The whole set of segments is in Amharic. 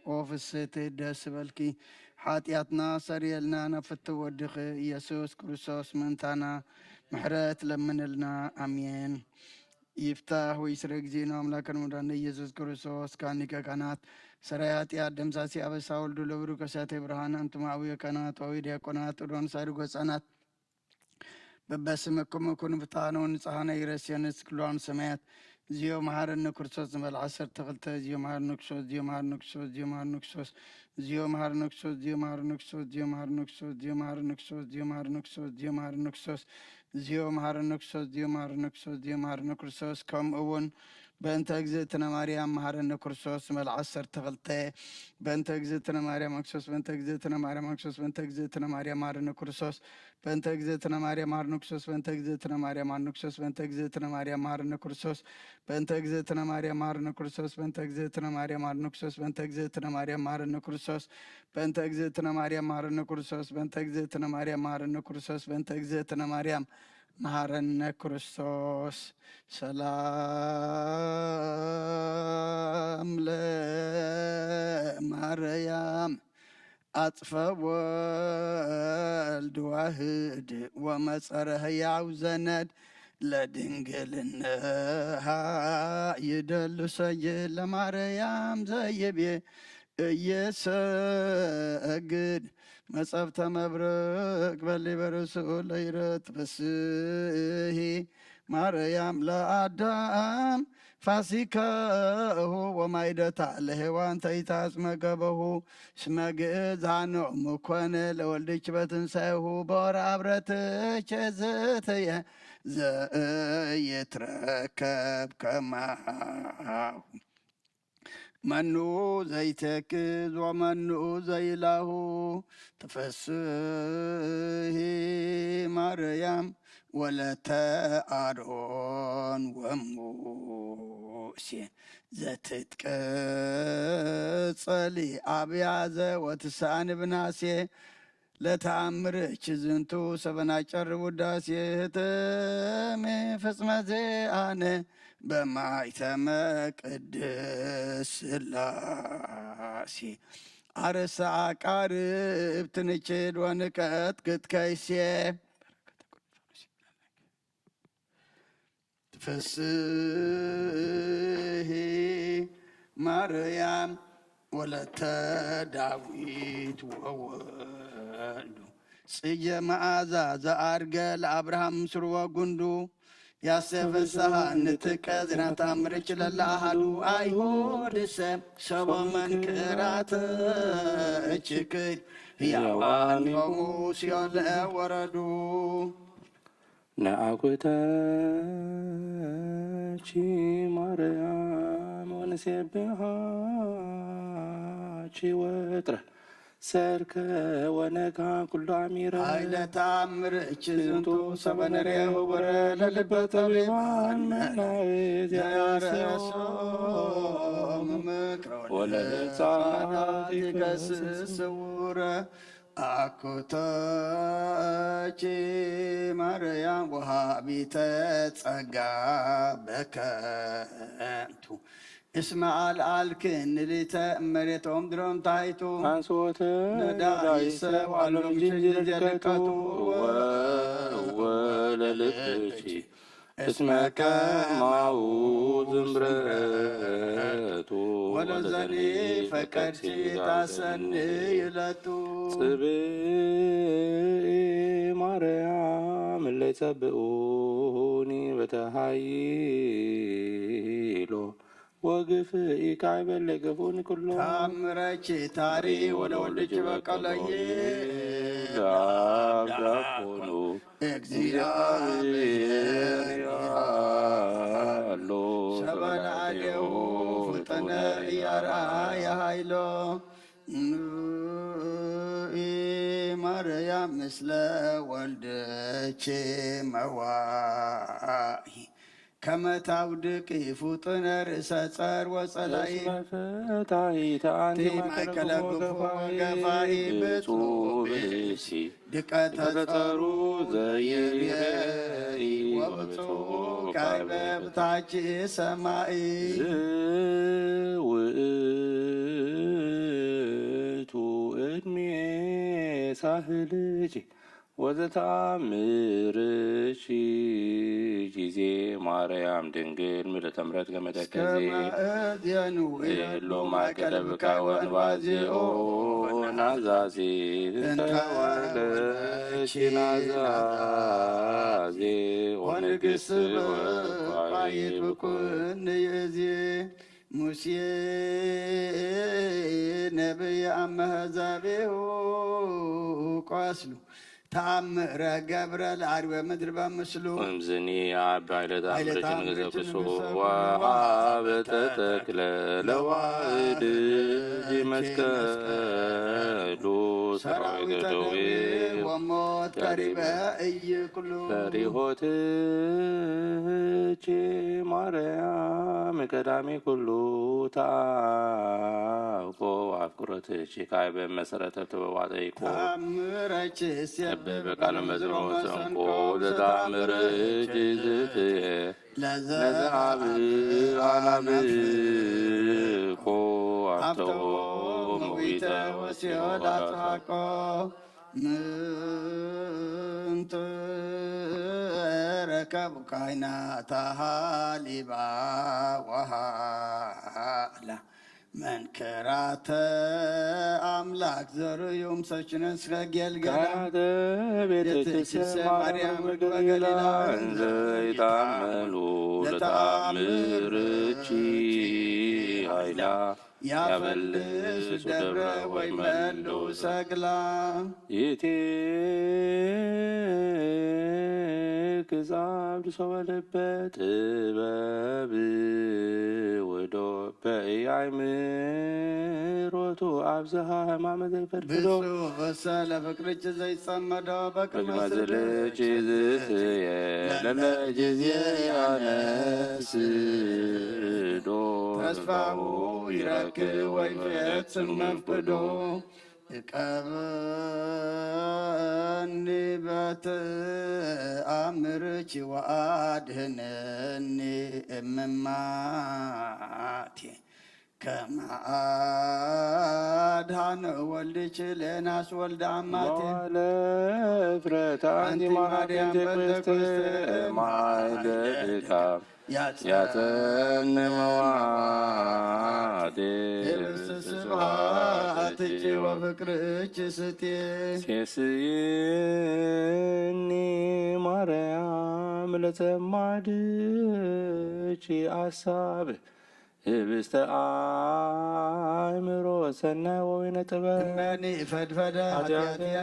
وفسيت دس بلكي حاتياتنا سريلنا نفت ودخ يسوس كروسوس منتانا محرات لمن لنا امين يفتح ويسرق زينا أملاك المدرن يسوس كروسوس كانك كانت سريات يا دم ساسي أبي ساول دلورو كسات إبراهان أنتم أوي كانت ويدي كانت ودون سارق سنات ببسمكم يكون بطانون صحنا يرسينس كلون سمات زيو مهار النكرسوس مال عصر تغلت زيو مهار نكسوس زيو مهار نكسوس زيو مهار نكسوس زيو مهار نكسوس زيو مهار نكسوس زيو مهار نكسوس زيو مهار نكسوس زيو مهار نكسوس زيو مهار نكسوس زيو مهار نكسوس زيو مهار نكسوس زيو مهار نكرسوس كم أون بنت أجزتنا مريم مهار النكرسوس مال عصر تغلت بنت أجزتنا مريم مكسوس بنت أجزتنا مريم مكسوس بنت أجزتنا مريم مهار النكرسوس بنت أجزتنا مريم مهار نكسوس بنت أجزتنا مريم مهار نكسوس بنت أجزتنا مريم مهار نكرسوس بنت أجزتنا مريم مهار نكرسوس بنت أجزتنا مريم مهار نكسوس بنت أجزتنا مريم مهار نكرسوس بنت أجزتنا مريم مهار نكرسوس بنت أجزتنا مريم مهار نكرسوس بنت أجزتنا مريم مهار نكرسوس سلام لمريم أطفى والد واحد ومسره يعوزند لدنقلنها يدل سجل مريم زيبي يسجد مصفت مبرك بلي برسول يرت بسهي مريم لآدم فاسكه ومايدة عليه وانت يتاسمقبه سمقز عنه مكوان لولدك بتنسيه بور عبرتك زيتيه زي يتركب كماه منو زي تكز ومنو زي له تفسه مريم ولا تأرون وموسى زتتك صلي أبيعزة وتسان بناسي لتعمرك زنتو سبنا شر وداسي هتمي فسمة زي أنا بما يتمك قدس اللاسي عرس عقارب تنشد ونكت قد كيسي تفسهي مريم ولت داويت وولدو سجى معازا زارقل أبراهام سروا قندو يا سفسها نتكذنا تامرك للأهلو أيهود سبا من كرات اتشكد يا وان وموسى وردو نأكتاچي مريم ونسبحاچي وتر سرك ونكا كل عميرا هايلة تعمر اتشزنتو سبنريه وبرا للبت بيمان منايد يا رسول مكرون وللصادق سسورة أكتاچي مريم وهابي تتسقى بكنتو اسمع الالكن اللي تأمرتهم درهم تايتو أنصوت ندايس وعلم جنجل جلقتو وللبتي اسمك معوذ زمرتو ولزني فكرتي تاسني يلتو صبي مريم اللي تبقوني بتحيلو وقف إيكاي اللي قفوني كله تامرتي تاري ولولك بقلي دابداكونو እግዚአብሔር ያሎ ሰበን አሌው ፍጥነ ያርአያ ኃይሎ ማርያም ምስለ ወልደች መዋይ ከመታውድቅ ፍጡነ ርእሰ ጸር ወጸላይ ፈታይታንቲ ማእከለ ግፎ ገፋኢ ብፁዕ ድቀተ ጸሩ ዘይቤኢ ወብፁዕ ካይበ በታች ሰማይ ሳህልኪ ወዘተአምርኪ ጊዜ ማርያም ድንግል ምልዕተ ምሕረት ገመተከዜ ሎ ማእከለ ብካይ ወንባዜኦ ናዛዜ እንተወለድኪ ናዛዜ ወንግሥት ወባይት ብኩን ይእዜ ሙሴ ነቢይ አመዛቤሁ ቆስሉ ተአምረ ገብረ ለአርዌ ምድር በምስሉ እምዝኒ አባይ ለተአምረኪ ንገዘብሶ ወሀበ ተተክለ ለዋህድ መስቀሉ ሰራዊተ ደዌ ወሞት ቀሪበ እይኩሉ ፈሪሆትኪ ማርያም ቀዳሚ ኩሉ ተአውቆ አፍቁረትኪ ካዕበ መሰረተ ተበዋጠይቆ ተአምረኪ በቃለ መዝሙር ሰንቆ ዘተአምረኪ ዝትየ ለዘአብ አናብቆ አብተዎ መዊተ ወሲኦል አጥፋቆ ምንት ረከቡ ካህናተ ሀሊባ ወሃላ መንከራተ አምላክ ዘርዮም ሰችነን እስከ ጌልገላ ቤተክርስቲያን ማርያም በገሊላ እንዘ ይታመኑ ለተአምርኪ ኃይላ ያበልስ ደብረ ወይመሉ ሰግላ ይትክዛብድ ሰወልበ ጥበብ ወዶ በኢያእምሮቱ አብዝሃ ሕማመ ዘይፈልፍዶ ብፁዕ ለፍቅርኪ ዘይጸመዶ በቅድመ ዝልኪ ዝትየ ለለጊዜ ያነስዶ ተስፋው ይረክብ ወይፈጽም መፍቅዶ እቀበኒ በተአምርኪ ወአድኅነኒ እምማቴ ከመ አድኃነ ወልድኪ ለናስ ወልደ አማቴ ለፍረታ አንቲ ማርያም ቤተክርስቲያን ማይደልካ ያተንመዋቴ ስብሐትኪ ወፍቅርኪ ስቴ ሴስይኒ ማርያም ለተማድኪ አሳብ ህብስተ አእምሮ ሰናይ ወወይነ ጥበብ እመኒ ፈድፈደ ኃጢአትየ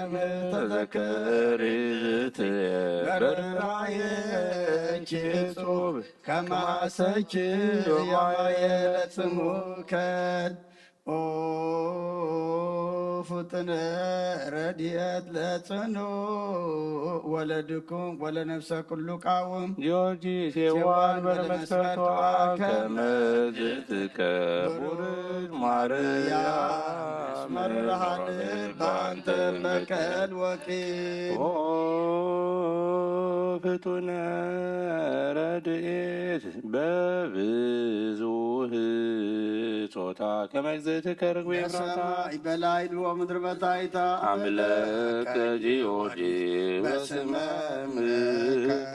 ተዘከሪ ዝትየ በርኅራኄኪ እጹብ ከመ ሐሰኪ ያማየ ለጽሙከል ኦ ፍጥነ ረድኤት ለጽኑ ወለድኩም ወለነፍሰ ኩሉ ቃውም ጊዮርጊስ የዋን በለመስፈርቷ ከመ ዝትከቡር ማርያም መርሃን በአንተ በቀል ወቂም ኦ ፍጡነ ረድኤት በብዙህ ጾታ ከመ እግዝእትከ ርግቤ ኤፍራታ በሰማይ በላይ ወምድር በታሕታ አምለከ ጊዮርጊስ በስመ ምልክት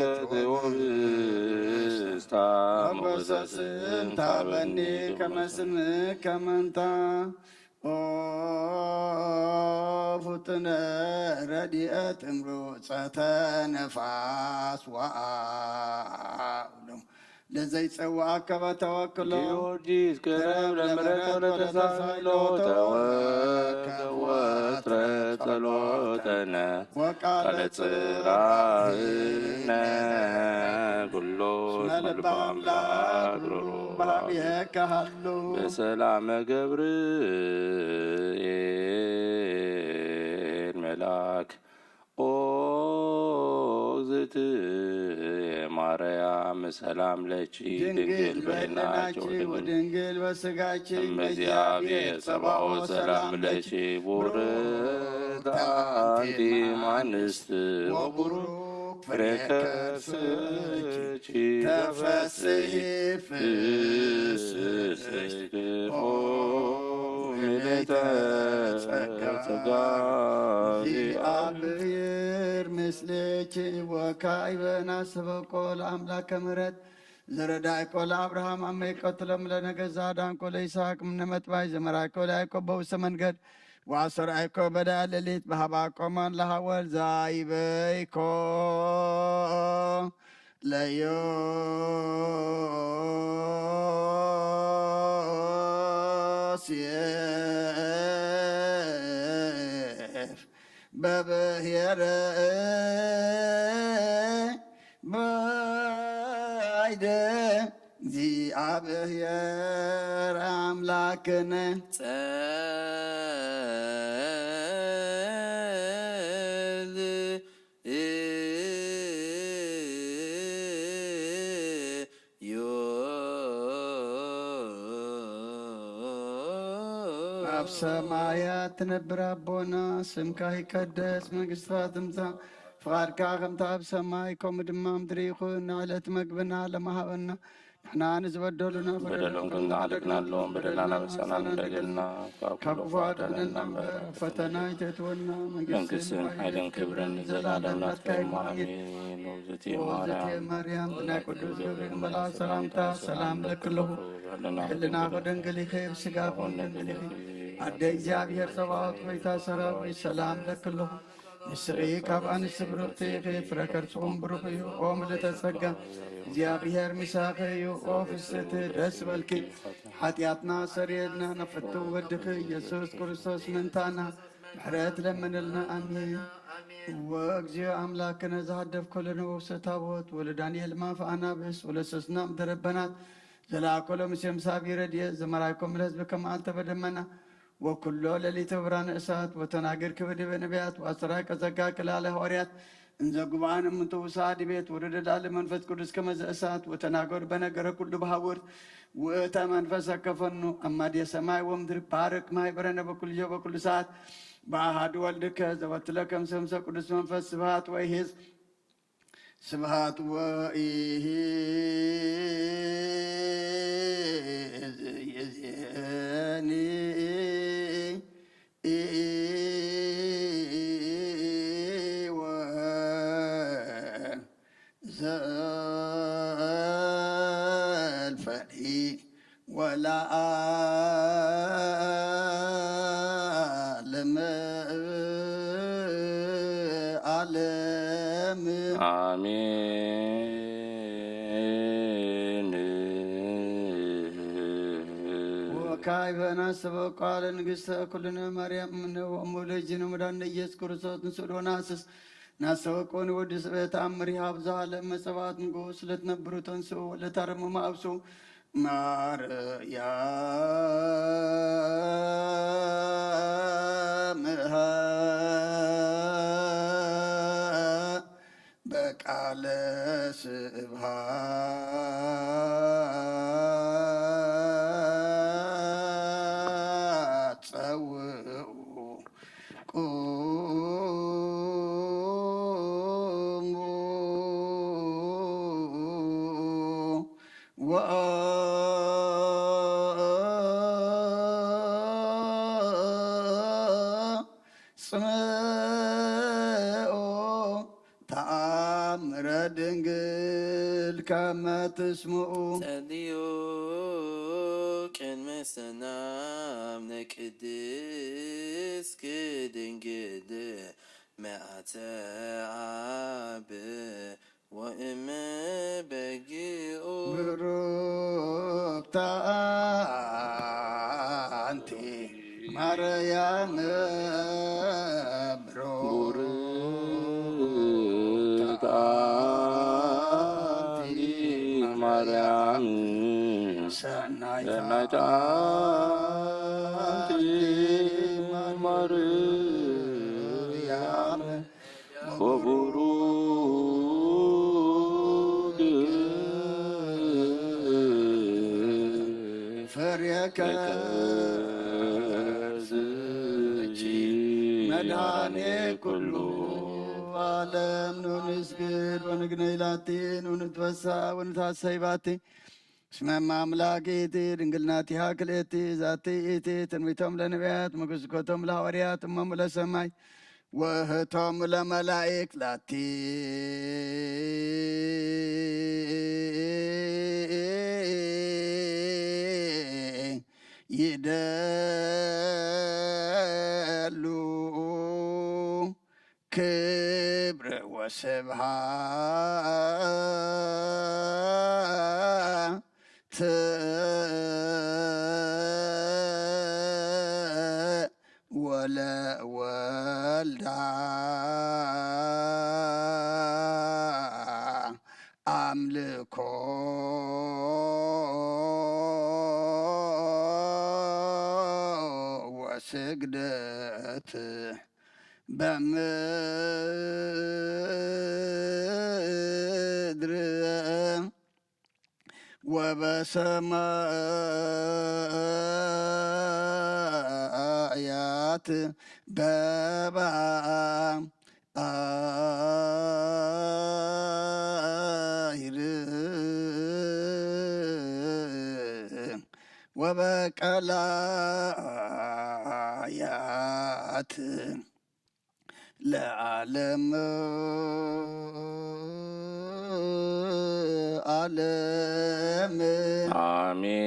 ወብስታ ሞገሰስንታ በኒ ከመ ስምከ መንታ ኦ ፍጡነ ረድኤት እምሩፀተ ነፋስ ወአውሎ ለዘይጸዋዕከ በተወክሎ ጊዮርጊስ ቅረብ ለምሕረተ ወለተሳህሎ ተወከወትረ ጸሎተነ ቃለ ጽርዓነ ኩሎ እስመ ልበ አምላክ በኀቤከ ሀሎ በሰላመ ገብርኤል መልአክ ኦ እግዝእትየ ማርያም ሰላም ለኪ ድንግል በሕሊናኪ ወድንግል በሥጋኪ እምእግዚአብሔር ጸባኦት ሰላም ለኪ ቡርክት አንቲ እምአንስት ወቡሩክ ፍሬ ከርሥኪ ተፈሥሒ ፍሥሕት ኦ ምልዕተ ጸጋ እግዚአብሔር ምስሌኪ ወካዕበ ናስበቆ ለአምላከ ምሕረት ዘረዳእኮ ለአብርሃም አመይኮ ትለምለነ ገዛ ዳንኮ ለይስሐቅ እምነ መጥባይ ዘመራእኮ ለያዕቆብ በውስተ መንገድ ወአሰርዐይኮ በዳያ ሌሊት በሃባቆ ማን ለሃወል ዛይበይኮ ለዮሴፍ በብሔረ ባይደ እግዚአብሔር አምላክነ አብ ሰማያት ትነብር አቦና ስምካ ይቀደስ መንግሥትካ ትምጻእ ፍቃድካ ከምቲ ኣብ ሰማይ ከምኡ ድማ ምድሪ ይኹን ንዕለት መግብና ለማሃበና ንሕና ንዝበደሉና በደሎም ክንዓደግናሎም በደላና መሳናን እንዳይደልና ካብ ክፉ አድነና ፈተና ይተትወና መንግስትን ኃይልን ክብርን ዘላለም ናትካ አሜን። ማርያም ብናይ ቅዱስ ገብርኤል መልአክ ሰላምታ ሰላም ለክለሁ ህልናኸ ደንግሊኸ ብስጋኸ ደንግሊኸ አደ እግዚአብሔር ጸባኦት ሆይታ ሰራዊት ሰላም ለክለሁ ንስሪ ካብ አንስቲ ብሩክቲ ኢኺ ፍረ ከርሥኹም ብሩኽ እዩ ኦ ምልዕተ ጸጋ እግዚአብሔር ሚሳኸ እዩ ኦ ፍስሕቲ ደስ በልኪ ኃጢአትና ሰሪየልና ነፍቱ ወድኺ ኢየሱስ ክርስቶስ ምንታና ምሕረት ለምንልና አሜን። ወእግዚኦ አምላክነ ዘሃደፍ ኮለነ ውስተ ታቦት ወለዳንኤል ማፍ አናብስ ወለሰስና ምድረ በናት ዘላኮሎ ምስም ሳቢ ረድኤት ዘመራይኮም ለሕዝብ ከመዓልተ በደመና ወኩሎ ሌሊተ ብርሃነ እሳት ወተናገርክ በዲበ ነቢያት ወአስተርአይከ ጸጋ ክላለ ሐዋርያት እንዘ ጉባኤነ እሙንቱ ውሳድ ቤት ወረደ መንፈስ ቅዱስ ከመ ዘእሳት ወተናገሩ በነገረ ኩሉ በሐውርት ውእተ መንፈሰ ከፈኑ አማድ የሰማይ ወምድር ባርክ ማኅበረነ በኩልዮ በኩሉ ሰዓት በአሐዱ ወልድከ ዘወትለከ እምሰምሰ ቅዱስ መንፈስ ስብሐት ወይሄዝ ስብሐት ወይሄዝ የዜኒ ዘልፈኒ ወለዓለመ ዓለም አሜን። ወካዕበ ናስበቆ ቃለ ንግሥተ ኩልነ ማርያም እምነ ወእሙልጅነ መድኃኒነ ኢየሱስ ክርስቶስ ንስእሎ ናስስ ናሰበቆን ወዲ ስበት አምሪ ሀብዛ ለመጸባት ንጉስ ለትነብሩ ተንስኡ ለታረሙ ማብሱ ማርያም በቃለ ስብሐት ጸውዑ ጽምኦ ተአምረ ድንግል ከመ ትስምዑ ጸልዩ ቅድመ ሰናም ነቅድስ ክድንግል መዓተ አብ ወእመ በጊኡ ብሩክታ አንቲ ማርያም ቡርክት አንቲ ማርያም ሰናይት አንቲ ማርያም ወቡሩክ ፍሬከ መድኃኔ ኩሉ ዓለም ኑንስግድ ወንግነይ ላቲ ኑንትወሳ ወንታሰይ ባቲ ስመማ አምላኬቲ ድንግልናቲሃ ክልኤቲ ዛቲ ኢቲ ትንቢቶም ለነቢያት መግዝኮቶም ለሐዋርያት እሞሙ ለሰማይ ወህቶም ለመላእክት ላቲ ይደሉ ክብር ወስብሃት ወለወልዳ አምልኮ ወስግደት በምድር ወበሰማያት በባሕር ወበቀላያት ለዓለም ዓለም አሜን።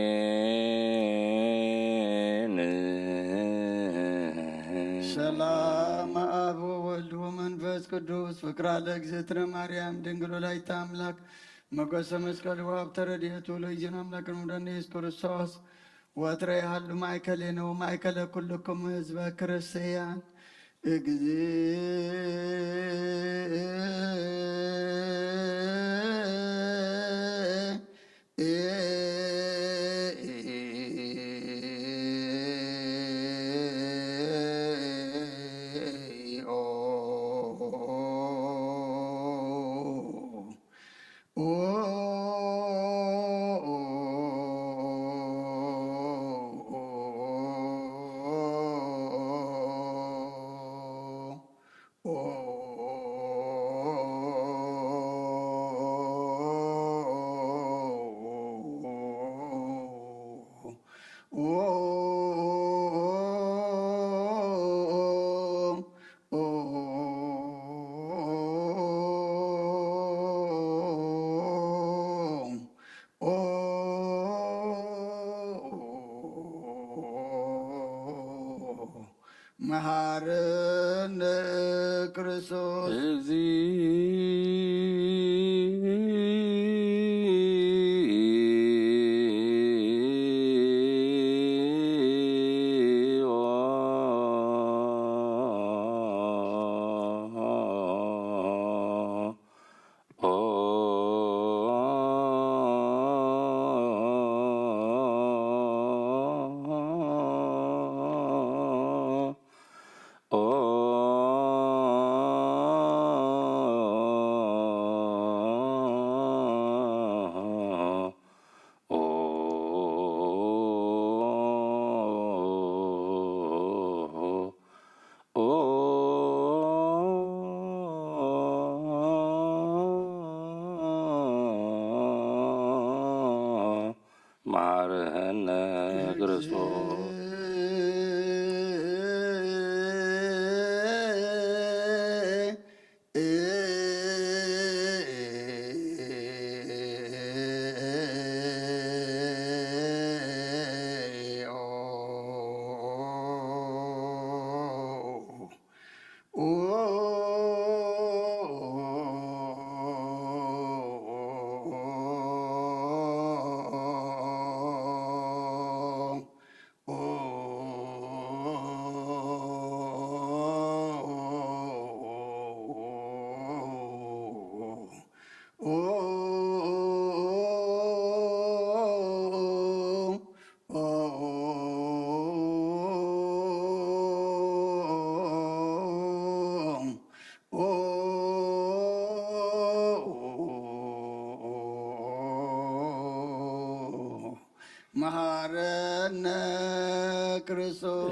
ሰላም አብ ወወልድ ወመንፈስ ቅዱስ ፍቅራ ለእግዝእትነ ማርያም ድንግል ወላዲተ አምላክ መጎሰ መስቀል ወሀብተ ረድኤቱ ለእግዚእነ አምላክነ ወመድኃኒነ ኢየሱስ ክርስቶስ ወትረ ያህሉ ማእከሌነ ወማእከለ ኩልክሙ ሕዝበ ክርስቲያን መሐረነ ክርስቶስ ማረነ ክርስቶስ መሐረነ ክርስቶስ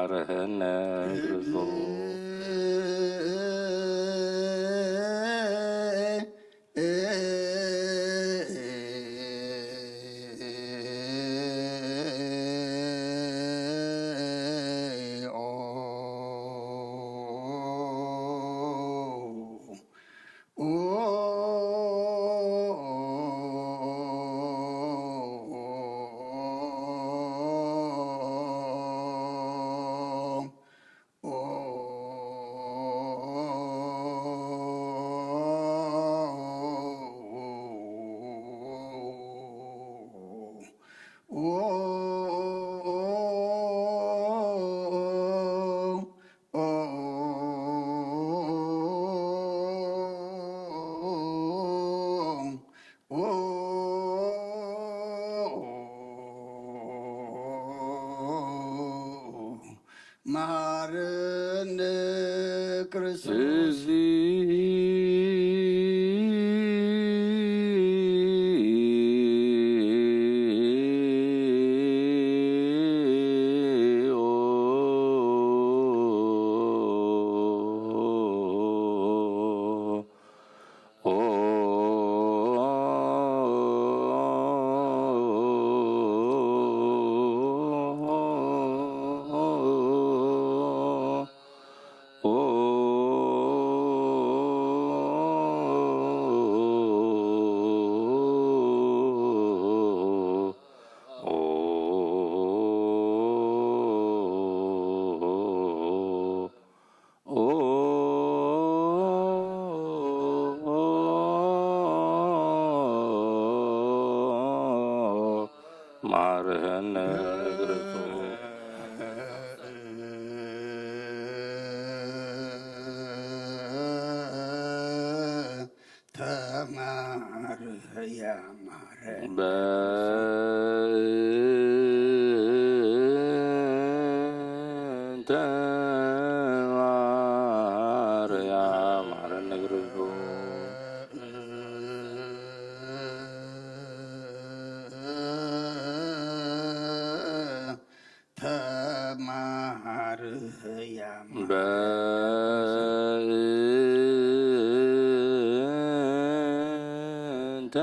ማረህነ ክርስቶስ ማረነ ክርስቶስ ማረህነ ክርስቶስ ተማርህ ያማረን በእንተ ማርያም ማረነ ክርስቶስ ተማርህ ያማረን በእንተ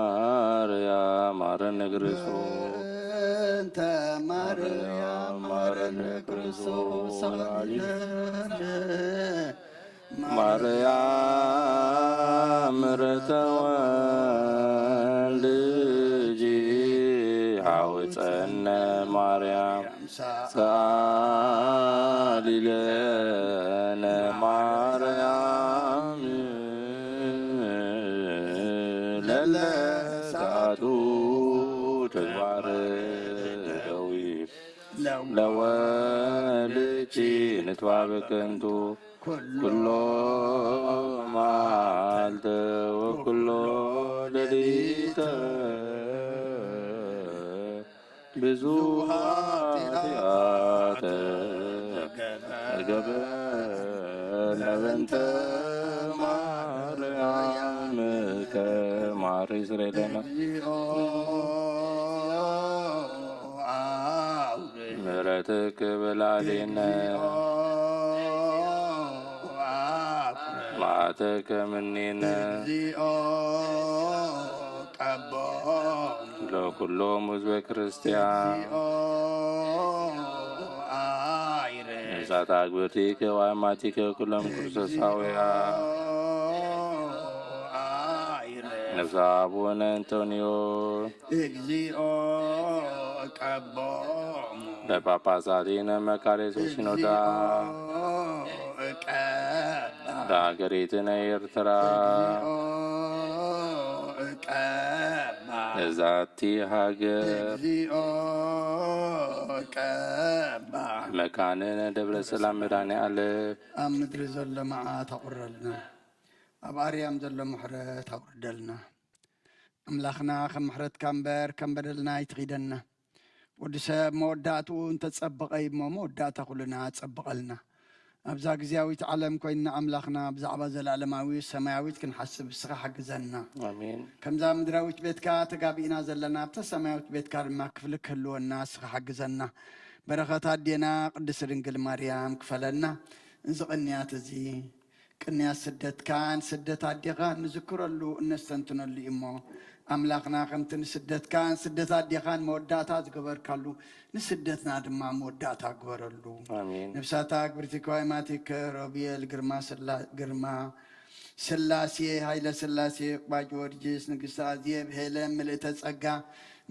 ማርያም ማረነ ክርስቶስ እንተ ማርያም ማረነ ክርስቶስ ማርያም ምሕረተ ወልድኪ ሐውፀነ ማርያም ሰአሊ ለነ ማርያም ለለ ሰዓቱ ተግባር ደዊብ ለወልድኪ ንትባብ ከንቱ ኩሎ መዓልተ ወኩሎ ሌሊተ ብዙኃ ኃጢአተ ገበርነ በእንተ ማርያም ከማሪ ስሬለነ ምሕረትከ በላዕሌነ መዓተከ እምኔነ ለኩሎም ሕዝበ ክርስቲያን ንጻተ አግብርቲከ ወአማቲከ ኩሎም ክርስቶሳውያን ነፍሰ አቡነ አንቶኒዮ ለጳጳሳቲነ መካሬ ሲኖዳ ለአገሪትነ ኤርትራ ለዛቲ ሀገር መካንነ ደብረ ሰላም መድኃኔዓለም ኣብ ምድሪ ዘሎ መዓት ኣቑረልና ኣብ ኣርያም ዘሎ ምሕረት ኣውርደልና ኣምላኽና ከም ምሕረትካ እምበር ከም በደልና ይትኺደና ወዲ ሰብ መወዳእትኡ እንተፀበቐ እሞ መወዳእታ ኩልና ፀብቐልና ኣብዛ ግዝያዊት ዓለም ኮይንና ኣምላኽና ብዛዕባ ዘለኣለማዊ ሰማያዊት ክንሓስብ እስኻ ሓግዘና አሜን። ከምዛ ምድራዊት ቤትካ ተጋቢእና ዘለና ኣብታ ሰማያዊት ቤትካ ድማ ክፍሊ ክህልወና እስኻ ሓግዘና بركات أدينا قدس رنجل مريم كفلنا نزقنيات زي كنيا سدت كان سدت أديغان نذكر له نستنتنا اللي إمه أملاقنا خمتن سدت كان سدت أديغان موداتات قبر كلو نسدتنا دما موداتا قبر له آمين. نفساتا قبرتك وايماتك ربيل قرما قرما سلاسي هايلا سلاسي باجورجيس نقصا زيب هيلم ملئتت أقا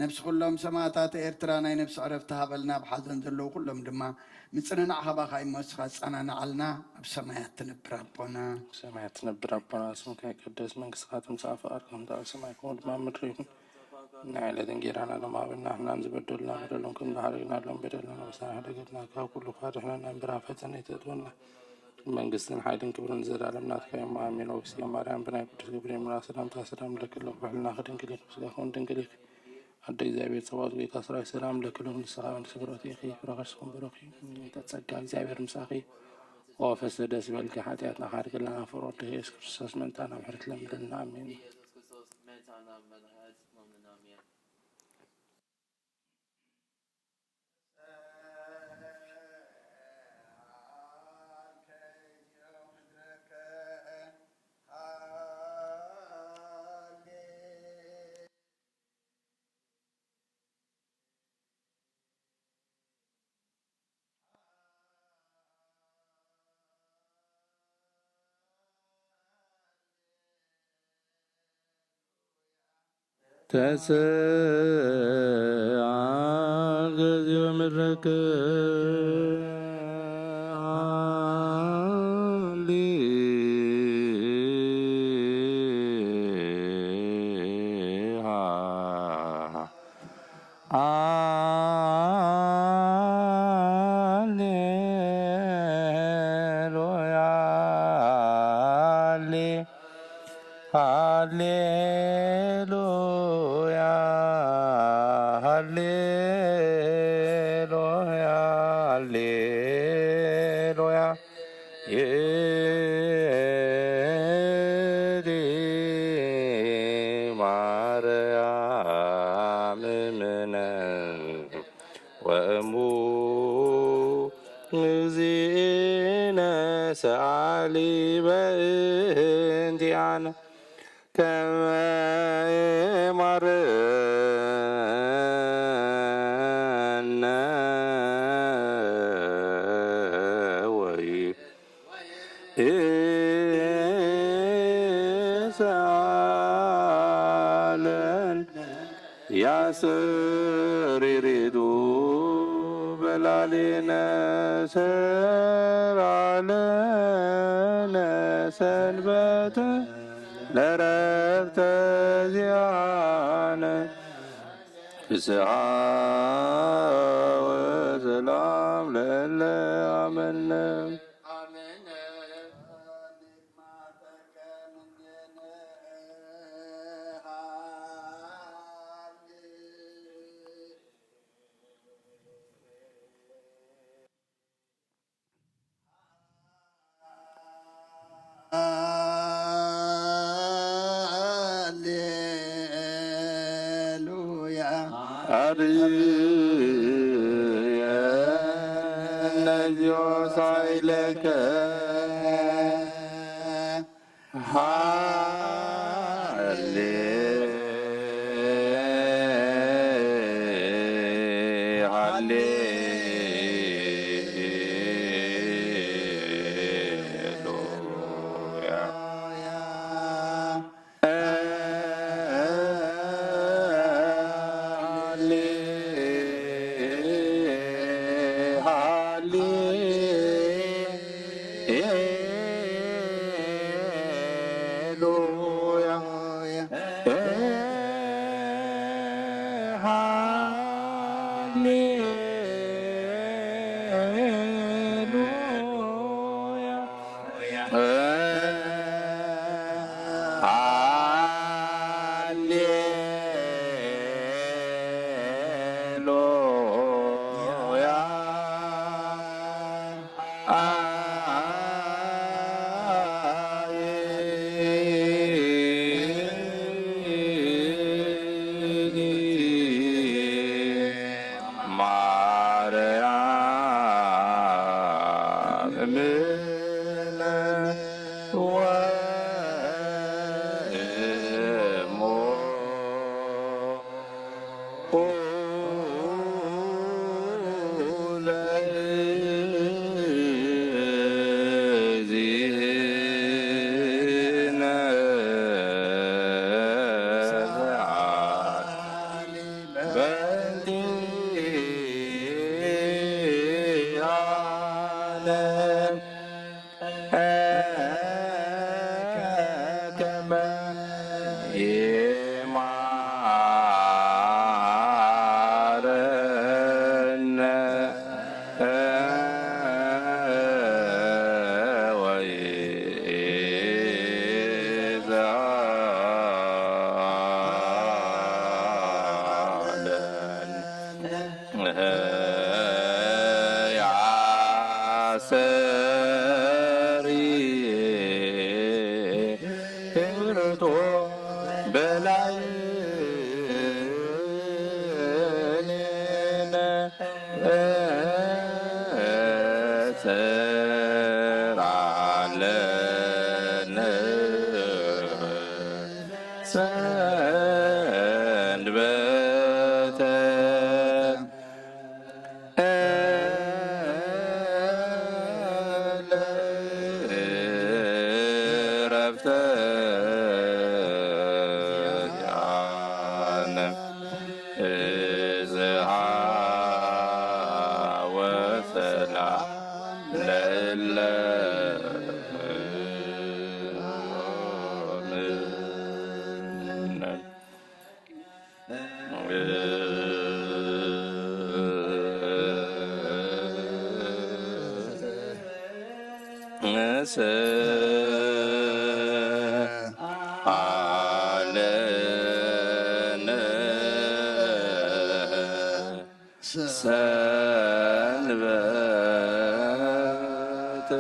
نفس كلهم سماتات إرترانا نفس عرفتها بلنا بحزن ذلو كلهم دما مصننا عخبا خاي مسخص أنا نعلنا بسمايات تنبر ربنا سمايات تنبر ربنا اسمك يقدس من قصاتهم صعف أرقم دار سمايكم ما مدريهم نعلى ذنجيرانا لما بنا احنا نزبدلنا بدلهم كم لحرقنا لهم بدلنا وسانا لقدنا كل خارجنا نبرا فتنة تدونا من قصدنا حايدن كبرن زر علمنا تكيم آمين وكسي مريم بنا قدس كبرين ملا سلام لك الله بحلنا خدن كليك بسلاخون دن كليك أدي زابير صوات ويكسر السلام لكلهم للصلاة لسبرتي أخي فرغشكم برخي تتسجل زابير مساخي وفس دس بالك حاتياتنا خارج لنا فروته يسكر ساس من تانا محرت لنا آمين. تساعد يمرك سعلي بنتيانا كما مرنا وي سعلن يا سريريدو بلالنا سرعلنا سنبت لربت زيانا فسعى وسلام لله آمنا ሰንበተ ለዕረፍተ ዚአነ እዝሃ ወሰላም ለእለ አለነ ሰንበተ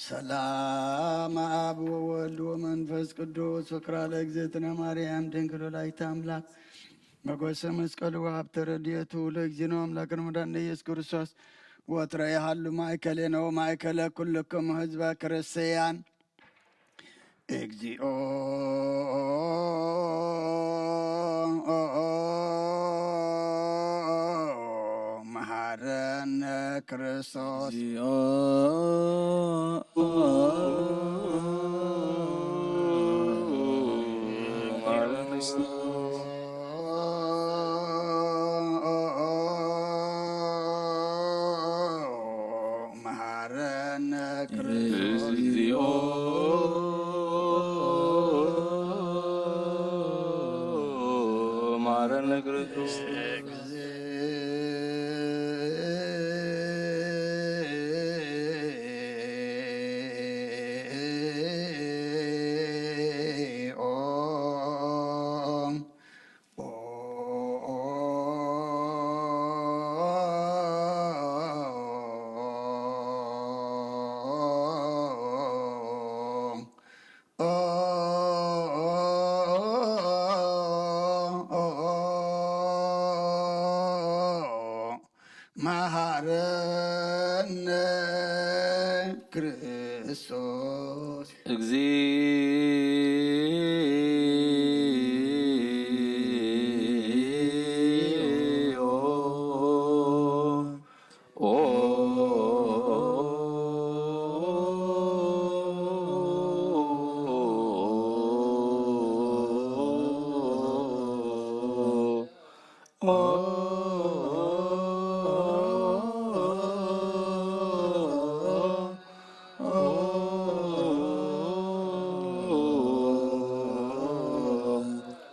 ሰላም አብ ወወልድ ወመንፈስ ቅዱስ ፍቅራ ለእግዝእትነ ማርያም ድንግል ወላዲተ አምላክ መጎሰ መስቀሉ ሀብተ ረድኤቱ ለእግዚእነ አምላክነ መድኃኒነ ኢየሱስ ክርስቶስ ወትረ ያሃሉ ማእከሌነ ወማእከለ ኩልክሙ ህዝበ ክርስቲያን እግዚኦ መሐረነ ክርስቶስ መሐረነ ክርስቶስ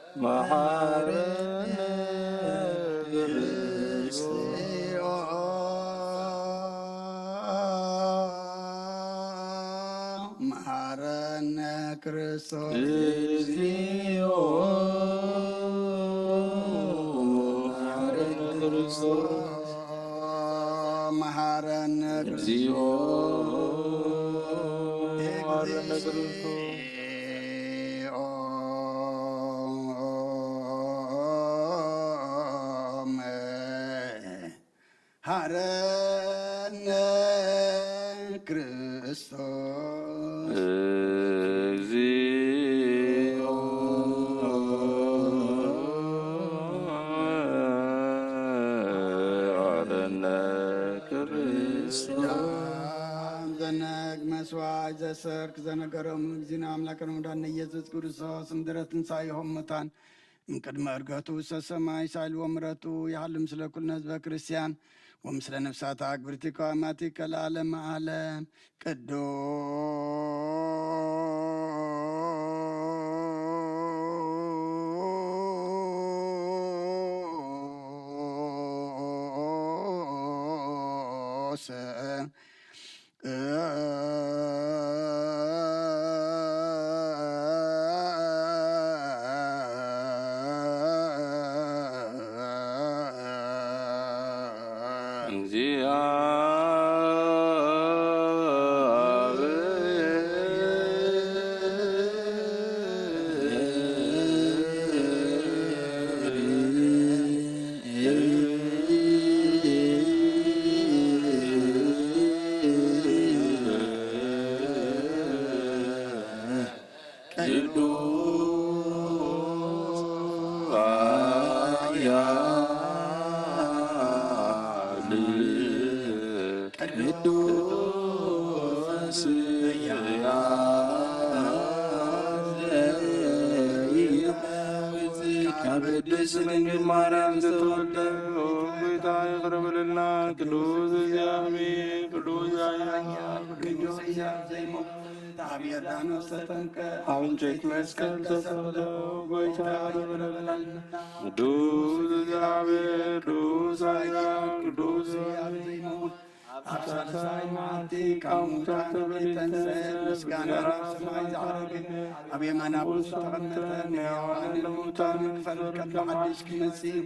መሐረነ ክርስቶስ መሐረነ ክርስቶስ እግዚኦ መሐረነ እግዚኦ መሐረነ ክርስቶስ እግዚኦ መሐረነ ክርስቶስ ዘነግ መስዋዕት ዘሰርክ ዘነገሮም እግዚእነ አምላክነ መድኃኒነ ኢየሱስ ክርስቶስ እምድኅረ ትንሣኤሆሙ እሙታን እምቅድመ ዕርገቱ ውስተ ሰማይ ሳልዎ ምሕረቱ ያህሉ ምስለ ኩልነ ህዝበ ክርስቲያን ወምስለ ነፍሳት አግብርቲከ ወአማቲከ ለዓለመ ዓለም ቅዱስ ቅድስት ድንግል ማርያም ዘተወልደ ጌታ ይቅር በለና። ቅዱስ እግዚአብሔር ቅዱስ አብንጨት መስቀል ተሰቅለው ጌታ ይቅር በለና። ቅዱስ እግዚአብሔር ቅዱስ ቅዱስ አብሳሳይ ማቲ ቃሙታት ተበሊተን ምስጋና ሰማይ ዛረግ ኣብ የማናብ ተቐመጠ ሕያዋን ለሙታን ክፈል ከም ሓድሽ ክመጽእ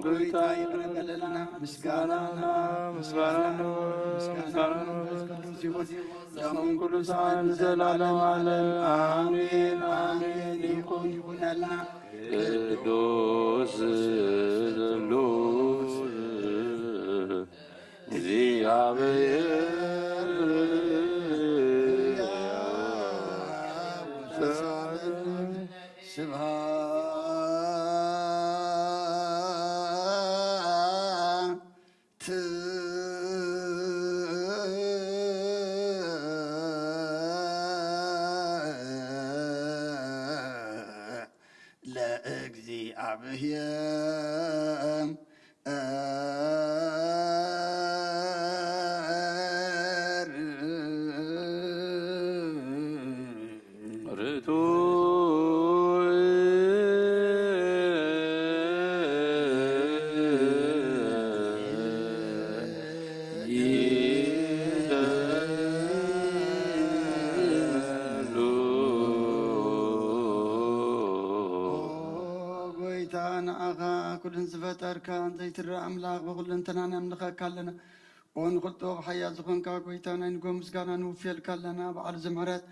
ጌታ ይቅር በለና። ምስጋና ይሁን ለምን ኩሉ ሰዓት ዘላለም ዓለም አሜን አሜን ይሁን ይሁንና ቅዱስ ቅዱስ እግዚአብሔር ስብሐት ለእግዚአብሔር كلن زفتر كان زيت الرملاق وكلن تنانا نملخك كلنا ونقلتو بحياة زخون كاكويتانا نقوم سكانا نوفيل كلنا بعد زمرات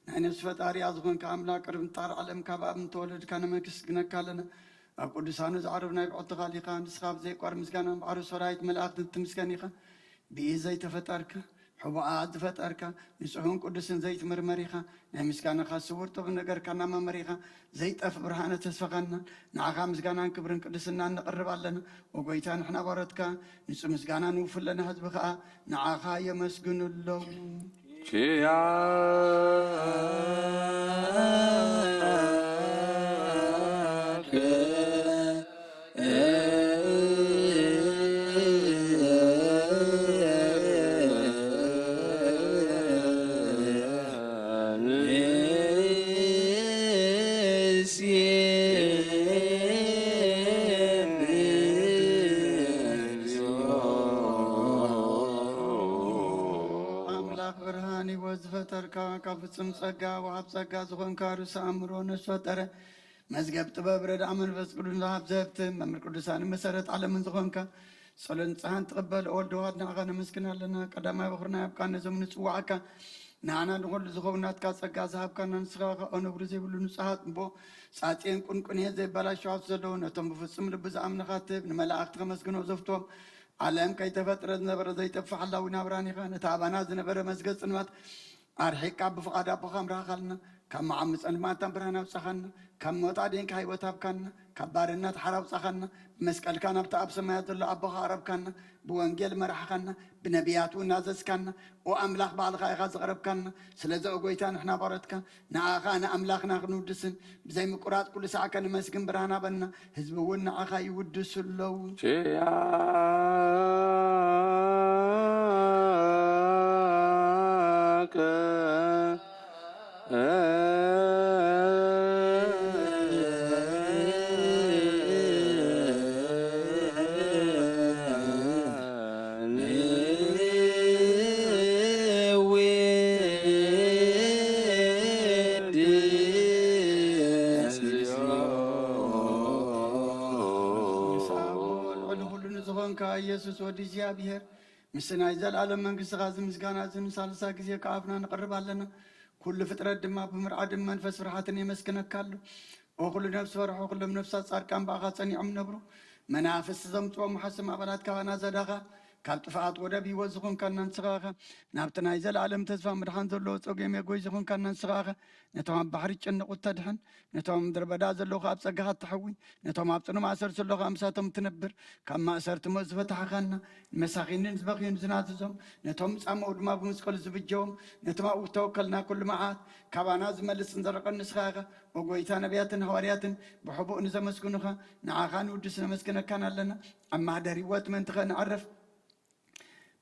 نحن زفتاري أزخون كاملاك رب طار علم كباب متولد كان مكسكنا كلنا قدسانو زعربنا يبعد غاليقان سخاب زي قوار مسكانا بعرو سرايت ملاك تمسكانيقا بيه زي تفترك حبوات فترك يسعون قدسن زيت مرمريخا نمسكانا خاصور طب نجر كنا مرمريخا زيت أف برهانة تسفقنا نعخا مسكانا كبرن قدسنا نقرب علينا وقويتان احنا بردك نسو مسكانا نوفل لنا هزبخا نعخا يمسكن الله فتركا كفتم صقا وحب صقا زخون كاروس أمرو نسفتره مزقب طباب رد عمل فسقلون لحب زبت ممر قدسان مسارت على من زخونكا صلن صحان تقبل أول دواتنا أغانا مسكنا لنا قدما بخرنا يبقى نزم نسوعكا نانا نقول زخونات كا صقا زهب كان نسخاقا ونبرزي بلو نسحات مبو ساعتين كن هزي بلا شعب زلون وتم بفصم لبز عمنا خاتب نملا أختغ مسكنو زفتوم علم كي تفترد نبر زي تفح الله ونبراني خانة تعبانا زنبر مسقص نمات أرحيك بفقاد أبخام راخلنا كم عمس أن ما تنبرهنا وسخنا كم متعدين كهيبة أبكنا كبارنا تحرب سخنا مسكال كان بتأب سمايات الله أبخا عرب كنا بوانجيل مرحخنا بنبيات ونازس كنا وأملاخ بعض غايغاز غرب كنا سلزا وقويتان احنا باردك نعاخانا أملاخنا غنودسن بزي مقرات كل ساعة كان مسكن برهنا بنا هزبون نعاخا يودس اللون ኢየሱስ ወዲ እግዚአብሔር ምስና ይዘል ዓለም መንግስት ጋዝም ምስጋና ዝም ሳልሳ ጊዜ ከአፍና እንቀርባለን ኩሉ ፍጥረት ድማ በምርዓድ መንፈስ ፍርሃትን ይመስከነካሉ ወኩሉ ነፍስ ወርሖ ኩሎም ነፍሳት ጻድቃን ባኻ ጸኒዖም ነብሩ መናፍስ ዘምጽኦም ሓስም አባላት ካባና ዘዳኻ ካብ ጥፋት ወደ ቢወ ዝኹን ካናን ስኻኸ ናብትና ይዘል ዓለም ተስፋ ምድሓን ዘለዎ ጸገም የጎይ ዝኹን ካናን ስኻኸ ነቶም ባሕሪ ጭንቁ ተድሕን ነቶም ድርበዳ ዘለኹ ኣብ ጸጋኻ ትሐዊ ነቶም ኣብ ጽኑዕ ማእሰር ዘለኹ ኣምሳቶም ትነብር ካብ ማእሰርቲ ሞት ዝፈታሕኻና ንመሳኺንን ዝበኺን ዝናትዞም ነቶም ጻምኡ ድማ ብመስቀሉ ዝብጀዎም ነቶም ኣብኡ ተወከልና ኩሉ መዓት ካባና ዝመልስ እንዘረቐ ንስኻኸ ወጎይታ ነቢያትን ሃዋርያትን ብሕቡእ ንዘመስግኑኻ ንዓኻ ንውድስ ነመስግነካን ኣለና ኣብ ማህደር ህይወት መንትኸ ንዓረፍ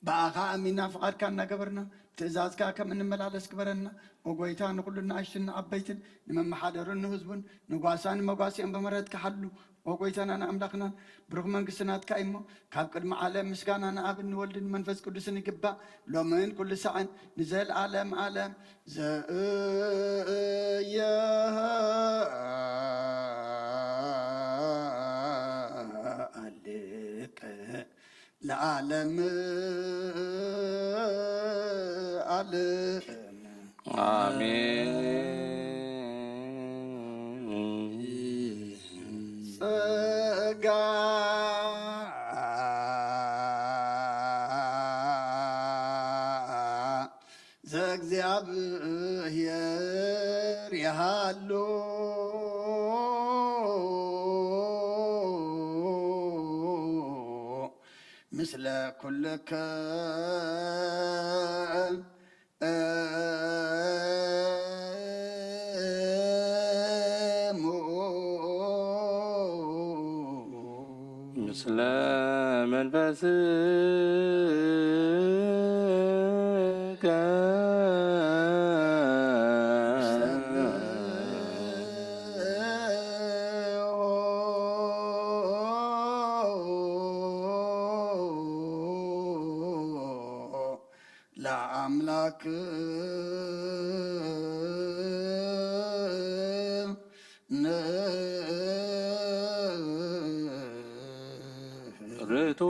بآخا أمينا فقد كان نقبرنا تزاز كم نملالس كبرنا وقويتا نقولنا عشنا عبيتن نمن محاضرون نهزبون نقاسان مقاسين بمرات كحلو وقويتنا أنا أملاقنا برغم من قسنات كايمو كاب قدم عالم مسكانا أنا أبن نولد منفس قدسن يقبع لو من كل ساعة نزل عالم عالم زايا عليك العالم ዓለም አሜን። ጸጋ ዘእግዚአብሔር ያሃሎ ምስለ ኩልከ ምስለ መንፈስከ ለአምላክ ርቱ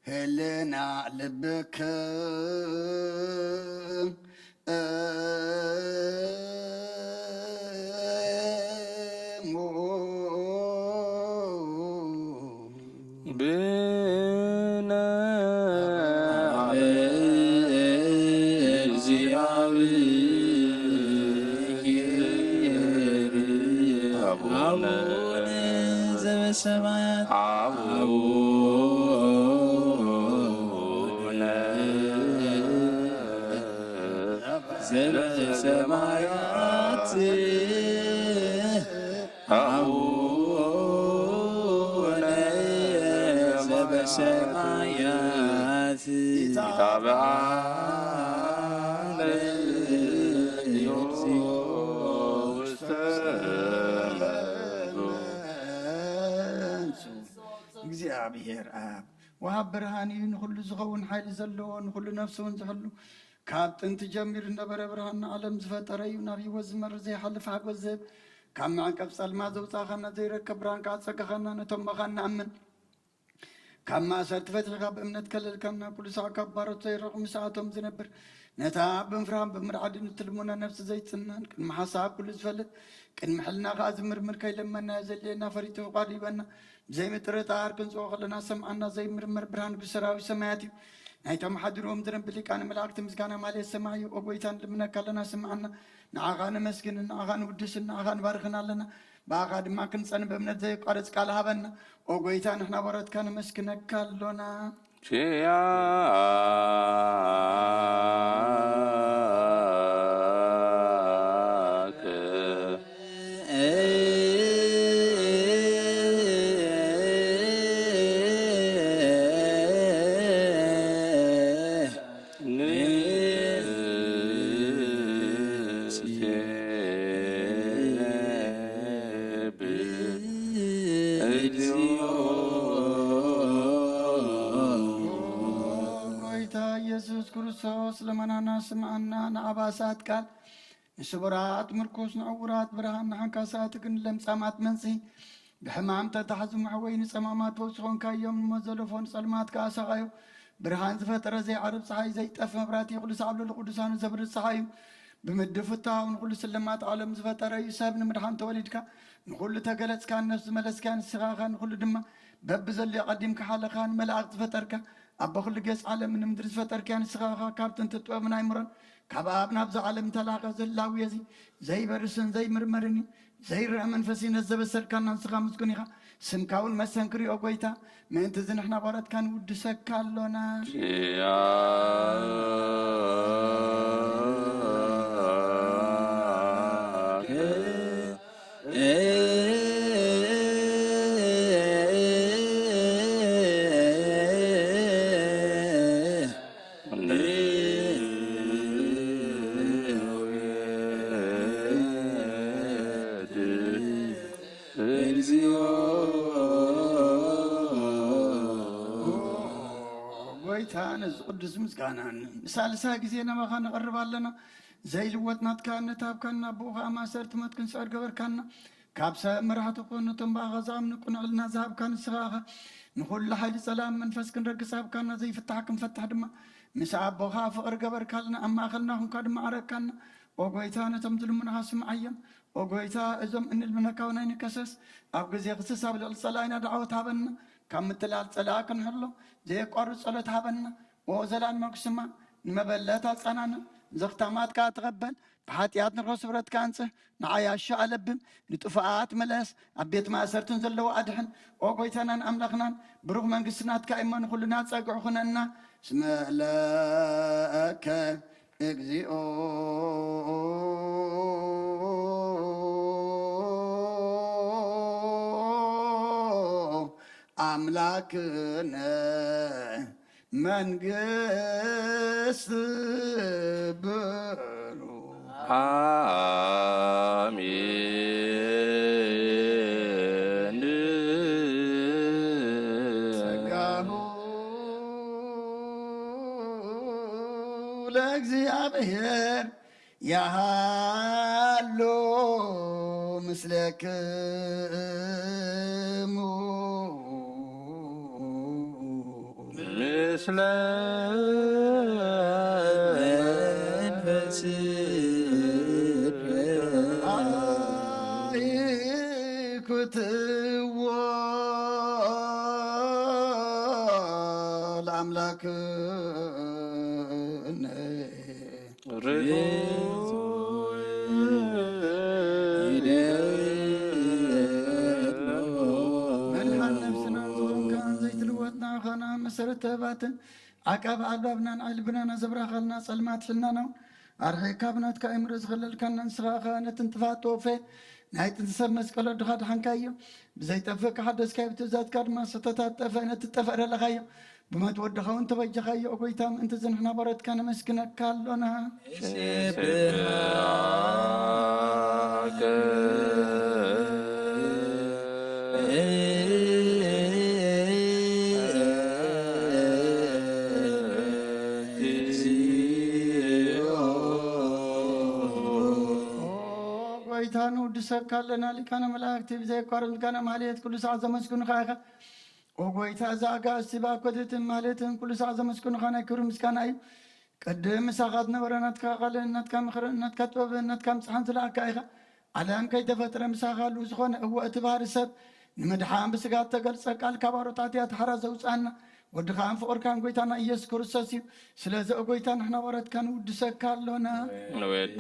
ህልና ልብከ ብነ እግዚአብሔር አቡነ ዘበሰማያት አቡነ ዘበሰማያት አቡነ ዘበሰማያት ይታበአነ ውስተ እግዚአብሔር አብ ወሃብ ብርሃን እዩ ንኩሉ ዝኸውን ሓይሊ ዘለዎ ንኩሉ ነፍሲ እውን ዝሕሉ ካብ ጥንቲ ጀሚር ነበረ ብርሃን ዓለም ዝፈጠረ እዩ ናብ ህይወት ዝመርሕ ዘይሓልፍ ሓጎስ ዝህብ ካብ መዕንቀብ ጸልማ ዘውፃእኸና ዘይረከብ ብርሃን ከዓ ፀገኸና ነቶም መኻን ንኣምን ካብ ማእሰርቲ ፈትሒኻ ብእምነት ከለልከና ኩሉ ሰዓት ካብ ባሮት ዘይረቕ ምስኣቶም ዝነብር ነታ ብምፍራን ብምርዓድን እትልሙና ነፍሲ ዘይፅናን ቅድሚ ሓሳብ ኩሉ ዝፈልጥ ቅድሚ ሕልና ከዓ ዝምርምር ከይለመና ዘድልየና ፈሪቱ ቋዲበና ብዘይ ምጥርጣር ክንፅኦ ከለና ሰምዓና ዘይምርምር ብርሃን ብሰራዊ ሰማያት እዩ ናይቶም ሓዲሮም ዝነብር ሊቃነ መላእክቲ ምስጋና ማለት ሰማዕ እዩ ኦጎይታን ልምነካ ኣለና ስምዓና ንዓኻ ንመስግን ንዓኻ ንውድስን ንዓኻ ንባርኽና ኣለና ብኣኻ ድማ ክንፀን ብእምነት ዘይቋረፅ ቃል ሃበና ኦጎይታ ንሕና ወረትካ ንመስግነካ ኣሎና ኢየሱስ ክርስቶስ ለመናና ስምዓና ንኣባሳት ቃል ንስቡራት ምርኮስ ንዕውራት ብርሃን ንሓንካሳት ግን ለምጻማት መንጽሒ ብሕማም ተታሕዙ ማሕወይ ንጸማማት ተውስኾንካ እዮም ንመዘለፎን ጸልማት ከኣሰቓዮ ብርሃን ዝፈጠረ ዘይዓርብ ፀሓይ ዘይጠፍ መብራህቲ ቅዱስ ዓብሎ ቅዱሳኑ ዘብርህ ፀሓይ እዩ ብምድፍታው ንኩሉ ስልማት ዓለም ዝፈጠረ እዩ ሰብ ንምድሓን ተወሊድካ ንኩሉ ተገለጽካ ነፍሲ መለስካ ንስኻኻ ንኩሉ ድማ በቢ ዘልዮ ቀዲምካ ሓለኻ ንመላእክቲ ዝፈጠርካ ኣብ ኩሉ ገጽ ዓለም ንምድሪ ዝፈጠርካ ንስኻኻ ካብ ጥንቲ ጥበብን ኣይምሮን ካብ ኣብ ናብዚ ዓለም ተላቐ ዘላዊ እዚ ዘይበርስን ዘይምርመርን ዘይርአ መንፈሲ ነዘበሰልካና ንስኻ ምስጉን ኢኻ ስምካ እውን መሰንክሪ ኦ ጎይታ ምእንቲ እዚ ንሕና ባረትካ ንውድሰካ ኣሎና ጎይታን ቅዱስ ምስጋናን ሳልሳ ጊዜ ነባኻ ነቐርብ ኣለና ዘይልወጥ ናትካነት ኣብካና ብኡኻ ማሰርት መትክን ስዕር ገበርካና ካብ ሰብ መራሕቲ ኮኑ ነቶም ባኻ ዝኣምኑ ቁንዕልና ዝሃብካ ንስኻኸ ንኩሉ ሓይሊ ሰላም መንፈስ ክንረግስ ኣብካና ዘይፍታሕ ክንፈታሕ ድማ ምስ ኣቦኻ ፍቕሪ ገበርካልና ኣብ ማእኸልና ኩንካ ድማ ኣረግካና ኦ ጎይታ ነቶም ዝልሙናኻ ስምዓዮም ኦ ጎይታ እዞም እንልምነካው ናይ ንከሰስ ኣብ ግዜ ክስስ ኣብ ልዕሊ ፀላኢና ዳዕወት ሃበና ካብ ምትላል ፀላኣ ክንሕሎ ዘየቋርፅ ጸሎት ሃበና ኦ ዘላን መክስማ ንመበለት ኣፀናና ዘኽታማትካ ትቐበል ብሓጢኣት ንርሆ ስብረትካ አንጽህ ንዓያሻ ኣለብም ንጥፉኣት መለስ ኣብ ቤት ማእሰርትን ዘለዎ ኣድሕን ኦ ጎይታናን ኣምላኽናን ብሩኽ መንግስትናትካ እሞ ንኩሉና ፀግዑ ኩነና ስመለከ እግዚኦ አምላክነ መንግስት ብሩ አሜን ጸጋሁ ለእግዚአብሔር ያሃሎ ምስለክሙ ምስለ አይኩትዎ ለአምላክነ መልሃን ነፍስና ዝኮንካን ዘይትልወጥና ኾና መሰረተ ባትን ዓቃብ ኣልባብናን ዓይልብናና ዘብራኸልና ጸልማት ፍልናናው ኣርሒካብናትካ እምሮ ዝኸለልካና ንስኻኸ ነትንጥፋት ጦፌ ናይ ጥንቲ ሰብ መስቀሎ ድኻ ድሓንካዮ ብዘይጠፍእ ካሓደስካዮ ብትእዛዝካ ድማ ሰተታት ጠፈ ነትጠፍእ ረለኻዮ ብመትወድኻ እውን ተበጀኻዮ ኦ ጎይታ ምእንቲ ዝንሕና በረትካ ነመስግነካ ኣሎና ጎይታኑ ውድሰካ ኣለና ሊቃነ መላእክቲ ብዘይቋርፅ ምስጋና ማህሌት ኩሉ ሰዓት ዘመስግኑኻ ኢኻ ኦ ጎይታ እዛ ኣጋእዝቲ ባኮቴትን ማህሌትን ኩሉ ሰዓት ዘመስግኑኻ ናይ ክብሪ ምስጋና እዩ ቅድም ምሳኻ ዝነበረ ናትካ ቃልን ናትካ ምክርን ናትካ ጥበብን ናትካ ምፅሓን ዝለኣካ ኢኻ ዓለም ከይተፈጥረ ምሳኻሉ ዝኾነ እወ እቲ ባህሪ ሰብ ንምድሓን ብስጋት ተገልፀ ቃል ካብ ኣሮጣትያ ተሓራ ዘውፅኣና ወድኻን ፍቕርካን ጎይታና ኢየሱስ ክርስቶስ እዩ ስለዚ ኦ ጎይታ ንሕና ወረትካ ንውድሰካ ኣሎና ንወድ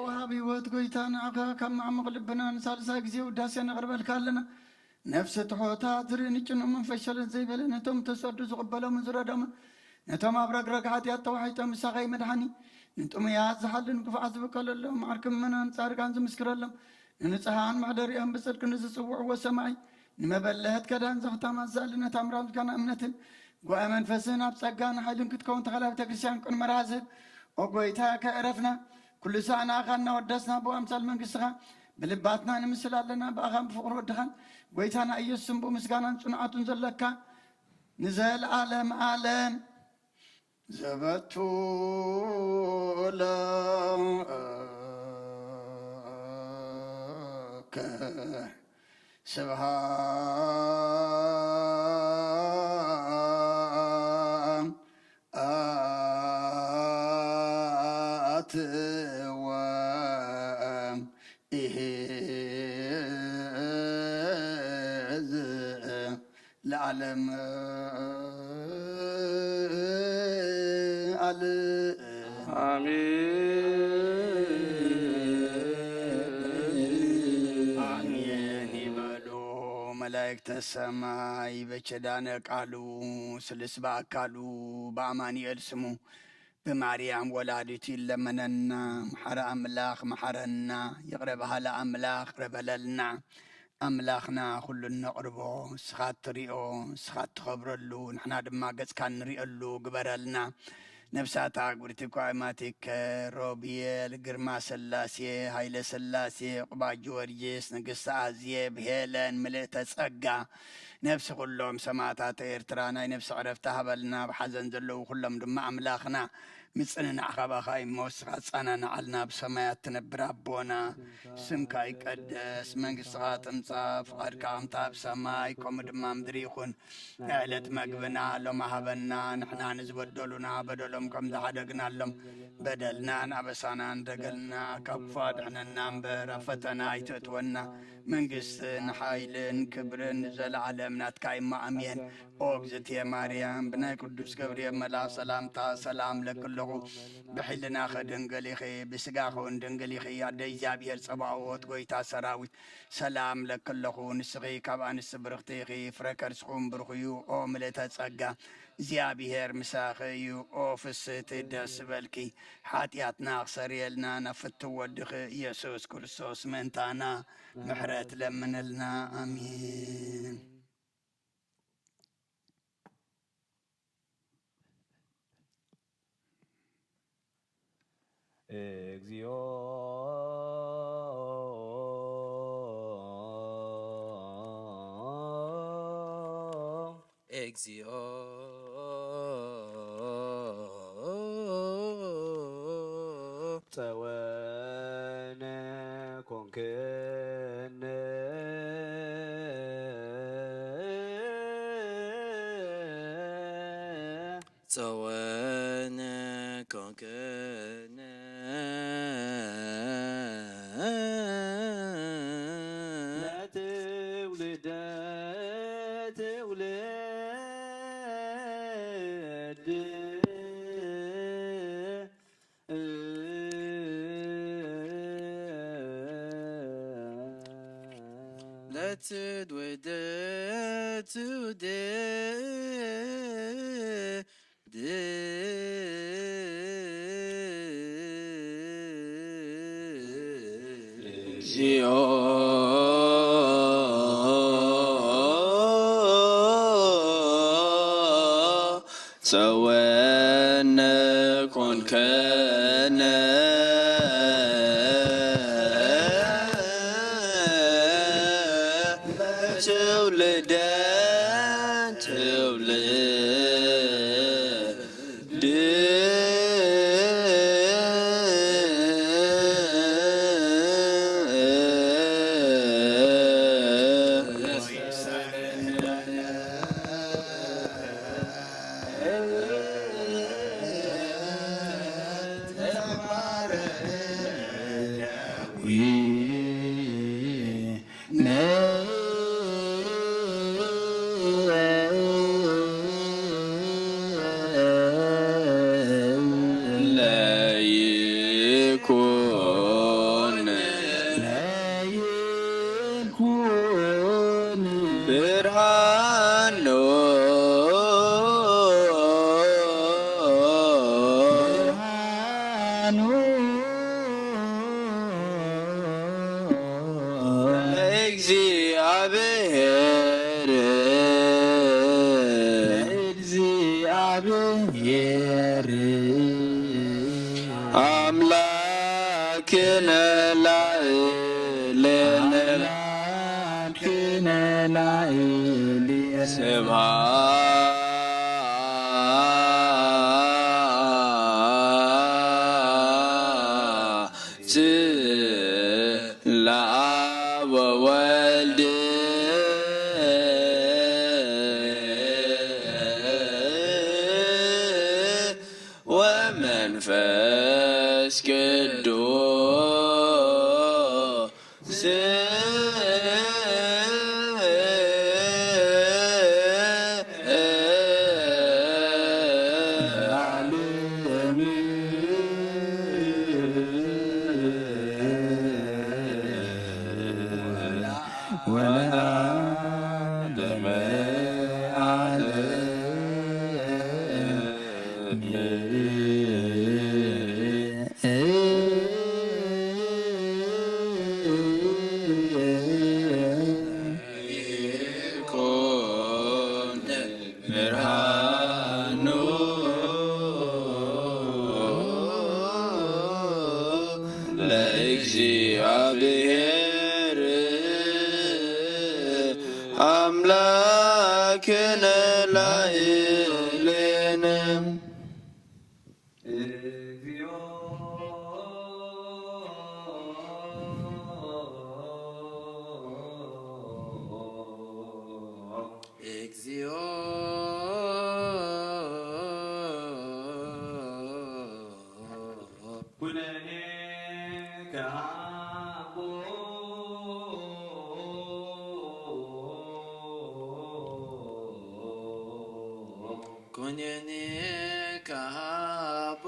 ወሃብ ህይወት ጎይታ ንዓኻ ካብ ማዕሙቕ ልብና ንሳልሳ ግዜ ውዳሴ ነቕርበልካ ኣለና ነፍሲ ትሖታት ዝርኢ ንጭኖ መንፈሸለን ዘይበለ ነቶም ተሰዱ ዝቕበሎምን ዝረዶምን ነቶም ኣብ ረግረግ ሓጢኣት ተዋሒጦም ምሳኸይ መድሓኒ ንጥሙያት ዝሓልን ክፉዓት ዝብቀለሎም ዓርክም መናን ጻድቃን ዝምስክረሎም ንንጽሓን ማሕደሪኦም ብጽድቂ ንዝጽውዕዎ ሰማይ ንመበለት ከዳን ዘኽታማት ዝኣልነት ኣምራ ምስጋና እምነትን ጓእ መንፈስን ኣብ ጸጋን ሓይልን ክትከውን ተኸላ ቤተ ክርስቲያን ቅን መርሃ ዝህብ ኦ ጎይታ ከዕረፍና ኩሉ ሰዓና ኣኻ እናወደስና ብኣምሳል መንግስትኻ ብልባትና ንምስል ኣለና ብኣኻን ብፍቕሪ ወድኻን ጎይታና ኢየሱስ እምቡ ምስጋናን ጽኑዓቱን ዘለካ ንዘለዓለም ዓለም ዘበቱለከ ስብሃት ወኢሕዝ ለዓለም አሜን ይበሉ መላእክተ ሰማይ በቸዳነ ቃሉ ስልስ በአካሉ በአማኑኤል ስሙ በማርያም ወላዲቱ ይለመነና መሐረ አምላኽ መሐረና ይቅረ ባህለ አምላኽ ቅረበለልና أملاخنا كل النقربو سخات تريو سخات تخبرلو نحنا دما قص كان نريقلو قبرلنا نفساتا قرتي قائماتك روبيل قرما سلاسي هايلة سلاسي قبا جورجيس نقص عزيه بهيلن ملئتا سقا نفس كلهم سماتات إرترانا نفس عرفتها بلنا بحزن زلو كلهم دما أملاخنا مصننا عقبا خاي موسخ صننا علنا بسمايات تنبر ابونا سمكا يقدس منقصات امصاف قركام تاب سماي كوم دما مدريخون علت مقبنا لما هبنا نحنا نزبدلنا بدلهم كم دحدقنا لهم بدلنا نبسانا ندقلنا كفاد احنا ننبر فتنا يتتونا منقص نحايلن كبرن زل عالمنا تكايما امين اوغزت يا مريم بناي قدوس جبريل ملا سلامتا سلام لكل بحلنا خدنقليخي بسقاخون دنقليخي عدي زابير صباوت قويتا سراويت سلام لكلخو نسغي كابان السبرختيخي فركر سخون برخيو او ملتا تسقا زيابير مساخيو او فست داس بالكي حاتياتنا خسريلنا نفتو ودخ يسوس كرسوس منتانا محرات لمن لنا امين Exio Exio Tawana konkene Tawana konkene Let's with it today. سوانا كون كان አምላክነ ላዕሌነ እግዚኦ ኩነኔ ከሃቦ ኩነኔ ከሃቦ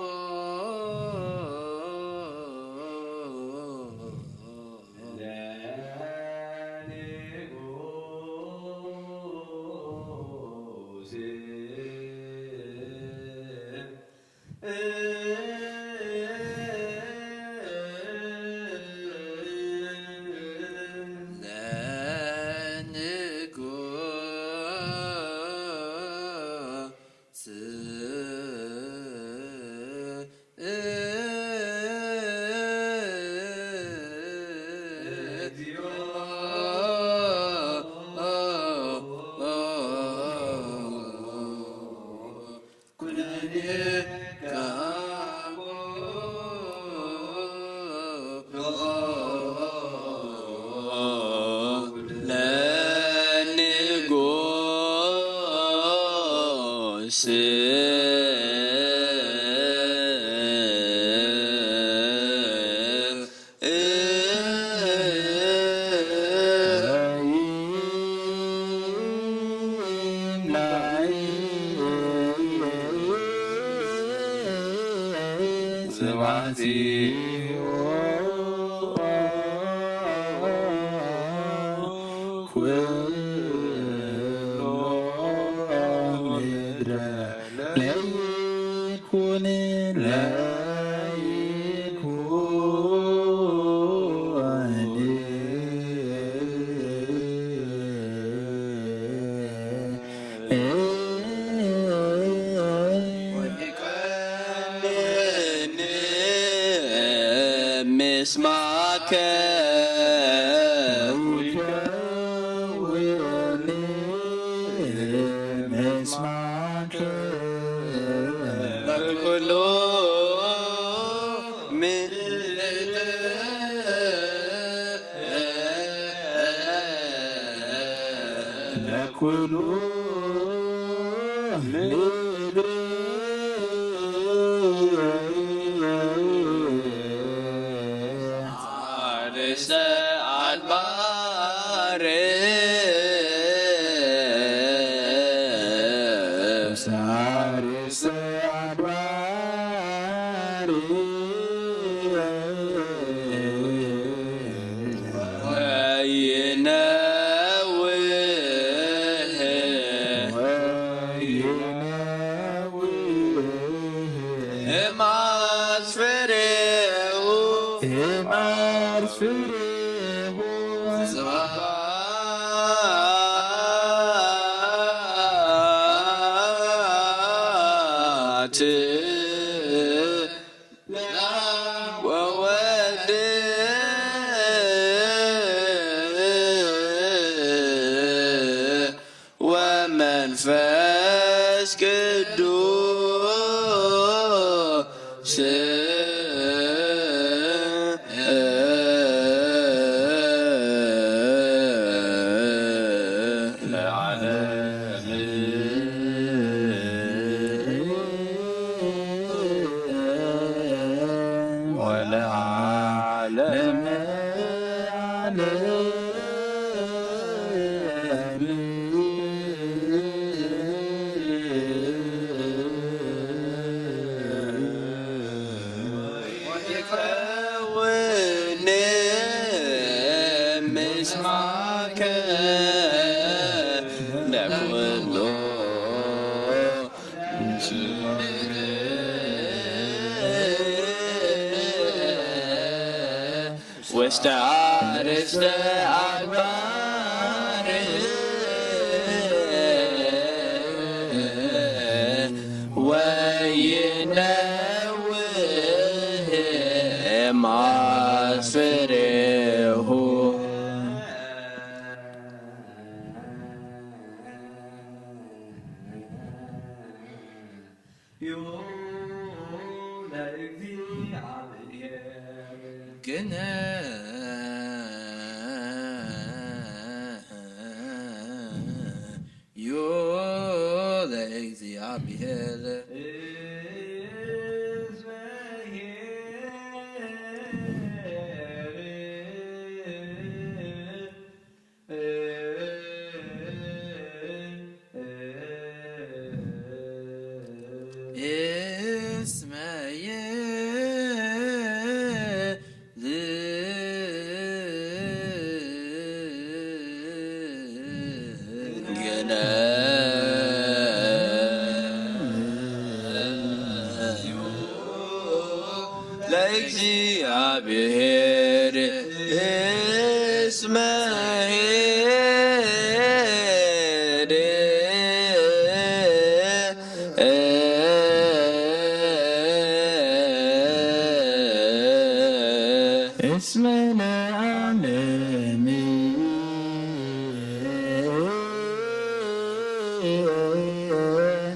اسم العالم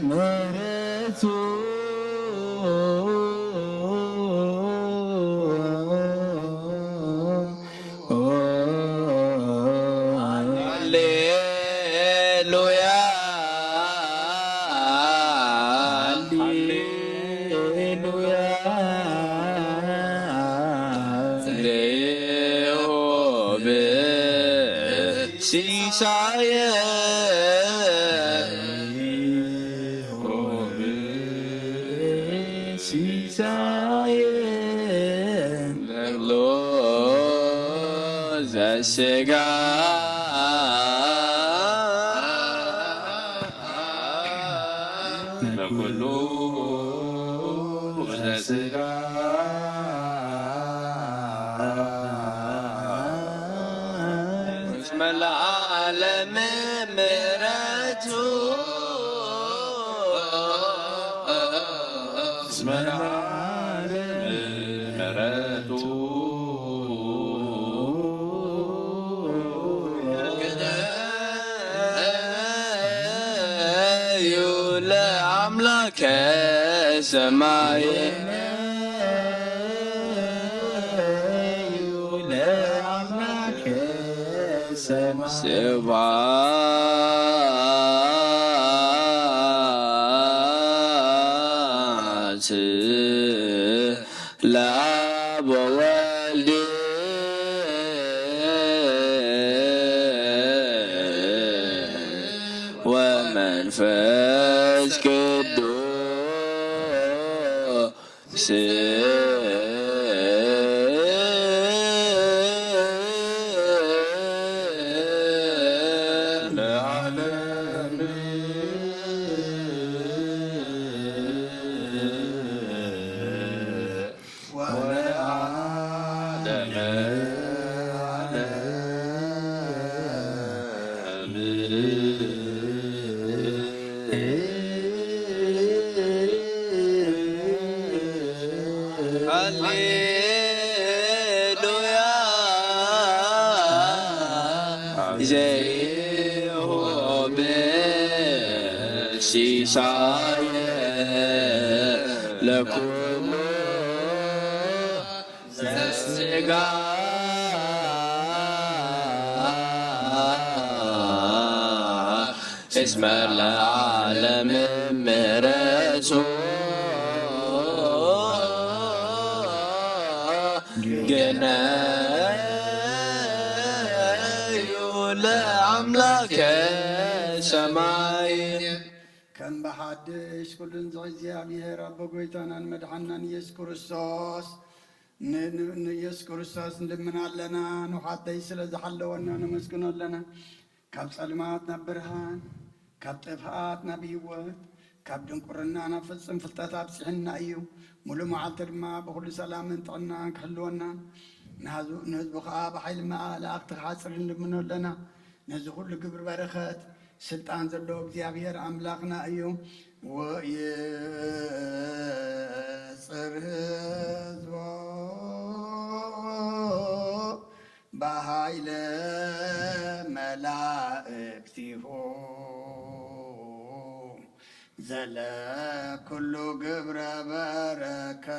مرته هللويا ليهو بسيسايا لغلوز السجا لغلوز السجا اسم العالم مرته اسم العالم مرته يولى عملك سماي سبعات لأب ووالدي ومن فاز قدوس هللويا جيهو بسيسايا لكل السجا اسم العالم مرسو جنايو لعملك سماي كان بحدش كل زعزع بها رب قويتنا المدحنا يسوع كريستوس يسوع كريستوس ندمنا لنا وحتى يسلز حلونا نمسكن لنا كاب سلماتنا برهان كاب طفاءاتنا بيوت كاب دنقرنا نفصم فلتات سحنا ايو ملو معلت ما بكل سلام انطعنا كحلونا نهزو خاب حيل ما لاقتك حاصر ندمنا لنا نهزو كل قبر بركات سلطان زلو እግዚአብሔር አምላክና እዩ ወየጽር ህዝቦ በኃይለ መላእክቲሁ ዘለ ኩሉ ግብረ በረከት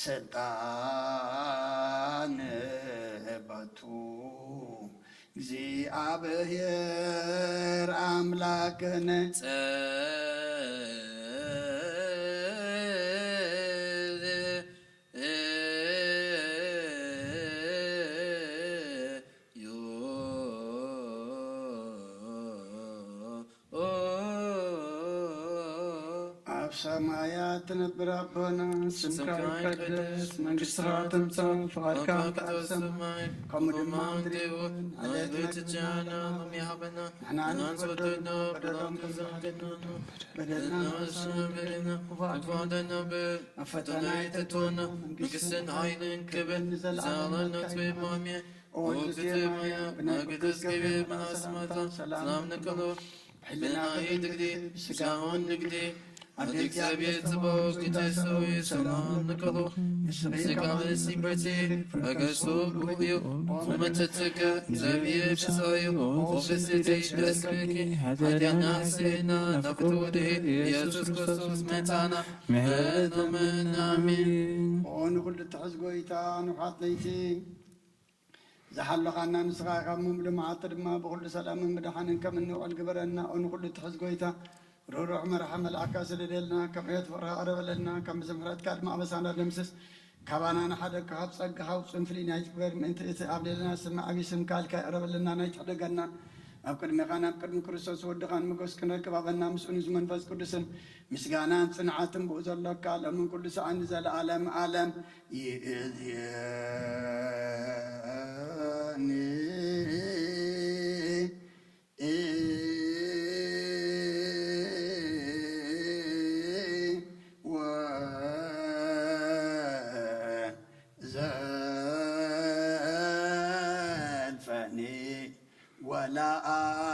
ስልጣን በቱ እግዚአብሔር አምላክነ ሰማያት ትነብር አቦና ስምካ ይቀደስ መንግሥትከ ትምጻእ ፈቃድከ በከመ በሰማይ ከምኡ ድማ ምድሪ ይሁን ዓለትነ ሃበና ንሕና ንበደልና በደሎም ከዘሓደና በደልና በደልና ክፉኣትና ኣብ ፈተና ይእተና መንግሥትን ኃይልን ክብርን ንዘለዓለሙ ትቤት ወግዝእትማያ ብናቅዱስ ገብርኤል ብናስማታ ሰላም ንክሎ ሕልና ይድግዲ ስጋውን ንግዲ እግዚአብሔር ጽባኦት ጌታዬ ሰላም ንክሎ ስጋውን ሲበርቴ በገጹ ጉዮ ወመተትከ እግዚአብሔር ፍሳዩ ወፍስቴ ደስበኪ ኃጢአና ሴና ነፍትወዴ ኢየሱስ ክርስቶስ መታና መናመን አሜን ኦንኩሉ ትሕዝ ጎይታ ንውሓት ለይቲ زحلقنا نسخة مملو معطر ما بقول سلام مدحن كم النوع الجبرنا أو نقول تحزقويتا روح مرحمة العكاس اللي لنا كم يتفرها عرب لنا كم زمرات كاد ما بس أنا لمسس كوانا نحدا كهاب صق هاو سنفلي نايت كبر من أنت قبل لنا سمع أبي سم قال كعرب لنا نايت حدا جنا أبكر مغانا أبكر مكرسوس ودخان مقص كنا كبابنا مسؤول زمن فاز كردسن مسجانا صنعاتم بوز الله قال من كل ساعة نزل عالم عالم ولا أعلم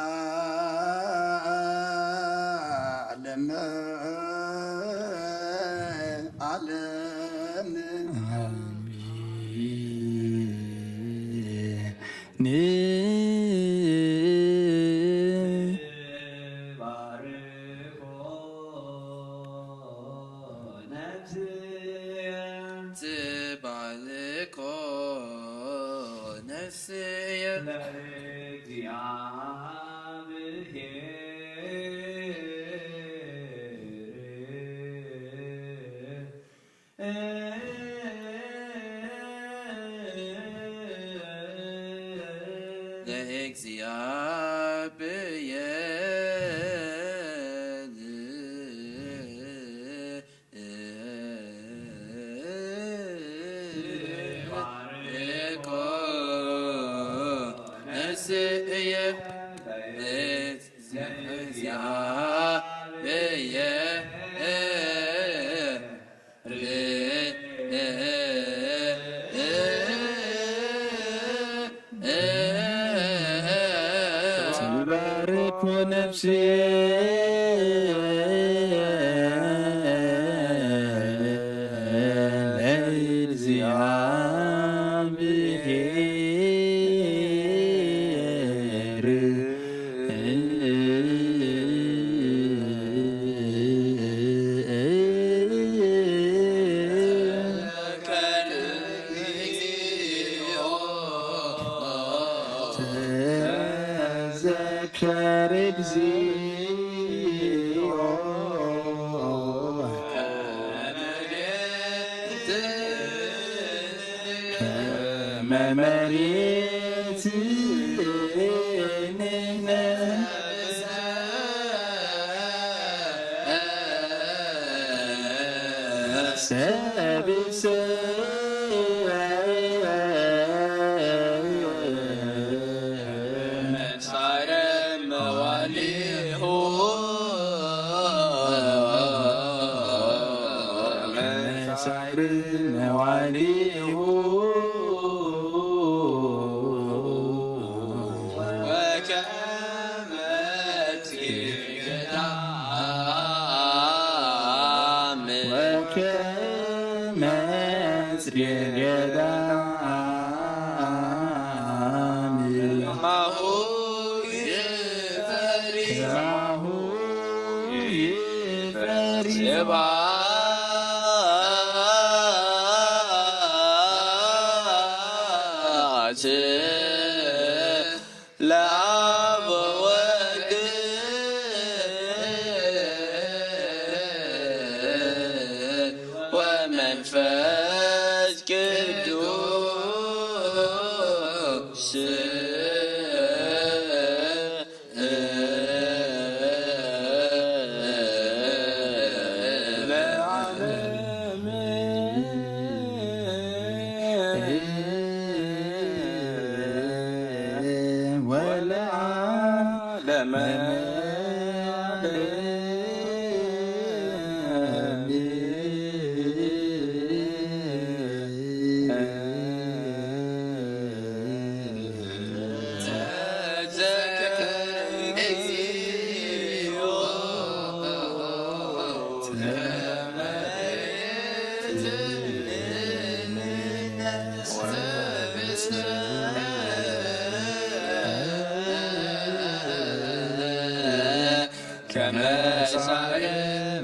መሳይ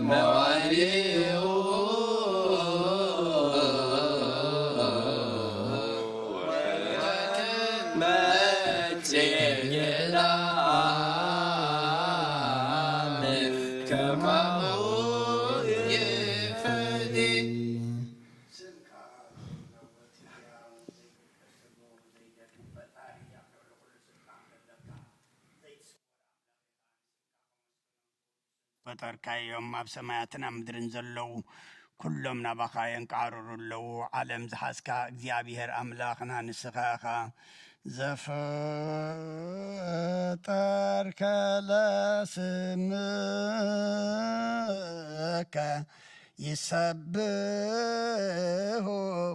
መዋዕሊሁ ፈጠርካዮም ኣብ ሰማያትን ኣብ ምድርን ዘለዉ ኩሎም ናባኻ የንቃርሩ ኣለዉ ዓለም ዝሓዝካ እግዚኣብሔር ኣምላኽና ንስኻ ኢኻ ዘፈጠርከ ለስምከ ይሰብሑ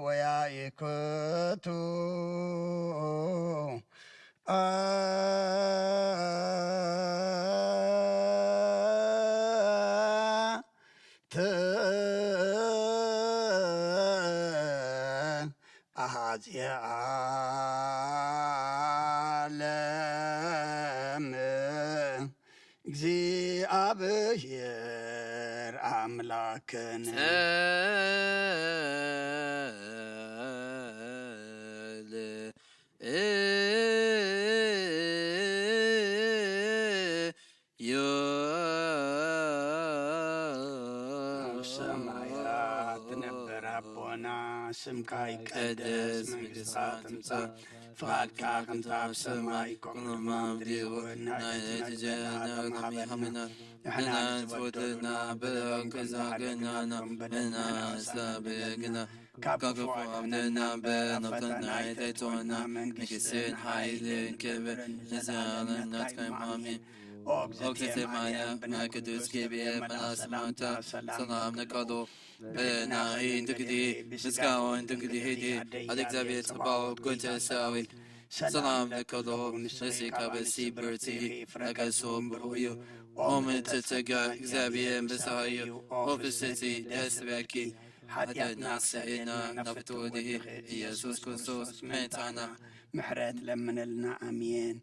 ወያእኩቱ አሃዝየ ዓለም እግዚአብሔር አምላክን ስምካ ይቀደስ መንግሥትካ ትምጻእ ፍቓድካ ከምቲ ኣብ ሰማይ ከምኡ ኣብ ምድሪ ይኹን ንሕና ዝፈትወና በገዛገናና በደልና ስላበግና ካብ ክፉ ኣብነና በነፍተና ኣይታይቶና መንግሥትን ሓይልን ክብርን ንዘለዓለም ናትካ አሜን። ኦ እግዝእትየ ማርያም ብናይ ቅዱስ ገብርኤል መልአክ ሰላምታ ሰላም ነቀሎ በናይን ትክዲ ምስጋናውን ትክዲ ሄዲ አደ እግዚአብሔር ጽባዖት ጎንተ ሰራዊት ሰላም ነቀሎ ንስካ በሲ ብርቲ ረቀሶም ብሩዩ ኦምት ትጋ እግዚአብሔር በሳዩ ኦፍስቲ ደስ በኪ ኃጢአትና ሰዒና ናፍቶ ወዲህ ኢየሱስ ክርስቶስ መታና ምሕረት ለምንልና አሜን።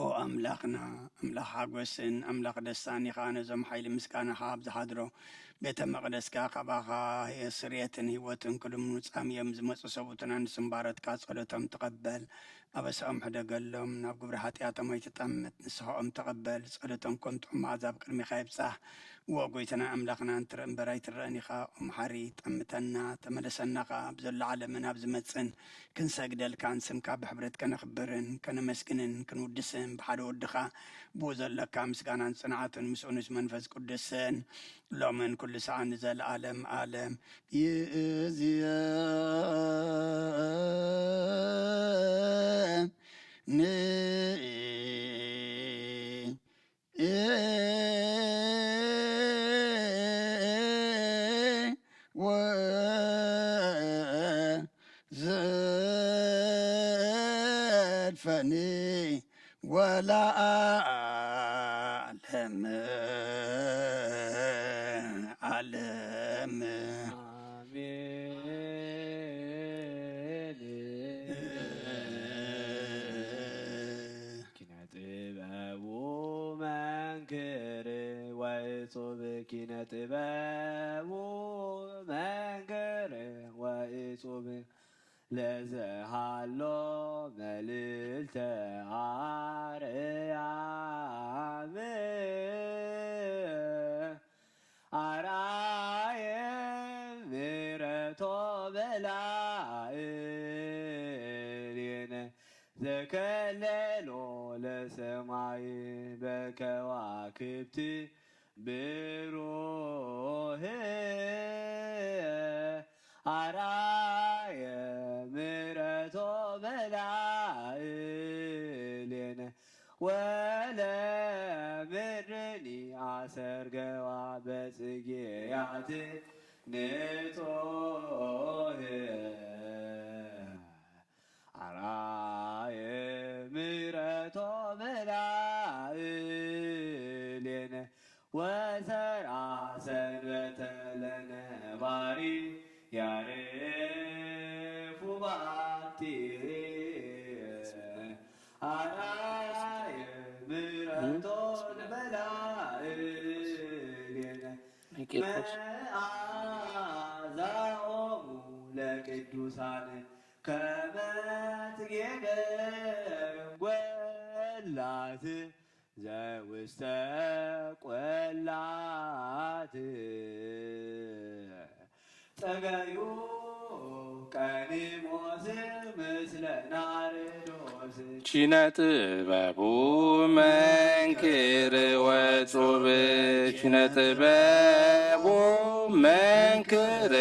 ኦ ኣምላኽና ኣምላኽ ሓጐስን ኣምላኽ ደስታን ኢኻ ነዞም ሓይሊ ምስጋናኻ ኣብ ዝሓድሮ ቤተ መቕደስካ ካባኻ ስርየትን ህይወትን ክልምኑፃም እዮም ዝመፁ ሰቡትና ንስምባረትካ ጸሎቶም ተቐበል ኣበስኦም ሕደገሎም ናብ ግብሪ ሓጢኣቶም ኣይትጠምት ንስሖኦም ተቐበል ጸሎቶም ኮንጥዑም መዓዛብ ቅድሚኻ ይብጻሕ ወጎይትና ኣምላኽና እንትርኢ እምበር ኣይትረአን ኢኻ ኦምሓሪ ጠምተና ተመለሰናኻ ብዘሎ ዓለምን ኣብ ዝመፅን ክንሰግደልካን ስምካ ብሕብረት ከነኽብርን ከነመስግንን ክንውድስን ብሓደ ወድኻ ብኡ ዘለካ ምስጋናን ጽንዓትን ምስኡ ንስ መንፈስ ቅዱስን ሎምን ኩሉ ሰዓ ንዘለዓለም ዓለም زلفني ولا أعلم علم كنا تباب منكر وإصوب لزهالو مللت عريام عراي ميرتو بلاين ذكللو لسماي بكواكبتي بروح عراي مرتو بلايلين ولا مرني عسر قوا بسقيات نتوه عراي مرتو بلايلين وزرع سنبت لنا باري يعرف باتي عراي مرتون بلاي ቂርቆስ መዓዛኦሙ ለቅዱሳን ከመ ትጌበር ቈላት ዘውስተ ቈላት ጸገዩ ቀኒሞስ ምስለ ናርዶስ ኪነ ጥበቡ መንክር ወጹብ ኪነ ጥበቡ መንክር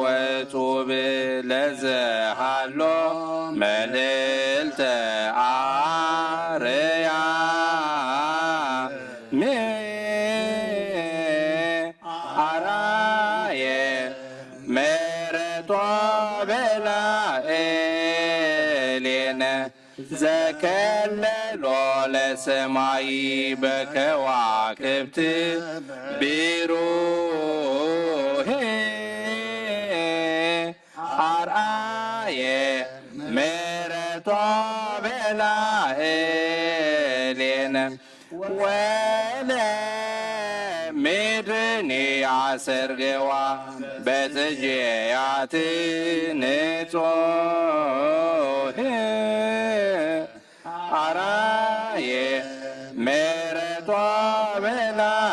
ወጹብ ለዘሃሎ መልዕልተ አርያ አራየ መረጧ በላዕሌነ ዘከለሎ ለሰማይ በከዋክብት ቢሩህ አርአየ ምሕረቷ በላዕሌነ ወለምድርኒ አሰርገዋ በጽጌያት ንጹህ አራየ ምሕረቷ በላዕሌነ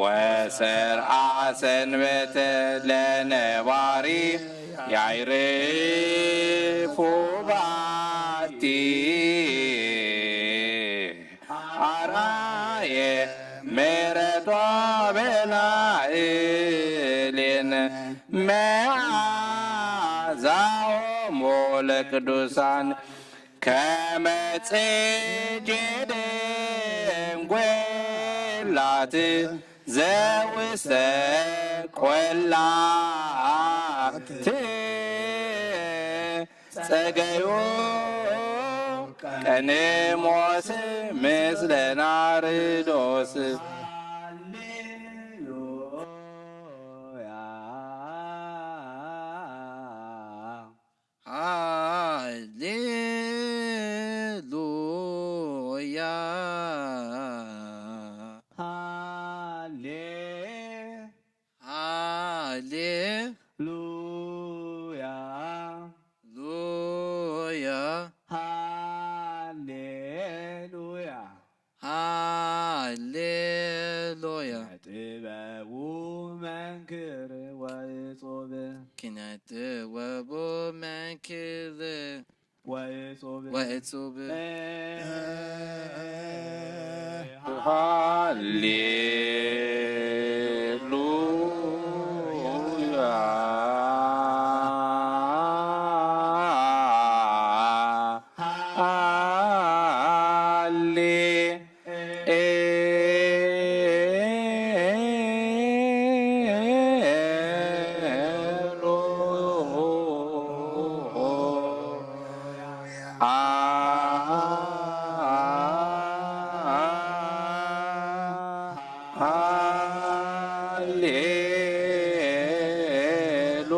ወሰርዓ ሰንበተ ለነባሪ ያዕርፉ ባቲ አራየ ምሕረቷ በላዕሌነ መዓዛኦሙ ለቅዱሳን ከመ ጽጌ ድንግላት ዘውስተ ቈላት ጸገዩ ቀኒሞስ ምስለ ናርዶስ ሃሌሉያ ሃሌሉያ ሃሌሉያ ሃሌሉያ ጥበቡ መንክር ወጾብ ኪነ ጥበቡ መንክር ወጾብ ወእጹብ ሃሌሉያ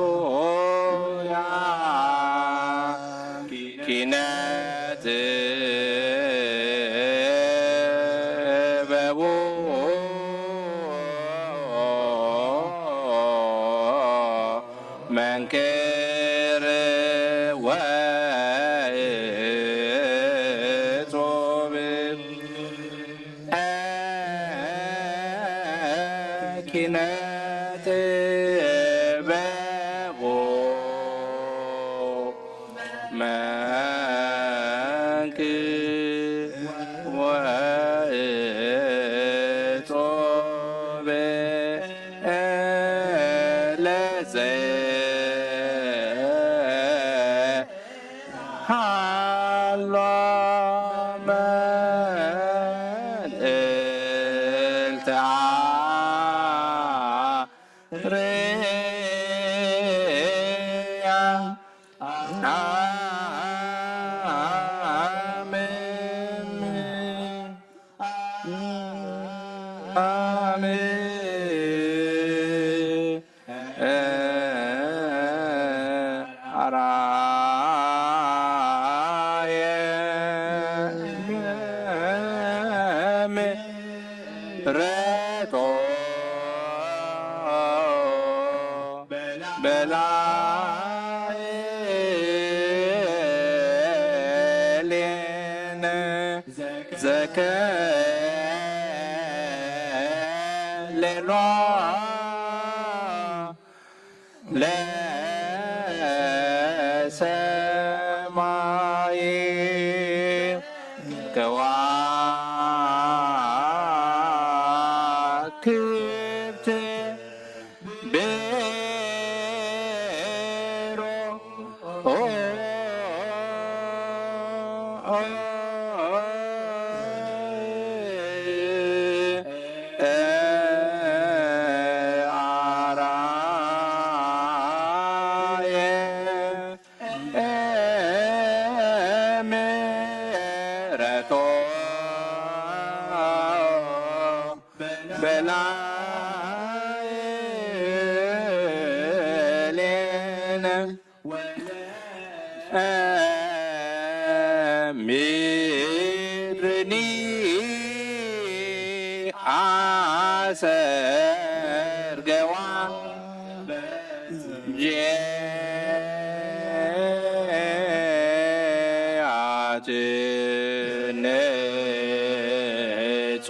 ሃሌሉያ ኪነ ጥበቡ መንክር ወጾብ ኪነ ጥበቡ መንክር ወጾብ ሃሎ መልዕልተ አርያ አራየ ምሕረቶ ዘከሌሎ ለሰማይ ከዋክብት ቤሮ አራየ ምሕረቶ በላዕሌነ ምድርኒ አሰርገዋ ጀአትነጾ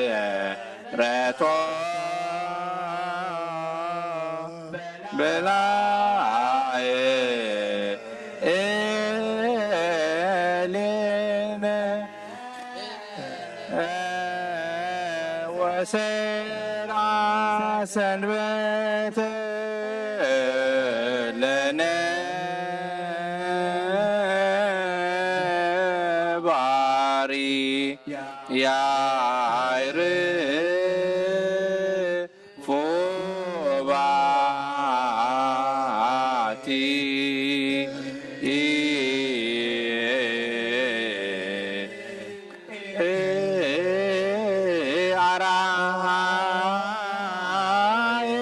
ምሕረቶ በላዕሌነ ወሰራ ሰንበተ ለነባሪ ያዕርፎ ባቲ አራየ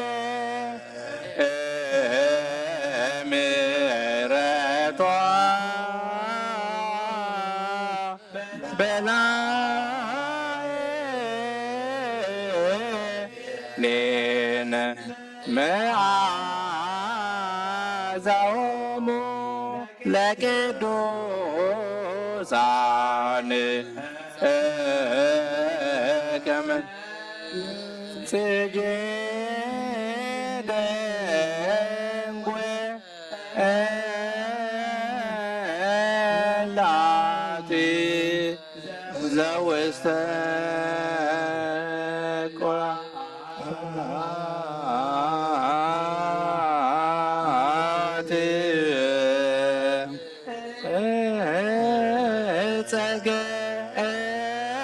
ምሕረቷ በላዕሌነ መዓዛሆሙ ለቅዱሳን ከመ ጽጌ ደንጎ ላቲ ዘውስተ ቆላት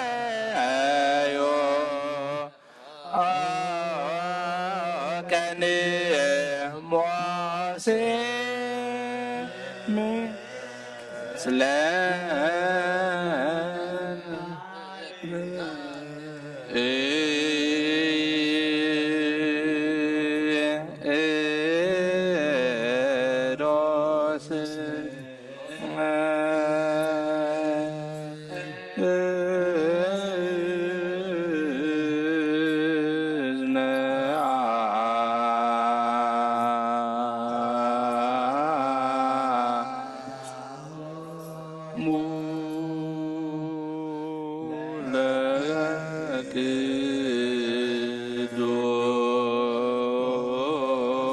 ጸገዮ ቀን ሞሴ ስለ ሮስ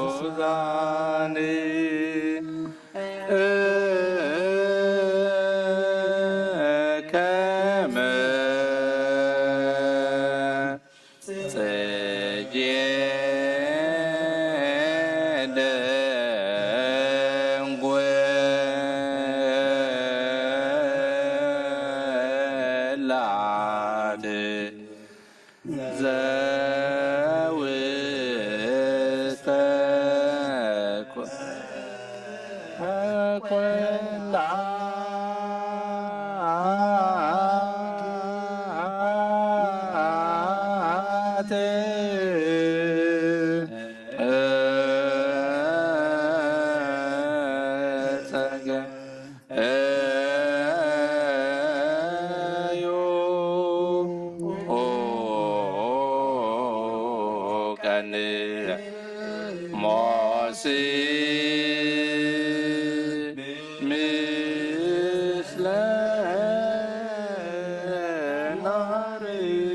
ሙለቅዱሳን ከመ ጽጌ ደንጎ ላት ዘውስተ ቆላት กันมอสีมิสลานารี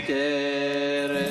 Kere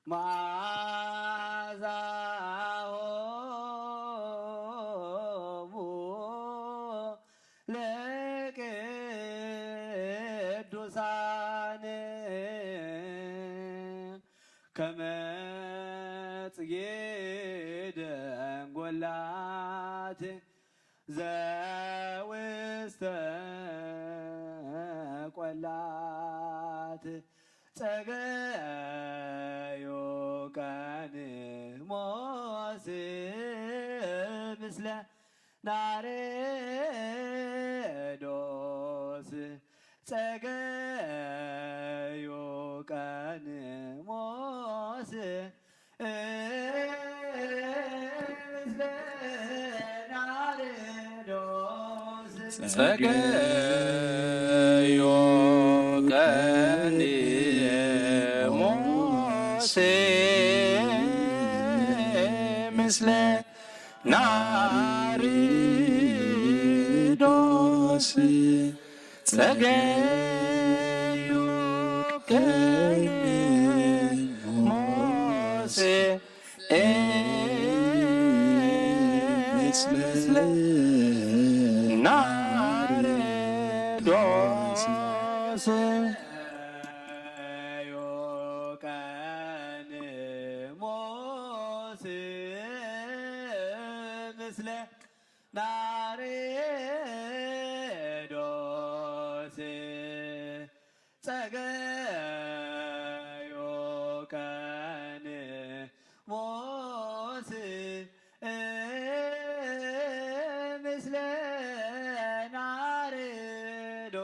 መዓዛሆሙ ቅዱሳን ከመጽጌ ደንጎላት ዘውስተ ቆላት ጸገዮ ቀንሞስ ምስለ ናሬዶስ ጸገዮ ቀንሞስ ምስለ ናሬዶስ ጸገዮ ቀንሞስ ምስለ ናርዶስ ጸገዮ ቀንሞስ ምስለ ናርዶስ ቀንሞስ ምስለ ናሬዶስ ጸገዮ ቀንሞስ ምስለ ናርዶስ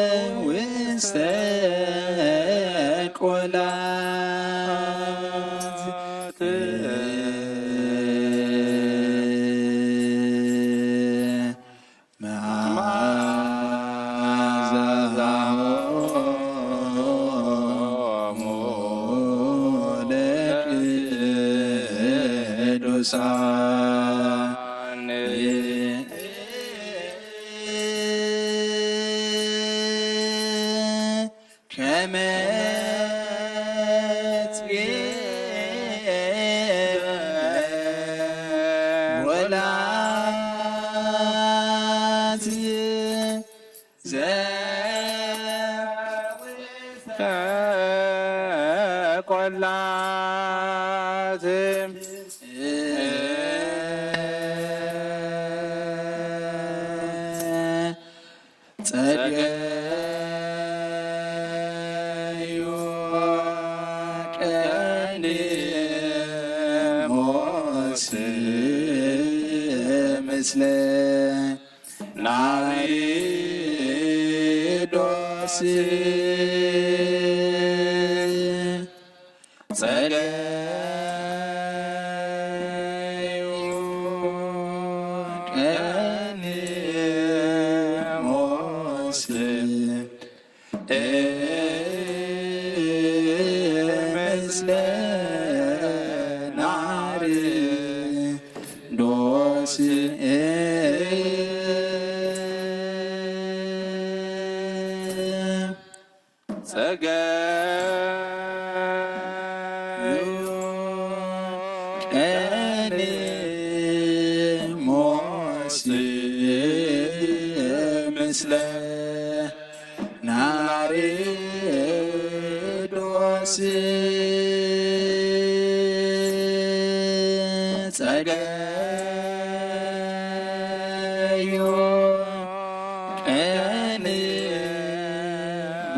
ዘውስተ ቆላት መዓዛሆሙ ለቅዱሳን ወላት ዘውስተ ቆላት ጸገዮ ቀንሞስ ምስለ ናርዶስ ጸገዮ ቀንሞስ ምስለ ናርዶስ ጸገዮ ቀንሞስ ምስለ ናርዶስ ጸገዮ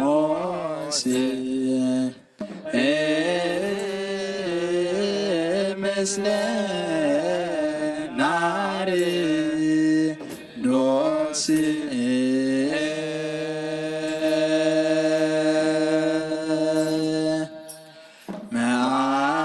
ቀንሞስ ምስለ ናርዶስ መዓዛሆሙ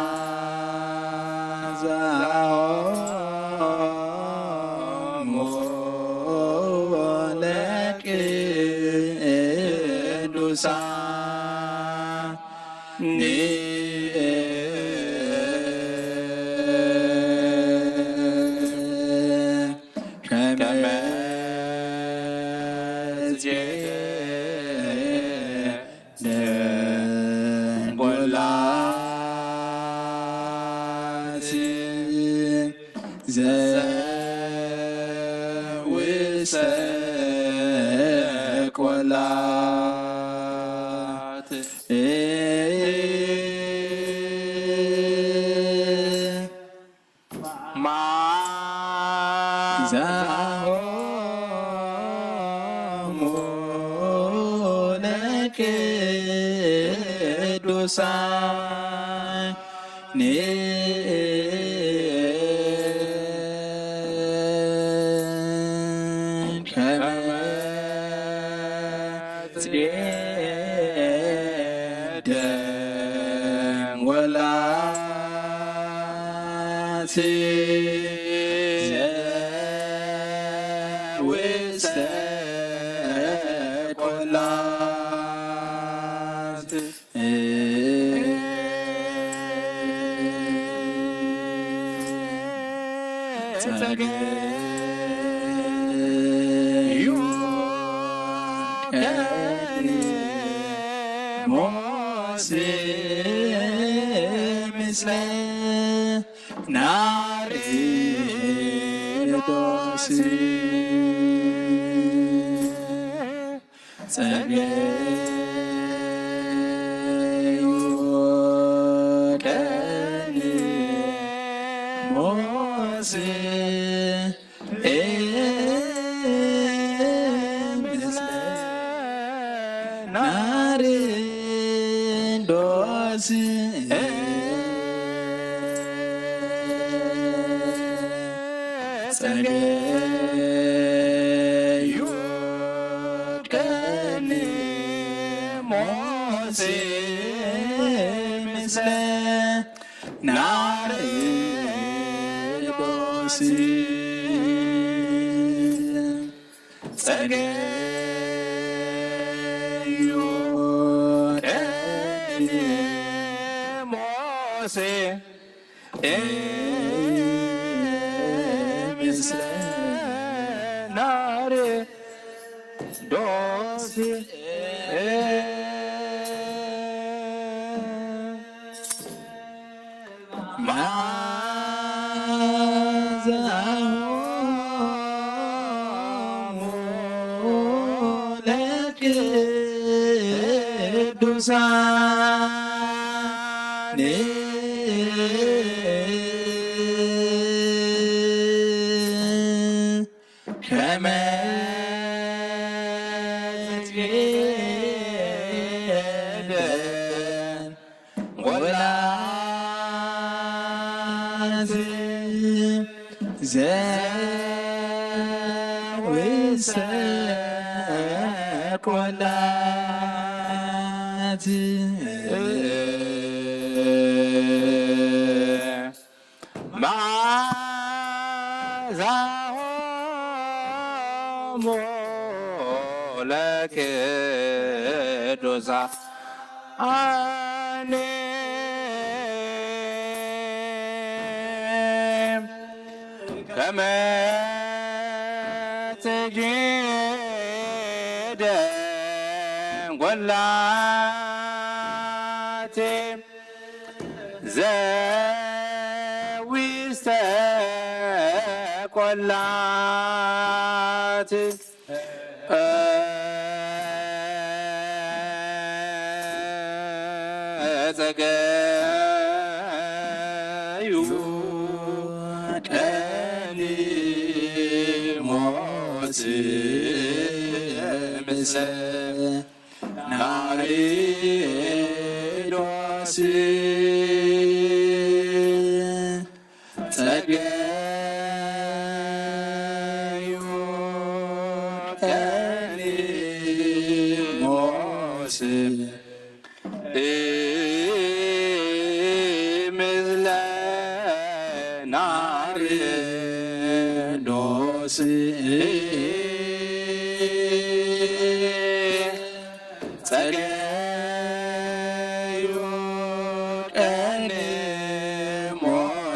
ጸገዩ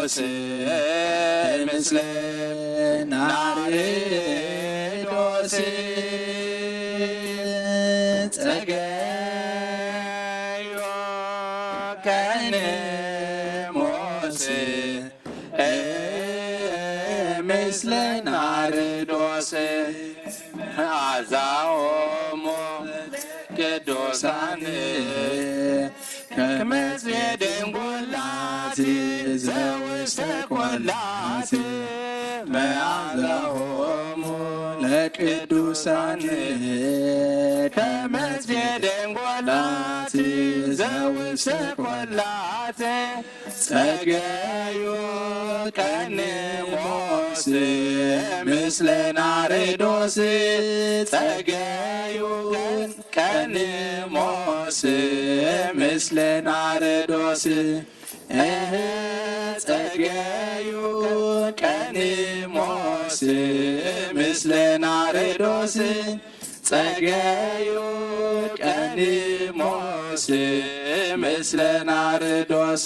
ናርዶስ ምስለ ናርዶስ ጸገዮ ከንሞስ ምስለ ናርዶስ መዓዛሆሙ ቅዱሳን ከመዝቤደ እንጐላት ዘውስተ ኰላት መዓዛሆሙ ለቅዱሳን ከመዝቤደ እንጐላት ዘውስተ ኰላት ጸገዩ ቀንሞስ ምስለ ናርዶስ ጸገዩ ቀንሞስ ምስለ ናርዶስ ጸገዩ ቀንሞስ ምስለ ናርዶስ ጸገዩ ቀንሞስ ምስለ ናርዶስ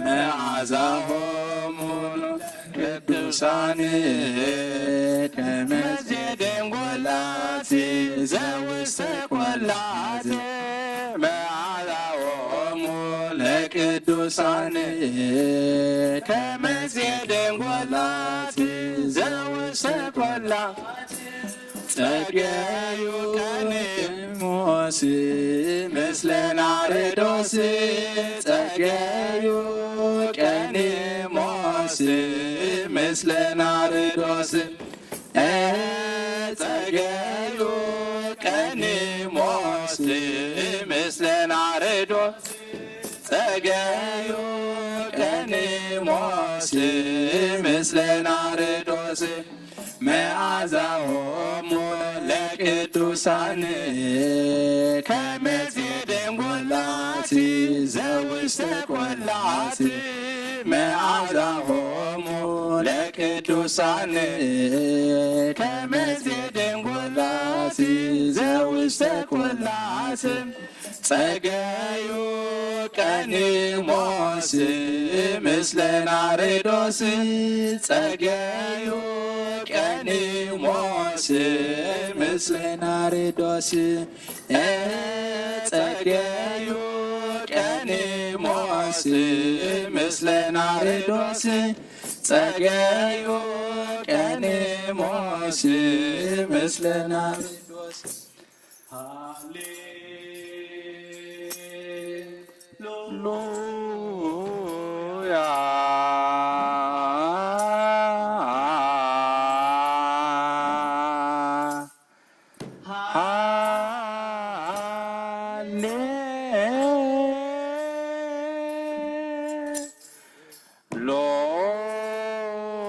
መዓዛሆሙ ቅዱሳን ከመዝቤደ እንጐላት ዘውስተ ኰላት መዓዛሆሙ ለቅዱሳን ከመዝቤደ እንጐላት ዘውስተ ኰላት ጸገዩ ቀንሞስ ምስለ ናርዶስ ጸገዩ ቀንሞስ ምስለ ናርዶስ ጸገዩ ቀንሞስ ምስለ ናርዶስ ጸገዩ ቀንሞስ ምስለ ናርዶስ መዓዛሆሙ ለቅዱሳን ከመዝቤደ እንጐላት ዘውስተ ኰላት መዓዛሆሙ ለቅዱሳን ከመዝቤደ እንጐላት ዘውስተ ኰላት ጸገዩ ቀንሞስ ምስለ ናርዶስ ጸገዩ ቀንሞስ ምስለ ናርዶስ ጸገዩ ቀንሞስ ምስለ ናርዶስ ጸገዩ ቀንሞስ ምስለ ናርዶስ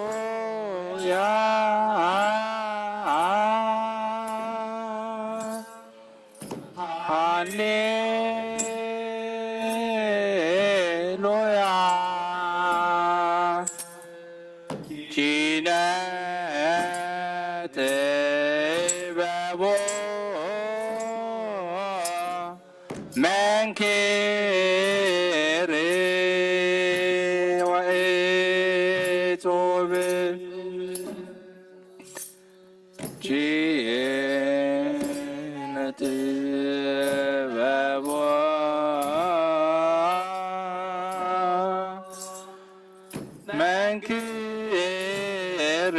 ሃሌሉያ ሃሌሉያ ኪነት በቦ መንክር ወእጹብ ኪነት በቦ መንክር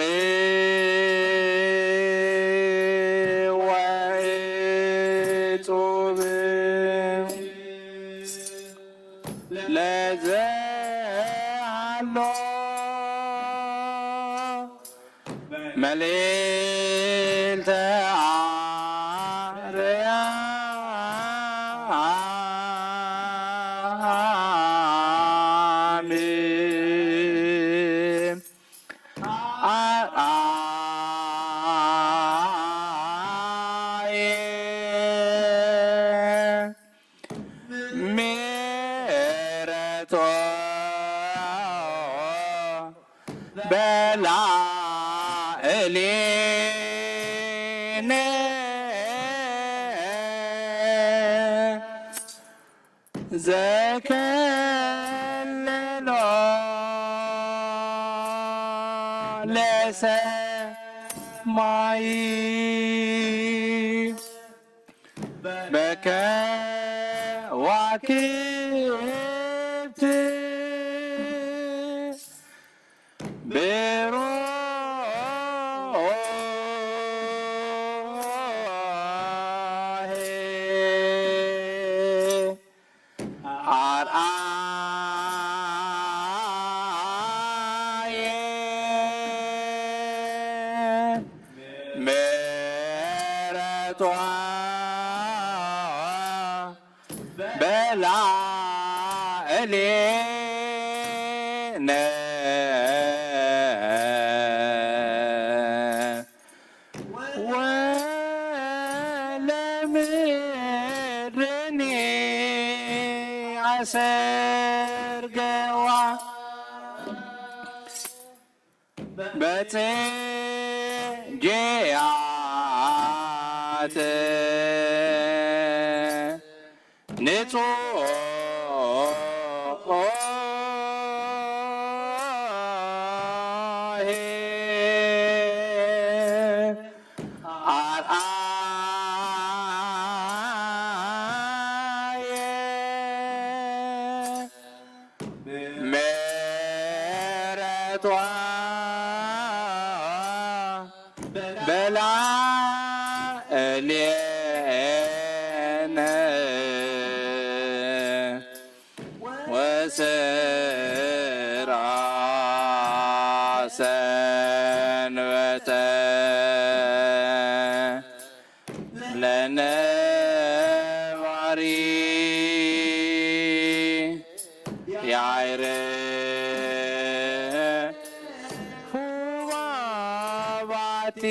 ወእጹብ ለዘአሎ መልዕልተ አርያም አርአየ ምሕረቶ በላዕሌነ ዘከለሎ በሰማይ በከዋክብት ሰርገዋ በጽጌያት ንጹሕ ሰንበተ ለነባሪ ያዕረፉ ባቲ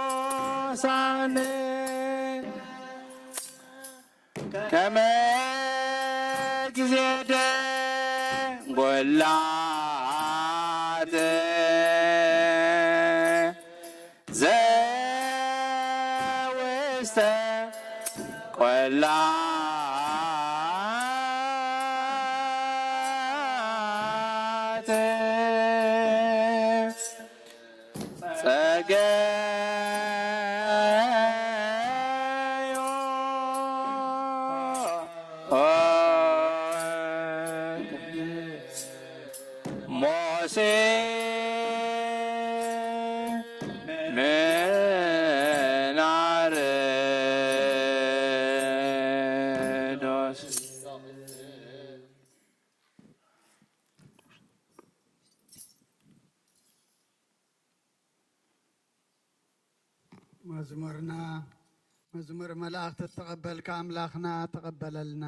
ለቅዱሳን ከመ ጊዜ ደንጎላት ዘውስተ ቆላት ሞሴ ምናርዶስ መዝሙርና መዝሙር መላእክት ተቀበልካ አምላኽና ተቀበለልና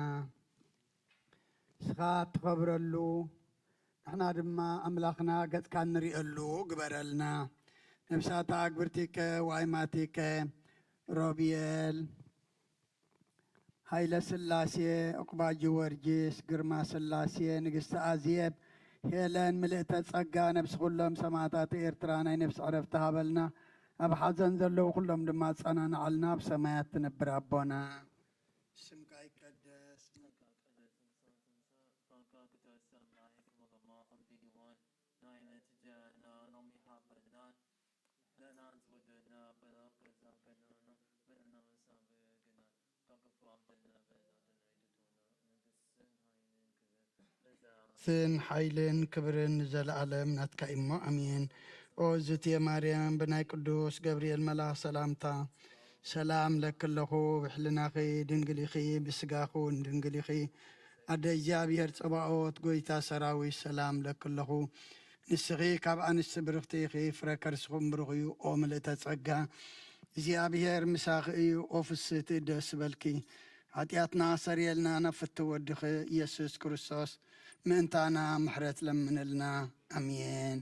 ስኻ ትኸብረሉ ንሕና ድማ አምላኽና ገጽካ ንሪእሉ ግበረልና ነብሳታ አግብርቲከ ዋይማቲከ ሮቢኤል ኃይለ ስላሴ ዕቁባ ጊዮርጊስ ግርማ ስላሴ ንግስቲ አዝየብ ሄለን ምልእተ ጸጋ ነብሲ ኩሎም ሰማዕታት ኤርትራ ናይ ነብሲ ዕረፍቲ ሃበልና ኣብ ሓዘን ዘለዉ ኩሎም ድማ ጸናንዓልና ብሰማያት ትነብር ኣቦና ስምካ ይቀደስ ስን ሓይልን ክብርን ዘለዓለም ናትካ እሞ ኣሜን። ኦ ዝትየ ማርያም ብናይ ቅዱስ ገብርኤል መልአክ ሰላምታ ሰላም ለክለኹ ብሕልናኺ ድንግል ኢኺ ብስጋኹን ድንግል ኢኺ ኣደ እግዚኣብሔር ፀባኦት ጎይታ ሰራዊት ሰላም ለክለኹ ንስኺ ካብ ኣንስቲ ብርኽቲ ኢኺ ፍረ ከርስኹም ብሩኽ እዩ ኦ ምልእተ ጸጋ እግዚኣብሔር ምሳኺ እዩ ኦ ፍስቲ ደስ በልኪ ኃጢአትና ሰሪየልና ነፍት ወድኽ ኢየሱስ ክርስቶስ ምእንታና ምሕረት ለምንልና አሜን።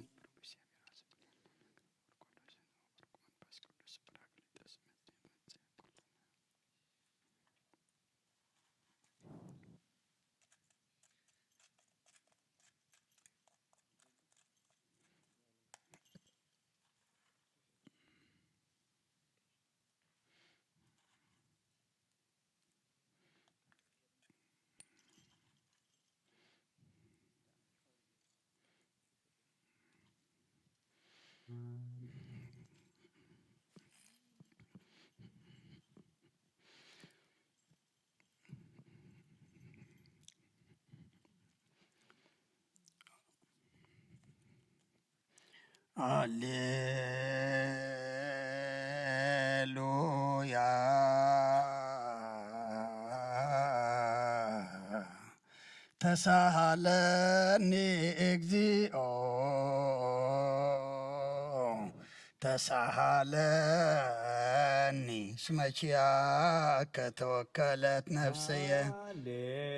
ሃሌሉያ ተሳሃለኒ እግዚኦ ተሳሃለኒ ስመችያከ ተወከለት ነፍስየ ሃሌሉያ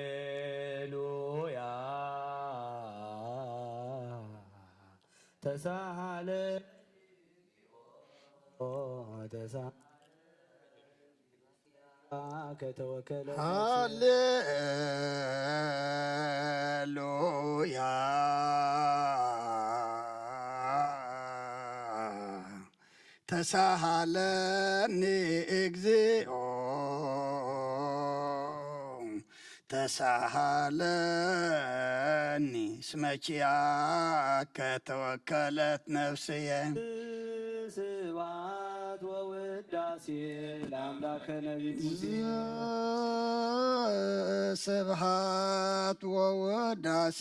ተሳሃለ ከተወከለ ሃሌሉያ ተሳሃለኒ እግዚኦ ተሳሃለኒ ስመችያከ ተወከለት ነፍስየ ስብሐት ወውዳሴ ለአምላከ ነቢይ ሙሴ ስብሐት ወውዳሴ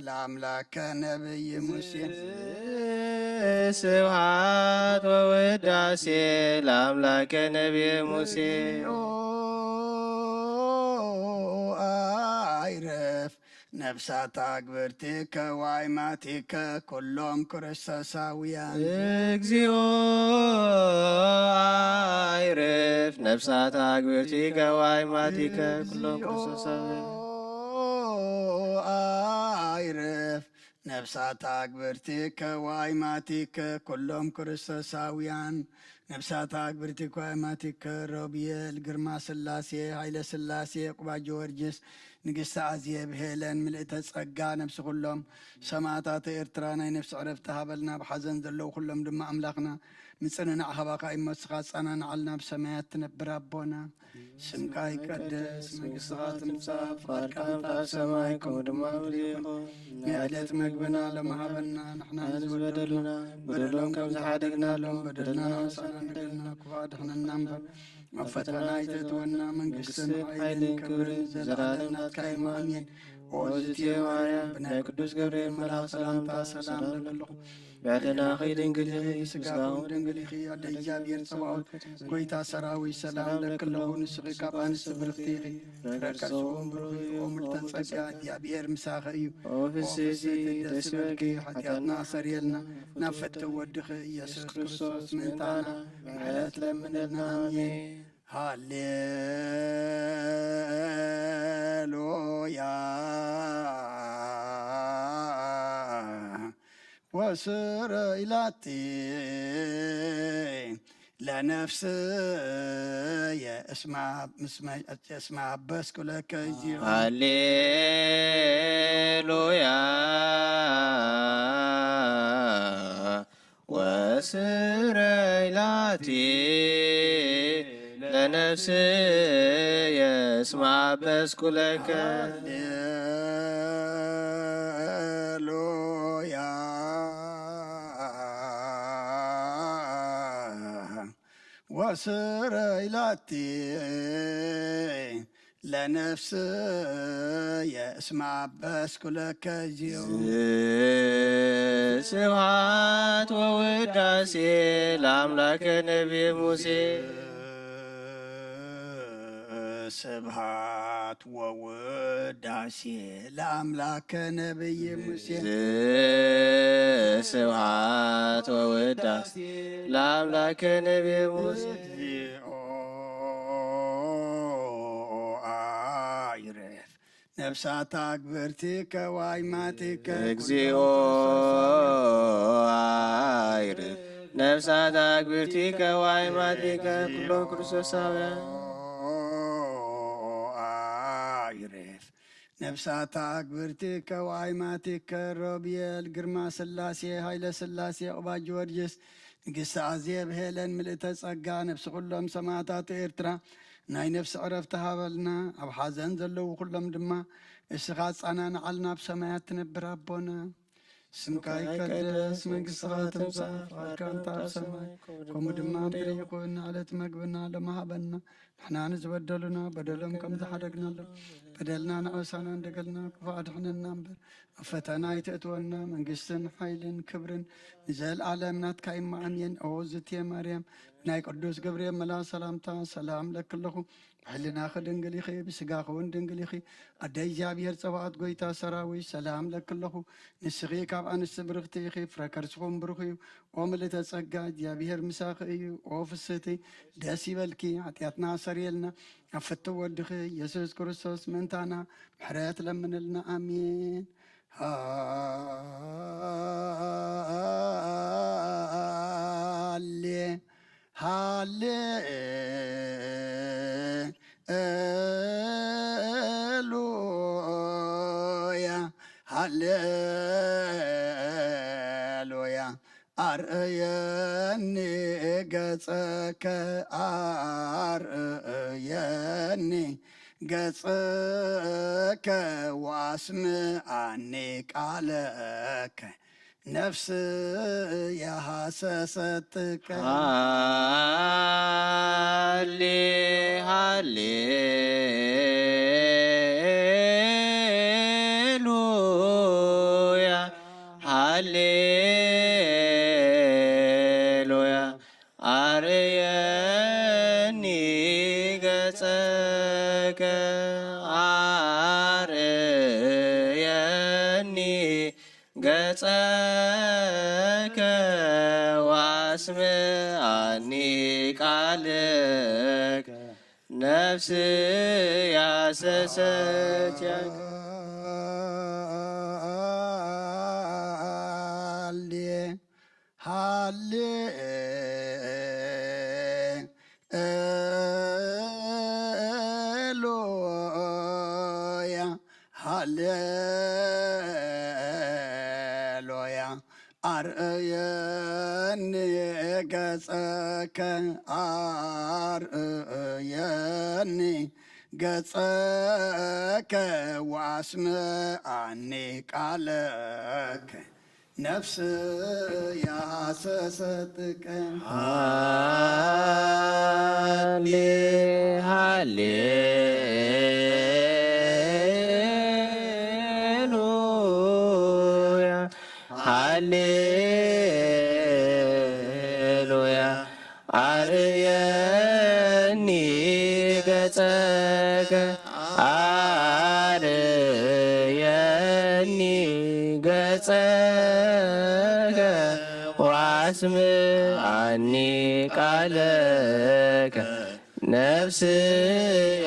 ለአምላከ ነቢይ ሙሴ ስብሐት ወውዳሴ ለአምላከ ነቢይ ሙሴ አይረፍ ነፍሳት አግብርቲከ ዋይማቲከ ኩሎም ክርስቶሳውያን እግዚኦ አይረፍ ነፍሳት አግብርቲከ ዋይማቲከ ኩሎም ክርስቶሳውያን አይረፍ ነፍሳት አግብርቲከ ዋይማቲከ ኩሎም ክርስቶሳውያን ነፍሳት አግብርቲከ ዋይማቲከ ሮብየል ግርማ ስላሴ ኃይለ ስላሴ ቁባ ጊዮርጊስ ንግሥቲ አዝየብ ሄለን ምልእተ ጸጋ ነፍሲ ኩሎም ሰማዕታት ኤርትራ ናይ ነፍሲ ዕረፍቲ ሃበልና ብሓዘን ዘለዉ ኩሎም ድማ ኣምላኽና ምፅንናዕ ሃባኻ ይመስኻ ጸናንዓልና ብሰማያት ትነብር ኣቦና ስምካ ይቀደስ መንግሥትኻ ትምጻእ ፍቓድካ ኣብ ሰማይ ከምኡ ድማ ምድሪ ይኹን ንዕለት መግብና ለመሃበና ንሕና ዝበደሉና በደሎም ከም ዝሓደግናሎም በደልና ናውሳና ንበደልና ክፉ ኣድሕነና እምበር ኣብ ፈተና ይተእትወና መንግሥትን ሓይልን ክብርን ዘለዓለም ናትካ ኢዩ ኣሜን። ኦ እግዝእትየ ማርያም ብናይ ቅዱስ ገብርኤል መልኣኽ ሰላምታ ሰላም ንበለኹ ብዕድና ኸይድንግል ኢኺ ስጋኹም ድንግል ኢኺ ኣደ እግዚኣብሔር ፀባኦት ጐይታ ሰራዊት ሰላም ለክለኹ ንስኺ ካብ ኣንስቲ ብርክቲ ኢኺ ረከስኹም ብሩኽ ኦ ምልዕተ ጸጋ እግዚኣብሔር ምሳኺ እዩ ኦ ፍስሲ ደስ ይበልኪ ኃጢአትና ሰሪየልና ናብ ፈቲ ወድኺ ኢየሱስ ክርስቶስ ምእንታና ምሕረት ለምነልና አሜን። ሃሌሉያ ወስረይላቲ ለነፍስየ እስማ አበስኩ ለከ እግዚኦ ሃሌሉያ ወስረይላቲ ለነፍስየ እስማ አበስኩ ለከ ሃሌሉያ ወስረይላቲ ለነፍስየ እስማ አበስኩ ለከ እግዚኦ ስብሐት ወውዳሴ ለአምላከ ነቢይ ሙሴ ስብሐት ወውዳሴ ለአምላከ ነቢይ ሙሴ ስብሐት ወውዳሴ ለአምላከ ነቢይ ሙሴ እግዚኦ ነፍሳታ ግብርቲከ ዋይማቲከ እግዚኦ አይር ነፍሳት አግብርቲከ ዋይማቲከ ኩሎም ክርስቶሳውያን አይሬፍ ነፍሳታ ግብርቲከ ዋይማቲከ ሮቤል ግርማ ስላሴ ኃይለ ስላሴ ቅባ ጊዮርጊስ ንግሥቲ ኣዜብ ሄለን ምልእተ ጸጋ ነፍሲ ኩሎም ሰማዕታት ኤርትራ ናይ ነፍሲ ዕረፍቲ ሃበልና ኣብ ሓዘን ዘለዉ ኩሎም ድማ እስኻ ጻናንዓልና ኣብ ሰማያት ትነብር ኣቦና ስምካ ይቀደስ መንግሥትኻ ትምጻእ ፍቓድካ እንታ ኣብ ሰማይ ከምኡ ድማ ምድሪ ይኹን ዕለት መግብና ለመሃበና ንሕና ንዝበደሉና በደሎም ከም ዝሓደግናሎም በደልና ንኣበሳና እንደገልና ክፉእ ኣድሕነና እምበር ኣብ ፈተና ይትእትወና መንግስትን ሓይልን ክብርን ንዘለኣለም ናትካ ይመዓንየን እወዝትየ ማርያም ናይ ቅዱስ ገብርኤል መልኣክ ሰላምታ ሰላም ለክለኹ ብሕሊናኸ ድንግል ኢኺ ብስጋኸ እውን ድንግል ኢኺ ኣደ እግዚኣብሔር ፀባዖት ጎይታ ሰራዊት ሰላም ለክለኹ ንስኺ ካብ ኣንስቲ ብርኽቲ ኢኺ ፍረ ከርስኹም ብሩኽ እዩ ኦ ምልእተ ጸጋ እግዚኣብሔር ምሳኺ እዩ ኦ ፍስቲ ደስ ይበልኪ ሓጢኣትና ሰሪየልና ኣብ ፍቲ ወድኺ ኢየሱስ ክርስቶስ ምእንታና ምሕረት ለምንልና ኣሜን ሃሌሉያ ሃሌሉያ አርእየኒ ገጸከ አርእየኒ ገጸከ ወአስምዓኒ ቃለከ ነፍስ ያሐሰሰትከ ሃሌ ሃሌሉያ ሃሌሉያ አርየኒ ገጸከ አርየኒ ገጸከ ወአስምዓኒ ቃለከ ነፍስ ያሰሰት ሃሌሉያ ሃሌሉያ አርእየኒ ገጸከ አርእየኒ ገጸከ ወአስምዓኒ ቃለከ ነፍስ ያሰሰትከ ሃሌ ሃሌሉያ ሃሌሉያ አርየኒ ገጸከ አርየኒ ገጸከ ወአስምዓኒ ቃለከ ነፍስ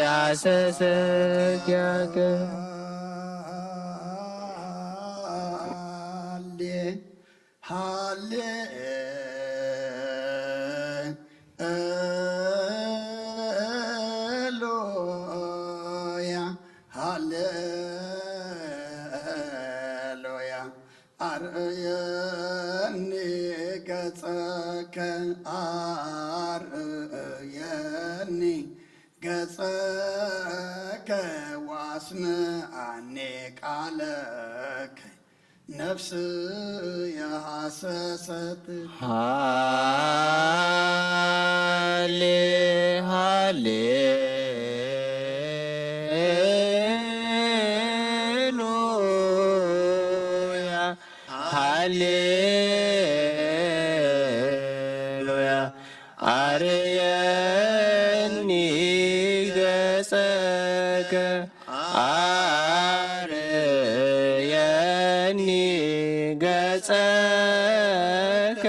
ያሰሰትከ ሃሌሉያ ሃሌሉያ አርእየኒ ገጸከ አርእየኒ ገጸከ ወአስምዓኒ ቃለከ ነፍስ ያሐሰሰት ሃሌ ሃሌሉያ ሃሌሉያ አርየኒ ገጸከ አርየኒ ገጸከ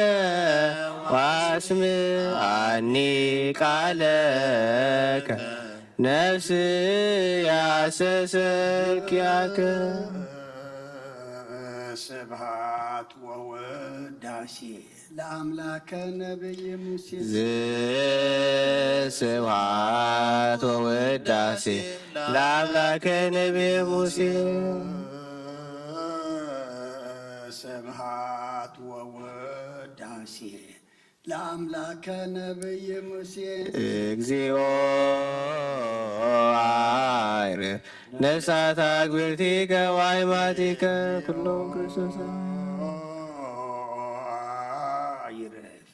ወአስምዓኒ ቃለከ ነፍስ ያሰሰኪያከ ስብሐት ወውዳሴ ለአምላከ ነቢይ ሙሴ ስብሐት ወውዳሴ ለአምላከ ነቢይ ሙሴ ስብሐት ወውዳሴ ለአምላከ ነቢይ ሙሴ እግዚኦ አይርህ ነፍሳት አግብርቲከ ወአዕማቲከ ኩሎም ክርስቶስ ይረፍ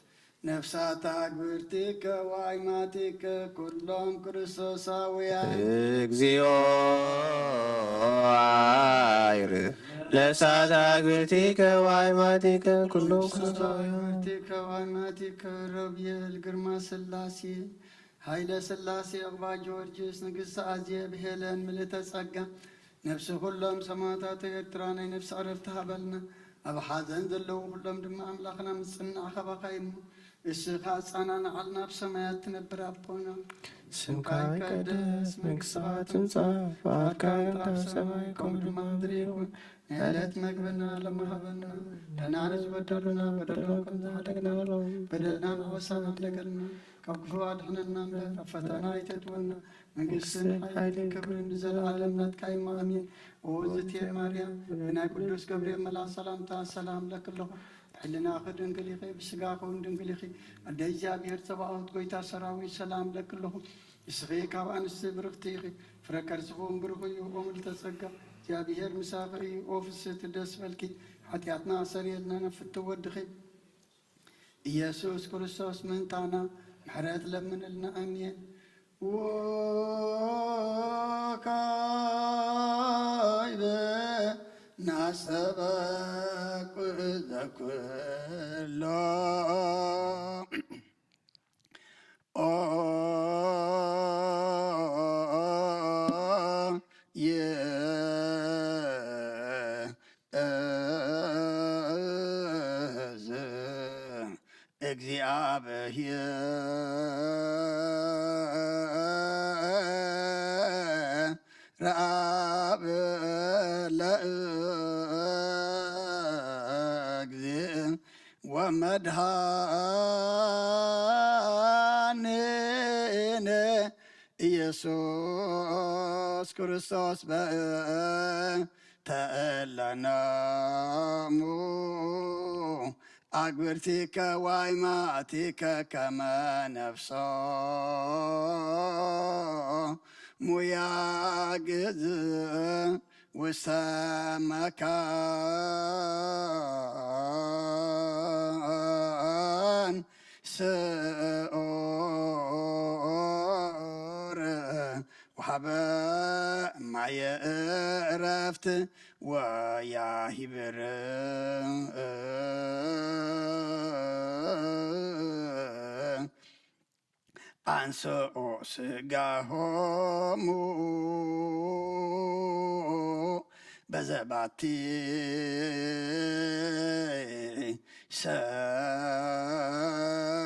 ነፍሳት አግብርቲከ ወአዕማቲከ ኩሎም ክርስቶሳውያን እግዚኦ አይርህ ነፍሳት አግብርቲከ ወአዕማቲከ ኩሎም ክርስቶሳውያን አግብርቲከ ወአዕማቲከ ሮቤል ግርማ ሥላሴ ኃይለ ሥላሴ አባ ጊዮርጊስ ንግሥቲ አዜብ ሄለን ምልዕተ ጸጋ ነፍሲ ኩሎም ሰማዕታት ኤርትራ ናይ ነፍሲ ዕረፍቲ ሃበልና ኣብ ሓዘን ዘለዉ ኩሎም ድማ ኣምላኽና ምጽናዕ ኸባኻይሙ እስኻ ጻናንዓልና ኣብ ሰማያት ትነብር ኣቦና ስምካ ይቀደስ መንግሥትካ ትምጻእ ፈቃድካ በከመ በሰማይ ከመ ድማ በምድር ይኩን የዕለት ምግብና ሎሚ ሀበና ደህናን ዝበደሉና በደሎም ከምዝሓደግና በደልና ኣበሳና ኣለገልና ካብ ክፉ ኣድሕነና እምበር ኣብ ፈተና ኣይተትወና መንግሥትን ሓይልን ክብርን ንዘለዓለም ናትካ እዩ ኣሜን። እግዝእትየ ማርያም ብናይ ቅዱስ ገብርኤል መልአክ ሰላምታ ሰላም ለክለኹ ሕሊናኺ ድንግል ኢኺ ብስጋኺ ድንግል ኢኺ ኣደ እግዚኣብሔር ፀባኦት ጎይታ ሰራዊት ሰላም ለክለኹ እስኺ ካብ ኣንስቲ ብርክቲ ኢኺ ፍረ ከርሥኹም ብሩኽ እዩ ኦ ምልዕተ ጸጋ እግዚኣብሔር ምሳኺ እዩ ኦ ፍስሕቲ ደስ በልኪ ሓጢኣትና ሰሪየልና ነፍቲ ወድኺ ኢየሱስ ክርስቶስ ምንታና ምሕረት ለምንልና ኣሜን። ወካይበ ናሰበኩ ዘኩሎ እግዚአብሔር ረአብ ለእግዚእ ወመድኃኒነ ኢየሱስ ክርስቶስ ተእለናሙ አግብርቲከ ወአዕማቲከ ከመ ነፍሶ ሙያግዝ ውስተ መካን ስዑር ወሀበ ማየ ዕረፍት ወያሂብር አንስኦ ሥጋሆሙ በዘባቲ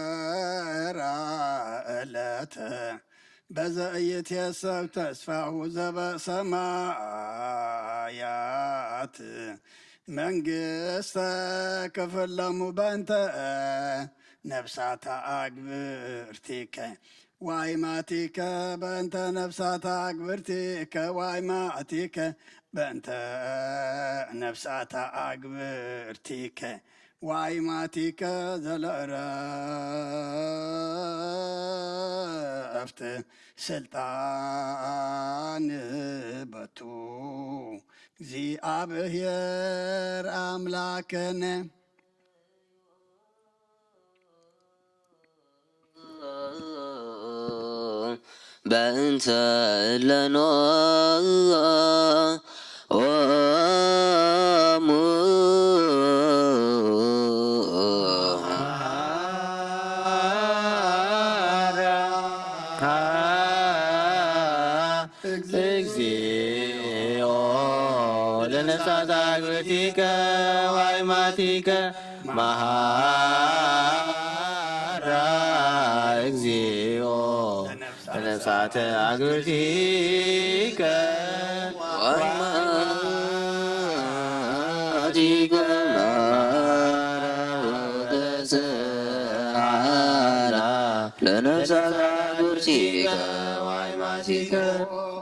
ሰራ ዕለተ በዘኢትየሰብ ተስፋሁ ዘበሰማያት መንግሥተ ክፍሎሙ በእንተ ነፍሳተ አግብርቲከ ወአዕማቲከ በእንተ ነፍሳተ አግብርቲከ ወአዕማቲከ በእንተ ነፍሳተ አግብርቲከ ወአዕማቲከ ዘለዕረፍት ስልጣን በቱ እግዚአብሔር አምላክነ በእንተ እለኖ ኦሙ እግዚኦ ለነፍሳተ አግብርቲከ ወአዕማቲከ መሐራ እግዚኦ ለነፍሳተ ለነፍሳተ አግብርቲከ ወአይማቲከ ወተስዓላ ለነፍሳተ አግብርቲከ ወአይማቲከ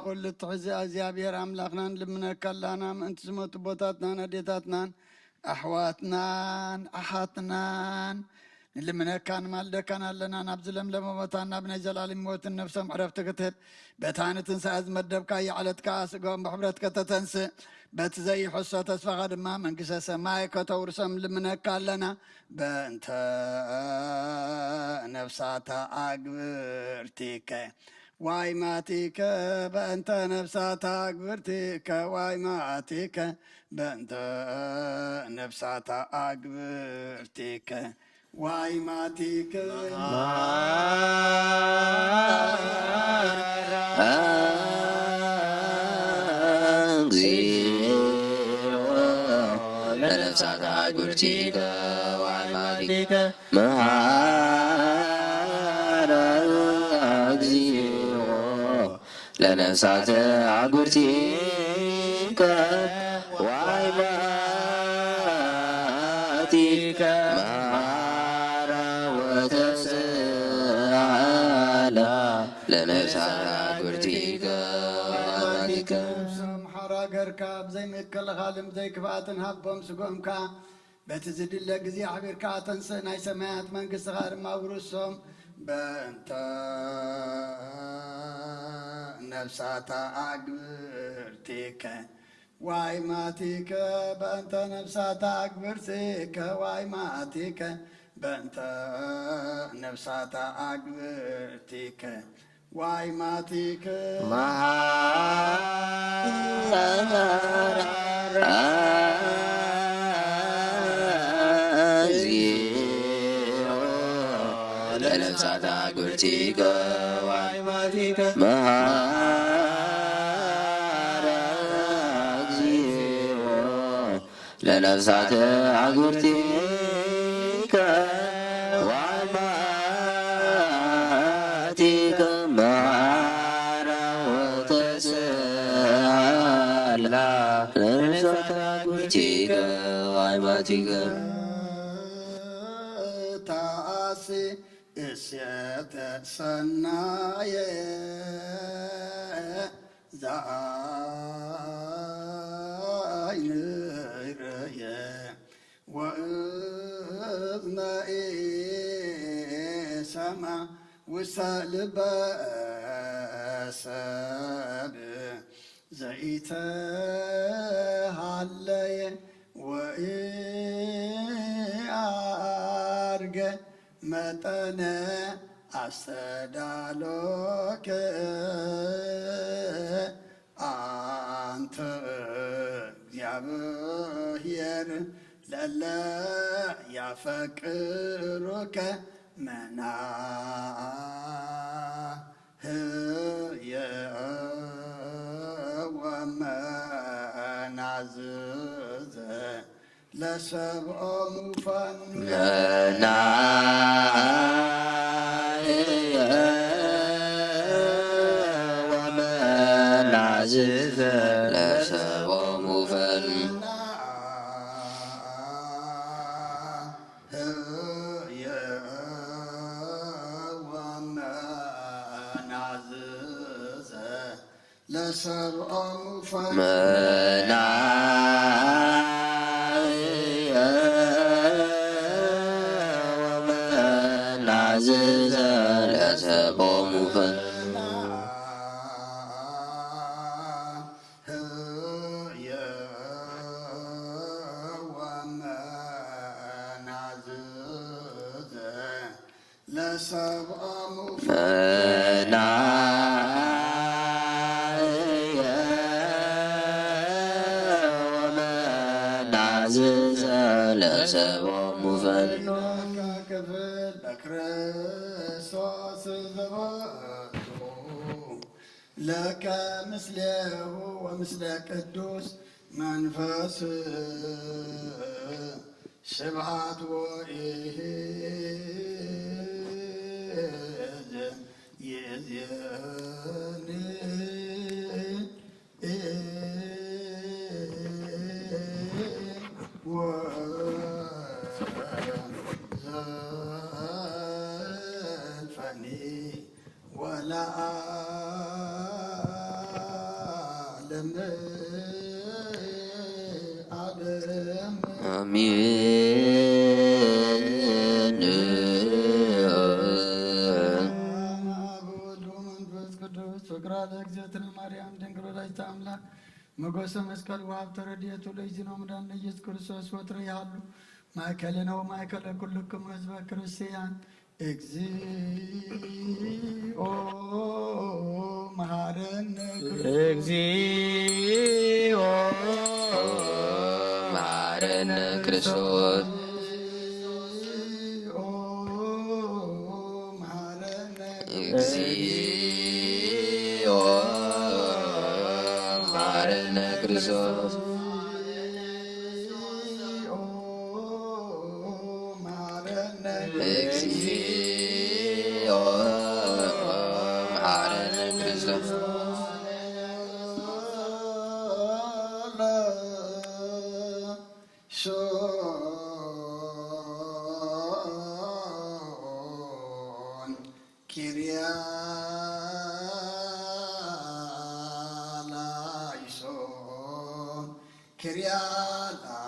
ኩሉ ትሕዚ እግዚኣብሔር ኣምላኽናን ልምነከላና ምእንቲ ዝመቱ ቦታትናን ኣዴታትናን ኣሕዋትናን ኣሓትናን ንልምነካን ማልደካን ኣለና ናብ ዝለምለመ ቦታ ናብ ናይ ዘላለም ሞትን ነፍሶም ዕረፍቲ ክትህብ በታን ትንሣኤ ዝመደብካ የዕለትካ ስጋኦም ብሕብረት ከተተንስእ በቲ ዘይሕሶ ተስፋኻ ድማ መንግስተ ሰማይ ከተውርሶም ልምነካ ኣለና በእንተ ነፍሳተ ኣግብርቲከ ዋይማቲከ በእንተ ነፍሳተ አግብርቲከ ዋይማቲከ በእንተ ነፍሳተ አግብርቲከ ዋይማቲከ ለነፍሳተ አግብርቲከ ዋይማቲከ ለነፍሳተ አግብርቲከ ወአይማቲከ መሐረ ወተስዓላ ለነፍሳተ አግብርቲከ ወአይማቲከ ሰምሓራ ገርካ ብዘይምክልኻልን ብዘይክፍኣትን ሃቦም ስጎምካ በቲ ዝድለ ግዜ ሓቢርካ ተንስእ ናይ ሰማያት መንግስትኻ ድማ ውርሶም በእንተ ነፍሳተ አግብርቲከ ዋይማቲከ በእንተ ነፍሳተ አግብርቲከ ዋይማቲከ በእንተ ነፍሳተ አግብርቲከ ዋይማቲከ ለነፍሳተ አግብርቲከ ወአይማቲከ መሐረ እግዚኦ ለነፍሳተ አግብርቲከ ወአይማቲከ መሐረ ወተስዓላ ለነፍሳተ አግብርቲከ ወአይማቲከ ታሲ እሴተ ሰናየ ዘአይንረየ ወእዝነ ሰማ ውስተ ልበ ሰብ ዘይተሃለየ ወኢአርገ መጠነ አስተዳሎከ አንተ እግዚአብሔር ለለ ያፈቅሩከ መናህየ ወመናዝዘ ለሰብኦም ፈንገና ወመናዝዘ ለሰብኦም ፈንገና ወመናዝዘ ለሰብኦም ፈንገና عزيز لسبهم عزيز لسبهم ክርስቶስ ዘወቱ ለከ ምስሌሁ ወምስለ ቅዱስ መንፈስ ስብሐት ወኢዝ አሜን። ፍቅራተ እግዝእትነ ማርያም ድንግል ወላዲተ አምላክ መጎሰ መስቀል ወሀብተ ረድኤቱ ለእግዚእነ ወመድኃኒነ ኢየሱስ ክርስቶስ ወትረ ያሉ ማእከልነ ወማእከለ ኩልክሙ ሕዝበ ክርስቲያን እግዚኦ መሐረነ እግዚኦ መሐረነ ክርስቶስ እግዚኦ መሐረነ ክርስቶስ እግዚኦ መሐረነ ክርስቶስ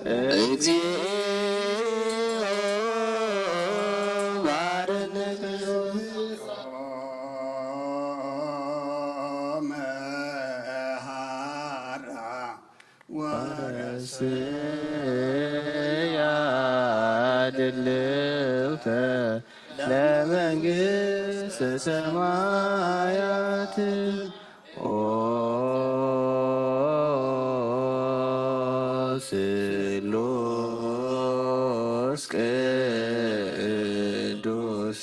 እግዚኦ መሐረነ ክርስቶስ መሃራ ወረስያ ድልውተ ለመንግሥተ ሰማያት ኦ ስሉስ ቅዱስ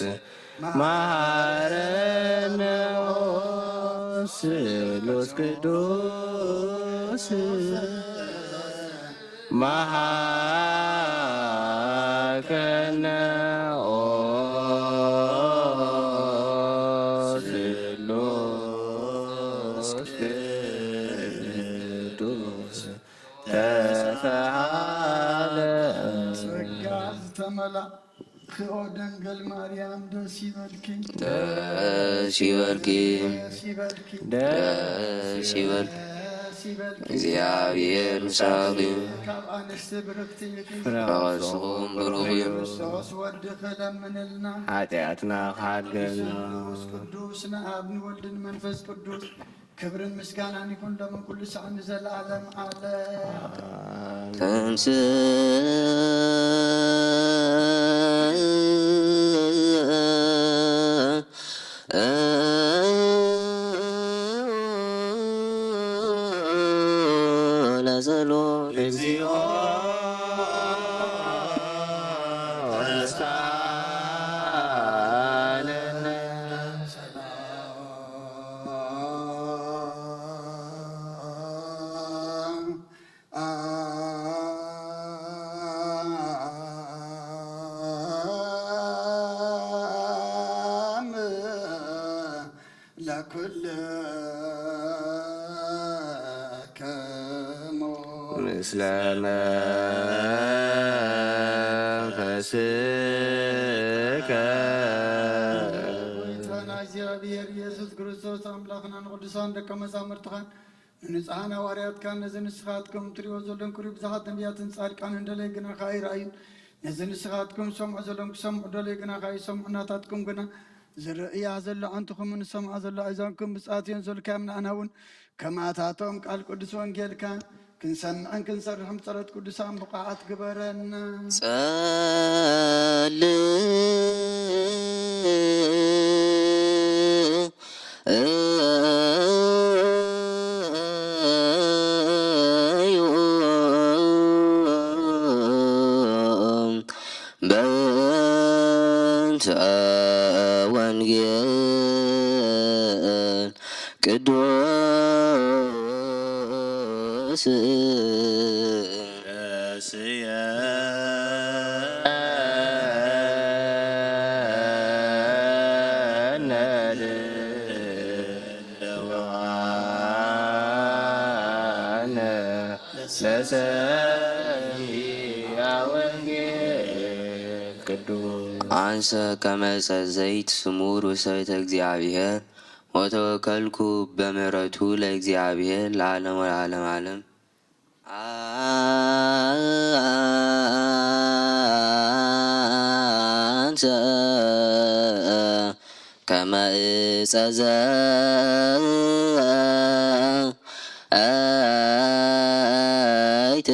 መሐረነ ስሉስ ቅዱስ መሐከነ ኦ ስሉስ ቅዱስ ተፈሃለ ጸጋ ዝተመላ ክኦ ድንግል ማርያም ደስ ይበልኪ ደስ ይበልኪ ደስ ይበልኪ ደስ ይበልኪ ደስ ይበልኪ እግዚአብሔር ምስራቅዩ ካብ አንስቲ ብርክቲ ፍራስኹም ብሩኽ እዩ ክርስቶስ ወዲ ክለምንልና ኃጢአትና ካድገና ቅዱስ ቅዱስ ንአብ ንወልድን መንፈስ ቅዱስ ክብርን ምስጋናን ይኩን ሎሙ ኩሉ ሰዓት ንዘለዓለም ዓለም ተንስ ለጸሎት እግዚኦ ምስለ መንፈስከ ጌታና እግዚአብሔር ኢየሱስ ክርስቶስ አምላክና ንቅዱሳን ደቀ መዛሙርትኻን ንንጹሓን ሐዋርያትካ ነዚ ንስኻትኩም ትሪእዎ ዘለኹም ክሪኡ ብዙሓት ነቢያትን ጻድቃን እንደለይ ግና ኸ ኣይረኣዩን ነዚ ንስኻትኩም ሰምዑ ዘለኹም ክሰምዑ ደለይ ግና ኸ ኣይሰምዑ ናታትኩም ግና ዝርእያ ዘሎ ኣንትኹም ንሰምዖ ዘሎ ኣእዛንኩም ብፅዓት እዮም ዘልካዮም ንኣና እውን ከማታቶም ቃል ቅዱስ ወንጌልካ ክንሰምዕን ክንሰርሕም ጸሎት ቅዱሳን ብቕዓት ግበረና በእንተ ወንጌል ቅዱስ ረስየ ነድለዋነ ለሰሚዐ ወንጌል ቅዱስ አንሰ ከመ ዘይት ስሙር ውሰተ እግዚአብሔር ወተወከልኩ በምሕረቱ ለእግዚአብሔር ለዓለም ወለዓለም ዓለም አንሰ ከመ ዕፀ ዘይት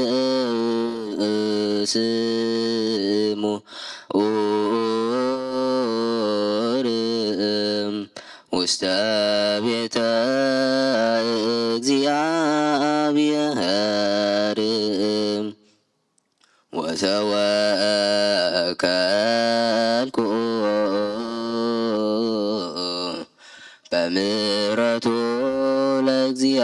ስሙ ውስተ ቤተ እግዚአብሔር ወተወከልኩ በምሕረቱ ለእግዚአብሔር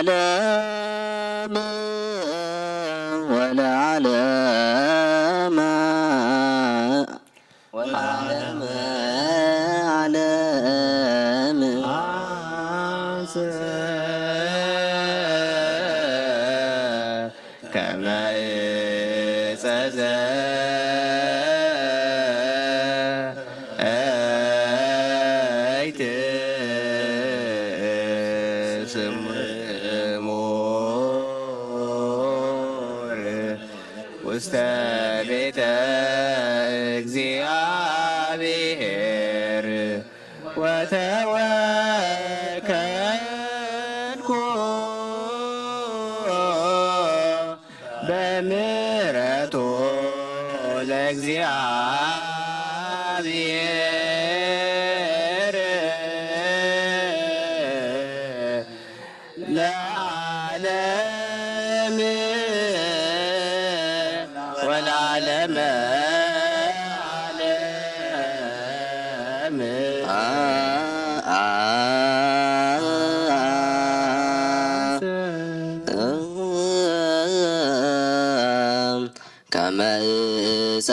ለዓለም ወለዓለም ወለዓለም ዓለም አንሰ ከመ እግዚአብሔር ለዓለም ወለዓለመ ዓለም ከመ ዕፀ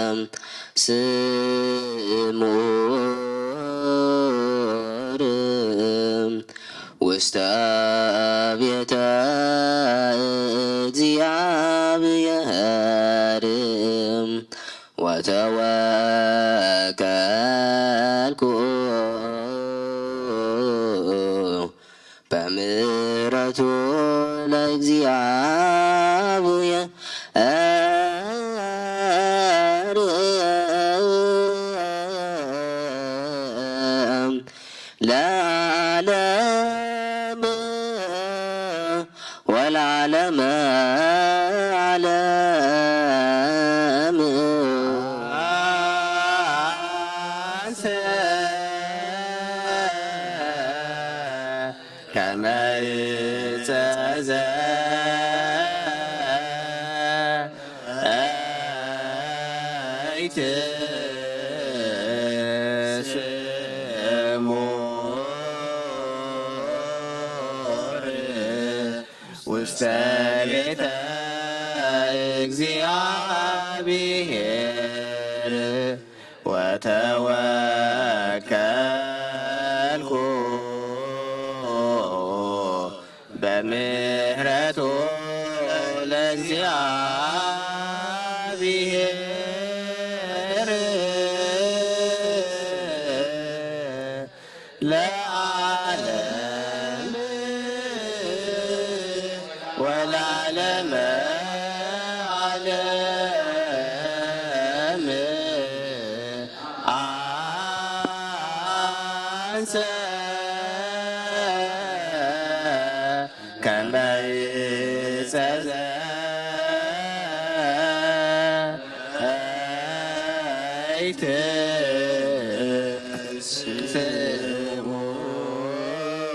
ዘአይትም ስሙር ውስተ ቤተ እግዚአብሔር ወተወከልኩ በምሕረቱ ለእግዚአብሔር ለዓለም ወለዓለመ ዓለም አንሰ ከመ ዕፀ ዘአይትስሙር ውስተ ቤተ እግዚአብሔር ወተወከልኩ በምሕረቱ ለእግዚአብሔር ለዓለም ወለዓለመ ዓለም አንሰ ከመ ዕፀ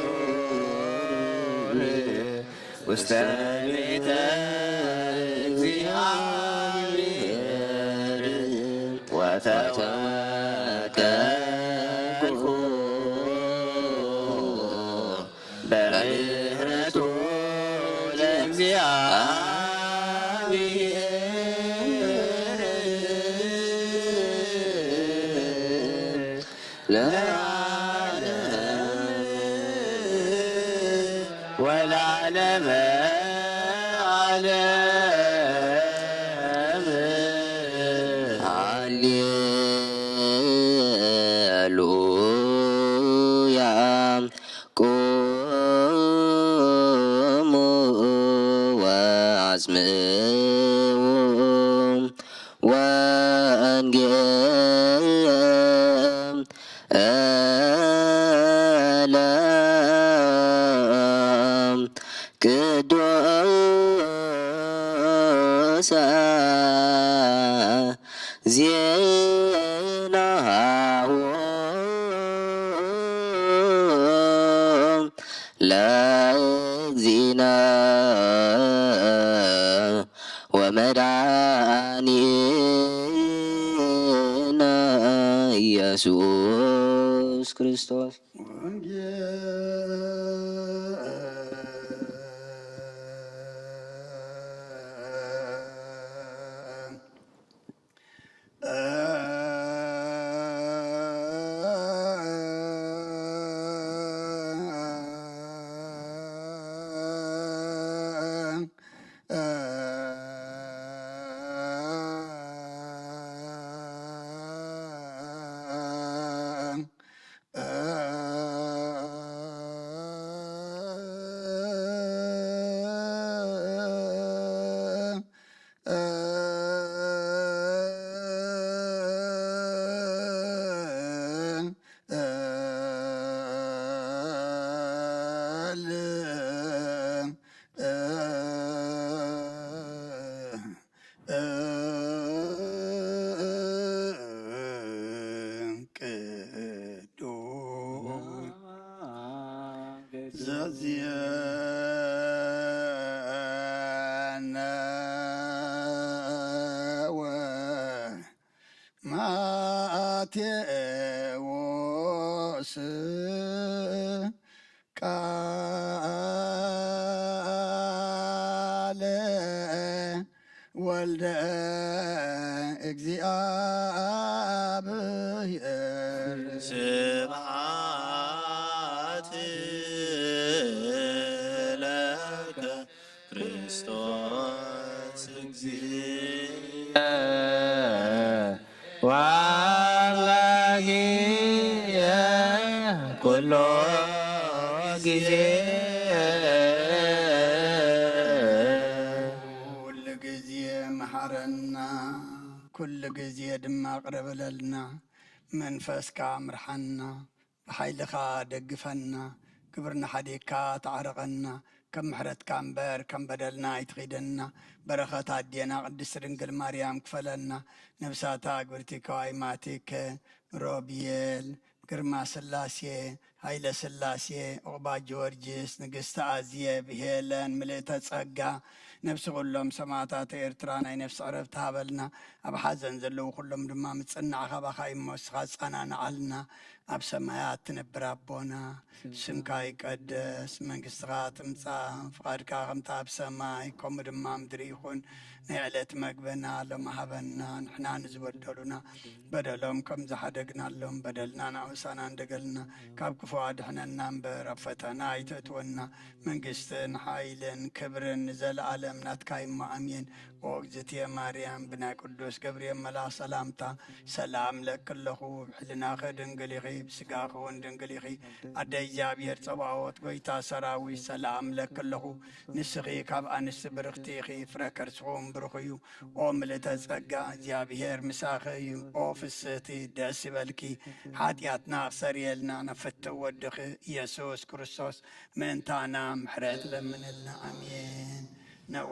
ዘአይትስሙር ውስተ ቤተ እግዚአብሔር ወተወከልኩ በምሕረቱ ለእግዚአብሔር ለዓለም ወለዓለመ ዓለም ሃሌሉያ ቁሙ ወአጽምዑ ወንጌለ ቅዱስ ዜናሁ ለእግዚእነ ወመድኃኒነ ኢየሱስ ክርስቶስ ማቴዎስ ቃለ ወልደ እግዚአብሔር ስብሐት ለከ ክርስቶስ እግዚእ ወአምላኪየ ኩሎ ጊዜ ኩል ጊዜ መሐረና ኩል ጊዜ ድማ ቅረበለልና መንፈስካ ምርሐና ብሓይልኻ ደግፈና ግብርና ሓዲግካ ተዓርቐና ከም ምሕረትካ እምበር ከም በደልና ይትኺደና በረኸት ኣዴና ቅድስቲ ድንግል ማርያም ክፈለና ነብሳታ ግብርቲ ከዋይ ማቲከ ሮብየል ግርማ ስላሴ ሃይለ ስላሴ ዕቑባ ጊዮርጊስ ንግስቲ ኣዝየ ብሄለን ምልእተ ጸጋ ነብሲ ኩሎም ሰማዕታት ኤርትራ ናይ ነፍሲ ዕረፍቲ ሃበልና ኣብ ሓዘን ዘለዉ ኩሎም ድማ ምጽናዕ ኻባኻ ይሞስኻ ጸናንዓልና ኣብ ሰማያት ትነብር ኣቦና ስምካ ይቀደስ መንግስትኻ ትምጻእ ፍቓድካ ከምታ ኣብ ሰማይ ከምኡ ድማ ምድሪ ይኹን ናይ ዕለት መግበና ሎም ሃበና ንሕና ንዝበደሉና በደሎም ከም ዝሓደግናሎም በደልና ናእውሳና እንደገልና ካብ ክፉ ኣድሕነና እምበር ኣብ ፈተና ኣይተእትወና መንግስትን ሓይልን ክብርን ንዘለኣለም ናትካ እሞ ኣሜን ኦ እግዝእትየ ማርያም ብናይ ቅዱስ ገብርኤል መልኣክ ሰላምታ ሰላም ለክለኹ ብሕልናኸ ድንግል ኢኺ ብስጋኸ እውን ድንግል ኢኺ ኣደይ እግዚኣብሔር ፀባዖት ጎይታ ሰራዊት ሰላም ለክለኹ ንስኺ ካብ ኣንስቲ ብርኽቲ ኢኺ ፍረ ከርስኹም ብሩኽ እዩ ኦ ምልእተ ጸጋ እግዚኣብሔር ምሳኺ እዩ ኦ ፍስህቲ ደስ ይበልኪ ሓጢኣትና ክሰርየልና ነፍቲ ወድኺ ኢየሱስ ክርስቶስ ምእንታና ምሕረት ለምንልና ኣሜን ነዋ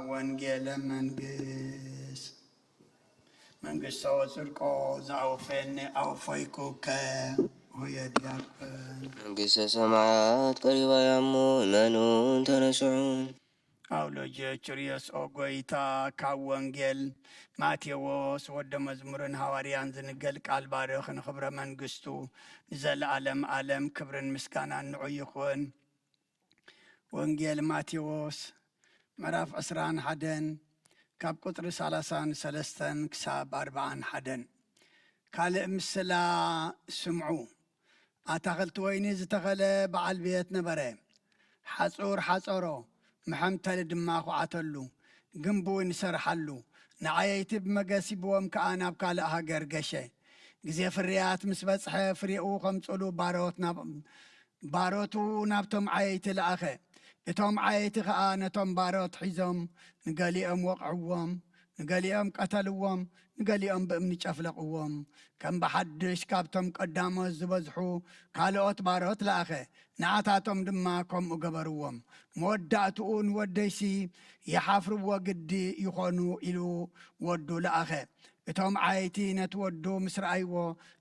ወንጌለ መንግስቶ ጽድቆ ዘአውፈኒ አውፈይኩከ ሆየ ዲያቆን መንግሥተ ሰማያት ቀሪባ ያሞ እመኑን ተነስዑን አውሎጀ ችርዮስ ኦ ጎይታ ካብ ወንጌል ማቴዎስ ወደ መዝሙርን ሐዋርያን ዝንገል ቃል ባርኽ ንኽብረ መንግስቱ ንዘለዓለም ዓለም ክብርን ምስጋናን ንዑ ይኹን ወንጌል ማቴዎስ ምዕራፍ 21 ካብ ቁጥሪ 33 ክሳብ 41 ካልእ ምስላ ስምዑ ኣታኽልቲ ወይኒ ዝተኸለ በዓል ቤት ነበረ ሓጹር ሓጸሮ መሐምተል ድማ ኹዓተሉ ግንቡ ይንሰርሓሉ ንዓየይቲ ብመገስ ይብዎም ከዓ ናብ ካልእ ሃገር ገሸ ግዜ ፍርያት ምስ በጽሐ ፍሬኡ ከምጽሉ ባሮቱ ናብቶም ዓየይቲ ለኣኸ እቶም ዓየይቲ ከዓ ነቶም ባሮት ሒዞም ንገሊኦም ወቕዕዎም ንገሊኦም ቀተልዎም ንገሊኦም ብእምኒ ጨፍለቕዎም ከም ብሓድሽ ካብቶም ቀዳሞት ዝበዝሑ ካልኦት ባሮት ለኣኸ ንዓታቶም ድማ ከምኡ ገበርዎም መወዳእትኡ ንወደይሲ ይሓፍርዎ ግዲ ይኾኑ ኢሉ ወዱ ለኣኸ እቶም ዓየይቲ ነቲ ወዱ ምስ ረኣይዎ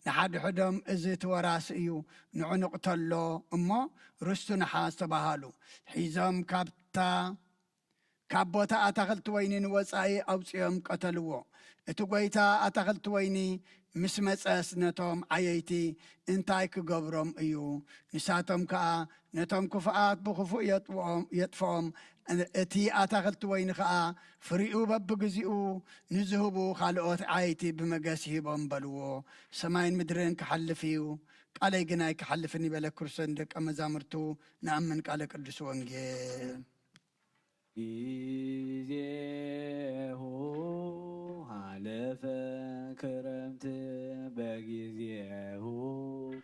ንሓድሕዶም እዚ ትወራሲ እዩ ንዕንቕተሎ እሞ ርስቱ ነሓስ ተባሃሉ ሒዞም ካብ ቦታ ኣታኽልቲ ወይኒ ንወፃኢ ኣውፅኦም ቀተልዎ እቲ ጎይታ ኣታኽልቲ ወይኒ ምስ መፀስ ነቶም ዓየይቲ እንታይ ክገብሮም እዩ ንሳቶም ከዓ ነቶም ክፉኣት ብኽፉእ የጥፍኦም እቲ ኣታኽልቲ ወይኒ ከዓ ፍሪኡ በብግዚኡ ንዝህቡ ካልኦት ዓየይቲ ብመገስ ሂቦም በልዎ ሰማይን ምድርን ክሓልፍ እዩ ቃለይ ግናይ ክሓልፍን ይበለ ክርስቶስ ደቀ መዛሙርቱ ንኣምን ቃለ ቅዱስ ወንጌል ጊዜሁ ሃለፈ ክረምት በጊዜሁ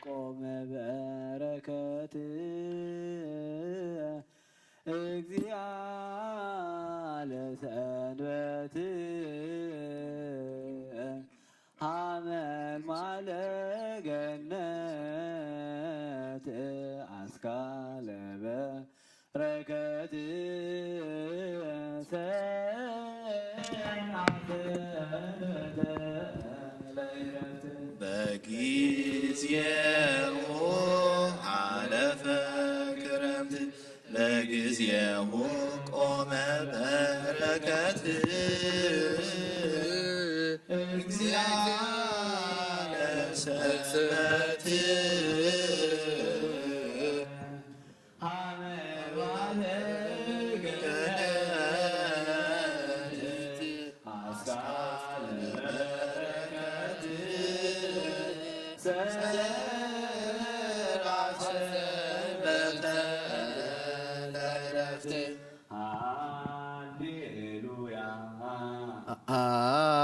ቆመ በረከት እግዚአ ለሰንበት ሐመልማለ ገነት አስካለ በረከት በጊዜው ሃለፈ ክረምት ለጊዜሁ ቆመ በረከት እግዚአብሔር ሰንበት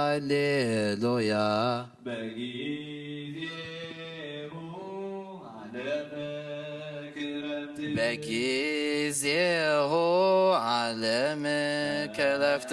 ሃሌሉያ በጊዜሁ ዓለም ከለፍተ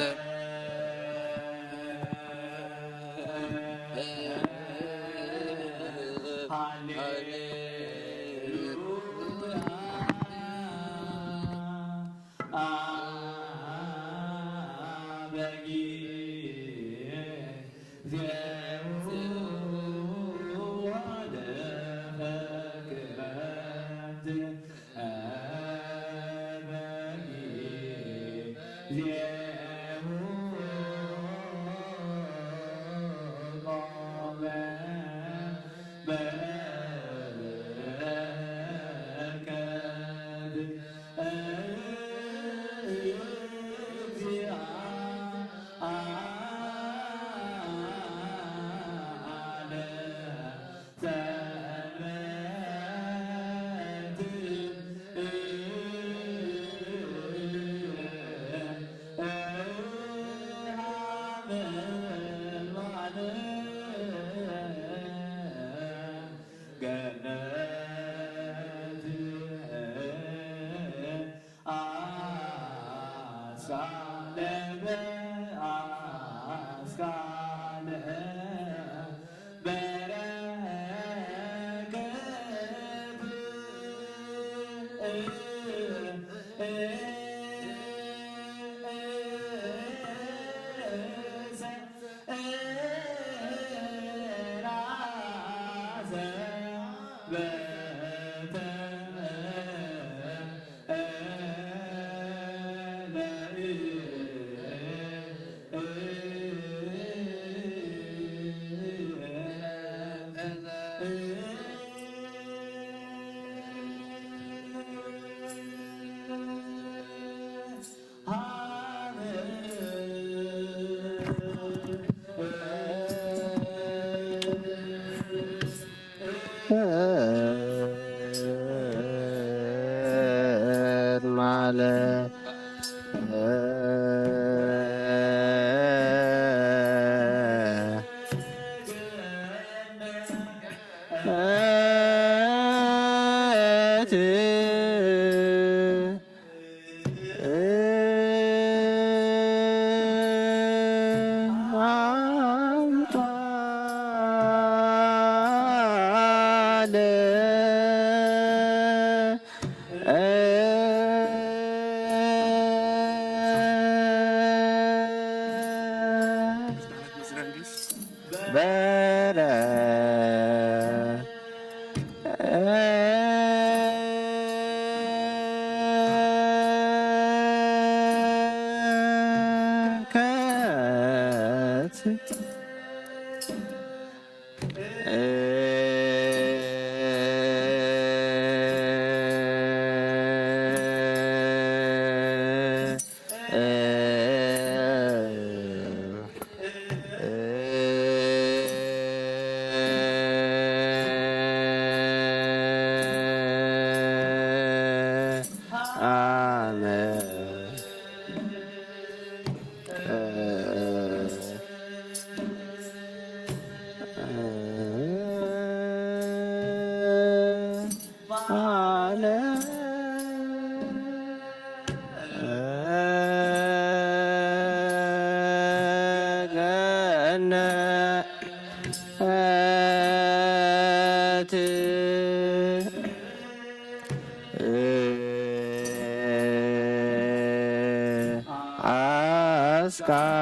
አስካለ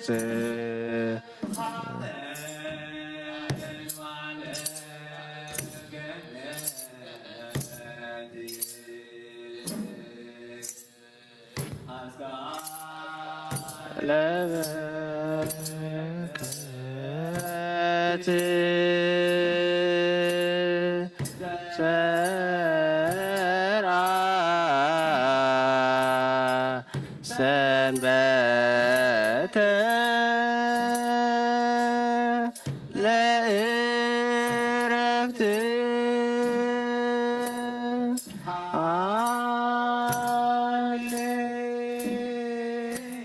ውስጥ ለበረከት ሰርአ ሰንበተ ለዕረፍት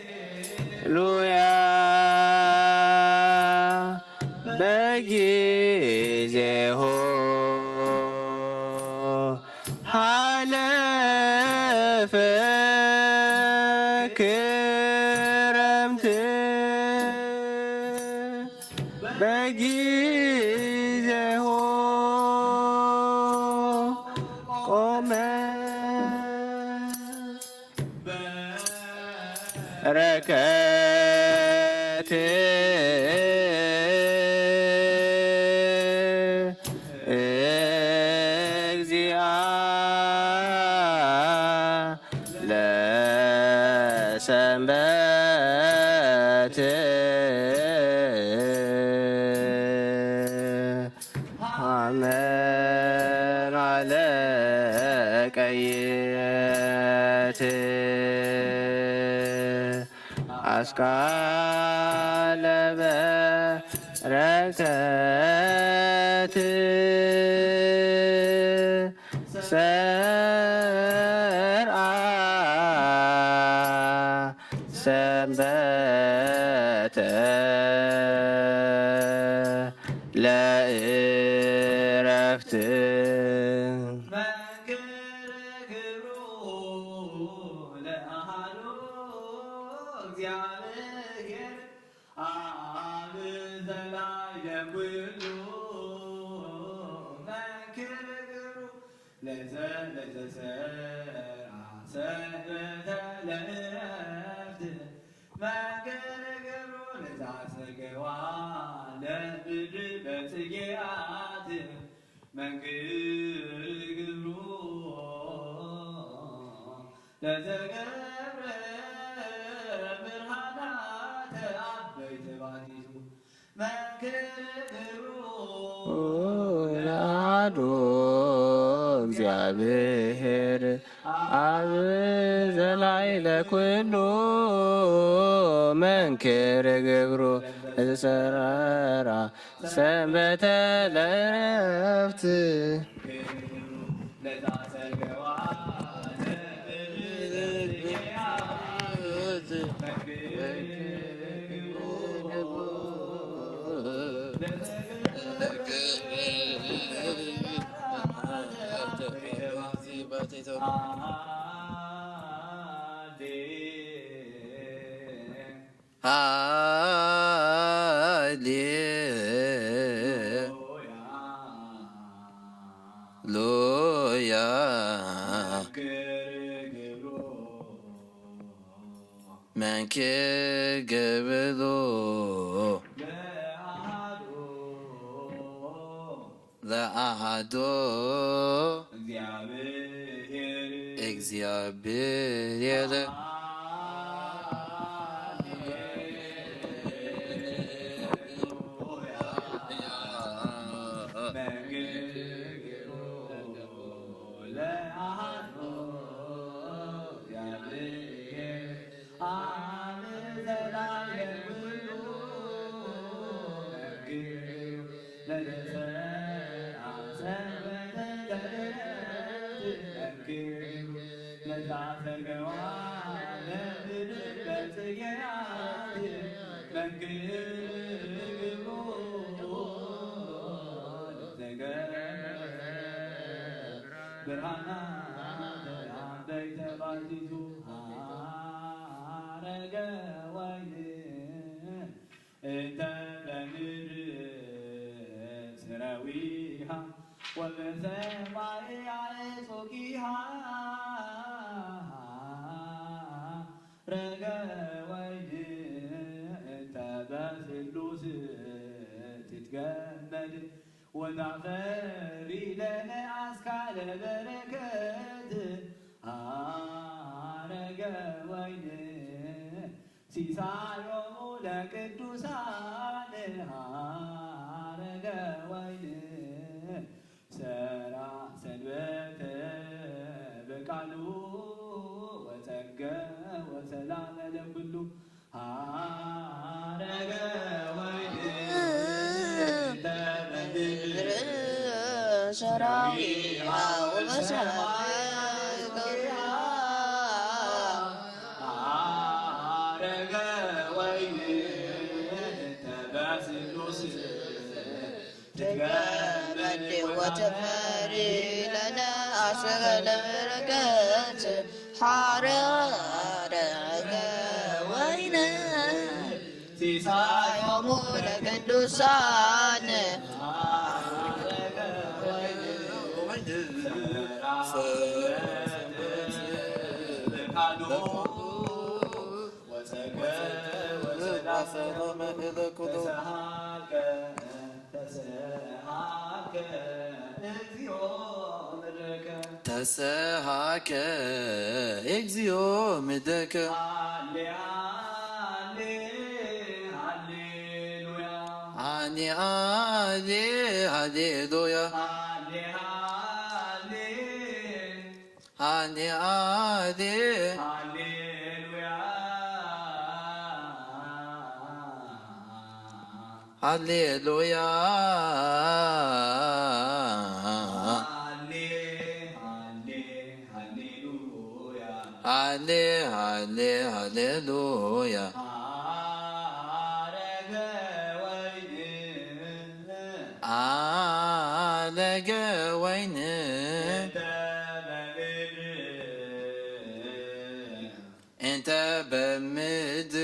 ሃሌሉያ በጊዜሁ ሃለፈ ክረምት በጊዜሁ ቆመ በረከት እግዚአ ለሰንበት አመራ ለቀየት አስካለ በረከት ሰርአ ሰንበተ ለዕረፍት ወላዱ እግዚአብሔር አብ ዘላዕለ ኩሉ መንክር ግብሩ ዘሠራ ሰንበተ ለዕረፍት ሃሌሉያ መንክር ግብሩ ለአሐዱ እግዚአብሔር تتجمد وتعفري لنا أسكال بركات رجا وين سيسايو لقدوسان رجا وين سرع سنبت بقالو وتقى وسلام لكله رجا وين تبدل شرايع ومسامع تجمد وتفاري لنا أشغل بركات حرارة وين يوم لقدوسان تساهاك اكزيو مدك عني هاليلويا عني هاليلويا هاليلويا لقى وين انت بمد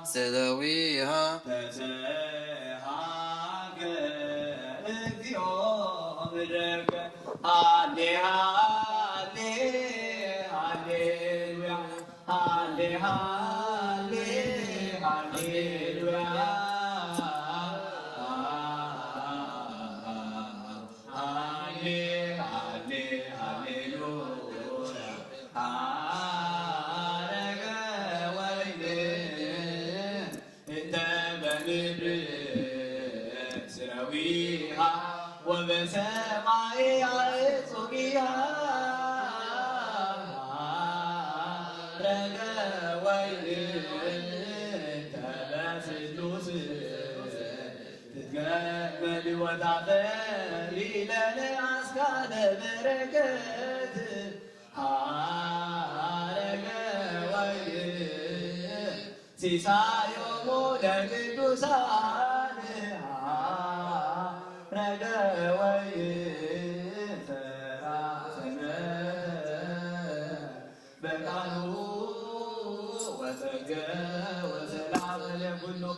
سلويها وبسمعي عصقيا رجا ويل تباسلوس تتجمد وتعفري لنا أسكال بركات رجا ويل سيسايو مولك دوسان رجا وين سرع سماء بقالو وسجى وسلام لكله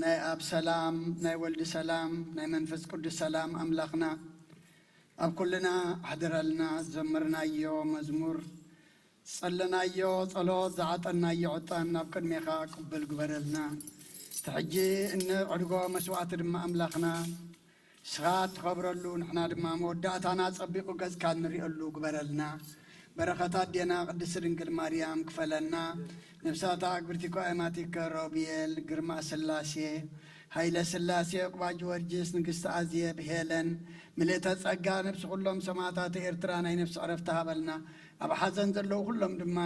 ናይ አብ ሰላም ናይ ወልዲ ሰላም ናይ መንፈስ ቅዱስ ሰላም አምላኽና ኣብ ኩልና ኣሕድረልና ዘመርናዮ መዝሙር ጸለናዮ ጸሎት ዝዓጠናዮ ዕጣን ናብ ቅድሜኻ ቅብል ግበረልና ትሕጂ እንዕድጎ መስዋዕቲ ድማ አምላኽና ስኻ ትኸብረሉ ንሕና ድማ መወዳእታና ጸቢቑ ገጽካ ንሪእሉ ግበረልና በረኸታት ዴና ቅድስት ድንግል ማርያም ክፈለና ነፍሳታ አግብርቲኮ አይማቲከ ሮቢኤል ግርማ ስላሴ ኃይለ ስላሴ ቁባ ጊዮርጊስ ንግሥቲ አዜብ ሄለን ምልእተ ጸጋ ነፍሲ ኩሎም ሰማዕታት ኤርትራ ናይ ነፍሲ ዕረፍቲ ሃበልና ኣብ ሓዘን ዘለዉ ኩሎም ድማ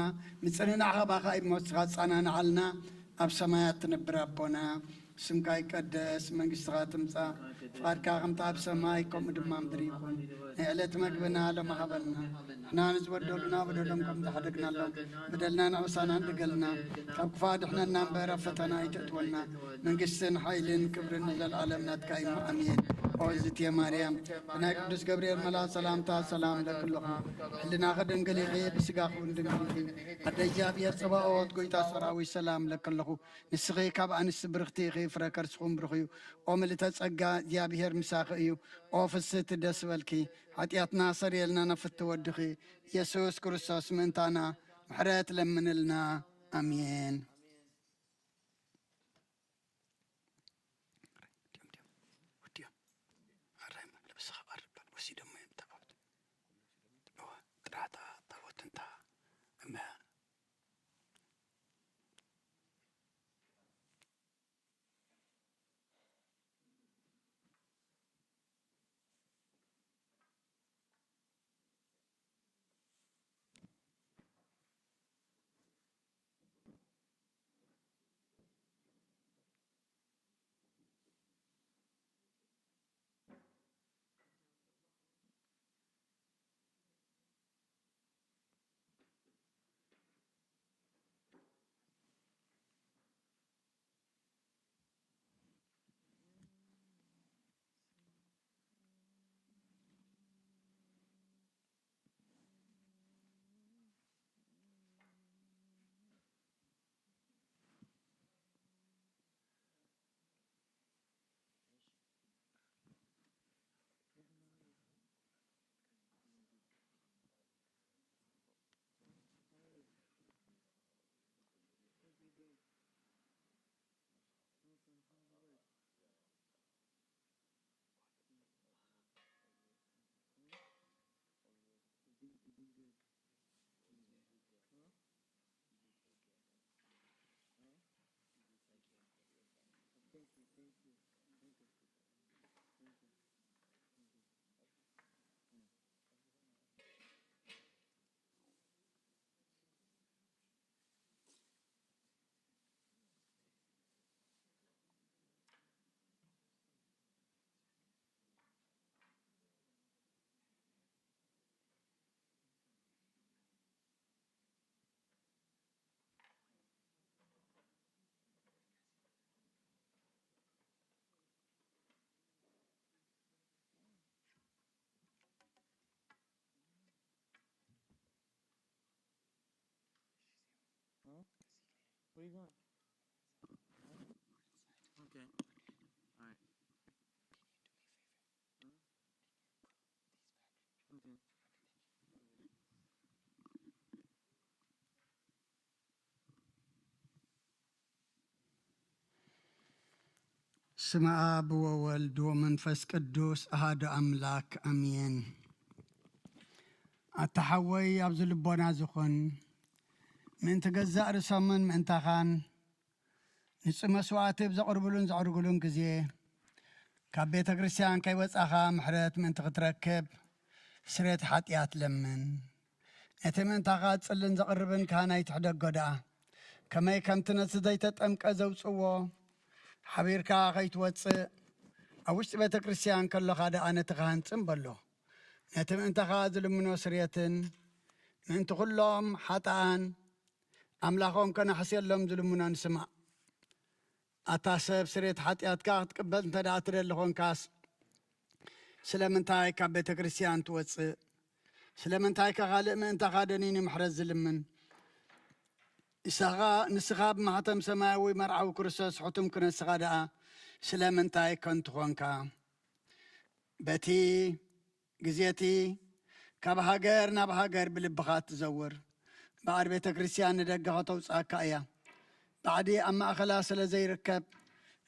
ምጽንናዕኻ ባኻ ኢሞትካ ጻናንዓልና ኣብ ሰማያት ትነብር ኣቦና ስምካ ይቀደስ መንግሥትኻ ትምጻእ ፍቃድካ ከምቲ ኣብ ሰማይ ከምኡ ድማ ምድሪ ይኹን ናይ ዕለት መግብና ሎሚ ሃበልና ንሕና ንዝበደሉና በደሎም ከም ዝሓደግናሎም በደልና ንዕውሳና ንድገልና ካብ ክፉ ኣድሕነና እምበር ኣብ ፈተና ይተእትወና መንግሥትን ሓይልን ክብርን ንዘለዓለም ናትካ እዩ ኣሜን ኦ እግዝእትየ ማርያም ብናይ ቅዱስ ገብርኤል መልአክ ሰላምታ ሰላም ለክልኹ ሕልናኸ ድንግል ኢኺ ብስጋኹን ድንግል ኢኺ ኣደ እግዚኣብሔር ጽባኦት ጐይታ ሰራዊት ሰላም ለክልኹ ንስኺ ካብ ኣንስቲ ብርኽቲ ኢኺ ፍረ ከርስኹም ብርኽ እዩ ኦ ምልዕተ ጸጋ እግዚኣብሔር ምሳኺ እዩ ኦ ፍስሕቲ ደስ በልኪ ኃጢአትና ሰሪየልና ነፍቲ ወድኺ ኢየሱስ ክርስቶስ ምእንታና ምሕረት ለምንልና አሜን ስመ አብ ወወልድ ወመንፈስ ቅዱስ አሃዱ አምላክ አሜን። ኣተሓወይ ኣብዚ ልቦና ዝኹን ምእንቲ ገዛእ ርእሶምን ምእንታኻን ንጹህ መስዋዕቲ ብዘቕርብሉን ዘዕርግሉን ግዜ ካብ ቤተ ክርስቲያን ከይወጻኻ ምሕረት ምእንቲ ክትረክብ ስርየት ሓጢኣት ለምን። ነቲ ምእንታኻ ጽልን ዘቕርብን ካህናይ ትሕደጎ ደኣ ከመይ ከምቲ ነቲ ዘይተጠምቀ ዘውፅዎ ሓቢርካ ከይትወፅእ ኣብ ውሽጢ ቤተ ክርስቲያን ከለኻ ደኣ ነቲ ካህን ጽምበሎ ነቲ ምእንታኻ ዝልምኖ ስርየትን ምእንቲ ኩሎም ሓጣኣን ኣምላኾም ከናሕስየሎም ዝልምኖ ንስማዕ። ኣታ ሰብ ስርየት ሓጢኣትካ ክትቅበል እንተ ደኣ ትደሊ ኾንካስ ስለምንታይ ካብ ቤተ ክርስቲያን ትወፅእ? ስለምንታይ ካኻልእ ምእንታኻ ደኒኑ ምሕረት ዝልምን? ንስኻ ብማሕተም ሰማያዊ መርዓዊ ክርስቶስ ሕቱም ክነስኻ ደኣ ስለምንታይ ከንቱ ኾንካ? በቲ ግዜቲ ካብ ሃገር ናብ ሃገር ብልብኻ ትዘውር ባዕድ ቤተ ክርስቲያን ንደገ ኸተውፅአካ እያ። ባዕዲ ኣብ ማእኸላ ስለ ዘይርከብ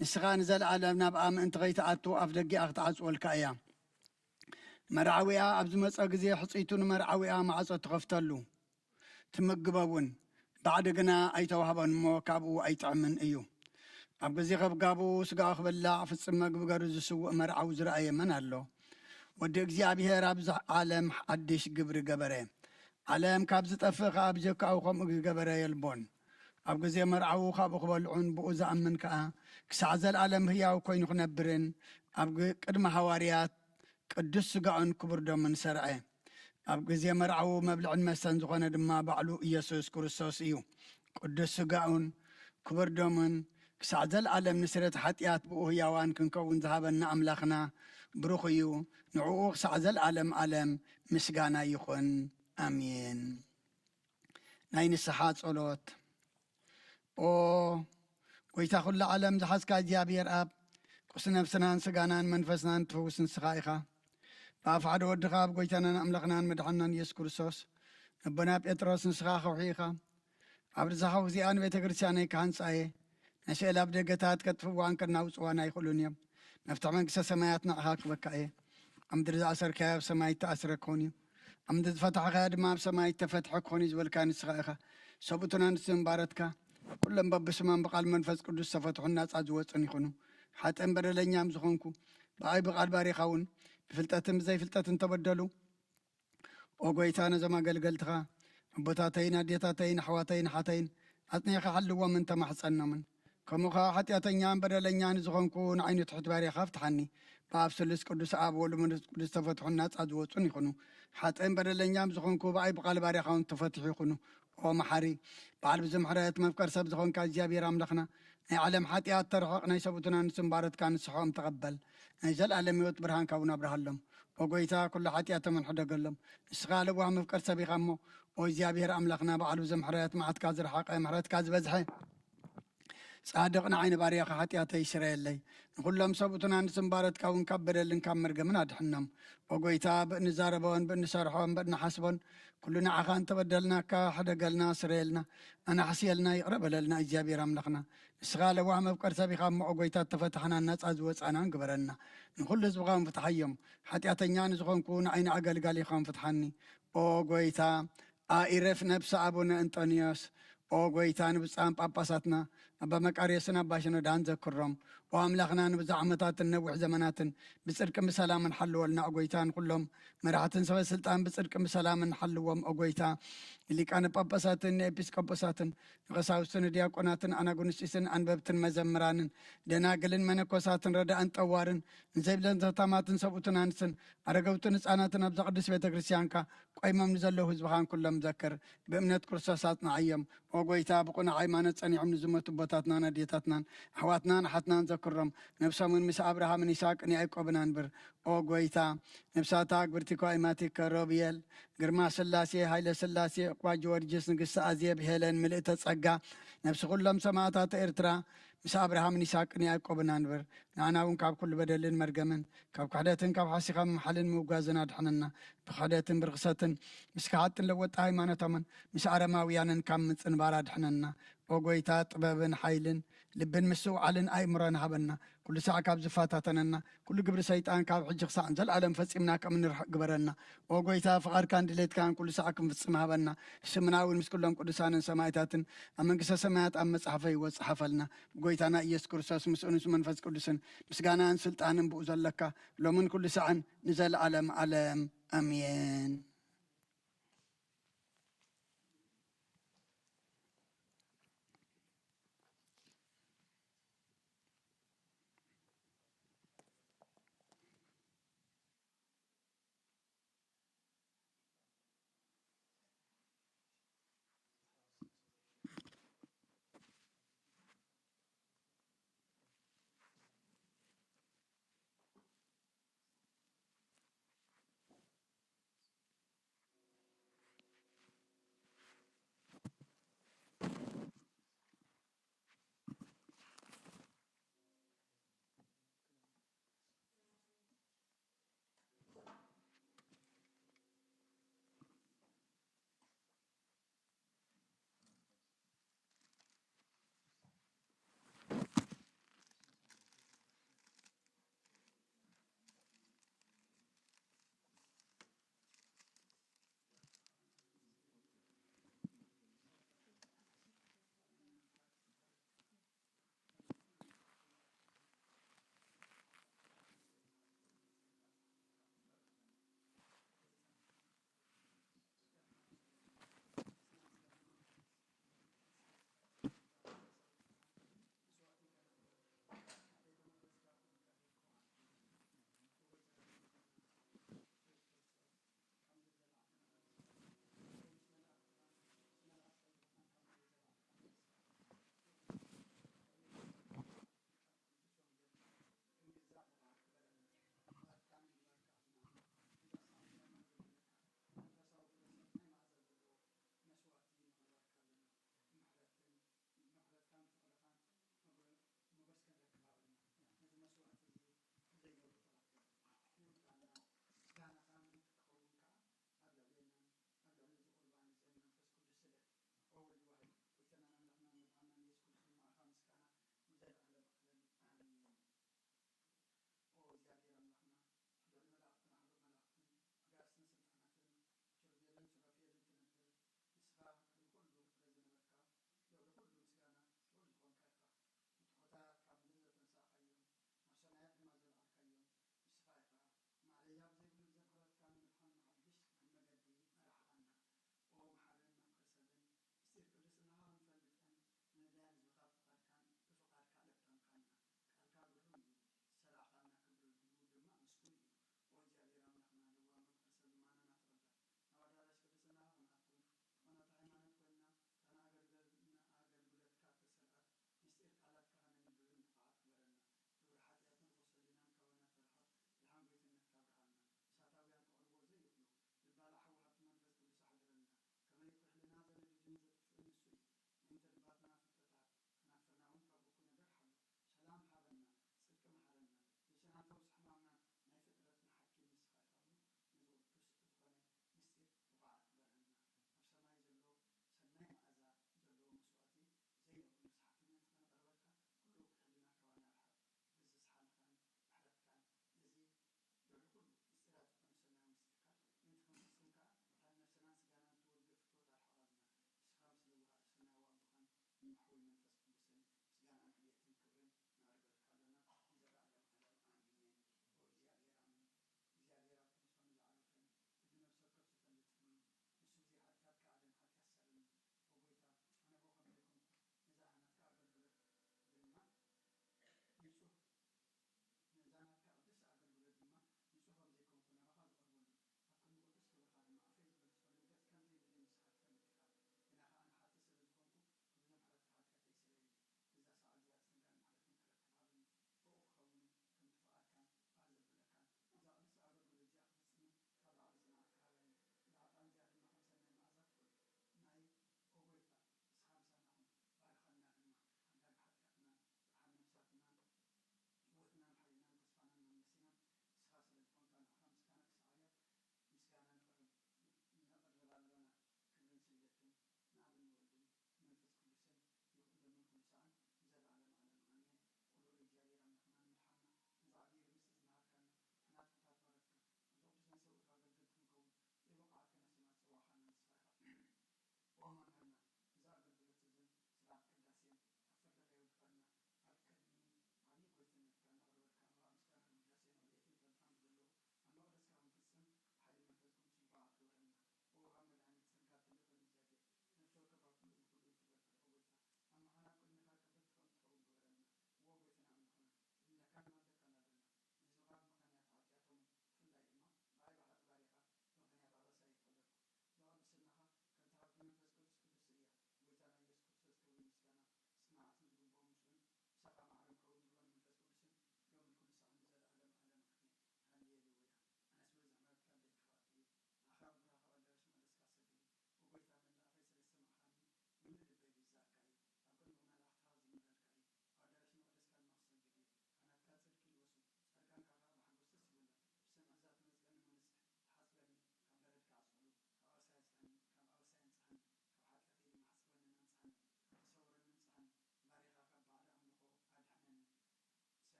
ንስኻ ንዘለዓለም ናብኣ ምእንቲ ከይተኣቱ ኣፍ ደጊኣ ክትዓጽወልካ እያ። መርዓዊያ ኣብ ዝመፀ ግዜ ሕፂቱ ንመርዓዊያ ማዕፆ ትኸፍተሉ ትምግበውን ባዕዲ ግና ኣይተዋህበን እሞ ካብኡ ኣይጥዕምን እዩ። ኣብ ግዜ ኸብጋቡ ስጋኡ ክብላዕ ፍፅም መግቢ ገሩ ዝስውእ መርዓዊ ዝረአየ መን ኣሎ? ወዲ እግዚኣብሔር ኣብዚ ዓለም ሓድሽ ግብሪ ገበረ። ዓለም ካብ ዝጠፍእ ከዓ ብጀካኡ ከምኡ ዝገበረ የልቦን። ኣብ ግዜ መርዓዊ ካብኡ ክበልዑን ብኡ ዝኣምን ከዓ ክሳዕ ዘለዓለም ህያው ኮይኑ ክነብርን ኣብ ቅድሚ ሃዋርያት ቅዱስ ስጋኡን ክቡር ደሙን ሰርዐ። ኣብ ግዜ መርዓዊ መብልዕን መስተን ዝኾነ ድማ ባዕሉ ኢየሱስ ክርስቶስ እዩ። ቅዱስ ስጋኡን ክቡር ደሙን ክሳዕ ዘለዓለም ንስርየት ሓጢኣት ብኡ ህያዋን ክንከውን ዝሃበና ኣምላኽና ብሩኽ እዩ። ንዕኡ ክሳዕ ዘለዓለም ዓለም ምስጋና ይኹን ኣሜን። ናይ ንስሓ ጸሎት። ኦ ጐይታ ኩሉ ዓለም ዝሓዝካ እግዚኣብሔር ኣብ ቁስ ነፍስናን ስጋናን መንፈስናን ትፈውስ ንስኻ ኢኻ። ብኣፍ ሓደ ወድኻ ኣብ ጐይታናን ኣምላኽናን መድሓናን ኢየሱስ ክርስቶስ ነቦና ጴጥሮስ ንስኻ ኸውሒ ኢኻ። ኣብ ርዛኻ እዚኣ ንቤተ ክርስቲያነይ ካህንፃየ ነስእል ኣብ ደገታት ከጥፍዋን ከናውፅዋን ኣይኽእሉን እዮም። መፍትሒ መንግስተ ሰማያት ንዕኻ ክበካ እየ። ኣብ ምድሪ ዝኣሰርካዮ ኣብ ሰማይ ተኣስረ ክኾን እዩ፣ ኣብ ምድሪ ዝፈታሕካዮ ድማ ኣብ ሰማይ ተፈትሐ ክኾን እዩ ዝበልካ ንስኻ ኢኻ። ሰብኡትና ንስም ባረትካ ኩሎም በብስማን ብቓል መንፈስ ቅዱስ ተፈትሑን ናፃ ዝወፅን ይኹኑ። ሓጥን በደለኛም ዝኾንኩ ብኣይ ብቓል ባሪኻ እውን ብፍልጠትን ብዘይፍልጠትን ተበደሉ። ኦ ጐይታ ነዞም ኣገልገልትኻ ኣቦታተይን ኣዴታተይን ኣሕዋተይን ሓተይን ኣጽኒኻ ሓልዎምን ተማሕፀኖምን ከምኡ ከዓ ሓጢኣተኛን በደለኛን ዝኾንኩ ንዓይኑ ትሕት ባሪኻ ፍትሓኒ። ብኣብ ስሉስ ቅዱስ ኣብ ወሉ መንፈስ ቅዱስ ተፈትሑን ናፃ ዝወፁን ይኹኑ። ሓጥን በደለኛም ዝኾንኩ ብኣይ ብቓል ባሪኻ እውን ተፈትሑ ይኹኑ። ኦ መሓሪ በዓል ብዝምሕረት መፍቀር ሰብ ዝኾንካ እግዚኣብሔር ኣምላኽና ናይ ዓለም ሓጢኣት ተርሕቕ ናይ ሰቡትና ንስምባረትካ ንስሖም ተቐበል። ናይ ዘለዓለም ህይወት ብርሃን ካብን ኣብርሃሎም። ኦ ጐይታ ኩሉ ሓጢኣቶም ንሕደገሎም። ንስኻ ልዋህ መፍቀር ሰብ ኢኻ እሞ ኦ እግዚኣብሔር ኣምላኽና በዓል ብዝምሕረት መዓትካ ዝረሓቐ ምሕረትካ ዝበዝሐ ጻድቕ ንዓይኒ ባርያኻ ሓጢኣተይ ይስረየለይ። ንኹሎም ሰቡትና ንስምባረትካ እውን ካብ በደልን ካብ መርገምን ኣድሕኖም። ኦ ጐይታ ብእንዛረቦን ብእንሰርሖን ብእንሓስቦን ኩሉ ንዓኻ እንተበደልናካ ሕደገልና ስረየልና ኣናሕስየልና ይቕረ በለልና እግዚኣብሔር ኣምላኽና ንስኻ ለዋህ መፍቀር ሰብ ኢኻ እሞ ኦ ጐይታ ተፈታሕና ናፃ ዝወፃናን ግበረና። ንኹሉ ህዝብኻ ፍትሓዮም ሓጢኣተኛ ንዝኾንኩ ንዓይኒ ኣገልጋሊ ኢኻን ፍትሓኒ። ኦ ጐይታ ኣኢረፍ ነብሲ ኣቡነ እንጦንዮስ ኦ ጐይታ ንብፃን ጳጳሳትና ኣባ መቃርዮስን ኣባ ሽኖዳን ዘክሮም። ኦ ኣምላኽና ንብዙሕ ዓመታትን ነዊሕ ዘመናትን ብጽድቂ ብሰላምን ሓልወልና ኦ ጐይታ ንኩሎም መራሕትን ሰበስልጣን ብጽድቂ ብሰላምን ሓልዎም ኦ ጐይታ ሊቃነ ጳጳሳትን ንኤጲስቆጶሳትን ንቐሳውስትን ዲያቆናትን ኣናጉንስጢስን ኣንበብትን መዘምራንን ደናግልን መነኮሳትን ረዳእን ጠዋርን ንዘይብለን ተታማትን ሰብኡትን ኣንስትን ኣረገውትን ህፃናትን ኣብዛ ቅዱስ ቤተ ክርስቲያንካ ቆይሞም ንዘለዉ ህዝብኻን ኩሎም ዘክር። ብእምነት ክርስቶስ ኣጽናዕዮም ኦ ጐይታ ብቁና ሃይማኖት ጸኒሖም ንዝመቱ ቦታትናን ኣዴታትናን ኣሕዋትናን ኣሓትናን ዘክሮም። ነብሶምን ምስ ኣብርሃምን ይስሐቅን ያዕቆብን አንብር። ኦ ጐይታ ነብሳታ ግብርቲኳ ኢማቲከ ሮብየል ግርማ ስላሴ ኃይለ ስላሴ እኳ ጊዮርጊስ ንግሥቲ አዜብ ሄለን ምልእተ ጸጋ ነፍሲ ኩሎም ሰማዕታት ኤርትራ ምስ አብርሃምን ይስሐቅን ያዕቆብን አንብር ንኣና እውን ካብ ኩሉ በደልን መርገምን ካብ ክሕደትን ካብ ሓሲኻ ምሓልን ምውጋዝን አድሕነና ብክሕደትን ብርክሰትን ምስ ካሓጥን ለወጣ ሃይማኖቶምን ምስ አረማውያንን ካብ ምፅንባር አድሕነና ኦ ጎይታ ጥበብን ሓይልን ልብን ምስውዓልን ኣእምሮን ሃበና ኩሉ ሰዕ ካብ ዝፋታተነና ኩሉ ግብሪ ሰይጣን ካብ ሕጂ ክሳዕ ዘለዓለም ፈፂምና ከም ንርሕቅ ግበረና ኦ ጎይታ ፍቓድካን ድሌትካን ኩሉ ሰዕ ክንፍፅም ሃበና ስምና እውን ምስ ኩሎም ቅዱሳንን ሰማይታትን ኣብ መንግስተ ሰማያት ኣብ መፅሓፈ ይወት ፀሓፈልና ብጎይታና ኢየሱስ ክርስቶስ ምስኡ ምስ መንፈስ ቅዱስን ምስጋናን ስልጣንን ብኡ ዘለካ ሎምን ኩሉ ሰዕን ንዘለዓለም ዓለም ኣሜን።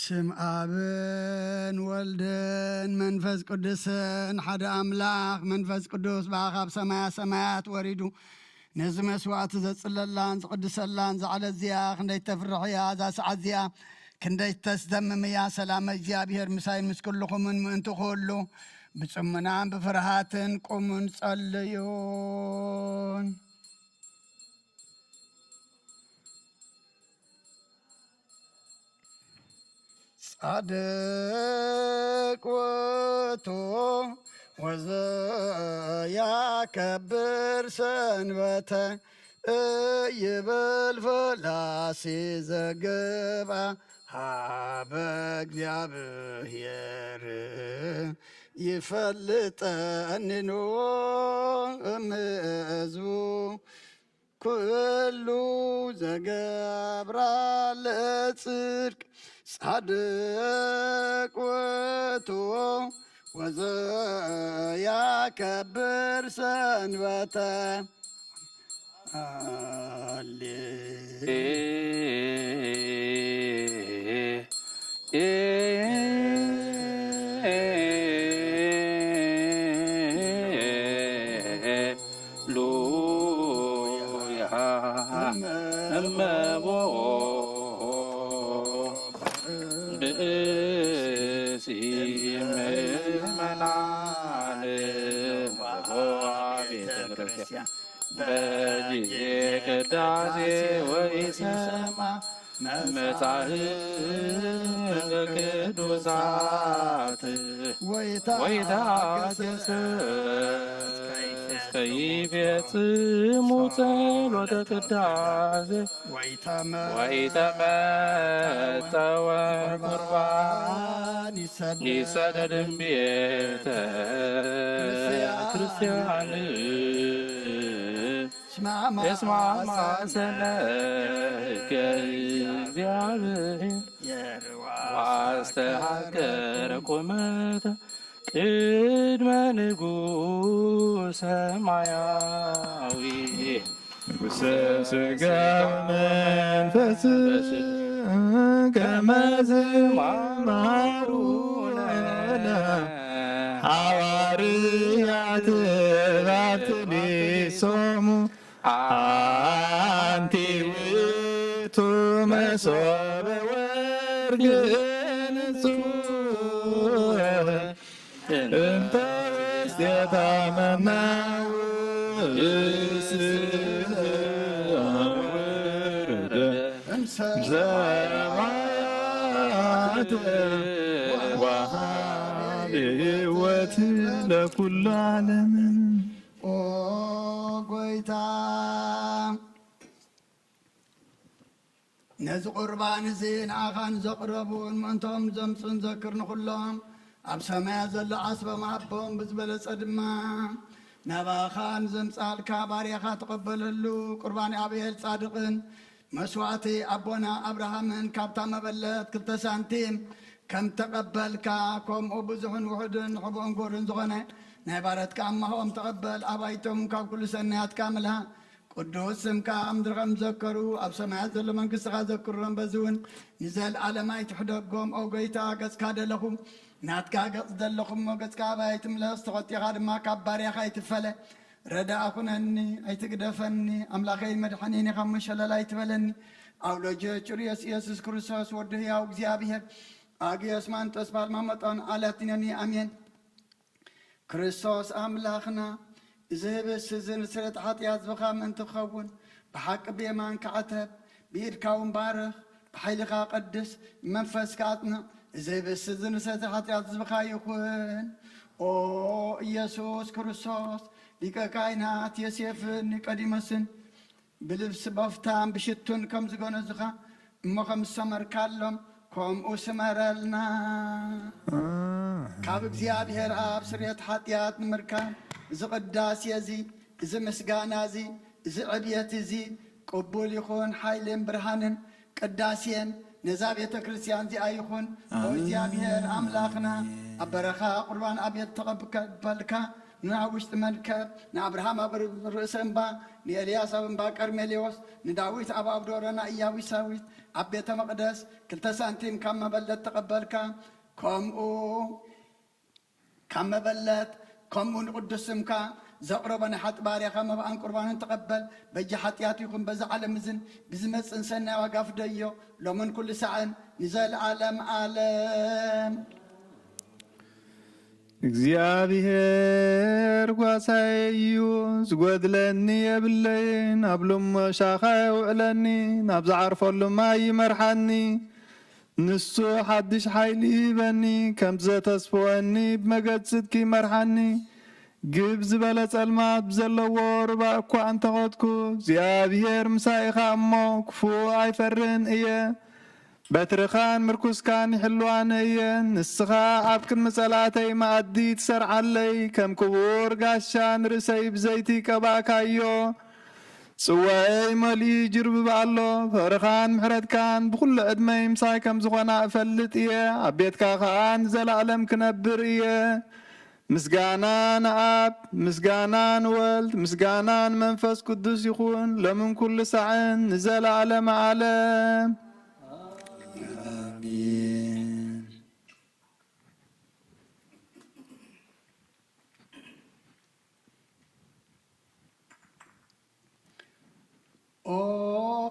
ስም አብን ወልድን መንፈስ ቅዱስን ሓደ አምላኽ መንፈስ ቅዱስ በአኻብ ሰማያ ሰማያት ወሪዱ ነዚ መስዋዕቲ ዘጽለላን ዝቕድሰላን ዝዓለት እዚኣ ክንደይ ተፍርሕ እያ እዛ ሰዓት እዚኣ ክንደይ ተስደምም እያ ሰላም እግዚአብሔር ምሳይን ምስ ኩልኹምን ምእንቲ ኩሉ ብጽሙናን ብፍርሃትን ቁሙን ጸልዩን ጻድቅ ውእቱ ወዘያከብር ሰንበተ ይብል ፈላሲ ዘግባ ሃበ እግዚአብሔር ይፈልጠኒኑ እምሕዝቡ ኩሉ ዘገብራ ለጽድቅ ጻድቅ ውእቱ ወዘያከብር ሰንበተ በጊዜ ቅዳሴ ወይሰማ መጻሕፍተ ቅዱሳት ወይታገሰ እስከ ይፈጽሙ ጸሎተ ቅዳሴ ወይተመጠወ ቁርባን ይሰደድም ቤተ ክርስቲያን እስማ ማሰነከ እግዚአብሔር ዋስተሃከረ ቁመተ ቅድመ ንጉሥ ሰማያዊ ንጉሠ ሥጋ መንፈስ ከመ ዝማሩነ ሐዋርያት ባፕቲሶሙ አንቲ ውእቱ መሶበ ወርቅ ንጹሕ እንተ ውስቴታ ወርደ ዘማያት ወሃብ ሕይወት ለኩሉ ዓለም ኦ ጎይታ ነዚ ቁርባን እዚ ንኣኻን ዘቕረቡን ምእንቶም ዘምፅን ዘክር ንኹሎም ኣብ ሰማያ ዘሎ ዓስበ ማቦም ብዝበለጸ ድማ ናባኻን ዘምፃልካ ባርያኻ ተቐበለሉ ቁርባን ኣብኤል ጻድቕን መስዋዕቲ ኣቦና ኣብርሃምን ካብታ መበለት 2 ሳንቲም ከም ተቐበልካ ከምኡ ብዙሕን ውሕድን ሕቡእን ጎርን ዝኾነ ናይ ባረትካ ኣማህኦም ተቐበል ኣባይቶም ካብ ኩሉ ሰናያትካ ምልሃ ቅዱስ ስምካ ኣብ ምድሪ ከም ዘከሩ ኣብ ሰማያት ዘሎ መንግስትኻ ዘክሮም በዚ እውን ንዘለኣለማ ይትሕደጎም ኦ ጎይታ ገጽካ ደለኹም ናትካ ገጽ ዘለኹም ገጽካ ኣባይ ትምለስ ተኸቲኻ ድማ ካብ ባርያኻ ይትፈለ ረዳእ ኩነኒ ኣይትግደፈኒ ኣምላኸይ መድሓኒኒ ካብ መሸለላ ይትበለኒ ኣውሎጀ ጭርዮስ ኢየሱስ ክርስቶስ ወዲ ሕያው እግዚኣብሔር ኣግዮስ ማንጦስ ባልማመጦን ኣላትነኒ ኣሜን ክርስቶስ ኣምላኽና ዝህብስ ዝንስረት ሓጢኣት ዝብኻ ምእንቲ ክኸውን ብሓቂ ብየማን ክዓተብ ብኢድካ እውን ባርኽ ብሓይልኻ ቅድስ መንፈስካ ኣጽንዕ ዝህብስ ዝንስረት ሓጢኣት ዝብኻ ይኹን ኦ ኢየሱስ ክርስቶስ ሊቀ ካህናት ዮሴፍን ኒቆዲሞስን ብልብሲ በፍታን ብሽቱን ከም ዝገነዙኻ እሞ ከም ዝሰመርካሎም ከምኡ ስመረልና ካብ እግዚኣብሔር ኣብ ስርየት ሓጢኣት ንምርካብ እዚ ቅዳሴ እዚ እዚ ምስጋና እዚ እዚ ዕብየት እዚ ቅቡል ይኹን ሓይልን ብርሃንን ቅዳሴን ነዛ ቤተ ክርስቲያን እዚኣ ይኹን ኦ እግዚኣብሔር ኣምላኽና ኣብ በረኻ ቁርባን ኣብየት ተቐበልካ ንውሽጢ መርከብ ንኣብርሃም ኣብ ርእሰ እምባ ንኤልያስ ኣብ እምባ ቀርሜሌዎስ ንዳዊት ኣብ ኣብዶረና ኢያቡሳዊት ኣብ ቤተ መቕደስ 2 ሳንቲም ካብ መበለት ተቐበልካ ካብ መበለት ከምኡ ንቅዱስ ስምካ ዘቕረበ ናይ ሓጢ ባርያኻ መብኣን ቁርባንን ተቐበል በጂ ሓጢኣት ይኹን በዚ ዓለም እዝን ብዝመፅን ሰናይ ዋጋ ፍደዮ ሎምን ኩሉ ሰዓን ንዘለዓለም ዓለም እግዚአብሔር ጓሳይ እዩ ዝጐድለኒ የብለይን ኣብ ልሞ ሻኻ የውዕለኒ ናብ ዝዓርፈሉ ማይ ይመርሓኒ ንሱ ሓድሽ ሓይሊ ይበኒ ከም ዘተስፍወኒ ብመገድ ጽድቂ ይመርሓኒ ግብ ዝበለ ጸልማት ብዘለዎ ርባእ እኳ እንተኸድኩ እግዚአብሔር ምሳኢኻ እሞ ክፉእ ኣይፈርን እየ በትርኻን ምርኩስካን ይሕልዋነ እየ ንስኻ ኣብ ቅድሚ ጸላተይ መኣዲ ትሰርዓለይ ከም ክቡር ጋሻን ርእሰይ ብዘይቲ ቀባእካዮ ጽዋኤይ መሊኡ ይጅርብብ ኣሎ ፍቕርኻን ምሕረትካን ብኩሉ ዕድመይ ምሳይ ከም ዝኾና እፈልጥ እየ ኣብ ቤትካ ኸዓ ንዘላዕለም ክነብር እየ ምስጋና ንኣብ ምስጋና ንወልድ ምስጋና ንመንፈስ ቅዱስ ይኹን ሎምን ኩሉ ሰዓን ንዘላዕለም ዓለም አሜን። ኦ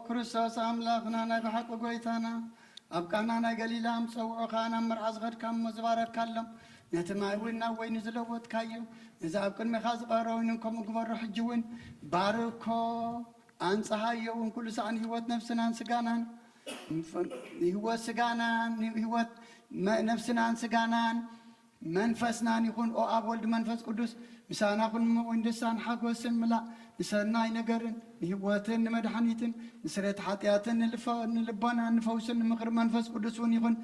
ክርስቶስ ኣምላኽና ናይ ብሓቂ ጎይታና ኣብ ቃና ናይ ገሊላ ምፀውዑኻ ናብ መርዓ ዝኸድካ እሞ ዝባረካሎም ነቲ ማይ እውን ናብ ወይኒ ዝለወጥካዮ እዚ ኣብ ቅድሚኻ ዝቐረበ ወይንን ከምኡ ግበሮ ሕጂ እውን ባርኮ ኣንፀሃዮ እውን ኩሉ ሰዓን ህይወት ነፍስናን ስጋናን ህይወት ስጋናን ህይወት ነፍስናን ስጋናን መንፈስናን ይኹን ኦ ኣብ ወልዲ መንፈስ ቅዱስ ምሳና ኩን ወንደሳን ሓጎስን ምላእ ንሰናይ ነገርን ንህይወትን ንመድሓኒትን ንስሬት ሓጢኣትን ንልቦና ንፈውስን ንምኽሪ መንፈስ ቅዱስ እውን ይኹን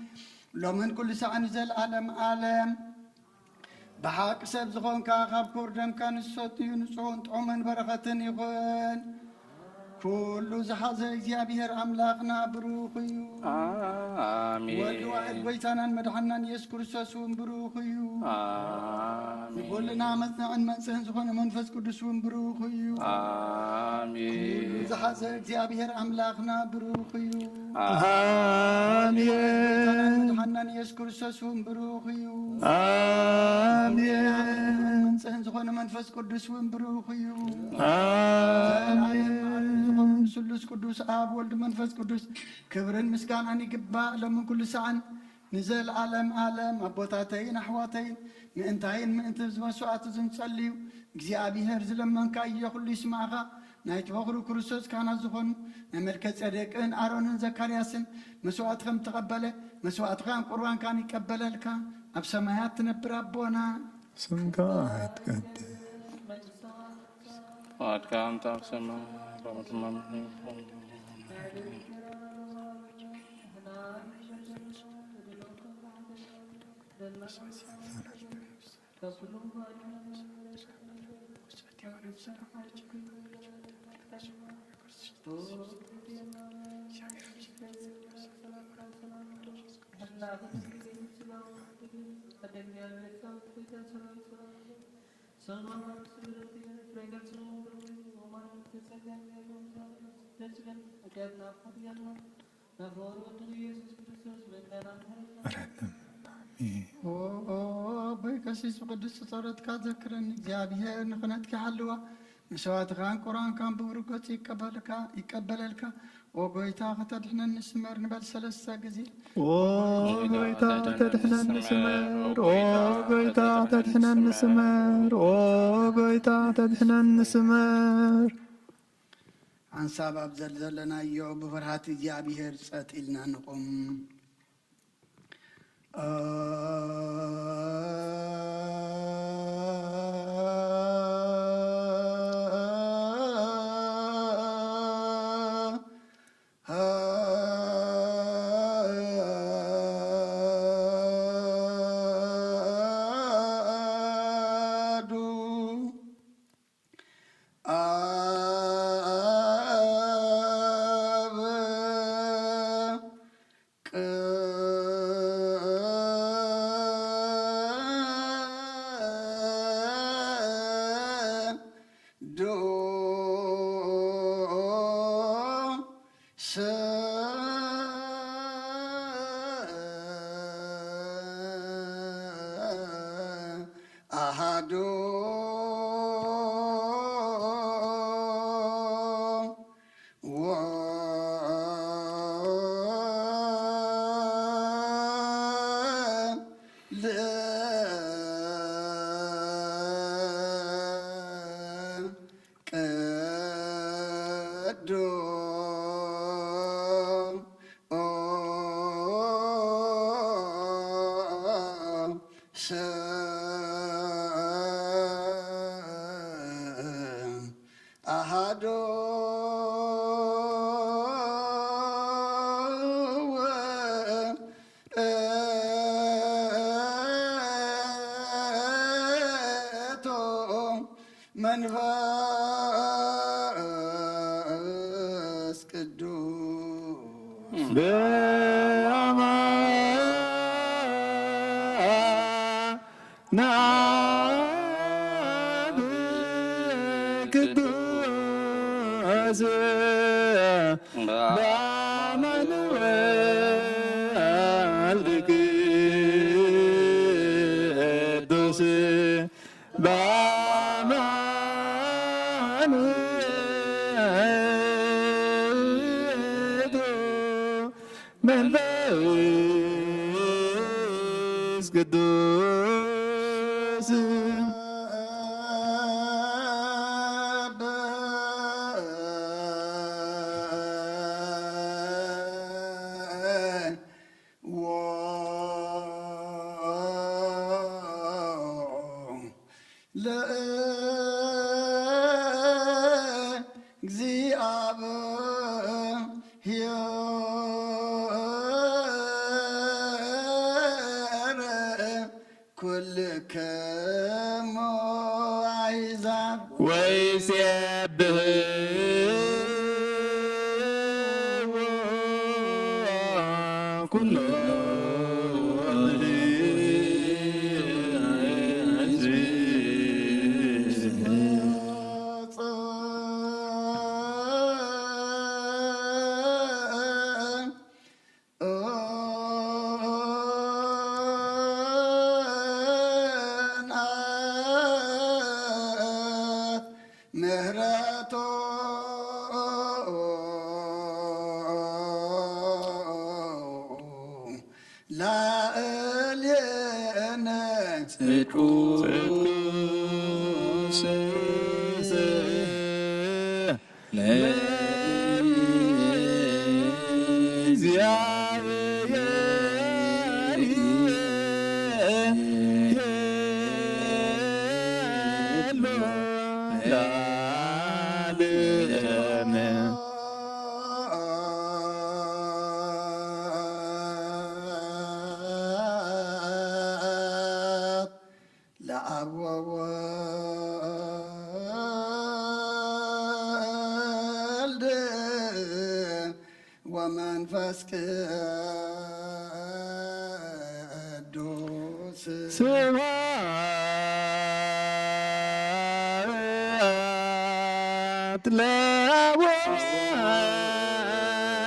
ሎምን ኩሉ ሰዓን ዘለዓለም ዓለም ብሓቂ ሰብ ዝኾንካ ካብ ክቡር ደምካ ንሰትዩ ንጹህን ጥዑምን በረኸትን ይኹን ኩሉ ዝሓዘ እግዚአብሔር ኣምላኽና ብሩኽ እዩ አሜን ወልድ ዋሕድ ጎይታናን መድሓናን ኢየሱስ ክርስቶስ እውን ብሩኽ እዩ አሜን ኩልና መጽንዕን መንጽህን ዝኾነ መንፈስ ቅዱስ እውን ብሩኽ እዩ አሜን ዝሓዘ እግዚአብሔር ኣምላኽና ብሩኽ እዩ አሜን መድሓናን ኢየሱስ ክርስቶስ እውን ብሩኽ እዩ አሜን መንጽህን ዝኾነ መንፈስ ቅዱስ እውን ብሩኽ እዩ አሜን ስሉስ ቅዱስ ኣብ ወልድ መንፈስ ቅዱስ ክብርን ምስጋናን ይግባእ ሎምን ኩሉ ሰዓን ንዘለዓለም ዓለም ኣቦታተይን ኣሕዋተይን ምእንታይን ምእንቲ ዝመስዋዕቲ ዝንጸልዩ እግዚኣብሔር ዝለመንካ እየ ኩሉ ይስማዕኻ ናይቲ በኽሩ ክርስቶስ ካህናት ዝኾኑ ናይ መልከ ጼዴቅን ኣሮንን ዘካርያስን መስዋዕት ከም ተቐበለ መስዋዕትኻን ቁርባንካን ይቀበለልካ ኣብ ሰማያት ትነብር ኣቦና ስምካ ይትቀደስ ፈቃድካም ኣብ ሰማይ ከምኡ በይቀሲስ ብቅዱስ ጸሎትካ ዘክረኒ እግዚአብሔር ንኽነትካ ሓልዋ መስዋዕትኻን ቁርባንካን ብብርጎጽ ይቀበለልካ ኦ ጎይታ ከተድሕነኒ ስመር ንበል 3 ጊዜ ኦ ጎይታ ተድሕነኒ ስመር ኦ ጎይታ ተድሕነኒ ስመር ኦ ጎይታ ተድሕነኒ ስመር ሓንሳብ ኣብ ዘለናዮ ብፍርሃት እግዚኣብሔር ጸጥ ኢልና ንቁም አሃዱ አሃዶ መንፈስ ቅዱስ መንፈስ ቅዱስ ኩልክሙ አሕዛብ ወይሴብሕዎ ኩሎ ምህረቶ ላዕሌነ ለአብ ወወልድ ወመንፈስ ቅዱስ ስብሐት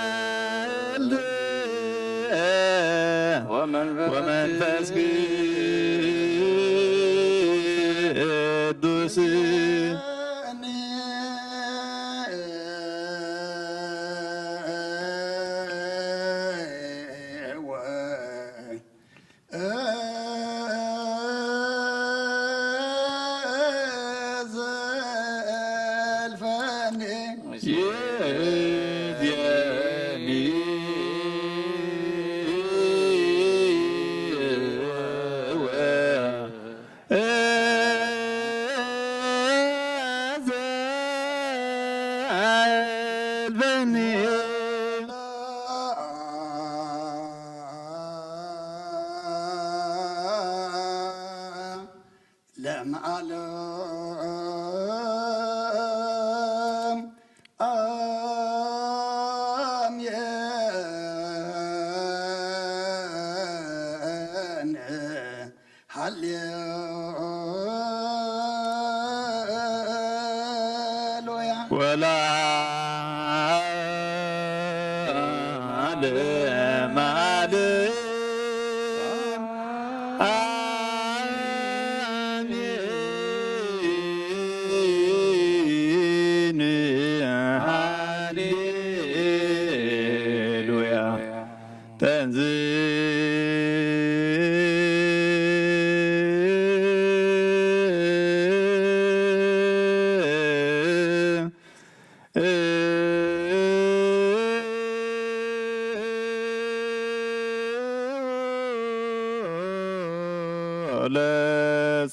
ለወልድ ወመንፈስ ቅዱስ ለመዓለም አሜን። ሃሌሉያ ወለዓለመ ዓለም አሜን።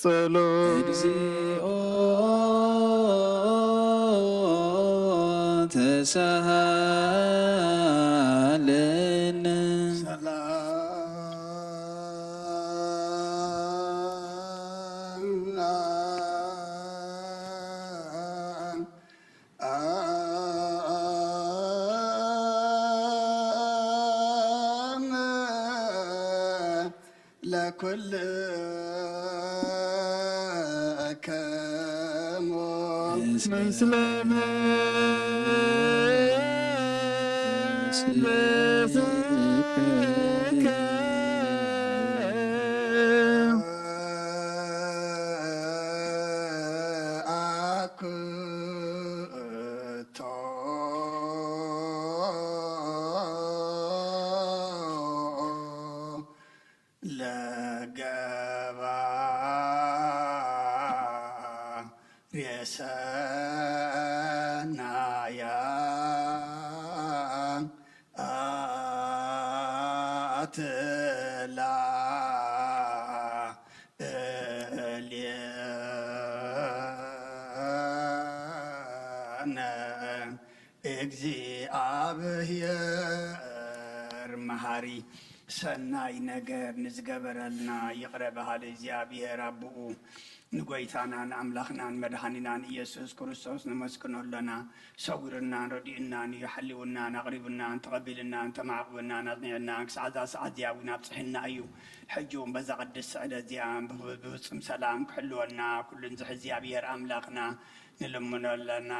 ጸሎት እግዚኦ ተሳሃለነ لكل أكم مسلم እግዚአብሔር መሐሪ ሰናይ ነገር ንዝገበረልና ይቅረበሃል እግዚአብሔር አብኡ ንጎይታናን አምላኽናን መድኃኒናን ኢየሱስ ክርስቶስ ንመስክነሎና ሰዊርናን ረዲእናን ይሓልውናን ኣቕሪብናን ተቐቢልናን ተማዕቕብናን ኣጽኒዕናን ክሳዕ ዛ ሰዓት እዚኣ እውን ኣብፅሕና እዩ ሕጂ እውን በዛ ቅድስ ስዕለ እዚኣ ብፍፁም ሰላም ክሕልወና ኩሉን ዝሕ እግዚኣብሔር ኣምላኽና ንልምነለና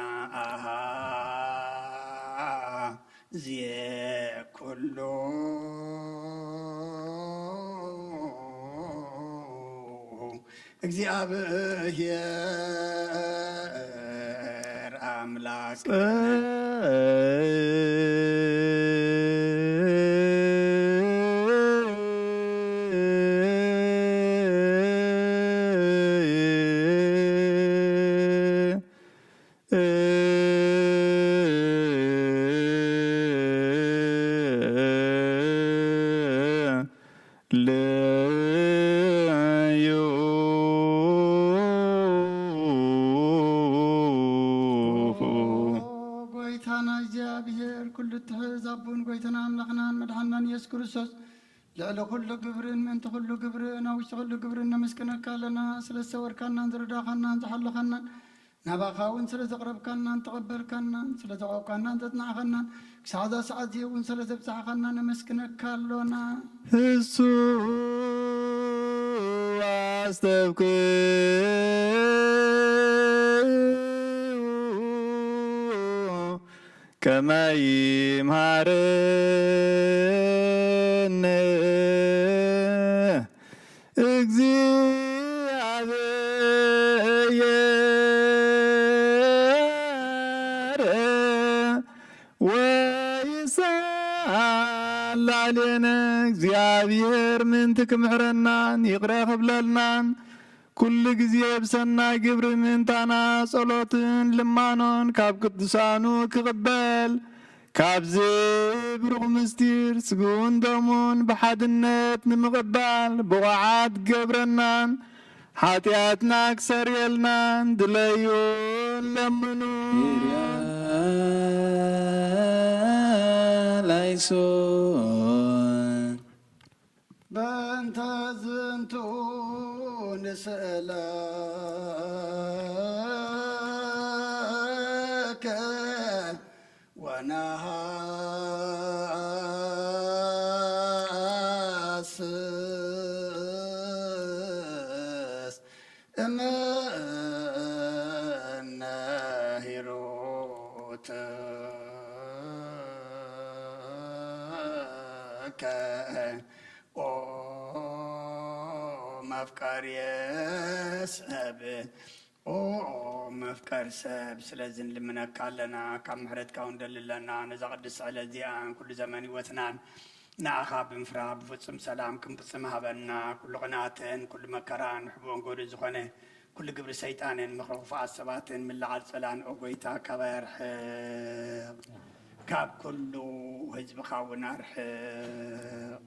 ኣሃ ዚየ ኩሉ እግዚአብሔር አምላክ ክርስቶስ ልዕሊ ኩሉ ግብርን ምእንቲ ኩሉ ግብርን ኣብ ውሽጢ ኩሉ ግብርን ነመስክነካ ኣለና ስለ ዝተወርካናን ዝረዳኻናን ዝሓለኻናን ናባኻ እውን ስለ ዘቕረብካናን ተቐበልካናን ስለ ዘቆብካናን ዘፅናዕኻናን ክሳዕ ዛ ሰዓት እዚ እውን ስለ ዘብፅሓኻና ነመስክነካ ኣሎና እሱ ኣስተብክ ከመይ ይምሃረነ እግዚአብሔር ወይሳላልየነ እግዚአብሔር ምንቲ ክምሕረናን ይቕረ ክብለልናን ኩሉ ግዜ ብሰናይ ግብሪ ምንታና ጸሎትን ልማኖን ካብ ቅዱሳኑ ክቕበል ካብዚ ብሩኽ ምስጢር ስጉውን ደሙን ብሓድነት ንምቕባል ብቑዓት ገብረናን ሓጢኣትና ክሰርየልናን ድለዩን ለምኑ ላይሶን በእንተ ዝንቱ ንስእለከ ወነሃስስ እምነ ሂሩትከ መፍቀር የሰብ መፍቀር ሰብ ስለዝን ልምነካ ኣለና ካብ ምሕረትካ እንደልለና ነዛ ቅድስ ስዕለ እዚኣን ኩሉ ዘመን ህይወትናን ንኣኻ ብምፍራ ብፍፁም ሰላም ክንፍፅም ሃበና ኩሉ ቅንኣትን ኩሉ መከራን ሕቦን ጎዱ ዝኾነ ኩሉ ግብሪ ሰይጣንን ምኽረፉፋት ሰባትን ምልዓል ፀላን ኦጎይታ ካብ ኣርሕቕ ካብ ኩሉ ህዝብኻ እውን ኣርሕቕ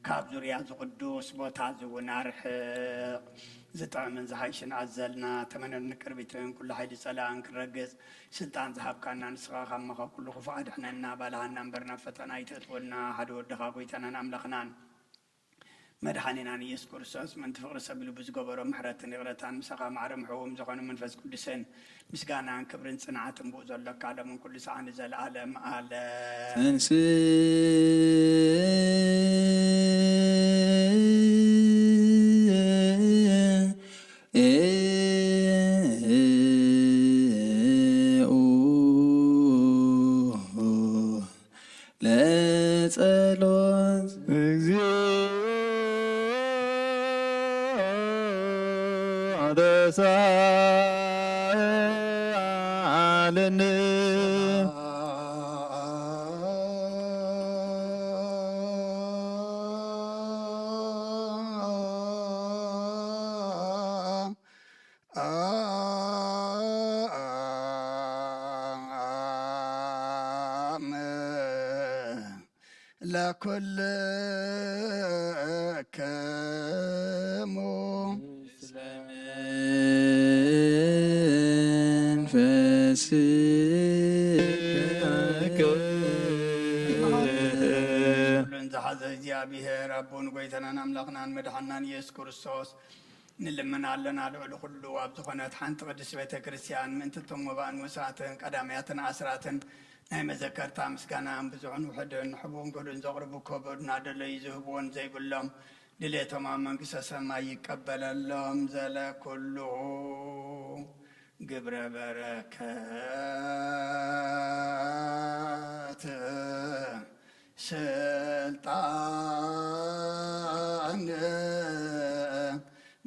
ካብ ዙርያ ዝቅዱስ ቦታ ዝውን ኣርሕቕ ዝጥዕምን ዝሃይሽን ኣዘልና ተመነኒ ቅርቢትን ኩሉ ሓይሊ ፀላእን ክረግፅ ስልጣን ዝሃብካና ንስኻ ካብ መኻ ኩሉ ክፉእ ኣድሕነና ባልሃና እምበርና ፈተና ይተእትወና ሓደ ወድኻ ጎይታናን ኣምላኽናን መድሓኒናን ኢየሱስ ክርስቶስ ምእንቲ ፍቅሪ ሰቢሉ ብዝገበሮ ምሕረትን ይቕረታን ምሳኻ ማዕረ ምሕዎም ዝኾነ መንፈስ ቅዱስን ምስጋናን ክብርን ፅንዓትን ብኡ ዘሎካ ዓለምን ኩሉ ሰዓን ዘለኣለም ኣለም ለጸሎት ደሳለኒ ለኩልክሙ ሁሉን ዝሓዘ እግዚኣብሔር ኣቦን ጎይታናን ኣምላኽናን መድሓናን ኢየሱስ ክርስቶስ ንልምና ኣለና ልዕሊ ኩሉ ኣብ ዝኾነት ሓንቲ ቅድስት ቤተ ክርስቲያን ምእንቲ እቶም ወባእን ወሳትን ቀዳምያትን ኣስራትን ናይ መዘከርታ ምስጋናን ብዙሕን ውሕድን ሕቡን ግሉን ዘቕርቡ ከበዱ እናደለዩ ዝህብዎን ዘይብሎም ድሌቶም ኣብ መንግስተ ሰማይ ይቀበለሎም ዘለኩሉ ግብረ በረከት ስልጣን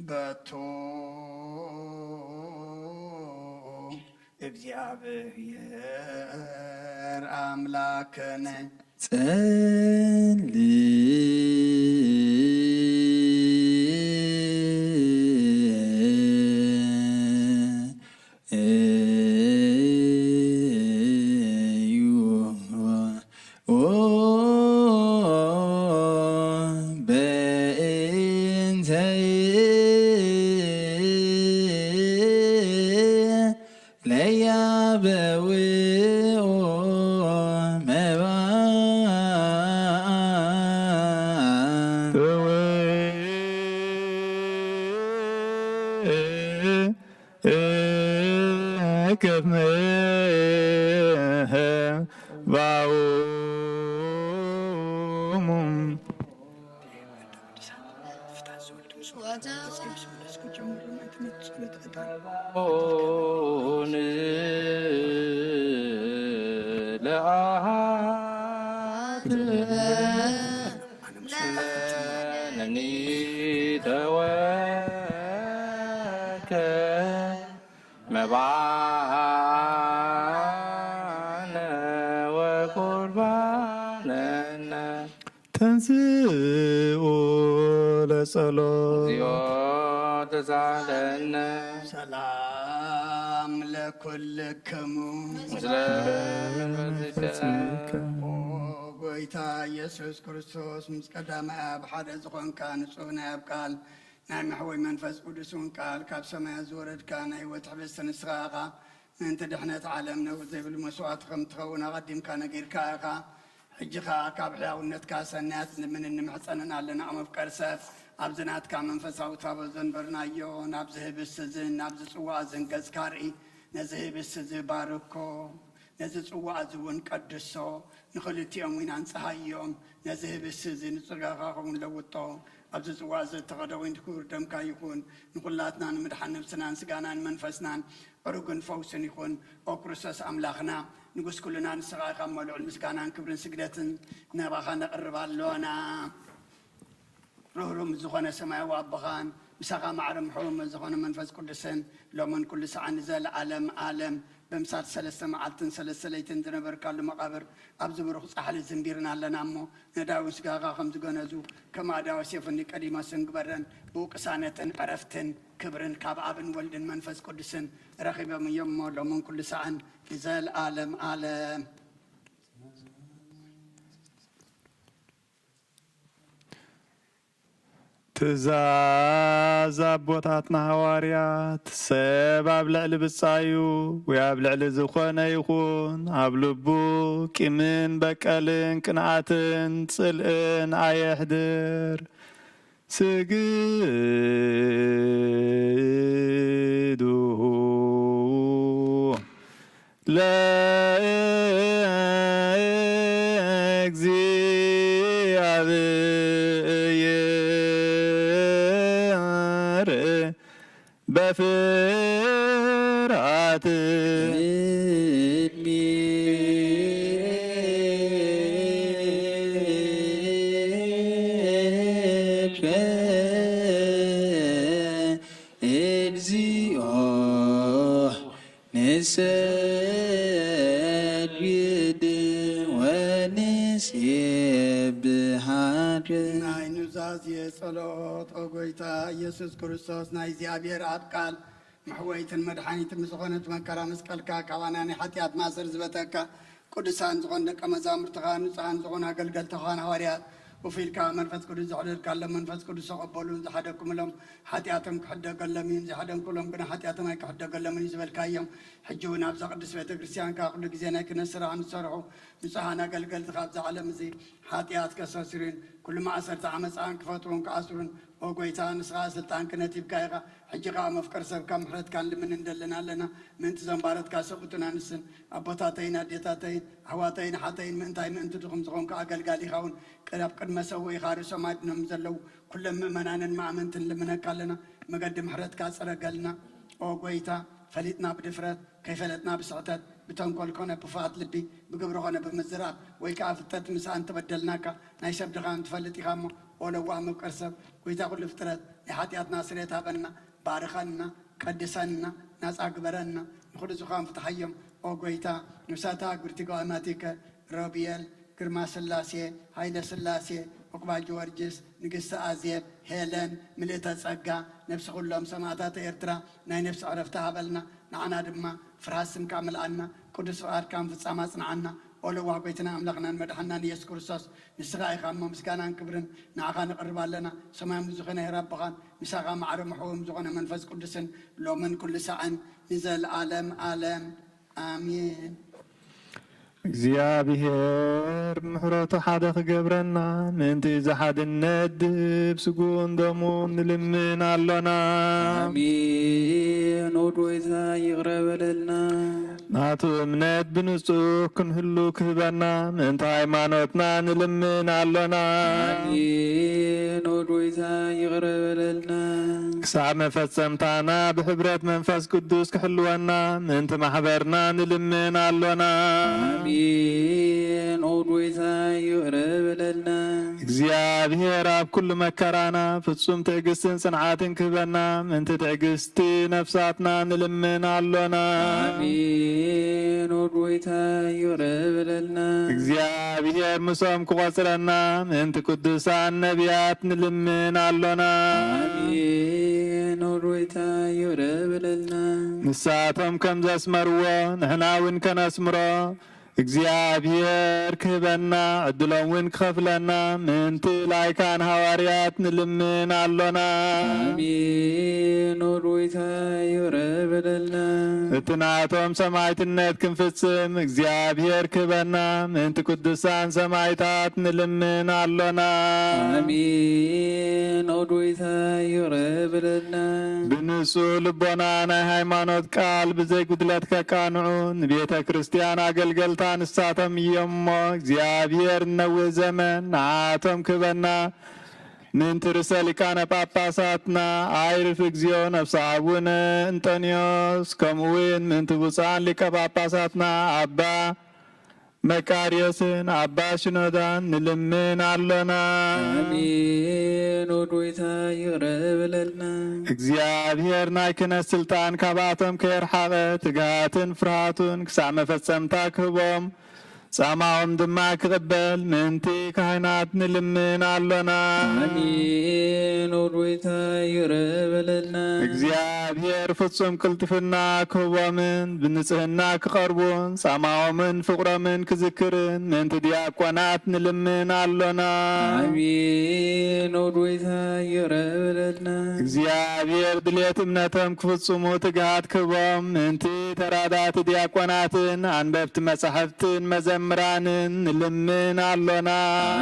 በቱ እግዚአብሔር አምላክነ ተንሥኡ ለጸሎት ሰላም ለኩልክሙ ጎይታ ኢየሱስ ክርስቶስ ምስ ቀዳማይ ኣብ ሓደ ዝኾንካ ንጹህ ናይ ኣብ ቃል ናይ መሕወይ መንፈስ ቅዱስን ቃል ካብ ሰማያት ዝወረድካ ናይ ህይወት ሕብስቲ ንስኻ ኢኻ ምእንቲ ድሕነት ዓለም ነውር ዘይብሉ መስዋዕቲ ከም ትኸውን ኣቐዲምካ ነጊርካ ኢኻ ሕጂ ኸ ካብ ሕያውነትካ ሰናያት ምን ንምሕፀንን ኣለና መፍቀር ሰብ ኣብ ዝናትካ መንፈሳዊ ታቦ ዘንበርናዮ ናብዚ ህብስቲ እዝን ናብዚ ፅዋዕ እዝን ገጽካ ርኢ ነዚ ህብስቲ እዚ ባርኮ ነዚ ፅዋዕ እዚ እውን ቀድሶ ንኽልቲኦም ኢና ንፀሃዮም ነዚ ህብስቲ እዚ ንፅጋኻ ኸውን ለውጦ ኣብዚ ፅዋዕ እዚ ተኸደወይን ክቡር ደምካ ይኹን ንኩላትና ንምድሓን ነብስናን ስጋናን መንፈስናን ዕሩግን ፈውስን ይኹን ኦ ክርስቶስ ኣምላኽና ንጉስ ኩልና ንስኻ ኢኻ መልዑል ምስጋናን ክብርን ስግደትን ነባኻ ነቕርብ ኣለና ርህሩም ዝኾነ ሰማያዊ ኣቦኻን ምሳኻ ማዕረ ምሕቡም ዝኾነ መንፈስ ቅዱስን ሎምን ኩሉ ሰዓን ዘለዓለም ዓለም በምሳት 3 መዓልትን 3 ለይትን ዝነበርካሉ መቃብር ኣብዚ ብሩኽ ፃሕሊ ዝንቢርና ኣለና እሞ ነዳዊን ስጋኻ ከም ዝገነዙ ከም ኣዳዊ ሴፍኒ ቀዲሞስን ግበረን ብውቅሳነትን ዕረፍትን ክብርን ካብ ኣብን ወልድን መንፈስ ቅዱስን ረኺቦም እዮም እሞ ሎምን ኩሉ ሰዓን ዘለዓለም ዓለም ትእዛዝ ኣቦታትና ሃዋርያት ሰብ ኣብ ልዕሊ ብጻዩ ወይ ኣብ ልዕሊ ዝኾነ ይኹን ኣብ ልቡ ቂምን በቀልን ቅንዓትን ጽልእን ኣየሕድር ስግዱ ለእግዚአብሔር በፍርሃት ንሰግድ ወንስብሐት ናይ ኑዛዜ ጸሎት ኦ ጎይታ ኢየሱስ ክርስቶስ ናይ እግዚኣብሔር ኣብ ቃል መሕወይትን መድሓኒትን ዝኾነት መከራ መስቀልካ ካባና ናይ ሓጢኣት ማእሰር ዝበተካ ቅዱሳን ዝኾኑ ደቀ መዛሙርትኻ ንጹሃን ዝኾኑ ኣገልገልትኻን ሃዋርያት وفيلك منفس قدس زحدر كلام منفس قدس قبلون زحدكم لهم حتياتهم كحدا كلامين زحدهم كلهم كنا حتياتهم هيك كحدا كلامين يزبل كايم حجونا بس قدس بيت كريستيان كأقول لك زينا كنا سرعة نسرعوا نسحنا قل تخاف زعلم زي حتيات كساسرين كل ما أسرت عمس عن كفاتهم كأسرون وقويتان نسخة سلطان كنا تبكايغا حجقا مفكر سب كم حرت كان لمن ندلنا لنا من تزنبارت كاسبتنا نسن أبطاتين أديتاتين حواتين حاتين من تاين من تدخم زغون كأقل قالي خاون كراب قد مسوي خارج سماعت نمزلو كل ممنان مع من تلمنا كالنا مقدم حرت كاسر قالنا وقويتا فليتنا بدفرات كيف فلتنا بسعتات بتنقل كنا بفات لبي بقبرغنا بمزرات ويكافتت مسان تبدلناك نايشب دغان تفلتي خامو ولو وهم كرسب ويتا كل فترات لحاتيات ناصريتها بنا بارخنا قدسنا ناس أكبرنا نخلص خام فتحيم وقويتا نساتا قرتي قاماتك روبيال كرما سلاسي هايدا سلاسي وقبا جورجس نقص آزيب هيلن مليتا تسقى نفس كلهم سماعتات إرترا ناي نفس عرفتها بلنا نعنا دما فراسم كامل عنا قدس وآر كام في السماء عنا ولو واقيتنا أملقنا المدحنا يسوع كريستوس نسرع خام مسكانا كبرن نعقان نقرب لنا سماء مزخنا ربغان مساقا معرم حوم زغنا منفس قدسن لو من كل ساعة نزل عالم عالم آمين እግዚአብሔር ምሕረቱ ሓደ ክገብረና ምንቲ ዝሓድነት ብስጉን ደሙን ንልምን ኣሎና አሜን። ወዶይታ ይቅረበለልና ናቱ እምነት ብንጹህ ክንህሉ ክህበና ምንቲ ሃይማኖትና ንልምን ኣሎና አሜን። ወዶይታ ይቅረበለልና ክሳብ መፈጸምታና ብሕብረት መንፈስ ቅዱስ ክሕልወና ምንቲ ማሕበርና ንልምን ኣሎና አሜን። ወዶይታ ይቅረበለልና እግዚአብሔር ኣብ ኩሉ መከራና ፍጹም ትዕግስትን ጽንዓትን ክህበና ምንቲ ትዕግስቲ ነፍሳትና ንልምን ኣሎና አሜን። ወዶይታ ይቅረበለልና እግዚአብሔር ምሶም ክቆጽረና ምንቲ ቅዱሳን ነቢያት ንልምን ኣሎና አሜን። ወዶይታ ይቅረበለልና ንሳቶም ከም ዘስመርዎ ንሕና እውን ከነስምሮ እግዚአብሔር ክህበና ዕድሎም እውን ክኸፍለና ምንቲ ላይካን ሃዋርያት ንልምን ኣሎና አሜን። ወዶይታ ይቅረበለልና እቲ ናቶም ሰማዕትነት ክንፍጽም እግዚአብሔር ክህበና ምንቲ ቅዱሳን ሰማዕታት ንልምን ኣሎና አሜን። ወዶይታ ይቅረበለልና ብንጹህ ልቦና ናይ ሃይማኖት ቃል ብዘይጉድለት ከቃንዑ ንቤተ ክርስቲያን ኣገልገልታ ንሳቶም እዮም እሞ እግዚአብሔር ነዊሕ ዘመን ንዓቶም ክህበና ምንቲ ርእሰ ሊቃነ ጳጳሳትና ኣይርፍ እግዚኦ ነፍሲ ኣቡነ እንጦንዮስ ከምኡውን ምንቲ ብፁዓን ሊቀ ጳጳሳትና ኣባ መቃርዮስን ኣባ ሽኖዳን ንልምን ኣሎና አሜን። ወዶይታ ይቅረበለልና እግዚአብሔር ናይ ክህነት ስልጣን ካብኣቶም ከየርሓቐ ትግሃትን ፍርሃቱን ክሳብ መፈጸምታ ክህቦም ጻማኦም ድማ ክቕበል ምንቲ ካህናት ንልምን ኣሎና አሜን ወዶይታ ይረበለልና እግዚአብሔር ፍጹም ቅልጥፍና ክህቦምን ብንጽህና ክቐርቡን ጻማኦምን ፍቕሮምን ክዝክርን ምንቲ ዲያቆናት ንልምን ኣሎና አሜን ወዶይታ ይረበለልና እግዚአብሔር ድሌት እምነቶም ክፍጽሙ ትግሃት ክህቦም ምንቲ ተራዳት ዲያቆናትን አንበብቲ መጻሕፍትን መዘምራንን ንልምን ኣሎና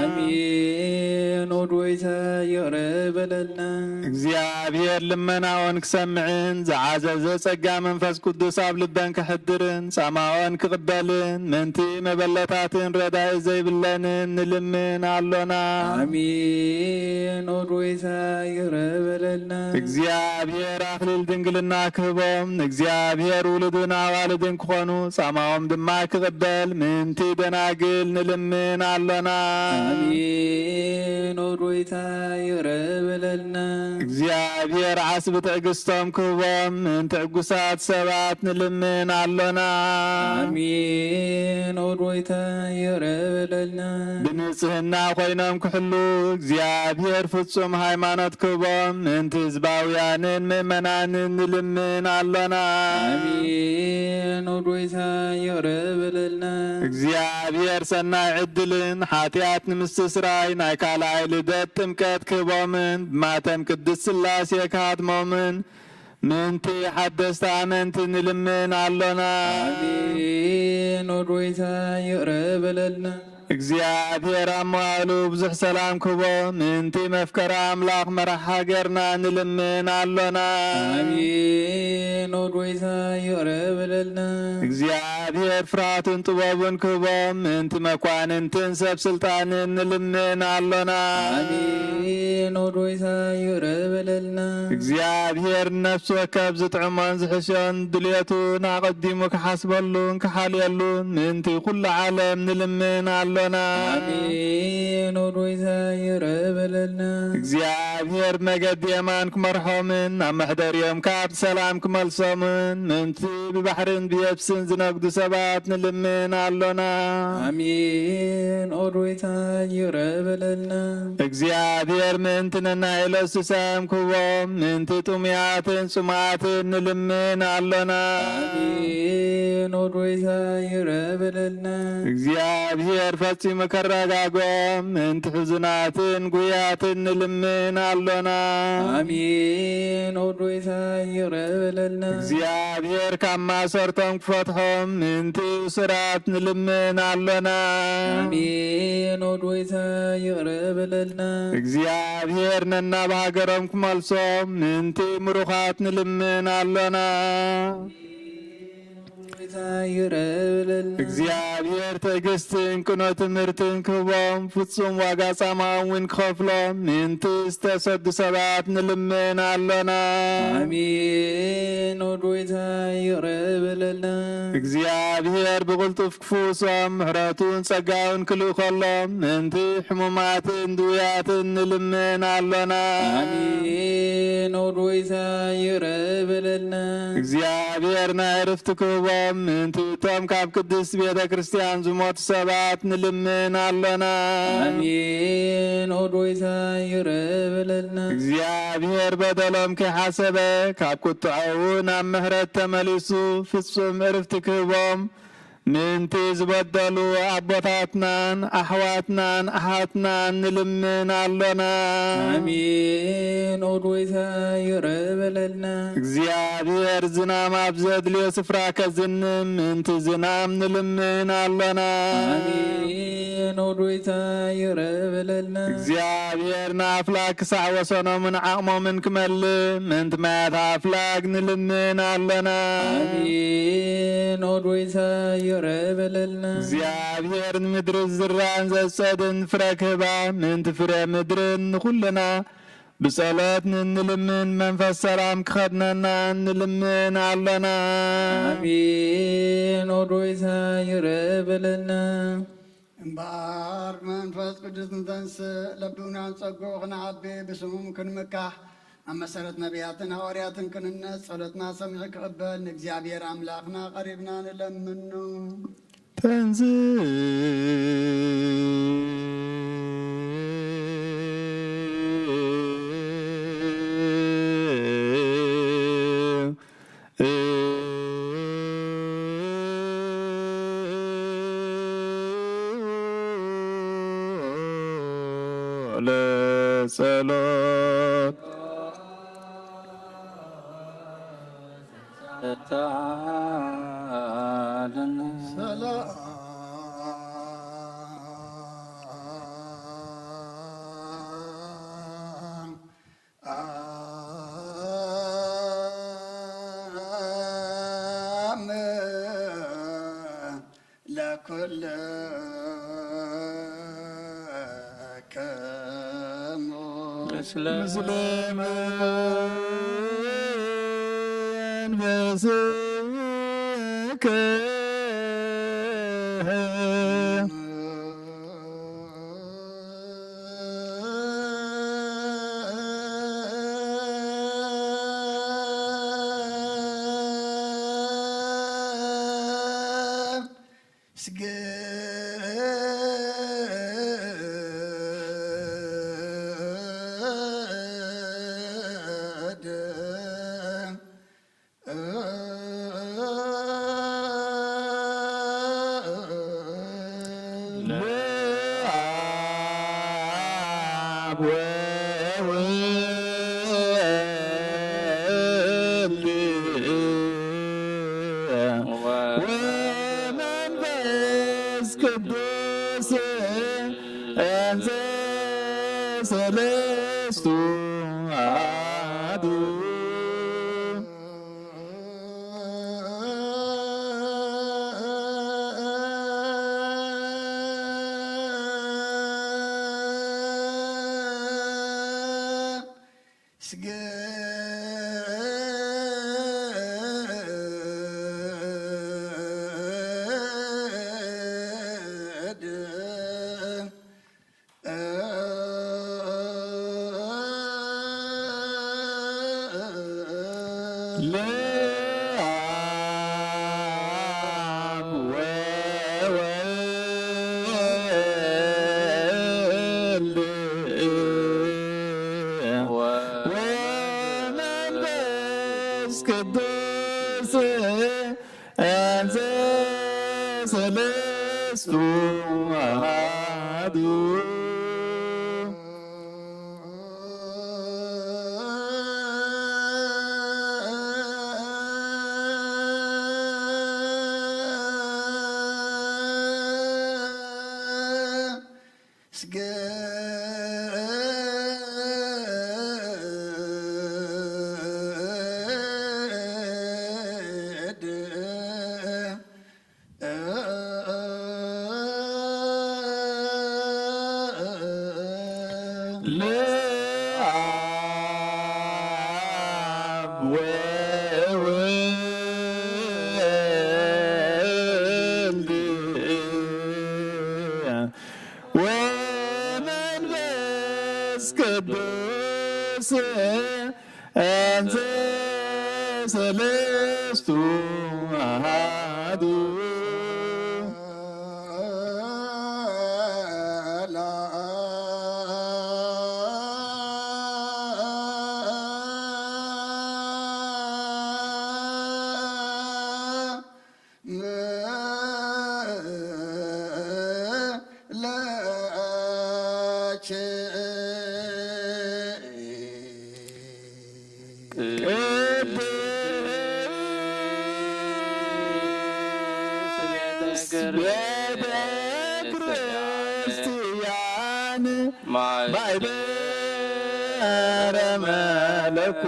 አሜን ወዶይታ ይረበለልና እግዚአብሔር ልመናውን ክሰምዕን ዝዓዘዘ ጸጋ መንፈስ ቅዱስ ኣብ ልበን ክሕድርን ጻማኦን ክቕበልን ምንቲ መበለታትን ረዳኢ ዘይብለንን ንልምን ኣሎና አሜን ወዶይታ ይረበለልና እግዚአብሔር አክሊል ድንግልና ክህቦም ንእግዚአብሔር ውሉድን ኣዋልድን ክኾኑ ጻማኦም ድማ ክቕበል ምንቲ ደናግል ንልምን ኣሎና አሜን ወዶይታ ይረበለልና እግዚአብሔር ዓስቢ ትዕግስቶም ክህቦም ምንቲ ዕጉሳት ሰባት ንልምን ኣሎና አሜን ወዶይታ ይረበለልና ብንጽህና ኮይኖም ክሕሉ እግዚአብሔር ፍጹም ሃይማኖት ክህቦም ምንቲ ህዝባውያንን ምእመናንን ንልምን ኣሎና አሜን ወዶይታ ይረበለልና እግዚአብሔር ሰናይ ዕድልን ሓጢኣት ንምስትስራይ ናይ ካልኣይ ልደት ጥምቀት ክህቦምን ብማተም ቅድስ ስላሴ ክሃትሞምን ምንቲ ሓደስቲ ኣመንቲ ንልምን ኣሎና አሜን ወዶይታ ይረበለልና እግዚአብሔር ኣብ መዋዕሉ ብዙሕ ሰላም ክህቦ ምንቲ መፍከራ ኣምላኽ መራሒ ሃገርና ንልምን ኣሎና አሜን ወዶይታ ይረበለልና እግዚአብሔር ፍርሃትን ጥበቡን ክህቦም ምንቲ መኳንንትን ሰብ ስልጣንን ንልምን ኣሎና አሜን ወዶይታ ይረበለልና እግዚአብሔር ነፍሲ ወከብ ዝጥዕሞን ዝሕሾን ድልየቱን ኣቐዲሙ ክሓስበሉን ክሓልየሉን ምንቲ ኩሉ ዓለም ንልምን ኣሎና አሜን ወዶይታ ይረበለልና እግዚአብሔር መገዲ የማን ክመርሖምን ኣብ መሕደርዮም ካብ ሰላም ክመልሶምን ምንቲ ብባሕርን ብየብስን ዝነግዱ ሰባት ንልምን ኣሎና አሜን ወዶይታ ይረበለልና እግዚአብሔር ምንቲ ነናይለሱ ሰም ክህቦም ምንቲ ጥሙያትን ጽሙዓትን ንልምን ኣሎና አሜን ወዶይታ ይረበለልና እግዚአብሔር ፈጺሙ ከረጋግኦም ምንቲ ሕዙናትን ጉያትን ንልምን ኣሎና አሜን ወዶይታ ይረበለልና እግዚአብሔር ካብ ማሰርቶም ክፈትሖም ምንቲ ስራት ንልምን ኣሎና አሜን ወዶይታ ይረበለልና እግዚአብሔር ነናብ ሃገሮም ክመልሶም ምንቲ ምሩኻት ንልምን ኣሎና ወዶይታ ይረበለልና እግዚአብሔር ትዕግስትን ቅኖ ትምህርትን ክህቦም ፍጹም ዋጋ ጻማውን ክኸፍሎም ምንቲ ዝተሰዱ ሰባት ንልምን ኣሎና አሜን ወዶይታ ይረበለልና እግዚአብሔር ብቕልጡፍ ክፍውሶም ምሕረቱን ጸጋውን ክልእ ከሎም ምንቲ ሕሙማትን ድውያትን ንልምን ኣሎና አሜን ወዶይታ ይረበለልና እግዚአብሔር ናይ ዕርፍቲ ክህቦም ምንቲ እቶም ካብ ቅድስት ቤተ ክርስቲያን ዝሞቱ ሰባት ንልምን ኣሎና አሜን ወዶይታ ይረበለልና እግዚአብሔር በደሎም ከይሓሰበ ካብ ቁጥዐው ናብ ምሕረት ተመሊሱ ፍጹም ዕርፍቲ ክህቦም ምንቲ ዝበደሉ ኣቦታትናን ኣሕዋትናን ኣሓትናን ንልምን ኣሎና አሜን ወዶይታ ይረበለልና እግዚአብሔር ዝናም ኣብ ዘድልዮ ስፍራ ከዝንም ምንቲ ዝናም ንልምን ኣሎና አሜን ወዶይታ ይረበለልና እግዚአብሔር ንኣፍላግ ክሳዕ ወሰኖምን ዓቕሞምን ክመልእ ምንቲ ማያት ኣፍላግ ንልምን ኣሎና አሜን ወዶይታ ይረበለልና እግዚአብሔር ንምድሪ ዝራእን ዘጸድን ፍረ ክህባ ምንቲ ፍረ ምድርን ንኹልና ብጸሎት ንልምን መንፈስ ሰላም ክኸድነና ንልምን ኣሎና አሜን ወዶይታ ይረበለልና እምበር መንፈስ ቅዱስ እንተንስእ ለብውናን ጸጉዑ ክንዓቢ ብስሙም ክንምካሕ ኣብ መሰረት ነቢያትን ሐዋርያትን ክንነጽ ጸሎትና ሰሚዑ ክቕበል ንእግዚአብሔር ኣምላኽና ቀሪብና ንለምኑ ተንዝ ለጸሎት ምስለ መንፈስከ ወመንፈስ ቅዱስ እንዘ ሰለስቱ አሐዱ ለአብ ወወልድ ወመንፈስ ቅዱስ እንዘ ሰለስቱ አሐዱ ለአብ ወወልድ ወመንፈስ ቅዱስ እንዘ ሰለስቱ አሐዱ ቤተ ክርስቲያን ማኅበረ መለኮት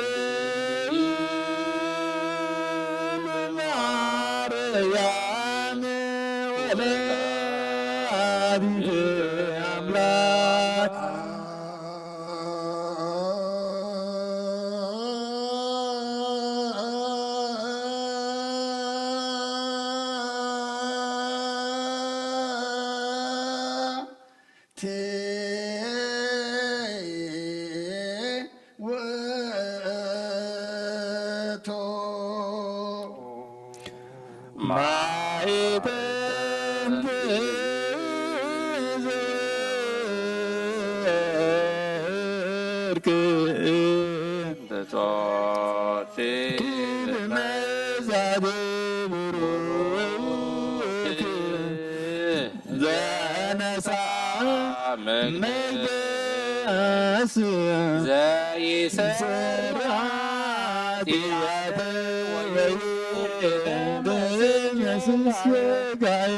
ድንግል ማርያም ወላዲተ አምላክ ውእቶ ማይተን ዘርቅ መዛብሩክ ዘነሳ መቅደስ ዘይሰራትያተ በመስል ሥጋዬ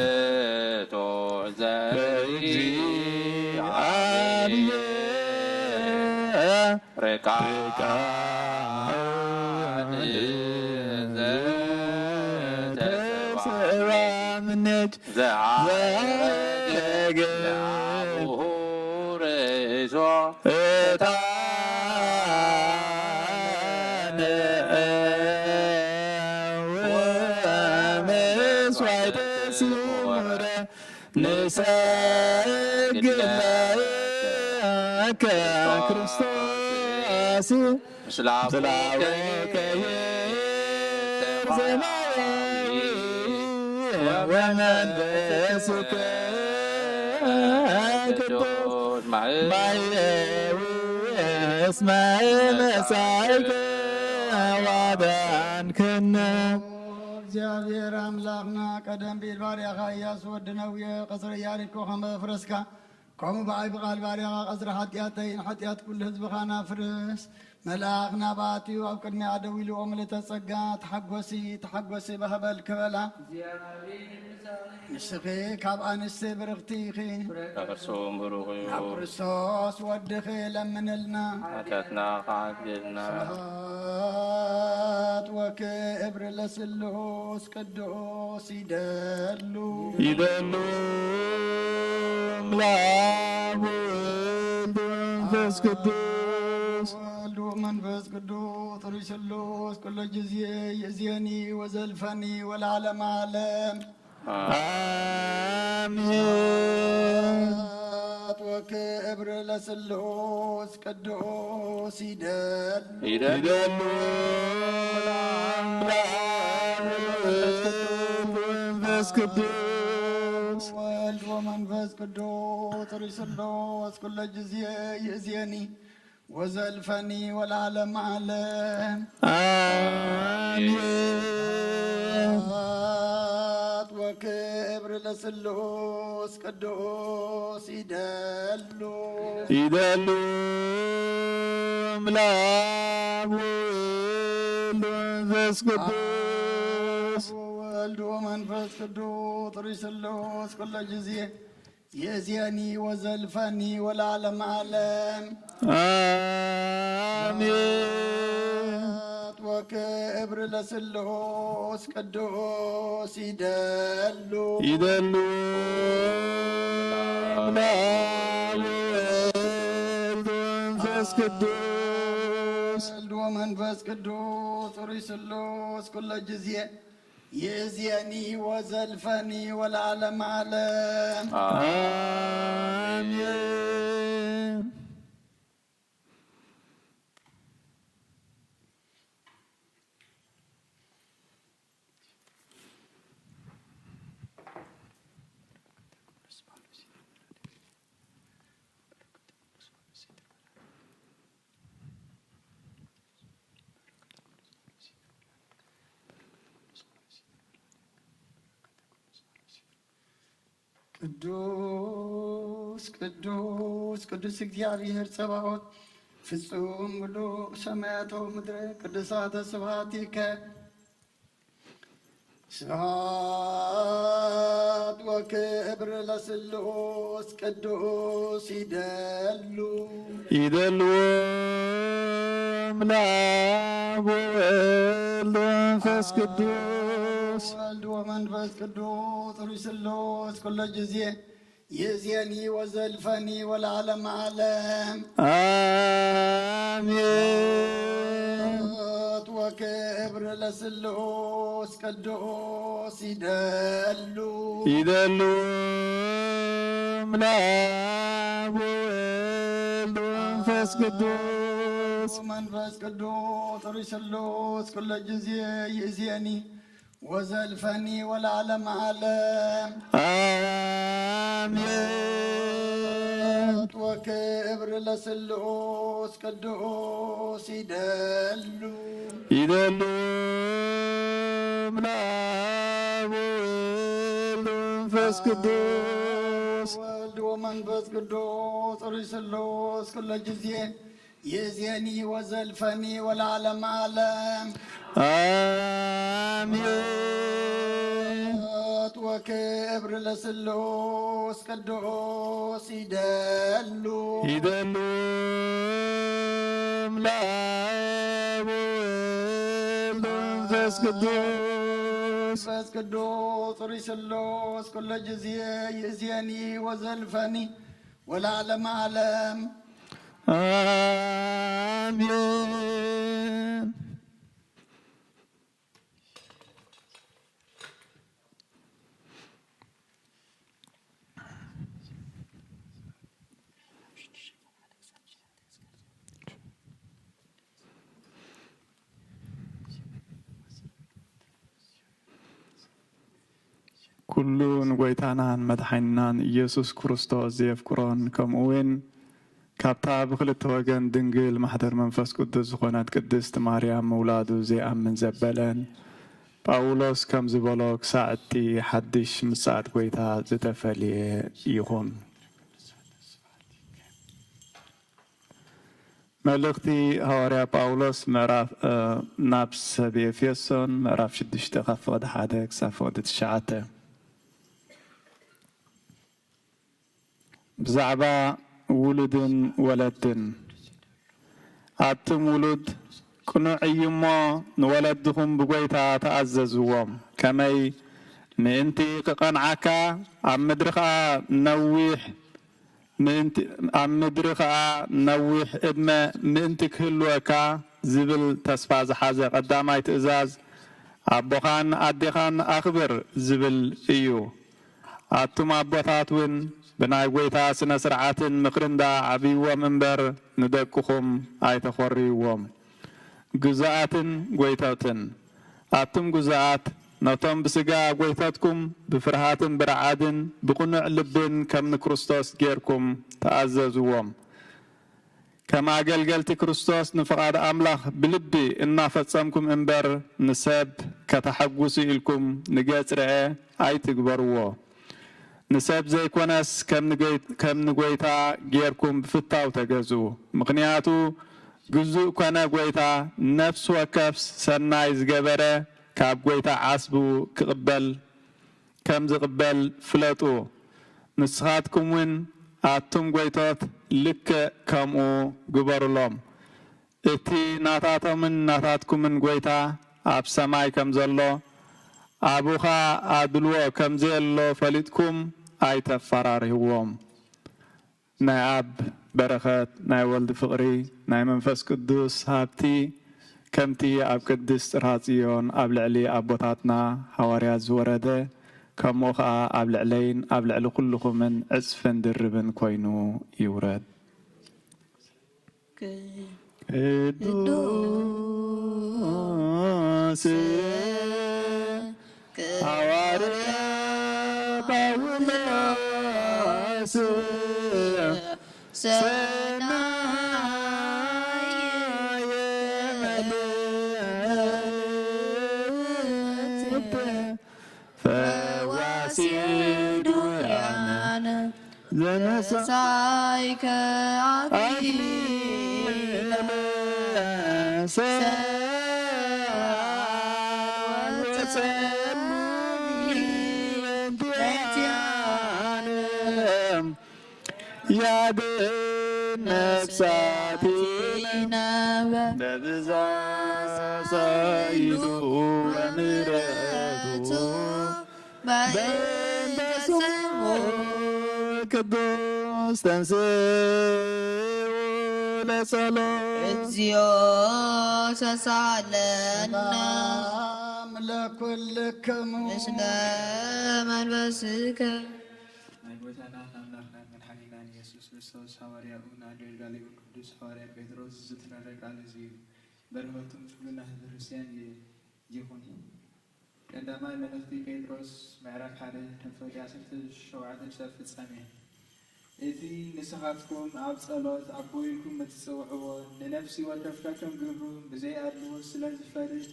ዝውእቶ ዘእግዚአብሔር ርቃን ዘተሰባምነት ዘአረገ ርእሶ እታነ ወመስዋዕተ ስሙረ ንሰግድ ለከ ክርስቶስ ስላወከ ሰማያዊ ወመንፈስከ ቅዱስ ማየው እስመ መጻእከ ዋዳንከነ እግዚአብሔር አምላክና ቀደም ቢል ባርያኻ እያስወድነው የቀስረ ኢያሪኮ ከመ ፍረስካ ከምኡ በዓይ ብቓል ባርያኻ ቀስረ ሓጢኣተይን ሓጢኣት ኩሉ ህዝብኻ ናፍርስ መልኣኽ ናባትዩ ኣብ ቅድሚያ ደው ኢሉ ምልዕተ ጸጋ ተሓጐሲ ተሓጐሲ ባህበል ክበላ ንስኺ ካብ ኣንስቲ ብርኽቲ ኢኺ እርሱም ብሩኽ እዩ ናብ ክርስቶስ ወድኺ ለምንልና ሓጢአትና ከዓግልና ስብሐት ወክብሪ ለስሉስ ቅዱስ ይደሉ ምላብ ወልድ መንፈስ ቅዱስ ወልድ መንፈስ ቅዱስ ሩይ ስሉስ ኩሎ ጊዜ ይእዜኒ ወዘልፈኒ ወለዓለመ ዓለም አሜን። ወክብሪ ለስሉስ ቅዱስ ይደሉ ይደሉ ምላብ ወልድ መንፈስ ቅዱስ ወልድ ወመንፈስ ቅዱስ ሩይ ስሉስ ኩሎ ጊዜ ይእዜኒ ወዘልፈኒ ወለዓለመ ዓለም አሜን። ወክብሪ ለስሉስ ቅዱስ ይደሉ ይደሉ ምላብ ወልድ መንፈስ ቅዱስ ወልድ ወመንፈስ ቅዱስ ሩይ ስሉስ ኩሎ ጊዜ ይእዜኒ ወዘልፈኒ ወለዓለመ ዓለም አሜን። ወክብሪ ለስሉስ ቅዱስ ይደሉ ይደሉ ምላብ ወልድ መንፈስ ቅዱስ ወልድ ወመንፈስ ቅዱስ ሩይ ስሉስ ኩሎ ጊዜ ይእዜኒ ወዘልፈኒ ወለዓለመ ዓለም አሜን። ቅዱስ ቅዱስ ቅዱስ እግዚአብሔር ጸባኦት ፍጹም ምሉእ ሰማያታዊ ምድረ ቅዱሳተ ስብሐቲከ ስብሐት ወክብሪ ለስሉስ ቅዱስ ይደሉ ይደሉ ምላብ ወልድ መንፈስ ቅዱስ ወልድ ወመንፈስ ቅዱስ ሩይ ስሉስ ኩሎ ጊዜ ይእዜኒ ወዘልፈኒ ወለዓለመ ዓለም አሜን። وكبر لسلوس قدوس يدلو ملاب والد ومنفس قدوس ومنفس قدوس رسلوس كل جزية يزيني وزلفني والعالم عالم آمين وكبر لسلوس قدوس يدلو ملاب والد ومنفس قدوس والد ومنفس قدوس رسلوس كل جزية يزيني وزلفني والعالم عالم آمين وكبر لسلوس قدوس يدلو ملاب والد ومنفس قدوس منفس قدوس رسلوس كل جزية يزيني وزلفني والعالم عالم آمين كلون قويتانان مدحينان يسوس كريستوس زيفكرون كمؤون كابتا بخلت وجن دنجل محضر منفس قدس زخونات قدست مريم مولادو زي أمن زبلن باولوس كم زبلوك ساعتي حدش مساعد قويتا زتفلي يخون ملختي هوريا باولوس معرف نابس بيفيسون معرف شدش تخفض حدك سافود تشعته بزعبا ولدن ولدن أتم ولد كنو عيما نولدهم بقويتا تأززوهم كمي مئنتي قنعكا عم مدرخا نويح مئنتي عم مدرخا نويح إدما مئنتي كهلوكا زبل تسفاز حازق قدامي تأزاز أبوخان أدخان أخبر زبل إيو أتم أبوثاتون بناي قويتا سنة سرعاتن مقرندا عبيوة منبر ندكوهم آي تخوريوهم جزاءاتن قويتاتن أتم جزاءات نتم بسجا قويتاتكم بفرهاتن برعادن بقنع لبن كم كريستوس جيركم تأززوهم كما قلت كريستوس نفقاد أملاخ بلبي إنا فتسامكم انبر نساب كتحقوسي إلكم نجات رأي آي تكبروه نساب زي كوناس كم نقويتا جيركم بفتاو تجزو مقنياتو جزء كنا قويتا نفس وكفس سنايز جبرة كاب قويتا عصبو كقبل كم زقبل فلاتو نسخاتكم وين أتم قويتات لك كمو جبرلهم اتي ناتاتا من ناتاتكم من قويتا أب سماي كم زلو أبوخا أدلو كم زيلو فلتكم أي تفرارهم ناي أب بركات ناي ولد فقري ناي منفس قدوس هابتي كمتي أب قدس رازيون أب لعلي أبوتاتنا حواريات زورده كموخا أب لعلين أب لعلي كلكم من عزفن دربن كوينو يورد قدوس حواريا باولاس سناي ملت فواسيد يانا زنسايك أكليل يا بنفساتنا ببزا سيدو ومرتو بين سمو قدوس تنسي لسلو እግዚኦ ተሳለና ለኩልክሙ ምስለ መንፈስከ ናይ ጎይታና አምላክና መድኃኒና ኢየሱስ ክርስቶስ ሐዋርያኡን አገልጋዩን ቅዱስ ሐዋርያ ጴጥሮስ ዝተረከ ቃል እዚ በረከቱም ሁሉና ህዝበ ክርስቲያን ይሁን። ቀዳማይ መልእክቲ ጴጥሮስ ምዕራፍ 1 ከፍቅዲ 17 ክሳብ ፍጻሜ። እቲ ንስኻትኩም ኣብ ጸሎት ኣቦይልኩም እትጽውዕዎ ንነፍሲ ወከፍካቶም ግብሩ ብዘይ ኣድልዎ ስለ ዝፈልጥ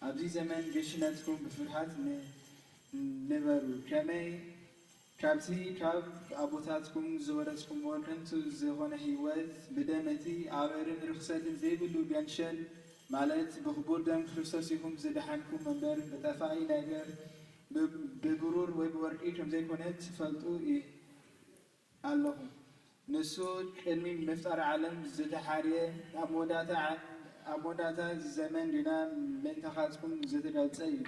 ኣብዚ ዘመን ግሽነትኩም ብፍርሃት ንበሩ። ከመይ ካብቲ ካብ ኣቦታትኩም ዝወረስኩምዎ ከንቱ ዝኾነ ህይወት ብደም እቲ ኣበርን ርክሰትን ዘይብሉ ገንሸል ማለት ብክቡር ደም ክርስቶስ ኢኹም ዝደሓንኩም እምበር ብጠፋኢ ነገር ብብሩር ወይ ብወርቂ ከም ዘይኮነት ትፈልጡ ኣለኹም። ንሱ ቅድሚ ምፍጣር ዓለም ዝተሓርየ ኣብ መወዳእታ ዘመን ግና ምእንታኻትኩም ዝተገልጸ እዩ።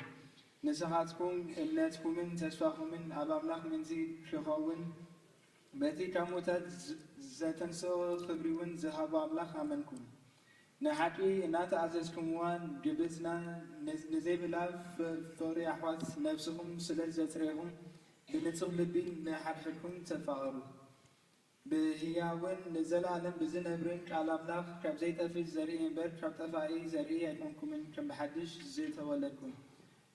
ንስኻትኩም እምነትኩምን ተስፋኹምን ኣብ ኣምላኽ ምንዚ ክኸውን በቲ ካብ ሞታት ዘተንስኦ ክብሪ እውን ዝሃቦ ኣምላኽ ኣመንኩም። ንሓቂ እናተኣዘዝኩምዋን ግብዝና ንዘይብላ ፍቅሪ ኣሕዋት ነብስኹም ስለ ዘፅረይኹም ብንጹህ ልቢ ንሓድሕድኩም ተፋቐሩ። ብህያውን ንዘለኣለም ብዝነብርን ቃል ኣምላኽ ካብ ዘይጠፊ ዘርኢ እምበር ካብ ጠፋኢ ዘርኢ ኣይኮንኩምን ከም ብሓድሽ ዝተወለድኩም።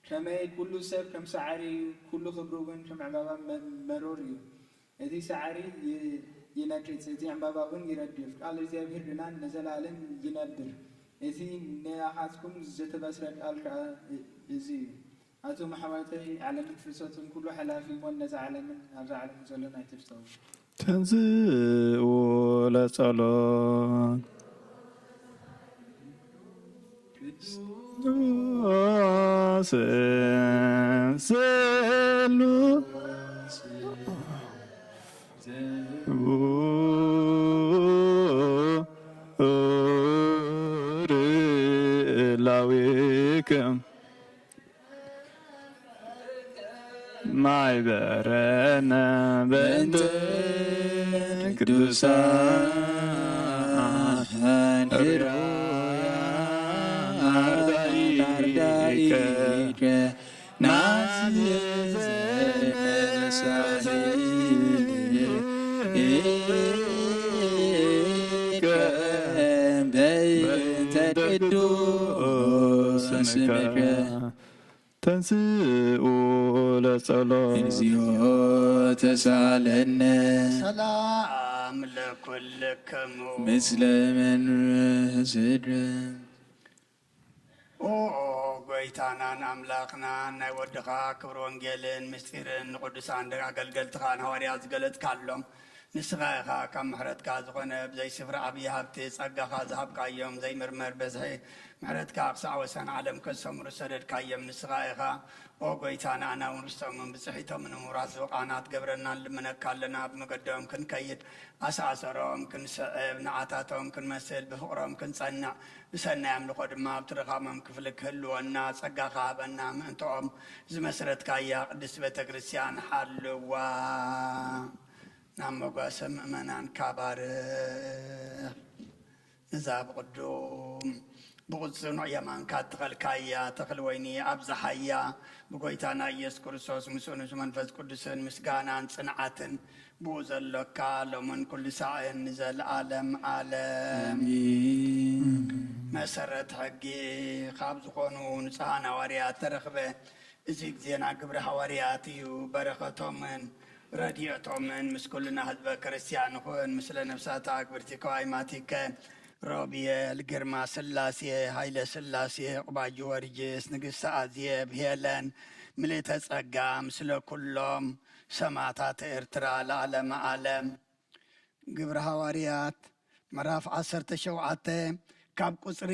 ከመይ ኩሉ ሰብ ከም ሳዕሪ እዩ፣ ኩሉ ክብሩ እውን ከም ዕምባባ መሮር እዩ። እቲ ሳዕሪ ይነቅጽ፣ እቲ ዕምባባ እውን ይረግፍ፣ ቃል እግዚኣብሔር ግና ንዘለኣለም ይነብር። እቲ ንኣኻትኩም ዝተበስረ ቃል ከዓ እዚ እዩ። ኣቶም ኣሕዋተይ ዓለምን ፍልሰቱን ኩሉ ሓላፊ እሞን ነዛ ዓለምን ኣብዛ ዓለም ዘሎን ኣይትፍተው። ተንሥኡ ለጸሎት ስሉ ላዊክም ማይበረነ በእንተ ቅዱሳን አርዳኢከ ናዝዘነሳሂከ በእንተ ቅዱስ ስምከ ተንሥኡ ለጸሎት እግዚኦ ተሳለነ ሰላም ለኩልክሙ ምስለ መንፈስከ ኦ ጎይታናን ኣምላኽናን ናይ ወድኻ ክብሪ ወንጌልን ምስጢርን ንቅዱሳን ኣገልገልትኻ ንሃዋርያት ዝገለጥካሎም ንስኻ ኢኻ ካብ ምሕረትካ ዝኾነ ብዘይ ስፍሪ ዓብዪ ሃብቲ ጸጋኻ ዝሃብካዮም ዘይምርመር በዝሒ ምሕረትካ ክሳዕ ወሰን ዓለም ከሰምሩ ሰደድካዮም ንስኻ ኢኻ። ኦ ጎይታና ኣና እውን ርስቶምን ብፅሒቶም ንምውራስ ዝወቃናት ገብረና ንልምነካ ኣለና። ብመገዶም ክንከይድ ኣሰኣሰሮም ክንስዕብ ንዓታቶም ክንመስል ብፍቕሮም ክንጸንዕ ብሰናይ ኣምልኾ ድማ ብትረኻቦም ክፍሊ ክህልወና ጸጋኻ ሃበና። ምእንትኦም ዝመስረትካያ ቅድስት ቤተ ክርስቲያን ሓልዋ ናብ መጓሰ ምእመናን ካባርኽ እዛ ብቅዱም ብቕፅኑዕ የማንካ ትኸልካያ ተኽል ወይኒ ኣብዝሓያ ብጎይታና ኢየሱስ ክርስቶስ ምስኡን መንፈስ ቅዱስን ምስጋናን ጽንዓትን ብኡ ዘሎካ ሎምን ኩሉ ሳዕን ንዘለኣለም ዓለም መሰረት ሕጊ ካብ ዝኾኑ ንጹሓን ሃዋርያት ተረኽበ። እዚ ግዜና ግብሪ ሃዋርያት እዩ። በረኸቶምን ረድኤቶምን ምስ ኩልና ህዝበ ክርስቲያን ይኹን። ምስለ ነፍሳት ኣክብርቲ ከዋይማቲከ ሮብየል፣ ግርማ ስላሴ፣ ሃይለ ስላሴ፣ ቁባጅ ወርጅስ፣ ንግሥቲ ኣዝየብ፣ ሄለን፣ ምልእተ ጸጋ ምስለ ኩሎም ሰማዕታት ኤርትራ ለዓለመ ዓለም። ግብሪ ሃዋርያት ምዕራፍ 17 ካብ ቁፅሪ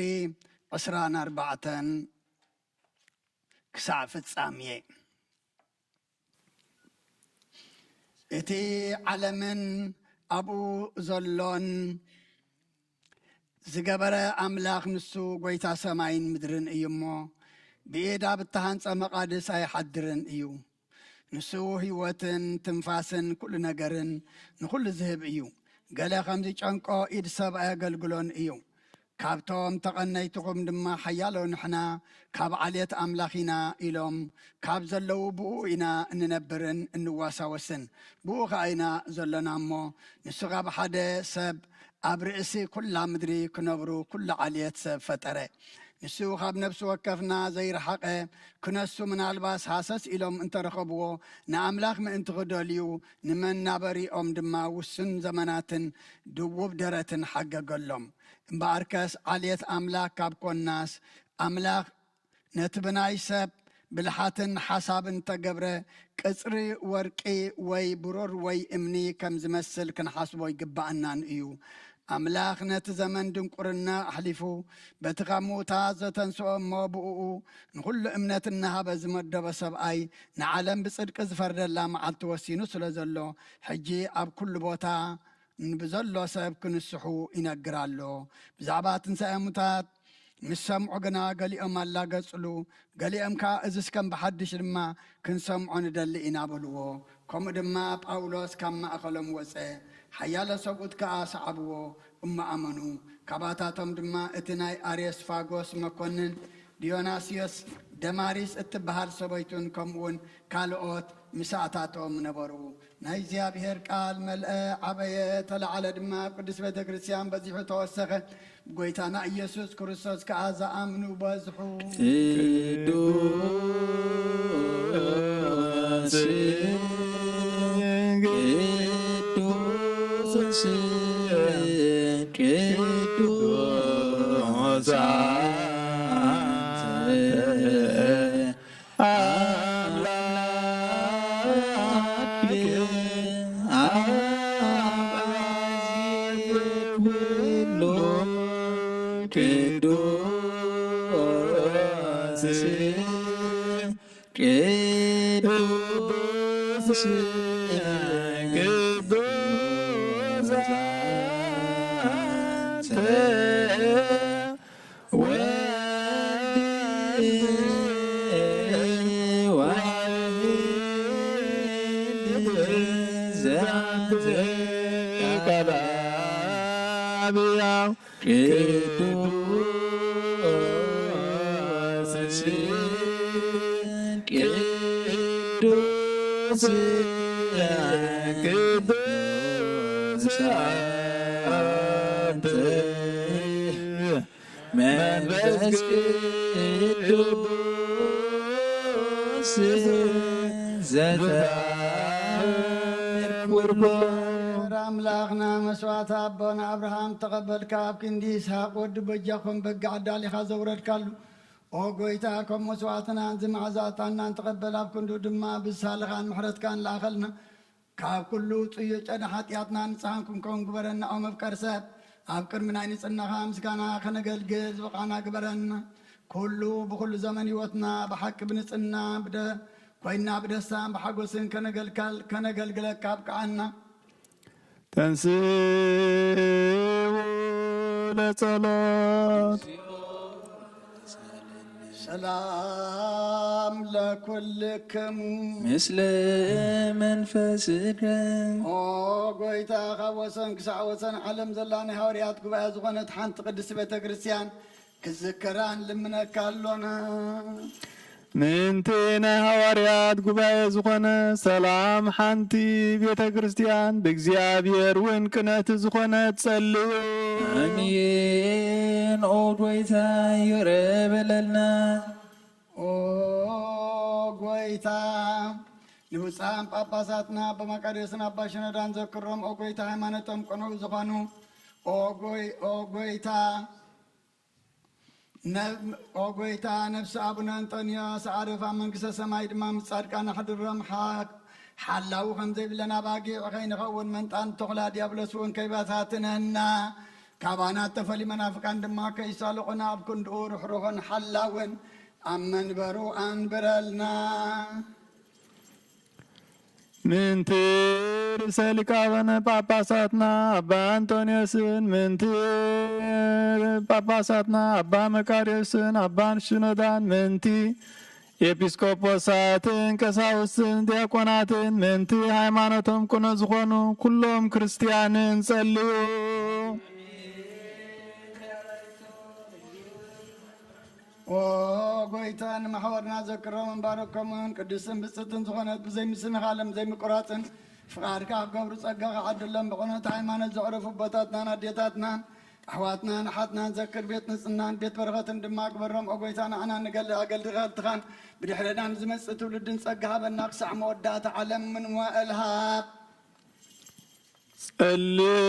24 ክሳዕ ፍጻሜ። እቲ ዓለምን ኣብኡ ዘሎን ዝገበረ ኣምላኽ ንሱ ጐይታ ሰማይን ምድርን እዩ እሞ ብኤዳ ብተሃንፀ መቓድስ ኣይሓድርን እዩ። ንሱ ህይወትን ትንፋስን ኩሉ ነገርን ንኩሉ ዝህብ እዩ። ገለ ከምዚ ጨንቆ ኢድ ሰብ ኣየገልግሎን እዩ። ካብቶም ተቐነይትኹም ድማ ሓያሎ ንሕና ካብ ዓልየት ኣምላኺና ኢሎም ካብ ዘለዉ ብኡ ኢና እንነብርን እንዋሳወስን ብኡ ከዓ ኢና ዘለና እሞ ንሱ ካብ ሓደ ሰብ ኣብ ርእሲ ኩላ ምድሪ ክነብሩ ኩላ ዓልየት ሰብ ፈጠረ ንሱ ካብ ነብሲ ወከፍና ዘይረሓቐ ክነሱ ምናልባስ ሃሰስ ኢሎም እንተረኸብዎ ንኣምላኽ ምእንቲ ክደልዩ ንመናበሪኦም ድማ ውስን ዘመናትን ድውብ ደረትን ሓገገሎም እምበኣርከስ ዓልየት ኣምላኽ ካብ ኮናስ ኣምላኽ ነቲ ብናይ ሰብ ብልሓትን ሓሳብን ተገብረ ቅፅሪ ወርቂ ወይ ብሩር ወይ እምኒ ከም ዝመስል ክንሓስቦ ይግባአናን እዩ ኣምላኽ ነቲ ዘመን ድንቁርና ኣሕሊፉ በቲ ካብ ምዉታት ዘተንስኦ እሞ ብኡ ንኩሉ እምነት እናሃበ ዝመደበ ሰብኣይ ንዓለም ብጽድቂ ዝፈርደላ መዓልቲ ወሲኑ ስለ ዘሎ ሕጂ ኣብ ኩሉ ቦታ ብዘሎ ሰብ ክንስሑ ይነግር ኣሎ ብዛዕባ ትንሣኤ ሙታት ምስ ሰምዑ ግና ገሊኦም ኣላገጽሉ ገሊኦም ከዓ እዚ እስከም ብሓድሽ ድማ ክንሰምዖ ንደሊ ኢና በልዎ ከምኡ ድማ ጳውሎስ ካብ ማእኸሎም ወፀ ሓያለ ሰብኡት ከዓ ሰዓብዎ እማኣመኑ ካባታቶም ድማ እቲ ናይ አሬስፋጎስ መኮንን ዲዮናስዮስ ደማሪስ እትበሃል ሰበይቱን ከምኡውን ካልኦት ምሳእታቶም ነበሩ ናይ እግዚኣብሔር ቃል መልአ ዓበየ ተላዓለ ድማ ቅዱስ ቤተ ክርስቲያን በዚሑ ተወሰኸ ጎይታና ኢየሱስ ክርስቶስ ከዓ ዝኣምኑ በዝሑ መንፈስ ቅዱስ ዘተርኩርቦር አምላኽና መስዋዕት አቦና አብርሃም ተቐበልካ ኣብ ክንዲ ይስሐቅ ወዲ በጃኾም በጊ ዓዳሊኻ ዘውረድካሉ ኦ ጎይታ ከም መስዋዕትና ዝመዓዛእታና እንተቐበል ኣብ ክንዱ ድማ ብሳልኻን ምሕረትካን ላኸልና ካብ ኩሉ ጽዮ ጨና ሓጢኣትና ንጽሓንኩም ከም ግበረና ኦ መፍቀር ሰብ ኣብ ቅድሚ ናይ ንጽናኻ ምስጋና ከነገልግል ዝበቓና ግበረና ኩሉ ብኩሉ ዘመን ህይወትና ብሓቂ ብንጽና ኮይና ብደስታን ብሓጎስን ከነገልግለካ ኣብቅዓና ተንስኡ ለጸሎት ሰላም ለኩልክሙ ምስለ መንፈስከ ኦ ጎይታ ካብ ወሰን ክሳዕ ወሰን ዓለም ዘላ ናይ ሃዋርያት ጉባኤ ዝኾነት ሓንቲ ቅድስቲ ቤተ ክርስቲያን ክዝክራን ልምነካ ኣሎና ምንቲ ናይ ሃዋርያት ጉባኤ ዝኾነ ሰላም ሓንቲ ቤተ ክርስቲያን ብእግዚአብሔር እውን ቅነት ዝኾነት ጸልዩ አሜን ኦ ጎይታ ይረበለልና ኦ ጎይታ ንውፃን ጳጳሳትና በመቃደስን አባ ሽኖዳን ዘክሮም ኦ ጎይታ ሃይማኖቶም ቅኑዕ ዝኾኑ ኦ ጎይታ ነፍሲ አቡነ አንጦንዮስ ዓረፋ መንግስተ ሰማይ ድማ ምስ ጻድቃን ሓድሮም ሓላዊ ከም ዘይብለና ባጊዕ ከይንኸውን መንጣን ተኹላ ዲያብሎስ እውን ከይባታትነና ካባናት ተፈሊ መናፍቃን ድማ ከይሳልቑና ኣብ ክንድኡ ርሕሩኽን ሓላውን ኣብ መንበሩ አንብረልና ምንቲ ርእሰ ሊቃነ ጳጳሳትና አባ አንጦንዮስን ምንቲ ጳጳሳትና አባ መቃርዮስን አባ ሽኖዳን ምንቲ ኤጲስቆጶሳትን ቀሳውስትን ዲያቆናትን ምንቲ ሃይማኖቶም ቅኑዕ ዝኾኑ ኩሎም ክርስቲያንን ጸልዩ ጎይታን ማሕበርና ዘክሮምን ባረኮምን ቅዱስን ብፅትን ዝኾነት ብዘይ ምስምኽ ዓለም ዘይምቁራፅን ፍቃድካ ክገብሩ ፀጋኻ ዓድሎም ብቑኖት ሃይማኖት ዘዕረፉ ቦታትናን ኣዴታትናን ኣሕዋትናን ኣሓትናን ዘክር ቤት ንፅናን ቤት በረኸትን ድማ ግበሮም ጎይታ ንዓና ንገልእ ኣገልግልትኻን ብድሕሪና ንዝመፅእ ትውልድን ፀጋ ሃበና ክሳዕ መወዳእታ ዓለም ምን ወእልሃብ ጸልእ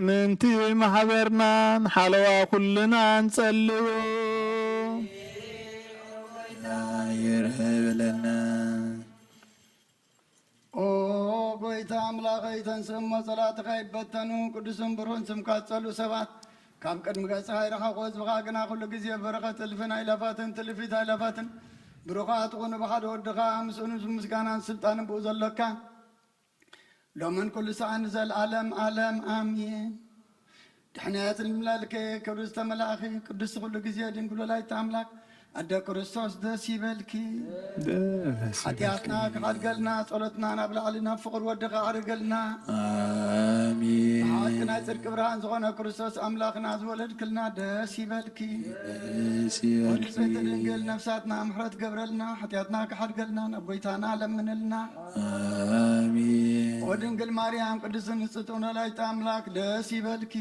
ምንቲ ማሕበርናን ሓለዋ ኩልና ንጸልዩ ይርህብለና ጎይታ ኣምላኸይ ተንስእሞ ጸላትኻ ይበተኑ ቅዱስን ብሩህን ስምካ ዝጸልኡ ሰባት ካብ ቅድሚ ገጽኻ ይረኸቦ ህዝብኻ ግና ኩሉ ግዜ በረኸት እልፍን ኣይላፋትን ትልፊት ኣይላፋትን ብሩኻት ኾኑ ብሓደ ወድኻ ምስኡን ምስጋናን ስልጣንን ብኡ ዘለካ ሎምን ኩሉ ሰዓን ዘለዓለም ዓለም ኣሚን ድሕነት ንምለልከ ክብሪ ዝተመላእኺ ቅዱስ ኩሉ ግዜ ድንግሎላይት ኣምላክ ኣደ ክርስቶስ ደስ ይበልኪ ሓጢኣትና ክሓድገልና ጸሎትና ናብ ላዕሊ ናብ ፍቕሪ ወድኻ ኣርገልና አሜን ሓቂ ናይ ጽድቂ ብርሃን ዝኾነ ክርስቶስ ኣምላኽና ዝወለድክልና ደስ ይበልኪ ወድሰይቲ ድንግል ነፍሳትና ምሕረት ገብረልና ሓጢኣትና ክሓድገልና ናብ ጎይታና ለምንልና አሜን ወድንግል ማርያም ቅዱስን ንጽሕት ወላዲተ ኣምላክ ደስ ይበልኪ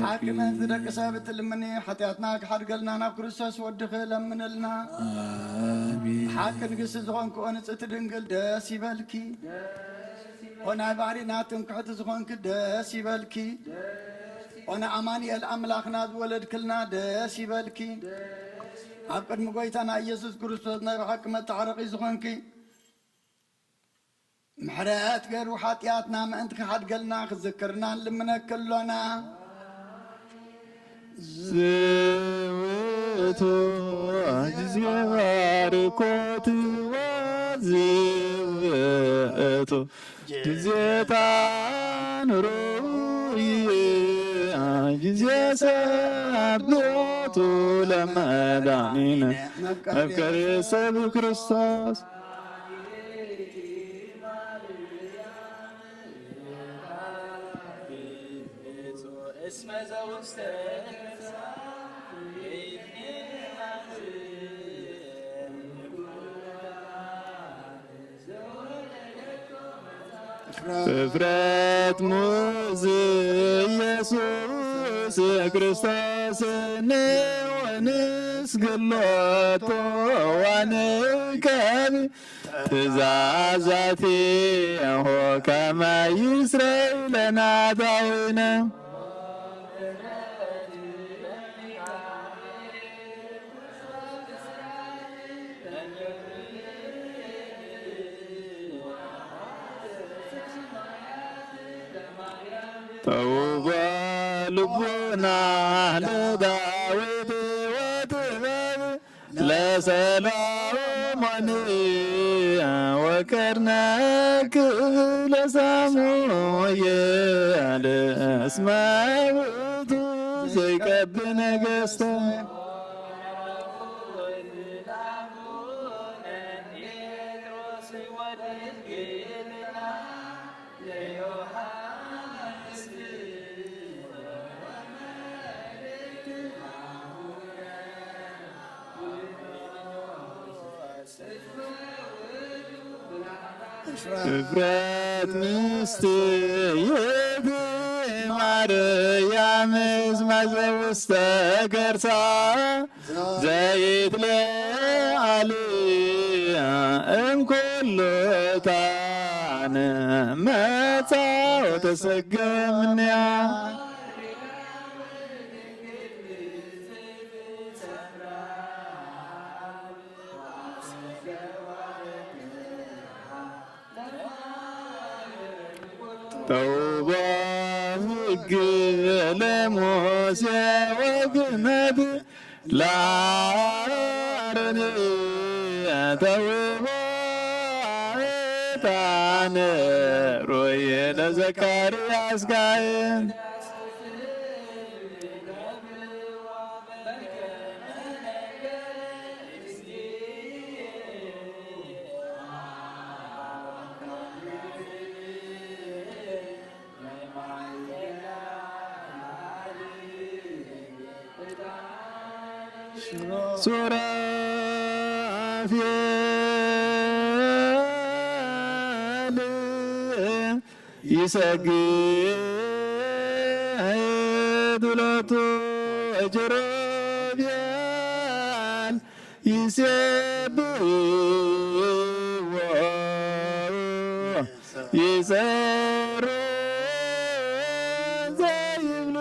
ሓቂ ነቲ ደቂ ሰብ እትልምኒ ሓጢኣትና ክሓድገልና ናብ ክርስቶስ ወድኺ ለምንልና ሓቂ ንግስቲ ዝኾንክ ንጽሕቲ ድንግል ደስ ይበልኪ ወናይ ባሕሪና ትምክሕቲ ዝኾንክ ደስ ይበልኪ ወና ኣማኒኤል ኣምላኽና ዝወለድክልና ደስ ይበልኪ ኣብ ቅድሚ ጎይታና ኢየሱስ ክርስቶስ ናይ ብሓቂ መታዓረቂ ዝኾንኪ ምሕረት ገይሩ ሓጢኣትና ምእንቲ ክሓድገልና ክዝክርና ንልምነክሎና ዝውእቱ ጊዜ ባርኮት ዝውእቱ ጊዜታን ሩይ ጊዜ ሰብሎቱ ለመድኃኒነ መፍቀሬ ሰብ ክርስቶስ ፍፍረት ሙዝ ኢየሱስ ክርስቶስ ንወንስግሎቶ ዋንከብ ትእዛዛቲሁ ከመ ይስረይ ለነ ዳዊነ ተውባ ልቡና ለዳዊት ወጥበብ ለሰሎሞን ወከርነክ ለሳሙኤል እስመ ውእቱ ዘይቀብ ነገሥተ ፍፍረት ምስት የት ማርያም ዝማዘ ውስተ ከርሳ ዘይትለዓል እምኩሉ ዕጣን መጻ ወተሰገወ እምኔሃ ተውባ ሕግ ለሙሴ ወግነት ለአሮን ተውባ ዕጣን ሮይ ለዘካርያስ ካህን ሱራፌል ይሰግድ ሁለቱ ኪሩቤል ይሴብሕዎ ይጸሩ ዘይብሉ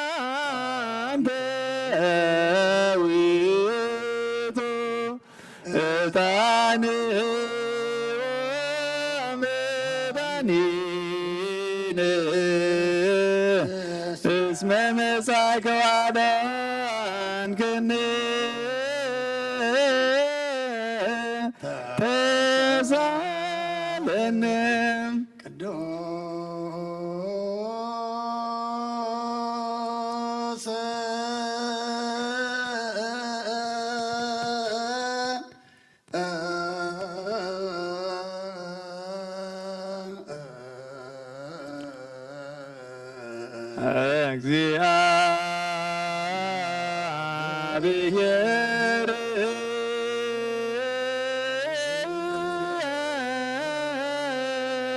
አንተ ውእቱ ዕጣን ወመድኃኒነ እስመ መጻእከ ወአዳንከነ ተሳለነ ቅዱስ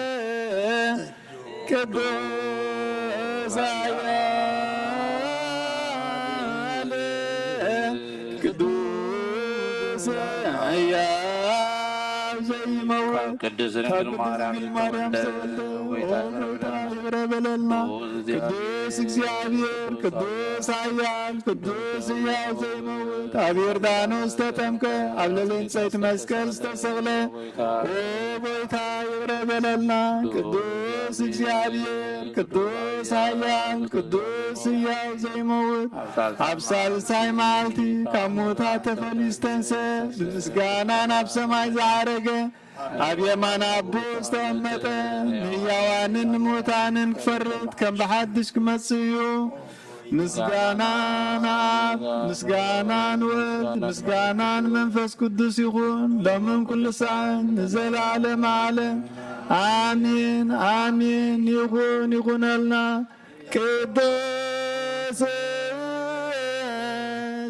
እግዚአብሔር ቅዱስ ኃያል ቅዱስ ኃያል ዘይመውት ቅድስት ድንግል ማርያም ተወልደ ወይታበረ በለልና ቅዱስ እግዚአብሔር ቅዱስ ኃያል ቅዱስ ሕያው ዘይመውት አብ ዮርዳኖስ ተጠምቀ አብ ለዘንጸይት መስቀል ዝተሰቅለ ወይታ ይብረ በለልና ቅዱስ እግዚአብሔር ቅዱስ ኃያል ቅዱስ ሕያው ዘይመውት አብ ሳልሳይ መዓልቲ ካብ ሙታን ተፈሊሱ ተንሥአ ብምስጋናን ኣብ ሰማይ ዝዓረገ ኣብ የማነ አቦ ዝተቐመጠ ንሕያዋንን ንሙታንን ክፈርድ ከም ብሓድሽ ክመጽእ እዩ። ምስጋናን አብ ምስጋናን ወልድ ምስጋናን መንፈስ ቅዱስ ይኹን ሎምን ኩሉ ሰዓት ንዘለዓለመ ዓለም አሜን አሜን። ይኹን ይኹነልና። ቅዱስ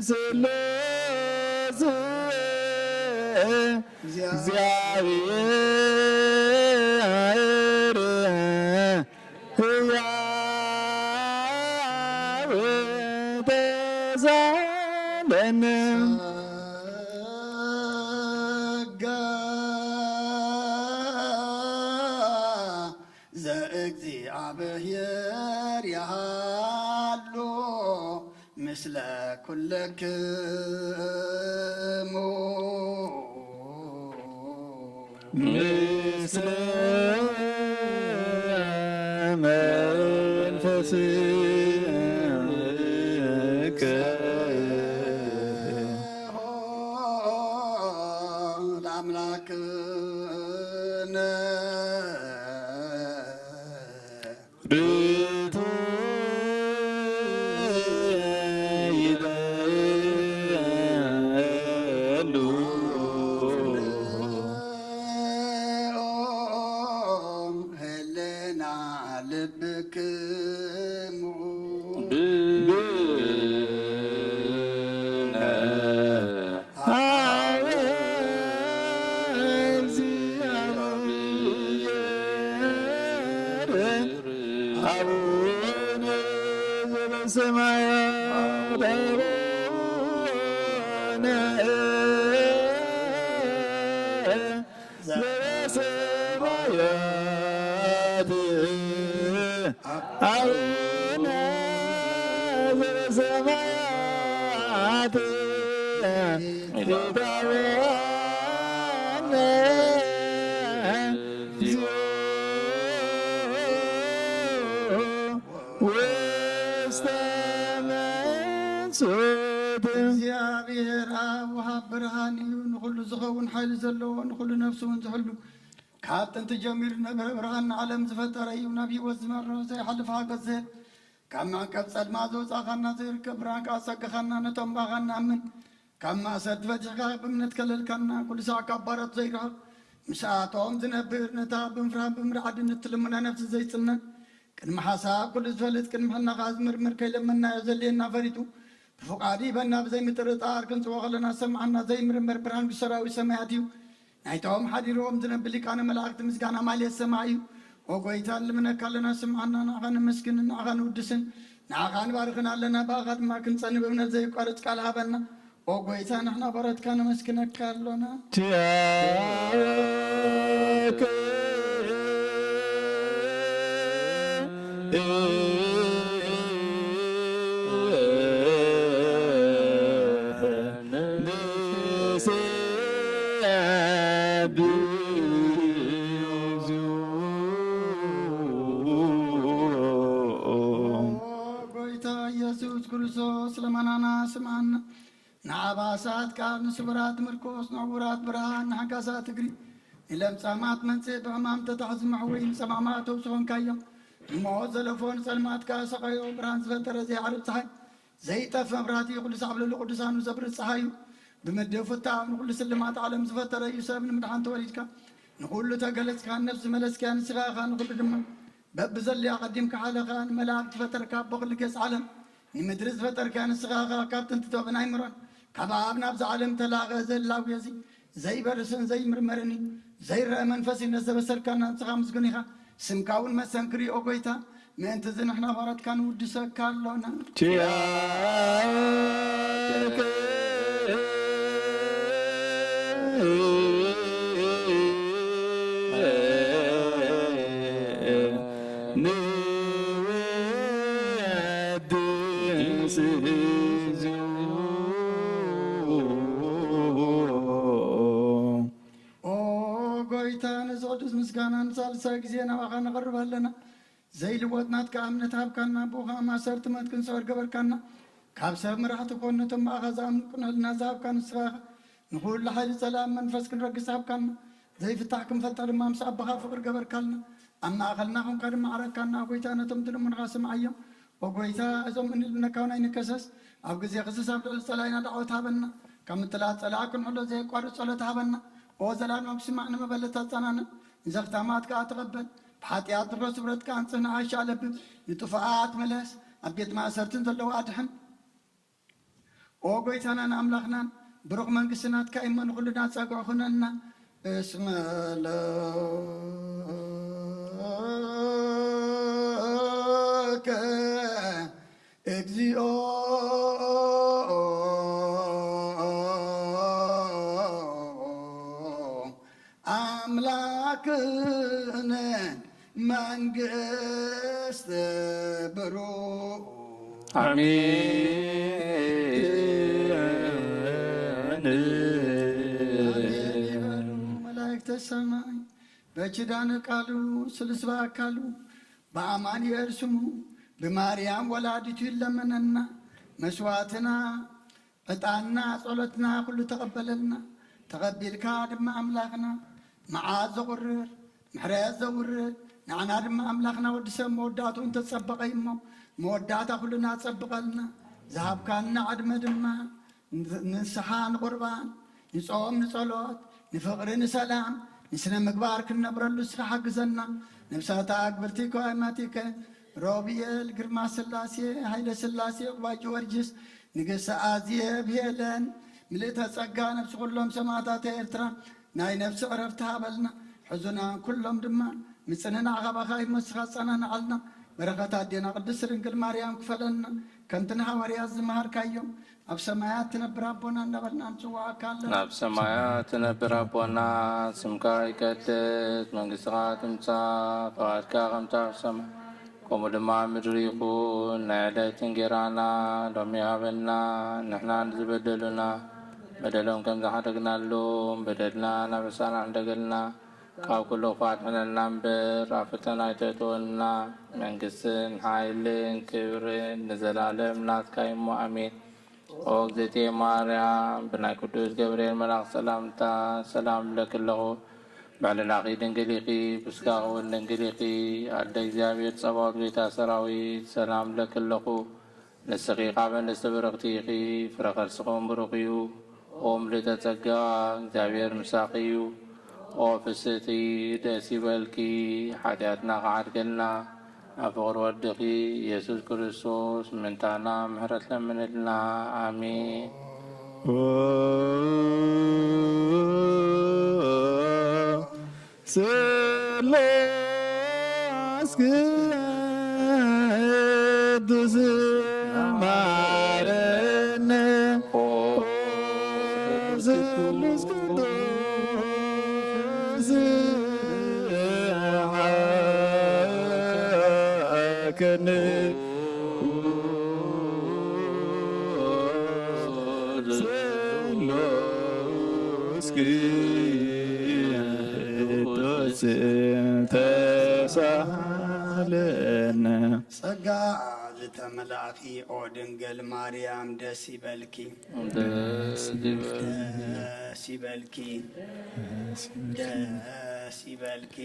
ሥላሴ እግዚአብሔር ሕያው ተሳለነ ዘእግዚአብሔር ያሃሉ ምስለ ኩልክሙ ምስለ መንፈስከ ለአምላክነ ርቱ ይደሉ ህልና ልብክሙ አቡነ ዘበሰማያት አቡነ ዘበሰማያት አቡነ ዘበሰማያት ይትባረክ ውስተ ንኩሉ ዝኸውን ሓይሊ ዘለዎ ንኩሉ ነፍሲ እውን ዝሕሉ ካብ ጥንቲ ጀሚሩ ነበረ ብርሃን ዓለም ዝፈጠረ እዩ ናብ ሂወት ዝመርሖ ዘይሓልፍ ሃገዝ ዝህብ ካብ ማዕቀብ ጸልማ ዘውፃእኻና ዘይርከብ ብርሃን ከዓ ፀግኻና ነቶም ባኻ ንኣምን ካብ ማእሰር ትፈቲሕካ ብእምነት ከለልካና ኩሉ ሰዕ ካብ ባሮት ዘይርሕቕ ምስኣቶም ዝነብር ነታ ብምፍራን ብምርዓድነት ትልሙና ነፍሲ ዘይፅነን ቅድሚ ሓሳብ ኩሉ ዝፈልጥ ቅድሚ ሕናኻ ዝምርምር ከይለመናዮ ዘልየና ፈሪጡ ብፍቃዲ በና ብዘይምጥርጣር ክንፅዎ ከለና ሰማዓና ዘይምርመር ብርሃን ብሰራዊት ሰማያት እዩ ናይቶም ሓዲሮም ዝነብል ሊቃነ መላእክቲ ምስጋና ማልየት ሰማይ እዩ ወጎይታ ልምነካ ኣለና ስምዓና ንዓኻ ንመስግን ንዓኻ ንውድስን ንዓኻ ንባርኽን ኣለና ብኣኻ ድማ ክንፀኒ ብእምነት ዘይቋርፅ ቃል ሃበና ወጎይታ ንሕና በረትካ ነመስግነካ ኣሎና ጎይታ ኢየሱስ ክርስቶስ ለመናና ስምዓና ንዓባሳት ቃል ንስቡራት ምርኮስ ንዕቡራት ብርሃን ንሓጋሳት እግሪ ንለምጻማት መንጽእ ብሕማም ተታሕዝማሕ ወይ ንጸማማት ተውስኾንካዮም ንሞት ዘለፎን ጸልማትካ ሰቐዮ ብርሃን ዝፈጠረ ዘይዓርብ ፀሓይ ዘይጠፍ መብራህቲ ኩሉ ሳዕብለሉ ቅዱሳኑ ዘብርህ ፀሓይ እዩ ብምድብ ፍታሕ ንኩሉ ስልማት ዓለም ዝፈጠረ እዩ ሰብ ንምድሓን ተወሊድካ ንኩሉ ተገለጽካ ነፍሲ መለስክያ ንስኻኻ ንኩሉ ድማ በብዘልያ ቀዲምካ ሓለኻ ንመላእክቲ ዝፈጠርካ በኩሉ ገጽ ዓለም ንምድሪ ዝፈጠርካ ንስኻኻ ካብ ጥንቲ ቶብን ኣይምሮን ካብ ኣብ ናብዚ ዓለም ተላቐ ዘላዊ እዚ ዘይበርስን ዘይምርመርን ዘይረአ መንፈስነት ዘበሰልካና ንስኻ ምስጉን ኢኻ ስምካ እውን መሰንክሪ ኦ ጎይታ ምእንቲ እዚ ንሕና ባረትካ ንውድሰካ ኣሎና ምስጋና ንሳልሳይ ግዜ ናባኻ ነቕርብ ኣለና ዘይልወጥናትካ እምነት ሃብካና ብኡኻ ማሰርቲ መት ክንሰወር ገበርካና ካብ ሰብ ምራሕቲ ኮን ነቶም ማእኻ ዝኣምንቁንህልና ዝሃብካ ንስኻኻ ንኩሉ ሓይሊ ፀላም መንፈስ ክንረግስ ሃብካና ዘይፍታሕ ክንፈልጠ ድማ ምስ ኣባኻ ፍቅሪ ገበርካልና ኣብ ማእኸልና ኹንካ ድማ ዓረካና ጎይታ ነቶም ትልሙንኻ ስምዓዮም ወጎይታ እዞም እንልብነካውን ኣይንከሰስ ኣብ ግዜ ክስስ ኣብ ልዕሊ ፀላይና ዳዕወት ሃበና ካብ ምትላት ፀላእ ክንሕሎ ዘይቋርፅ ጸሎት ሃበና ኦ ዘላለም ስማዕ ንመበለት ኣፀናንን ንዘኽታማት ከዓ ተቐበል ብሓጢኣት ንሮ ስብረትካ አንጽህና ሓሻ ኣለብን ንጥፉኣት መለስ ኣብ ቤት ማእሰርትን ዘለዉ ኣድሕን ኦ ጎይታናን ኣምላኽናን ብሩኽ መንግስትናትካ እሞ ንኩሉና ፀግዑ ኩነና እስመለከ እግዚኦ አምላክነ መንግስት ብሩክ አሜን። መላእክተ ሰማይ በኪዳነ ቃሉ ስልስባ አካሉ በአማኑኤል ስሙ በማርያም ወላዲቱ ይለመነና መስዋዕትና ዕጣንና ጸሎትና ሁሉ ተቀበለልና ተቀቢልካ ድማ አምላክና መዓዝ ዘቁርር ምሕረት ዘውርድ ንዓና ድማ አምላክና ወዲሰብ መወዳቱ እንተጸበቀ ይሞ መወዳታ ሁሉና ጸብቀልና ዝሃብካና ዓድመ ድማ ንስሓ ንቁርባን ንጾም ንጸሎት ንፍቅሪ ንሰላም ንስነ ምግባር ክንነብረሉ ስኻ ሓግዘና ነብሳታ ግብርቲከ ኣይማቲከ ሮቢኤል ግርማ ስላሴ ሃይለ ስላሴ ቁባ ጊዮርጊስ ንግስቲ ኣዝየብ ሄለን ምልእተ ጸጋ ነብሲ ኩሎም ሰማዕታት ኤርትራ ናይ ነብሲ ዕረፍቲ ሃበልና ሕዙና ኩሎም ድማ ምፅንና ዓኸባኻ ይመስኻ ጸናንዓልና በረኸት ኣዴና ቅድስት ድንግል ማርያም ክፈለና ከምቲ ንሃዋርያት ዝመሃርካዮም ኣብ ሰማያት ትነብር ኣቦና እንዳበልና ንፅዋዕካ ኣለና ናብ ሰማያት ትነብር ኣቦና ስምካ ይቀድስ መንግስትኻ ትምጻእ ፈቃድካ ከምቲ ኣብ ሰማይ ከምኡ ድማ ምድሪ ይኹን ናይ ዕለት እንጀራና ሎሚ ሃበና ንሕና ንዝበደሉና በደሎም ከም ዝሓደግናሎም በደልና ናበሳና እንደገልና ካብ ኩሉ ፋትሕነልና እምበር ኣብ ፈተና ኣይተእትወና መንግስትን ሓይልን ክብርን ንዘላለም ናትካ እሞ ኣሜን። ኦግዝቴ ማርያም ብናይ ቅዱስ ገብርኤል መልአክ ሰላምታ ሰላም ለክለኹ ባዕልናኺ ድንግሊኺ ብስጋኹ እውን ድንግሊኺ ኣደ እግዚኣብሔር ጸባኦት ጌታ ሰራዊት ሰላም ለክለኹ ንስኺ ኻበ ንዝተበረኽቲ ኢኺ ፍረ ከርስኹም ብሩኽ እዩ ኦ ምልዕተ ጸጋ እግዚኣብሔር ምሳኺ እዩ ኦ ፍስእቲ ደስ ይበልኪ ሓጢኣትና ኸዓድገልና ኣብ ፍቕሪ ወድኺ ኢየሱስ ክርስቶስ ምንታና ምሕረት ለምንልና ኣሜን ስላስ ቅዱስ ማረነ ስሉስ ቅዱስ ሐከነ ስሉስ ቅዱስ ተሳሃለነ ጸጋ ዝተመላእኺ ኦ ድንግል ማርያም ደስ ይበልኪ ደስ ይበልኪ ደስ ይበልኪ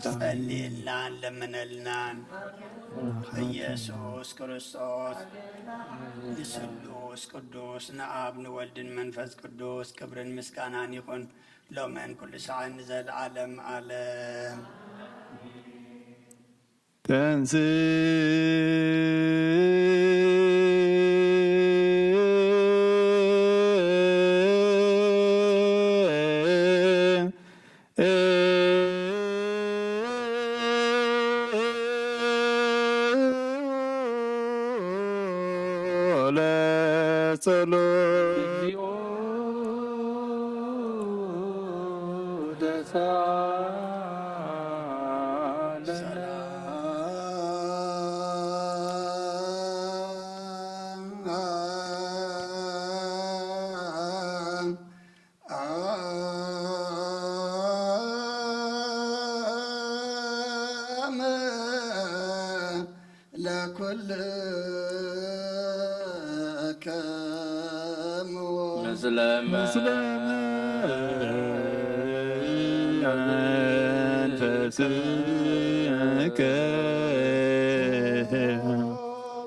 ጸልይልናን ለምነልናን ኢየሱስ ክርስቶስ ንስሉስ ቅዱስ ንአብ ንወልድን መንፈስ ቅዱስ ክብርን ምስጋናን ይኹን ሎመን ኩሉ ሰዓት ንዘለዓለም ዓለም ተንስ ለጸሎት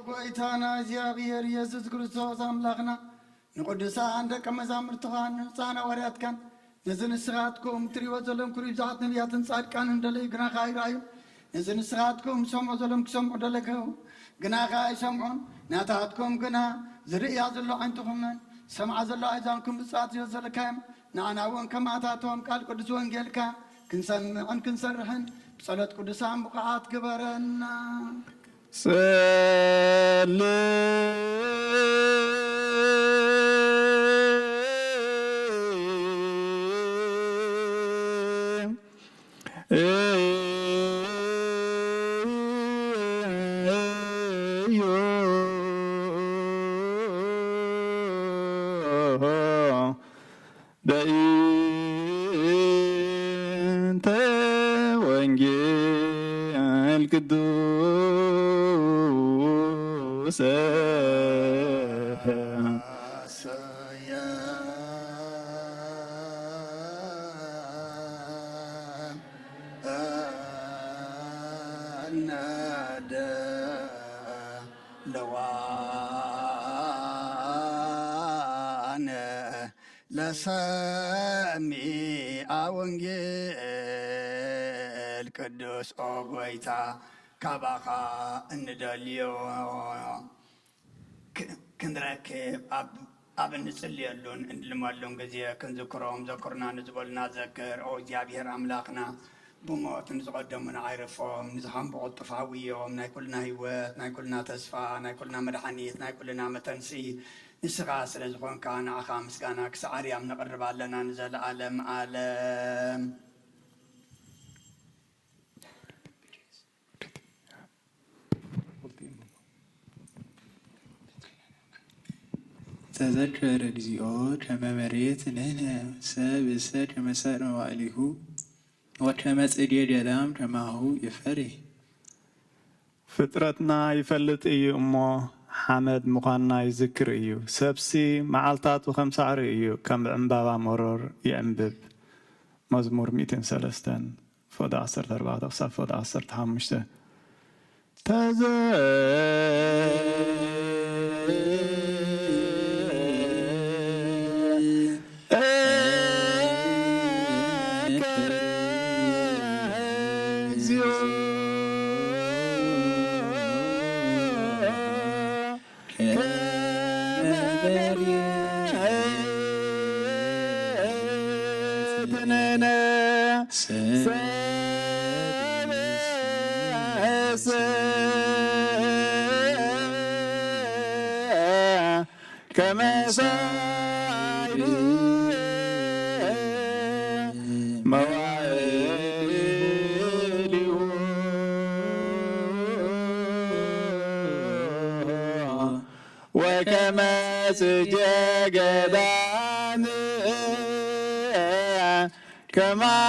ጎይታና እግዚአብሔር ኢየሱስ ክርስቶስ አምላኽና ንቅዱሳን ደቀ መዛሙርትኻን ንህፃን ሐዋርያትካን ነዚ ንስኻትኩም ትሪእዎ ዘሎም ኩሉ ብዙሓት ነቢያትን ጻድቃን እንደለዩ ግናኻ ይረኣዩ ነዚ ንስኻትኩም ሰምዑ ዘሎም ክሰምዑ ደለገው ግናኻ ኣይሰምዑን ናታትኩም ግና ዝርእያ ዘሎ ዓይንትኹምን ሰምዓ ዘሎ ኣእዛንኩም ብፅዋት ዘለካዮም ንኣና እውን ከማታቶም ቃል ቅዱስ ወንጌልካ ክንሰምዕን ክንሰርሕን ብጸሎት ቅዱሳን ብቕዓት ግበረና በእንተ ወንጌል ቅዱስ ናደ ለዋነ ለሰሚዐ ወንጌል ቅዱስ ኦ ጎይታ ካባኻ እንደልዮ ክንረክብ ኣብ እንጽልየሉን እንልመሉን ጊዜ ክንዝክሮም ዘክርና ንዝበሉና ዘክር ኦ እግዚአብሔር ኣምላኽና ብሞት ንዝቐደሙና ኣይረፎም ንዝሃንብቑ ጥፋውዮም ናይ ኩልና ህይወት ናይ ኩልና ተስፋ ናይ ኩልና መድሓኒት ናይ ኩልና መተንሲ ንስኻ ስለ ዝኾንካ ንዓኻ ምስጋና ክሳብ ኣርያም ነቕርብ ኣለና ንዘለዓለም ዓለም تذكر እግዚኦ ከመ መሬት ንሕነ ሰብ እሰ ከመ ሰር መዋዕሊሁ ወከመ ጽጌ ገዳም ከማሁ ይፈሪ ፍጥረትና ይፈልጥ እዩ እሞ ሓመድ ምዃንና ይዝክር እዩ ሰብሲ መዓልታቱ ከም ሳዕሪ እዩ ከም ዕምባባ መሮር ይዕምብብ መዝሙር 103 ፎዳ 14 ክሳብ ፎዳ 15 وكما سجدان كما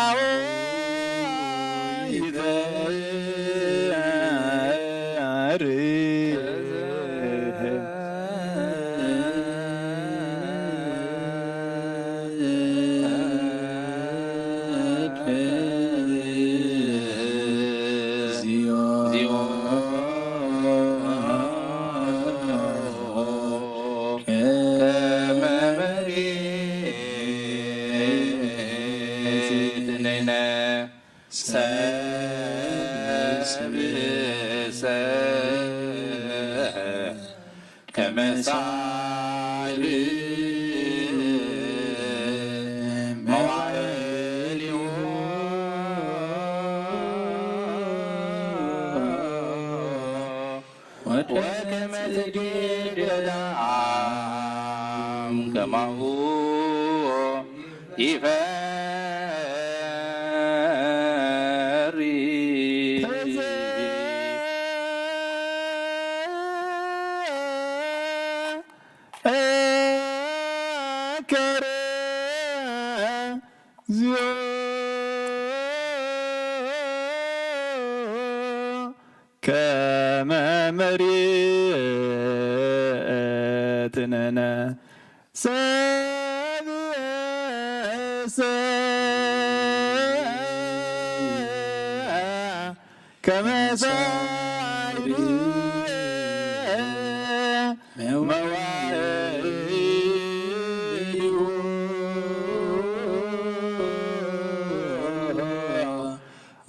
كما مريتنا كما صار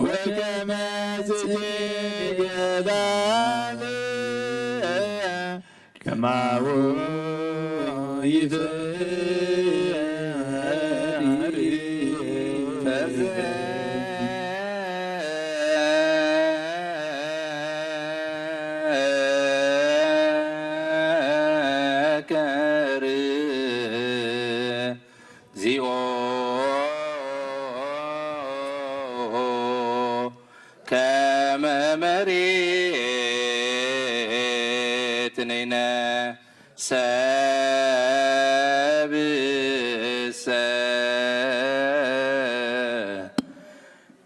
وكما سجدان كما هو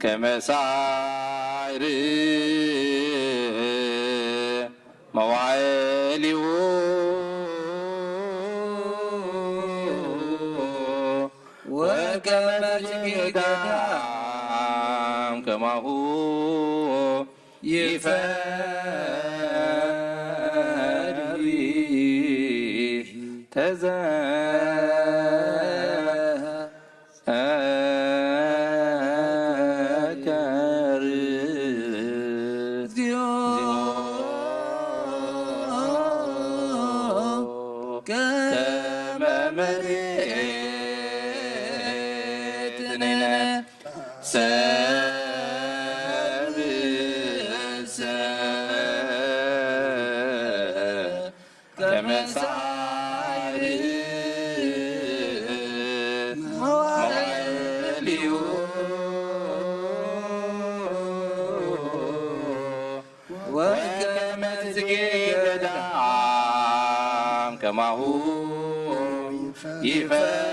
كمساعر موالي وكما تقدام كما هو يفاري كما هو يفري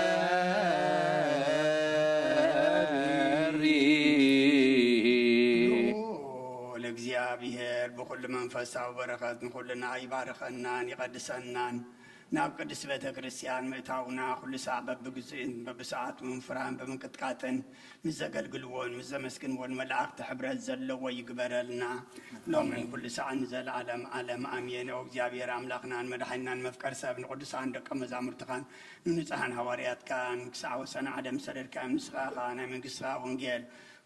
ለእግዚአብሔር بكل منفسه وبركات كلنا يباركنا يقدسنا ناب قدس بيت كريستيان ميتاونا كل ساعة بجزء بساعات من فران بمنقطعاتن مزقل قلوون مزمسكن والملاك تحبرت زلوا ويقبر لنا لو من كل ساعة نزل عالم آمين وجابير أملاكنا مدحنا مفكر سابن قدس عندك مزامر تخان ننزعن هواريات كان ساعة وسنة عدم سرير كان مسخاخان من قصة ونجيل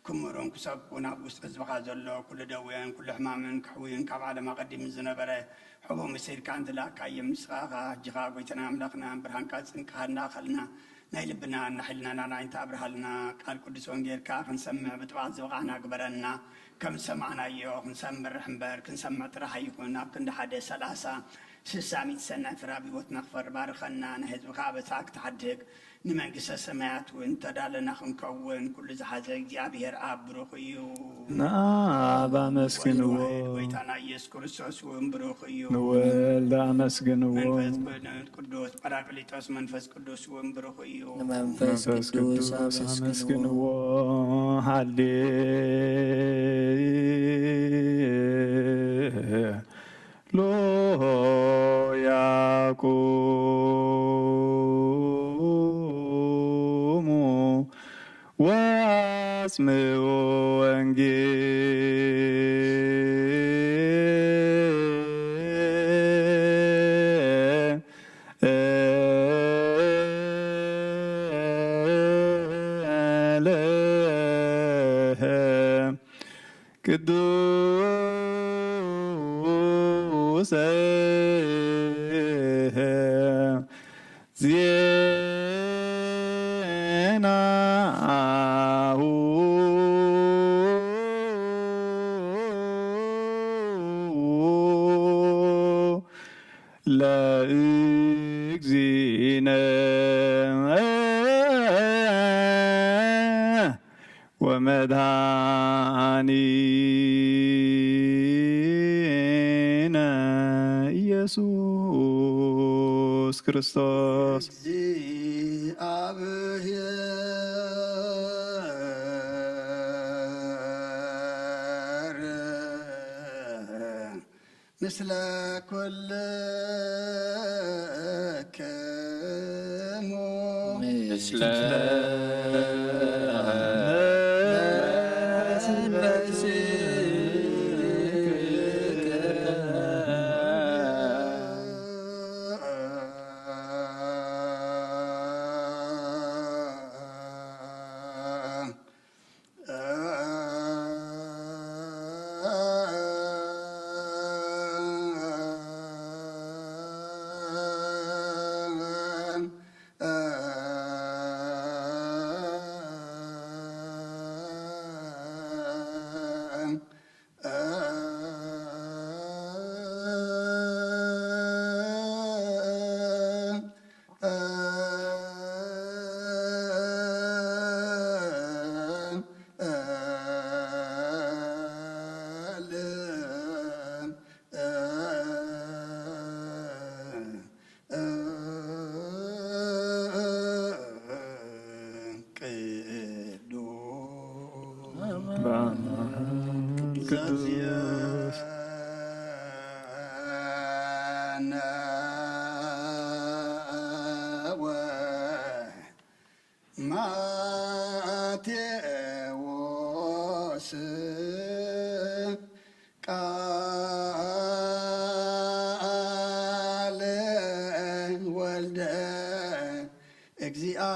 كمرون كسبونا بوست أزبقا زلوا كل دوين كل حمامن كحوين كاب على ما قدم الزنبرة حبو مسير كان دلاك أيام مسخاخا جغاق ويتنا أملاكنا برهان كاتسن كهرنا خلنا نايلبنا نحلنا ناين تابرهلنا قال قدس ونجيل كاخ نسمع بتبعض زوغانا قبرنا كم سمعنا يوخ نسمع رحمبر كنسمع ترحيكونا كند حدا سلاسة 600 سنة ترابي وتنغفر بارخنا نهزب خابتاك تحدك نمنقس السماوات وانت دالنا خنكون كل زحازة እግዚአብሔር አብ ብሩክ እዩ ንአብ አመስግንዎ ወይታና ኢየሱስ ክርስቶስ ወንብሩክ እዩ ንወልድ አመስግንዎ መንፈስ ቅዱስ ጳራቅሊጦስ መንፈስ ቅዱስ ወንብሩክ እዩ መንፈስ ቅዱስ አመስግንዎ ሃሌ ሎያ ቁሙ ወአጽምዑ ወንጌለ ቅዱስ ዜናሁ ለእግዚእነ ወመድኃኒነ ኢየሱስ ክርስቶስ እግዚአብሔር ምስለ ኩልክሙ ምስለ ቅዱስ ማቴዎስ ቃለ ወልደ እግዚአብሔር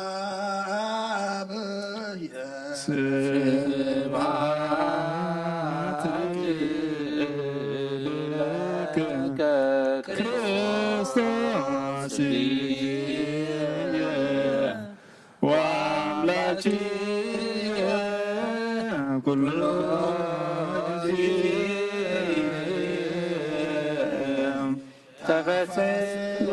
ስብሐት ለከ ክርስቶስ ወአምላኪየ ኩሉ ተፈጽሞ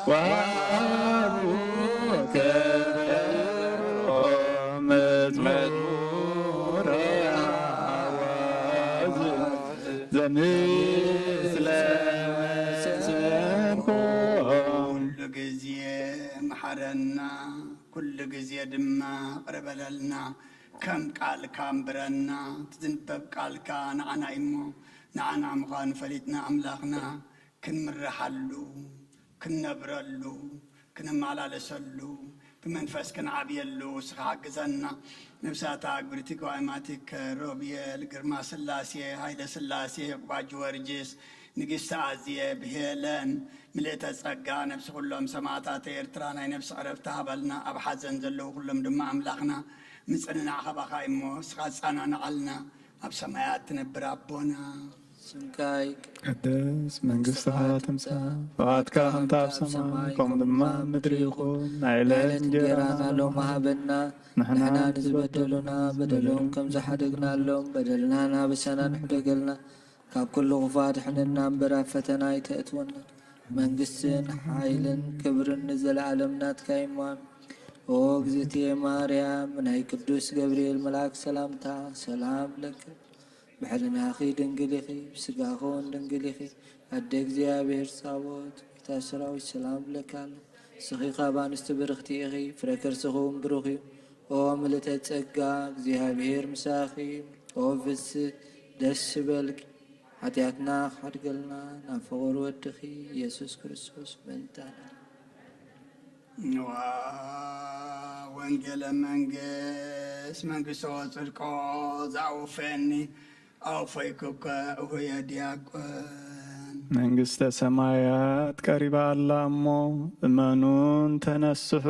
وابوك مزمور عواز زمثل مسنكم كل جزي محرنا كل جزي دما قربللنا كم قال كامبرنا تزنبب قال كان أنا إمو نعنا مغان فليتنا أملاقنا كن مرحلو كن نبرلو كن معلالسلو بمنفس كن عبيلو سخاق زنا نفساتا قبرتك وعماتك روبيل قرما سلاسي هايدا سلاسي قباج ورجيس نقص عزية بهيلن مليتا تسقى نفس كلهم سماعتات إرترانا نفس عرفتها بلنا أبحزن زلو كلهم دم أملاقنا مسألنا عخبا خايمو سخاصانا نعلنا أبسمايات نبرابونا سمكاي قدس منقصها تمسا وعدك أنت بسماء قوم دما مدريخون نعيلين جيرانا لهم هابنا نحنا نزبدلنا بدلهم كم زحدقنا لهم بدلنا بسنا نحدقلنا كاب كل غفات حننا برافتنا يتأتونا منقسن حايلن كبرن نزل عالمنا تكايمان وقزتي ماريا من هاي قدوس جبريل ملاك سلامتا سلام لك بحلنا أخي دنقليخي بسقاخون دنقليخي أدك زيابير صابوت تاسراوي سلام لك الله سخيقا بانستبرختي أخي فركر سخوم بروخي وملتا تسقا زيابير مساخي وفست دس بالك حتياتنا خرقلنا نفغور ودخي يسوس كريستوس بنتانا وانجل منقس وصدقو زعوفني أو فيكوك وهي دياقون መንግሥተ ሰማያት ቀሪባ አላ እሞ እመኑን ተነስሑ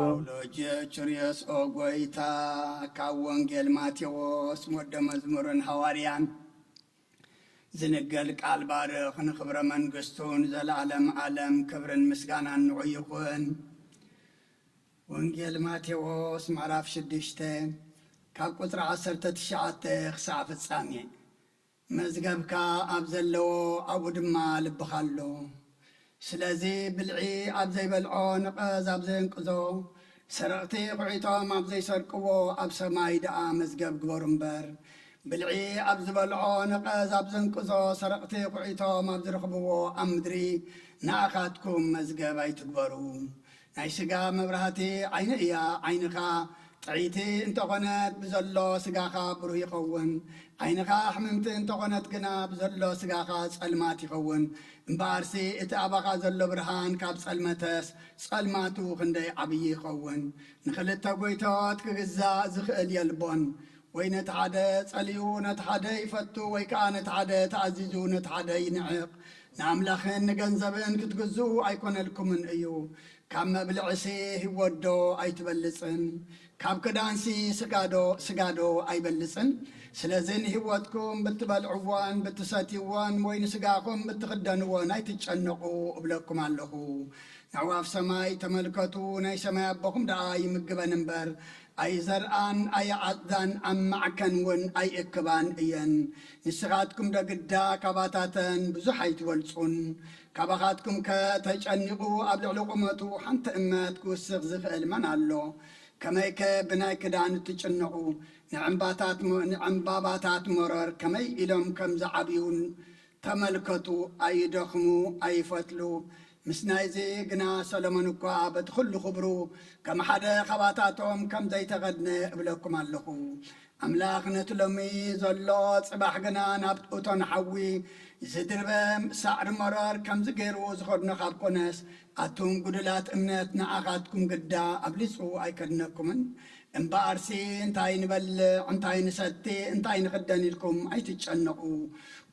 አውሎጀ ቹርዮስ ኦጎይታ ካብ ወንጌል ማቴዎስ ወደ መዝሙርን ሐዋርያን ዝንገል ቃል ባርኽ ንክብረ መንግሥቱን ዘለዓለም ዓለም ክብርን ምስጋናን ንዑ ይኹን። ወንጌል ማቴዎስ ምዕራፍ 6 ካብ ቁጥሪ 19 ክሳዕ ፍጻሜ መዝገብካ ኣብ ዘለዎ ኣብኡ ድማ ልብኻ ኣሎ። ስለዚ ብልዒ ኣብ ዘይበልዖ ንቐዝ ኣብ ዘየንቅዞ ሰረቕቲ ቑዒቶም ኣብ ዘይሰርቅዎ ኣብ ሰማይ ደኣ መዝገብ ግበሩ እምበር ብልዒ ኣብ ዝበልዖ ንቐዝ ኣብ ዘንቅዞ ሰረቕቲ ቑዒቶም ኣብ ዝረኽብዎ ኣብ ምድሪ ንኣኻትኩም መዝገብ ኣይትግበሩ። ናይ ስጋ መብራህቲ ዓይኒ እያ። ዓይንኻ ጥዒቲ እንተኾነት ብዘሎ ስጋኻ ብሩህ ይኸውን። ዓይንኻ ሕምምቲ እንተኾነት ግና ብዘሎ ስጋኻ ጸልማት ይኸውን። እምበኣርሲ እቲ ኣባኻ ዘሎ ብርሃን ካብ ጸልመተስ ጸልማቱ ክንደይ ዓብዪ ይኸውን። ንኽልተ ጐይቶት ክግዛእ ዝኽእል የልቦን። ወይ ነቲ ሓደ ጸልዩ ነቲ ሓደ ይፈቱ፣ ወይ ከዓ ነቲ ሓደ ተኣዚዙ ነቲ ሓደ ይንዕቕ። ንኣምላኽን ንገንዘብን ክትግዝኡ ኣይኮነልኩምን እዩ። ካብ መብልዕሲ ህይወዶ ኣይትበልጽን፣ ካብ ክዳንሲ ስጋዶ ኣይበልጽን። ስለዚ ንህይወትኩም ብትበልዕዎን ብትሰትይዎን ወይ ንስጋኹም ብትኽደንዎን ኣይትጨነቑ እብለኩም ኣለኹ። ንዕዋፍ ሰማይ ተመልከቱ፣ ናይ ሰማይ ኣቦኹም ደኣ ይምግበን እምበር ኣይዘርአን ኣይዓጽዳን ኣብ ማዕከን እውን ኣይእክባን እየን። ንስኻትኩም ደግዳ ካባታተን ብዙሕ ኣይትበልጹን። ካባኻትኩም ከተጨኒቑ ኣብ ልዕሊ ቁመቱ ሓንቲ እመት ክውስኽ ዝኽእል መን ኣሎ? ከመይከ ብናይ ክዳን እትጭንቑ? ንዕምባባታት ሞረር ከመይ ኢሎም ከም ዝዓብዩን ተመልከቱ። ኣይደኽሙ ኣይፈትሉ። ምስ ናይዚ ግና ሰሎሞን እኳ በቲ ኩሉ ክብሩ ከም ሓደ ኻባታቶም ከም ዘይተኸድነ እብለኩም ኣለኹ። ኣምላኽ ነቲ ሎሚ ዘሎ ጽባሕ ግና ናብ እቶን ሓዊ ዝድርበ ሳዕሪ መረር ከምዚ ገይሩ ዝኸድኖ ካብ ኮነስ ኣቱም ጉድላት እምነት ንኣኻትኩም ግዳ ኣብሊጹ ኣይከድነኩምን። እምበኣርሲ እንታይ ንበልዕ እንታይ ንሰቲ እንታይ ንኽደን ኢልኩም ኣይትጨነቑ።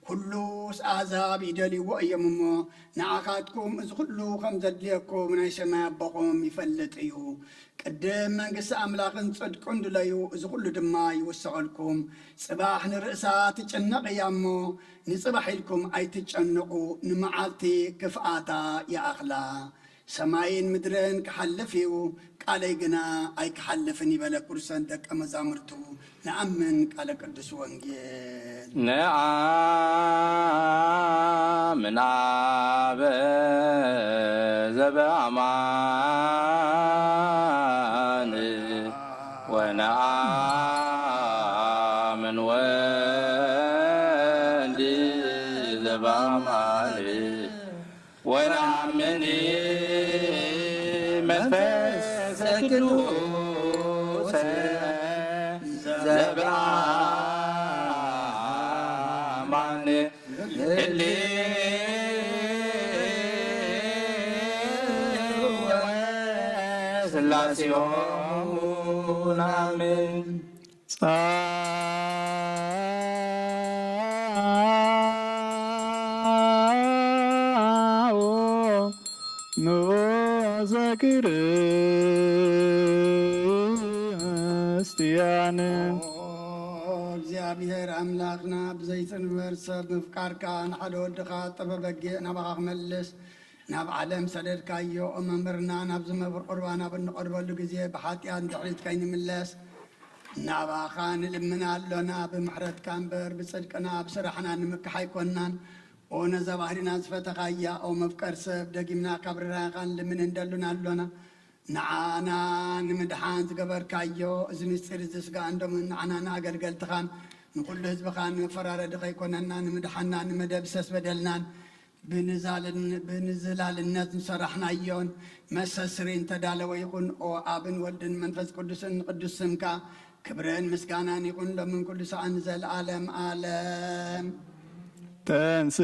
ኩሉስ ኣሕዛብ ይደልይዎ እዮም እሞ ንኣኻትኩም እዚ ኩሉ ከም ዘድልየኩም ናይ ሰማይ ኣቦኹም ይፈልጥ እዩ። ቅድም መንግሥቲ ኣምላኽን ጽድቁን ድለዩ እዚ ኩሉ ድማ ይውሰቐልኩም። ጽባሕ ንርእሳ ትጭነቕ እያ እሞ ንጽባሕ ኢልኩም ኣይትጨንቑ። ንመዓልቲ ክፍኣታ ይኣኽላ። ሰማይን ምድርን ክሓልፍ እዩ፣ ቃለይ ግና ኣይክሓልፍን ይበለ ኩርሰን ደቀ መዛሙርቱ። ንኣምን ቃለ ቅዱስ ወንጌል ነአምን አበ ዘበአማን ወነአምን ወልድ ዘበአማን ወነአምን መንፈስ ቅዱስ ዘበአማን ስላሴሆን አሜን። ክርስቲያን እግዚአብሔር አምላክና ብዘይትንበር ሰብ ምፍቃርካ ንሓደ ወድኻ ጥበበጊዕ ናባኻ ክመልስ ናብ ዓለም ሰደድካዮ መምህርና ናብ ዝመብር ቁርባና ብንቐርበሉ ግዜ ብሓጢኣት ድሕሪት ከይንምለስ ናባኻ ንልምና ኣሎና ብምሕረትካ እምበር ብፅድቅና ብስራሕና ንምክሕ ኣይኮንናን ኦ ነዘባህሪና ዝፈተኻያ ኦ መፍቀር ሰብ ደጊምና ካብ ርራይኻ ንልምን እንደሉና ኣሎና ንዓና ንምድሓን ዝገበርካዮ እዚ ምስጢር እዚ ስጋ እንዶምን ንዓና ንኣገልገልትኻን ንኩሉ ህዝብኻ ንመፈራረዲ ከይኮነና ንምድሓና ንመደብሰስ በደልናን ብንዝላልነት ንሰራሕናዮን መሰስሪ እንተዳለወ ይኹን ኦ ኣብን ወልድን መንፈስ ቅዱስን ቅዱስ ስምካ ክብርን ምስጋናን ይኹን ሎምን ኩሉ ሰዓት ንዘለዓለም ዓለም ተንስ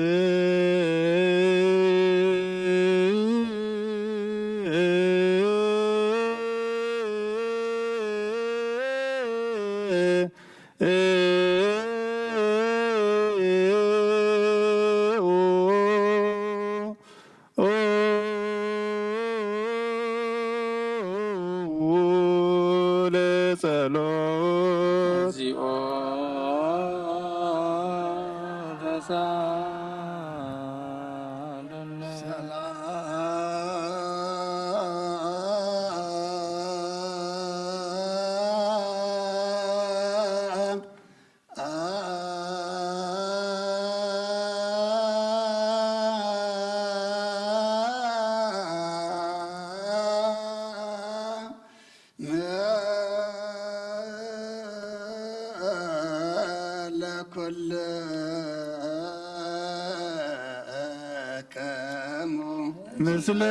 ምስለ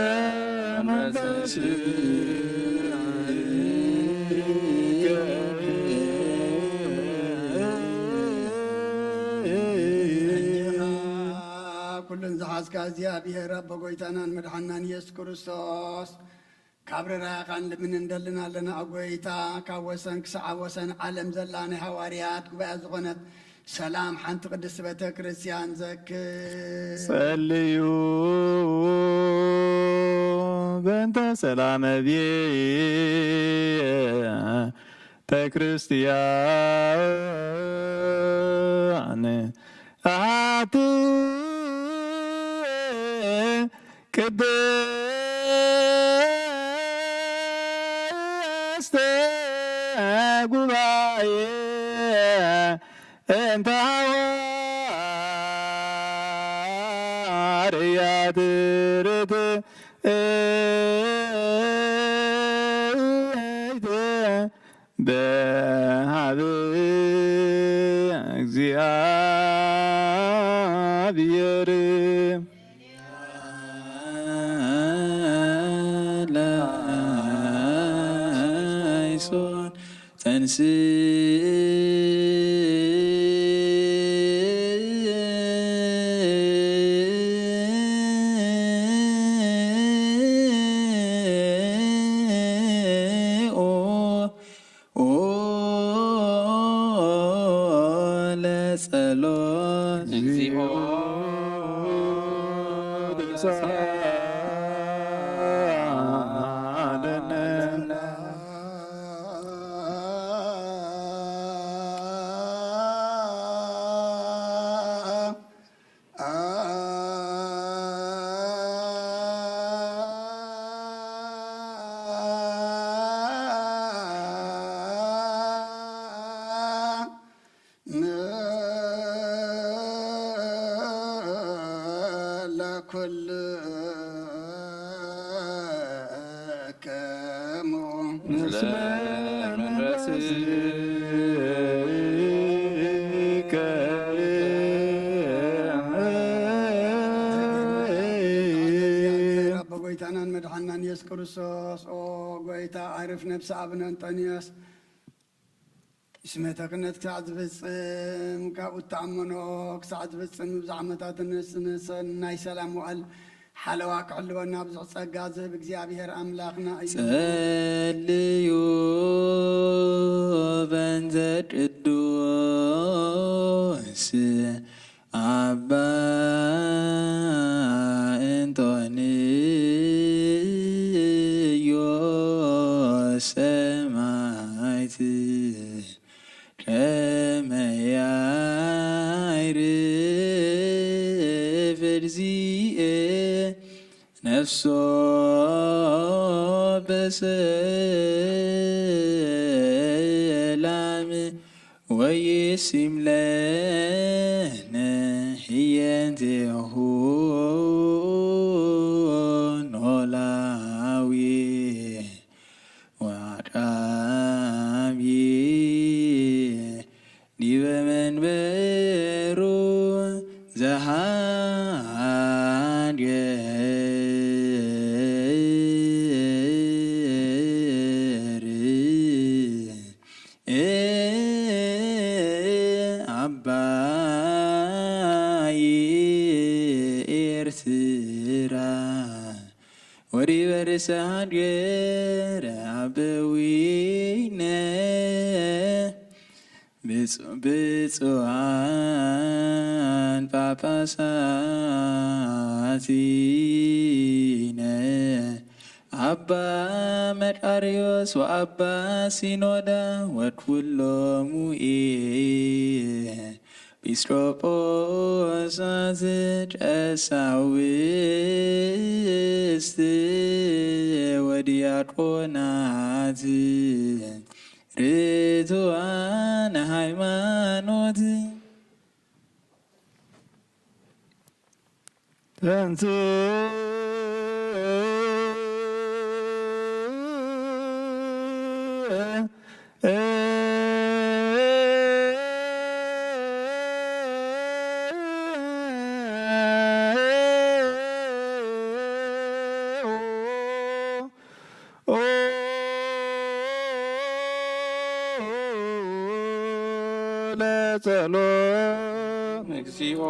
ኩሉን ዝሓዝካ እግዚኣብሔር ኣቦ ጎይታናን መድሓናን ኢየሱስ ክርስቶስ ካብ ርራይኻን ልምን እንደልና ኣለና ኣጎይታ ካብ ወሰን ክሳብ ወሰን ዓለም ዘላ ናይ ሃዋርያት ጉባኤ ዝኾነት ሰላም ሓንቲ ቅድስቲ ቤተ ክርስቲያን ዘክር ጸልዩ በእንተ ሰላመ ቤተ ክርስቲያን አሐቲ ቅድስት ጉባኤ እንተ ሐዋርያት ርትዕት በኀበ እግዚአብሔር ላይሶን ተንስ ምስለ መንፈስከ በጎይታናን መድኃናን ኢየሱስ ክርስቶስ ኦ ጎይታ አሪፍ ነፍሲ አቡነ አንጦንዮስ اسمه تكنت كعد بسم كأوت عمنو كسعد بسم بزعمتات الناس ناي سلام وقال حلواك علونا بزع صقازه بእግዚአብሔር أملاكنا صليو بنزد الدوس عبا انطونيوس سمايتي كما يعرف الزيء نفسه بسلام ويسم لنا حياته نولاوي وعرامي من برو زهان عباي إرسرا وري برسان عبوينا بيتوان باباساتينا أبا مداريوس وأبا سينودا وكلهم بيستروبوس أزج أساويست ودياقونات رضوان ሃይማኖት ተንሥ ለጸሎት እግዚኦ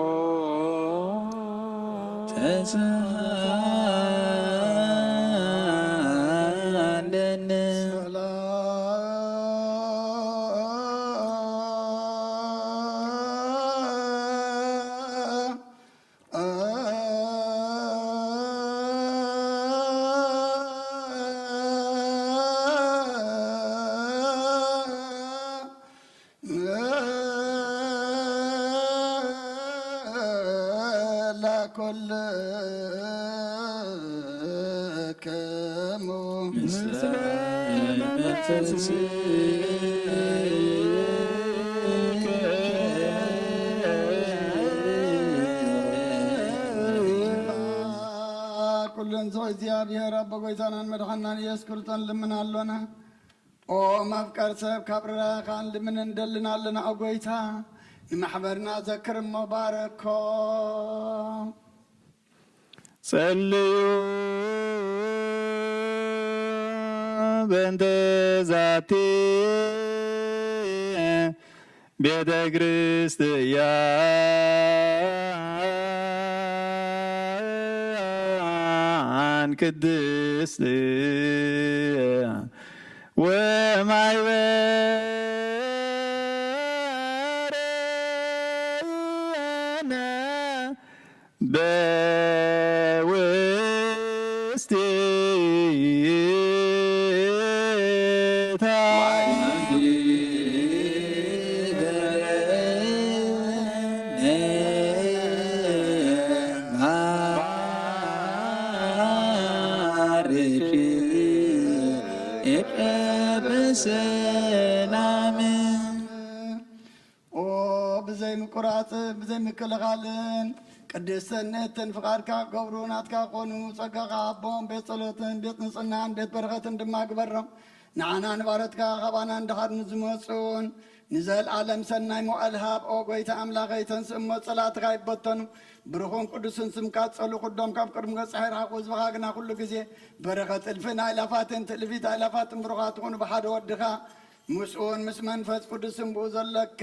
ተሳሃለነ كل ምስለ መንፈስከ كلن زو እግዚአብሔር አብ በጎይታናን መድኃናን ኢየሱስ ክርስቶስ ልምናለና ኦ ማፍቀር ሰብ ካብራ ካን ልምን እንደልናለና አጎይታ ይማሕበርና ዘክር መባረኮ ጸልዩ በእንተ ዛቲ ቤተ ክርስቲያን ቅድስት ወማይበረነ በውስቴታ በሰላም ብዘይ ምቁራፅ ብዘይ ምክልኻልን ቅድስነትን ፍቃድካ ገብሩ ናትካ ኮኑ ፀጋኻ ኣቦም ቤት ጸሎትን ቤት ንጽናን ቤት በረኸትን ድማ ግበሮም ንዓና ንባረትካ ኻባና እንዳኻድ ንዝመፁን ንዘለዓለም ሰናይ ሞዓልሃብ ኦ ጐይታ ኣምላኸይ ተንስእሞ ጸላትካ ይበተኑ ብሩኹን ቅዱስን ስምካ ጸሉ ኩዶም ካብ ቅድሚ ገጽ ሕርሓቑ ህዝብኻ ግና ኩሉ ግዜ በረኸት እልፍን ኣእላፋትን ትእልፊት ኣእላፋትን ብሩኻት ኹኑ ብሓደ ወድኻ ምስኡን ምስ መንፈስ ቅዱስን ብኡ ዘለካ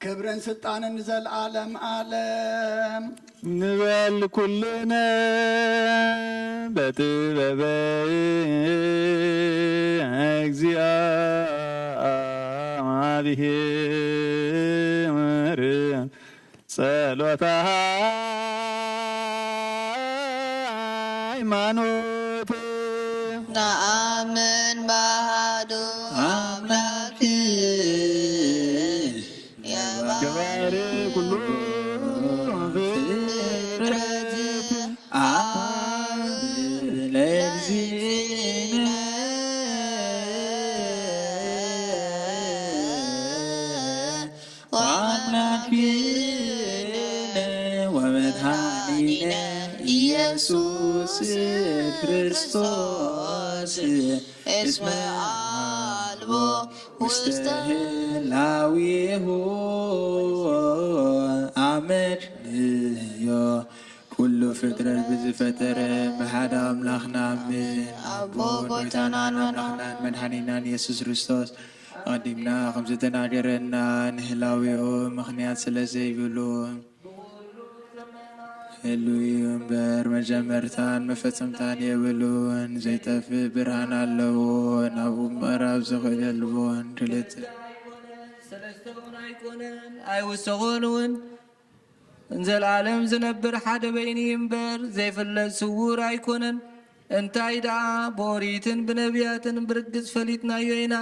ክብርን ስልጣንን ንዘለዓለም ዓለም ንበል ኩልነ በጥበበይ እግዚአብሔር ጸሎታ ሃይማኖት نآمن بهادو أملاك يا ገባሬ ኩሉ فرد للزينة وأملاكنا ومدحاننا يسوع ክርስቶስ እስመ አልቦ ውስተ ህላዌሁ አመድዮ ኩሉ ፍጥረት ብዝፈጠረ ብሓደ ኣምላኽና ምን ኣቦ ጎይታናን ኣምላኽናን መድሓኒናን ኢየሱስ ክርስቶስ ቀዲምና ከም ዝተናገረና ንህላዌኡ ምኽንያት ስለ ዘይብሉ ህልዩ እምበር መጀመርታን መፈጸምታን የብሉን ዘይጠፍእ ብርሃን ኣለዎን ኣብኡ ምዕራብ ዝኽእለልዎን ክልተ ሰለስተውን ኣይኮነን ኣይውሰኾን እውን እንዘለዓለም ዝነብር ሓደ በይኒ እምበር ዘይፍለጥ ስውር ኣይኮነን እንታይ ደኣ ብኦሪትን ብነቢያትን ብርግጽ ፈሊጥናዮ ኢና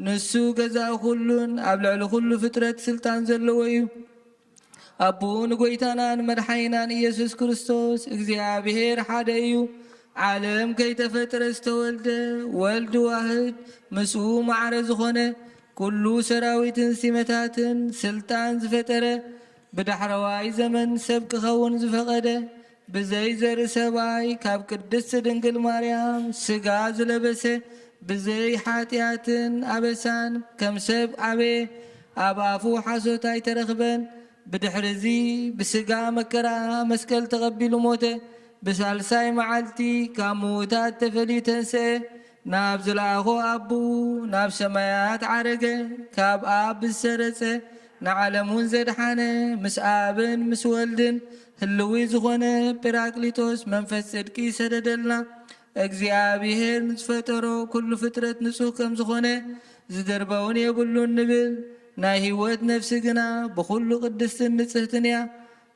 ንሱ ገዛእ ኩሉን ኣብ ልዕሊ ኩሉ ፍጥረት ስልጣን ዘለዎ እዩ أبو نقويتانان مرحينان إيسوس كريستوس እግዚአብሔር ሓደ እዩ ዓለም ከይተፈጠረ ዝተወልደ ወልድ ዋህድ ምስኡ ማዕረ ዝኾነ ኩሉ ሰራዊትን ሲመታትን ስልጣን ዝፈጠረ ብዳሕረዋይ ዘመን ሰብ ክኸውን ዝፈቐደ ብዘይ ዘርኢ ሰብኣይ ካብ ቅድስት ድንግል ማርያም ስጋ ዝለበሰ ብዘይ ሓጢኣትን ኣበሳን ከም ሰብ ዓበየ ኣብ ኣፉ ሓሶት ኣይተረኽበን بدحرزي بسقا مكرا مسكل تغبي لموته بسالساي معلتي كاموتات تفلي تنسي ناب زلاخو أبو ناب سمايات عرقة كاب آب السرسة نعلمون زدحانة مسآبن مسولدن هلوي زخونة براكليتوس منفسد كي سددلنا እግዚአብሔር ንዝፈጠሮ ኩሉ ፍጥረት ንጹህ ከም ዝኾነ ዝደርበውን የብሉን ንብል ናይ ህይወት ነፍሲ ግና ብኩሉ ቅድስትን ንጽህትን እያ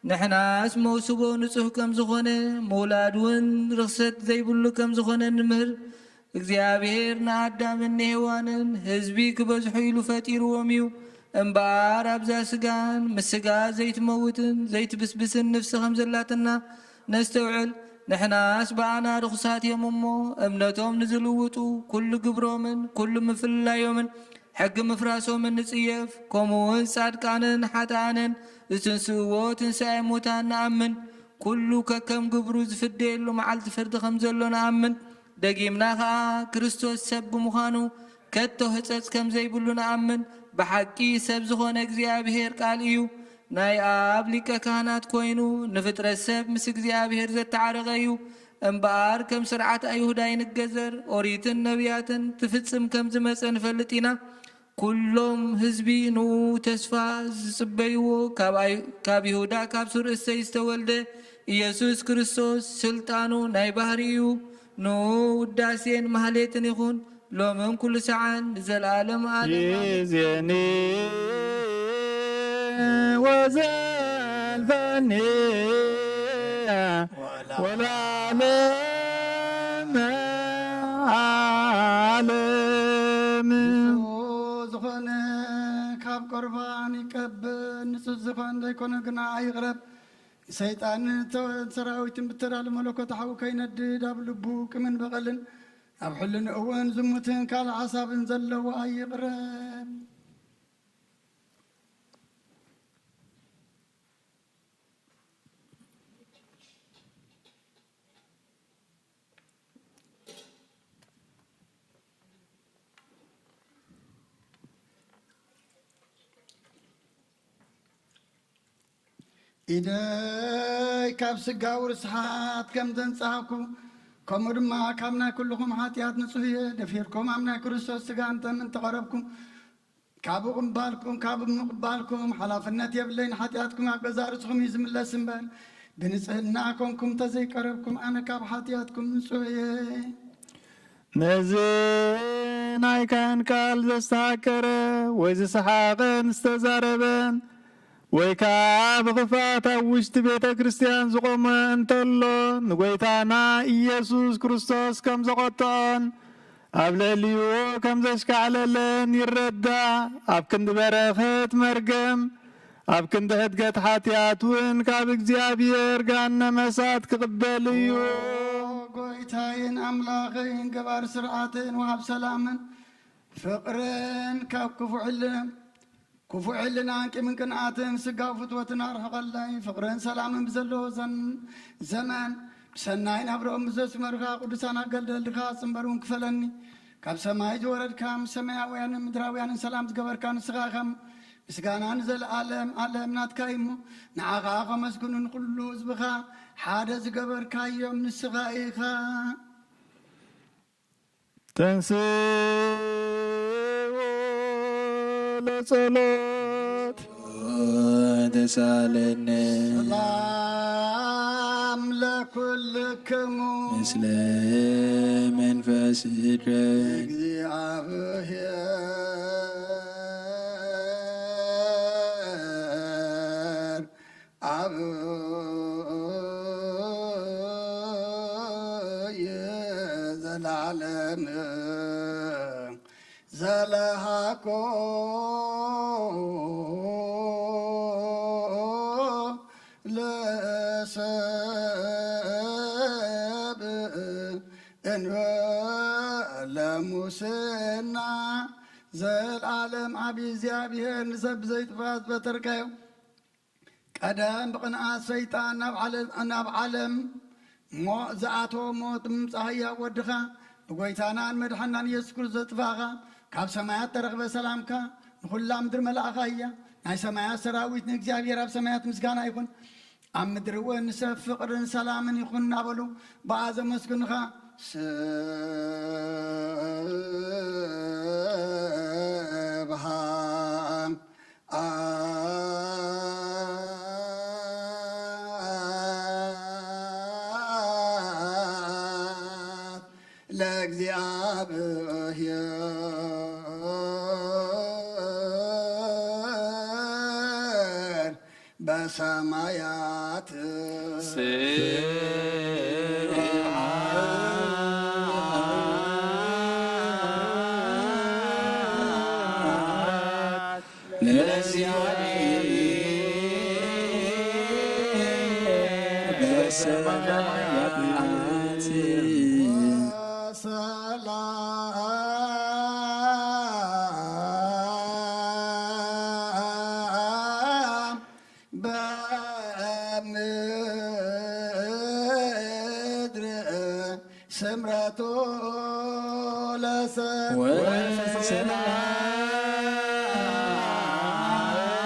ንሕናስ መውስቦ ንጹህ ከም ዝኾነ መውላድ እውን ርክሰት ዘይብሉ ከም ዝኾነ ንምህር እግዚአብሔር ንኣዳምን ንሔዋንን ህዝቢ ክበዝሑ ኢሉ ፈጢርዎም እዩ እምበኣር ኣብዛ ስጋን ምስ ስጋ ዘይትመውትን ዘይትብስብስን ነፍሲ ከም ዘላትና ነስተውዕል ንሕናስ በኣና ርኩሳት እዮም እሞ እምነቶም ንዝልውጡ ኩሉ ግብሮምን ኩሉ ምፍልላዮምን ሕጊ ምፍራሶምን ንጽየፍ ከምኡውን ጻድቃንን ሓጥኣንን ዝትንስእዎ ትንሣኤ ሙታን ንኣምን ኩሉ ከከም ግብሩ ዝፍደየሉ መዓልቲ ፍርዲ ከም ዘሎ ንኣምን ደጊምና ከዓ ክርስቶስ ሰብ ብምዃኑ ከቶ ህፀፅ ከም ዘይብሉ ንኣምን ብሓቂ ሰብ ዝኾነ እግዚአብሔር ቃል እዩ ናይ ኣብ ሊቀ ካህናት ኮይኑ ንፍጥረት ሰብ ምስ እግዚአብሔር ዘተዓረቐ እዩ እምበኣር ከም ስርዓት ኣይሁዳ ይንገዘር ኦሪትን ነቢያትን ትፍጽም ከም ዝመፀ ንፈልጥ ኢና ኩሎም ህዝቢ ንኡ ተስፋ ዝጽበይዎ ካብ ይሁዳ ካብ ሱር እሰይ ዝተወልደ ኢየሱስ ክርስቶስ ስልጣኑ ናይ ባህሪ እዩ ንኡ ውዳሴን ማህሌትን ይኹን ሎምን ኩሉ ሰዓን ዘለዓለም ዓለም وزلفني ولا عالم ዝኾነ ካብ ቁርባን ይቀብል ንጹህ ዝኾነ ዘይኮነ ግና ኣይቕረብ ሰይጣን ሰራዊትን ብተዳለ መለኮት ሓዊ ከይነድድ ኣብ ልቡ ቅምን በቐልን ኣብ ሕልንኡ እውን ዝሙትን ካልእ ሓሳብን ዘለዎ ኣይቕረብ إيدي كاب سقاور سحات كم تنصحكو كم ما كامنا كلكم حاتيات نصفية دفيركم أمنا كريستوس سقان من تقربكم كابو قبالكم كابو مقبالكم حلافنات يبلين حاتياتكم عبزارسكم يزم الله سنبال بنسهلناكم كم تزي قربكم أنا كاب حاتياتكم نصفية نزين أي كان قال زستاكر ويز سحاقن استزاربن ويكاب غفات وشت بيت كريستيان زقوم انتلو نقويتانا إيسوس كريستوس كم زقوتان أبلاليو كم زشكعللن يردى أبكند برخت مرقم أبكند هدقت حاتياتون كابك زيابير قانا مسات كقباليو قويتاين أملاغين قبار سرعاتين وهب سلامن فقرين كاب كفوعلن كفوعلنا أنك من كنعاتن سقاو فتوتنا رحق الله فقرين سلامن بزلو زمان سناين أبرهم بزوس مرخا قدسانا قلد لخا سنبرون كفلني كاب سماي جورد كام سماويان مدراويان سلام تقبر كان سخاخم مسكانا نزل عالم ناتكايمو نعاقا مسكنون كلو زبخا حادث قبر كايوم نسخايخا تنسيو لصلوت تسالني سلام لكلكم مثل منفس እግዚአብሔር አብ የዘላለም ዘለሃኮ ለሰብ ለሙስና ዘላለም አብ እግዚአብሔር ንሰብ ዘይጥፋት በተርካዮ ቀደም ብቕንኣት ሰይጣን ናብ ዓለም ዝኣቶ ሞት ምምፃህያ ወድኻ ብጎይታናን መድሓናን ኢየሱስ ክርስቶስ ዘጥፋኻ ካብ ሰማያት ተረኽበ ሰላምካ ንኹላ ምድሪ መላእኻ እያ ናይ ሰማያት ሰራዊት ንእግዚአብሔር ኣብ ሰማያት ምስጋና ይኹን ኣብ ምድሪ እውን ንሰብ ፍቕርን ሰላምን ይኹን እናበሉ ብኣ ዘመስግኑኻ ስብሃት ለእግዚአብሔር በሰማያት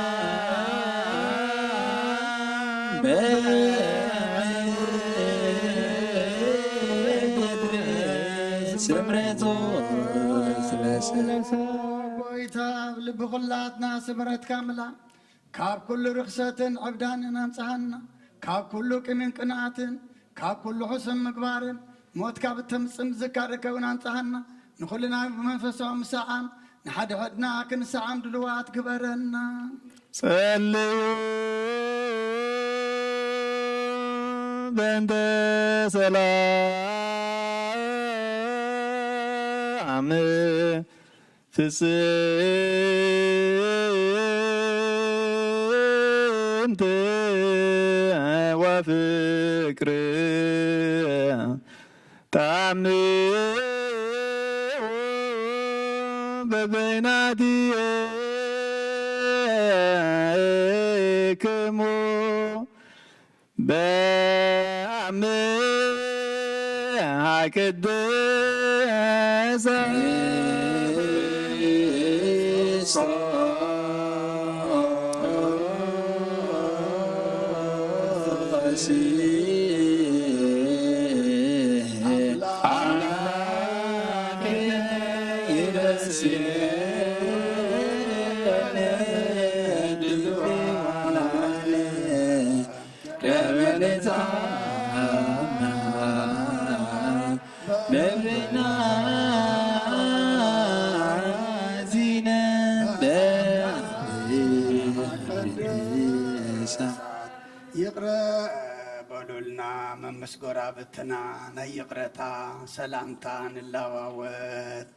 ሰላም በምድር ስምረቱ ለሰብ ጎይታ ልቢ ኩላትና ስምረት ካምላ ካብ ኩሉ ርክሰትን ዕብዳንን ኣምፅሃና ካብ ኩሉ ቅንን ቅንኣትን ካብ ኩሉ ሕሱን ምግባርን ሞት ካብ እተምፅም ዝካርከውን ኣንፅሃና ንኩልና ብመንፈሳዊ ምሰዓም ንሓደ ሕድና ክንሰዓም ድልዋት ግበረና ጸልዩ በእንተ ሰላም ፍጽምት ወፍቅር ታምዑ በበይናቲክሙ በአምሃ ቅድሰ ይቅረ በሉልና መመስጎራ ብትና ናይ ይቅረታ ሰላምታ ንለዋወጥ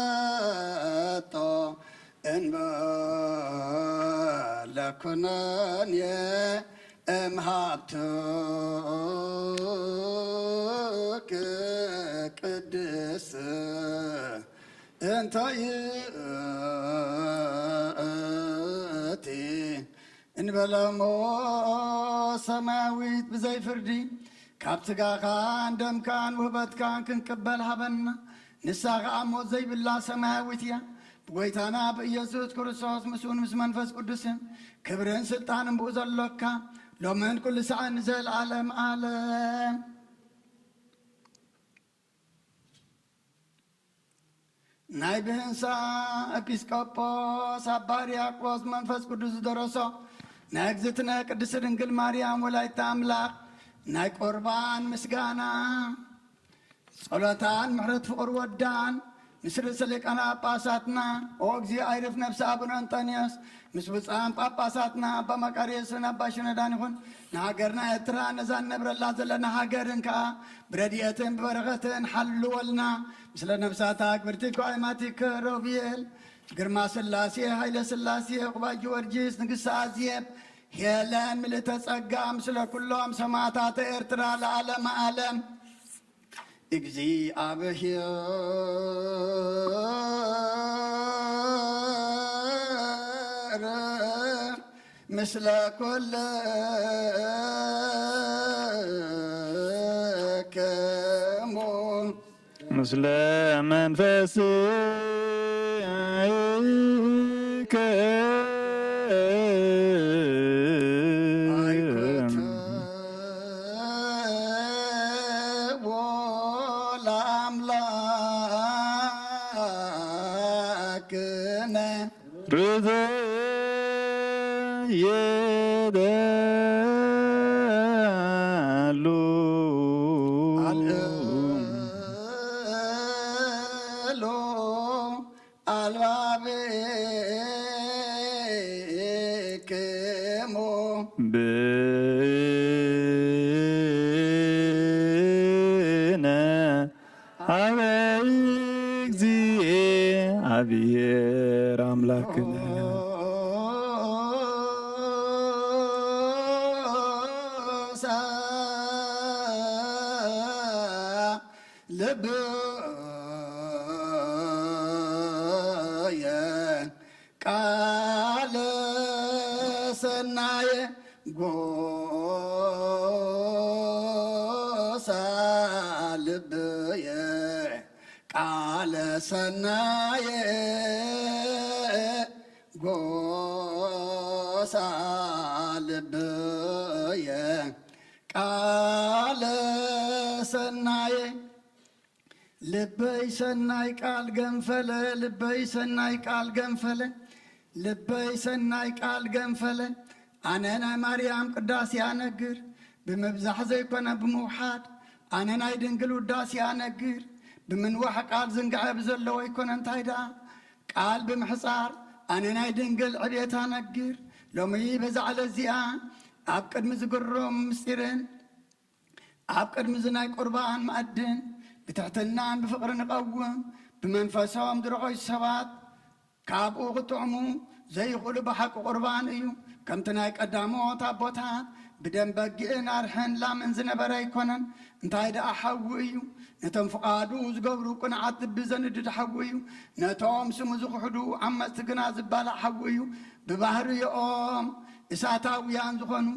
ወንትመጦ እንበለኩነን እምሃብትክ ቅድስ እንተ ይእቲ እንበለሞ ሰማያዊት ብዘይ ፍርዲ ካብ ስጋኻን ደምካን ውህበትካን ክንቅበል ሃበና ንስኻ ከዓ ሞት ዘይብላ ሰማያዊት እያ ብጎይታና ብኢየሱስ ክርስቶስ ምስኡን ምስ መንፈስ ቅዱስን ክብርን ስልጣንን ብኡ ዘሎካ ሎምን ኩሉ ሰዓት ንዘለዓለም ዓለም ናይ ብህንሳ ኤጲስቆጶስ አባ ሕርያቆስ መንፈስ ቅዱስ ዝደረሶ ናይ እግዝእትነ ቅድስት ድንግል ማርያም ወላዲተ አምላክ ናይ ቁርባን ምስጋና ጸሎታን ምሕረት ፍቅር ወዳን ምስ ርእሰ ሊቃነ ጳጳሳትና እግዚእ አይርፍ ነፍሲ አቡነ አንጦንዮስ ምስ ብፁዓን ጳጳሳትና አባ መቃርዮስን አባ ሽኖዳን ይኹን ንሃገርና ኤርትራ ነዛ ነብረላ ዘለና ሃገርን ከዓ ብረድኤትን ብበረኸትን ሓልወልና ምስለ ነብሳታ ክብርቲ ኳይማቲክ ሮቤል ግርማ ስላሴ ሃይለ ስላሴ ቁባይ ጊዮርጊስ ንግሥቲ አዜብ ሄለን ምልዕተ ጸጋ ምስለ ኩሎም ሰማዕታተ ኤርትራ ለዓለመ ዓለም እግዚአብሔር ምስለ ኩልክሙ ምስለ መንፈስከ የደሉ አልሎ አልባቤክሙ ብነ አበ እግዚአብሔር አምላክነ ልብየ ቃለ ሰናየ ጎሳ ልብየ ቃለ ሰናየ ጎሳ ልብየ ቃለ ሰናየ ልበይ ሰናይ ቃል ገንፈለ ልበይ ሰናይ ቃል ገንፈለ ልበይ ሰናይ ቃል ገንፈለ ኣነ ናይ ማርያም ቅዳሴ ኣነግር ብምብዛሕ ዘይኮነ ብምውሓድ ኣነ ናይ ድንግል ውዳሴ ኣነግር ብምንዋሕ ቃል ዝንግዐ ብዘለዎ ይኮነ እንታይ ደኣ ቃል ብምሕፃር ኣነ ናይ ድንግል ዕብየት ኣነግር ሎሚ በዛ ዕለት እዚኣ ኣብ ቅድሚ ዝግሮም ምስጢርን ኣብ ቅድሚ ዝናይ ቁርባን ማእድን ብትሕትናን ብፍቅሪ ንቐውም ብመንፈሶም ዝረኸዩ ሰባት ካብኡ ክጥዕሙ ዘይኽእሉ ብሓቂ ቁርባን እዩ ከምቲ ናይ ቀዳሞት ኣቦታት ብደም በጊዕን ኣርሕን ላምን ዝነበረ ኣይኮነን እንታይ ደኣ ሓዊ እዩ ነቶም ፍቓዱ ዝገብሩ ቁንዓት ልቢ ዘንድድ ሓዊ እዩ ነቶም ስሙ ዝኽሕዱ ዓመፅቲ ግና ዝባላዕ ሓዊ እዩ ብባህርዮኦም እሳታውያን ዝኾኑ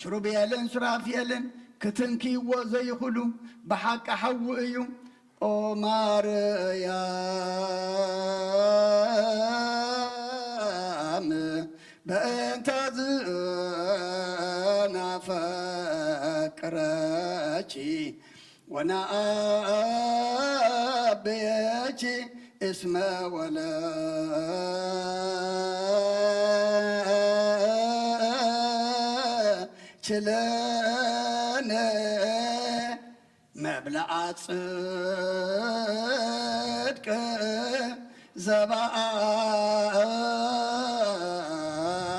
ኪሩቤልን ሱራፌልን ክትንኪዎ ዘይኽእሉ ብሓቂ ሓዊ እዩ ኦ ማርያም በእንተ ዝናፈቅረኪ ወናአብየኪ እስመ ወለችለነ መብልዓ ጽድቅ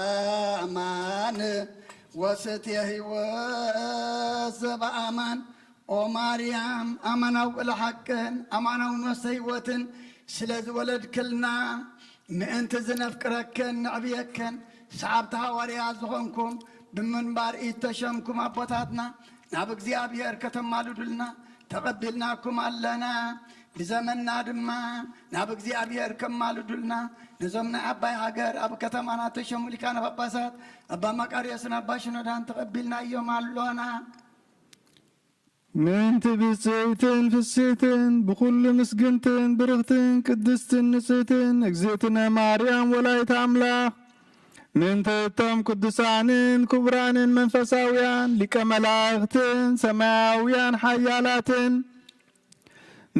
ዘበአማን ወሰትየ ሕይወት ዘበአማን ኦ ማርያም አማናዊ እልሓቅን አማናዊ መስተ ሕይወትን ስለ ዝወለድክልና ምእንቲ ዝነፍቅረክን ንዕብየክን ሰዓብቲ ሃዋርያ ዝኾንኩም ብምንባር ኢተሸምኩም ኣቦታትና ናብ እግዚኣብሔር ከተማልዱልና ተቐቢልናኩም ኣለና ብዘመንና ድማ ናብ እግዚኣብሔር ከማልዱልና ነዞም ናይ ዓባይ ሃገር ኣብ ከተማና ተሸሙ ሊቃነ ጳጳሳት ኣባ መቃርዮስን ኣባ ሽኖዳን ተቐቢልና እዮም ኣሎና ምንቲ ብፅይትን ፍስትን ብኩሉ ምስግንትን ብርኽትን ቅድስትን ንጽሕትን እግዝእትነ ማርያም ወላዲተ አምላክ ምንቲ እቶም ቅዱሳንን ክቡራንን መንፈሳውያን ሊቀ መላእክትን ሰማያውያን ሓያላትን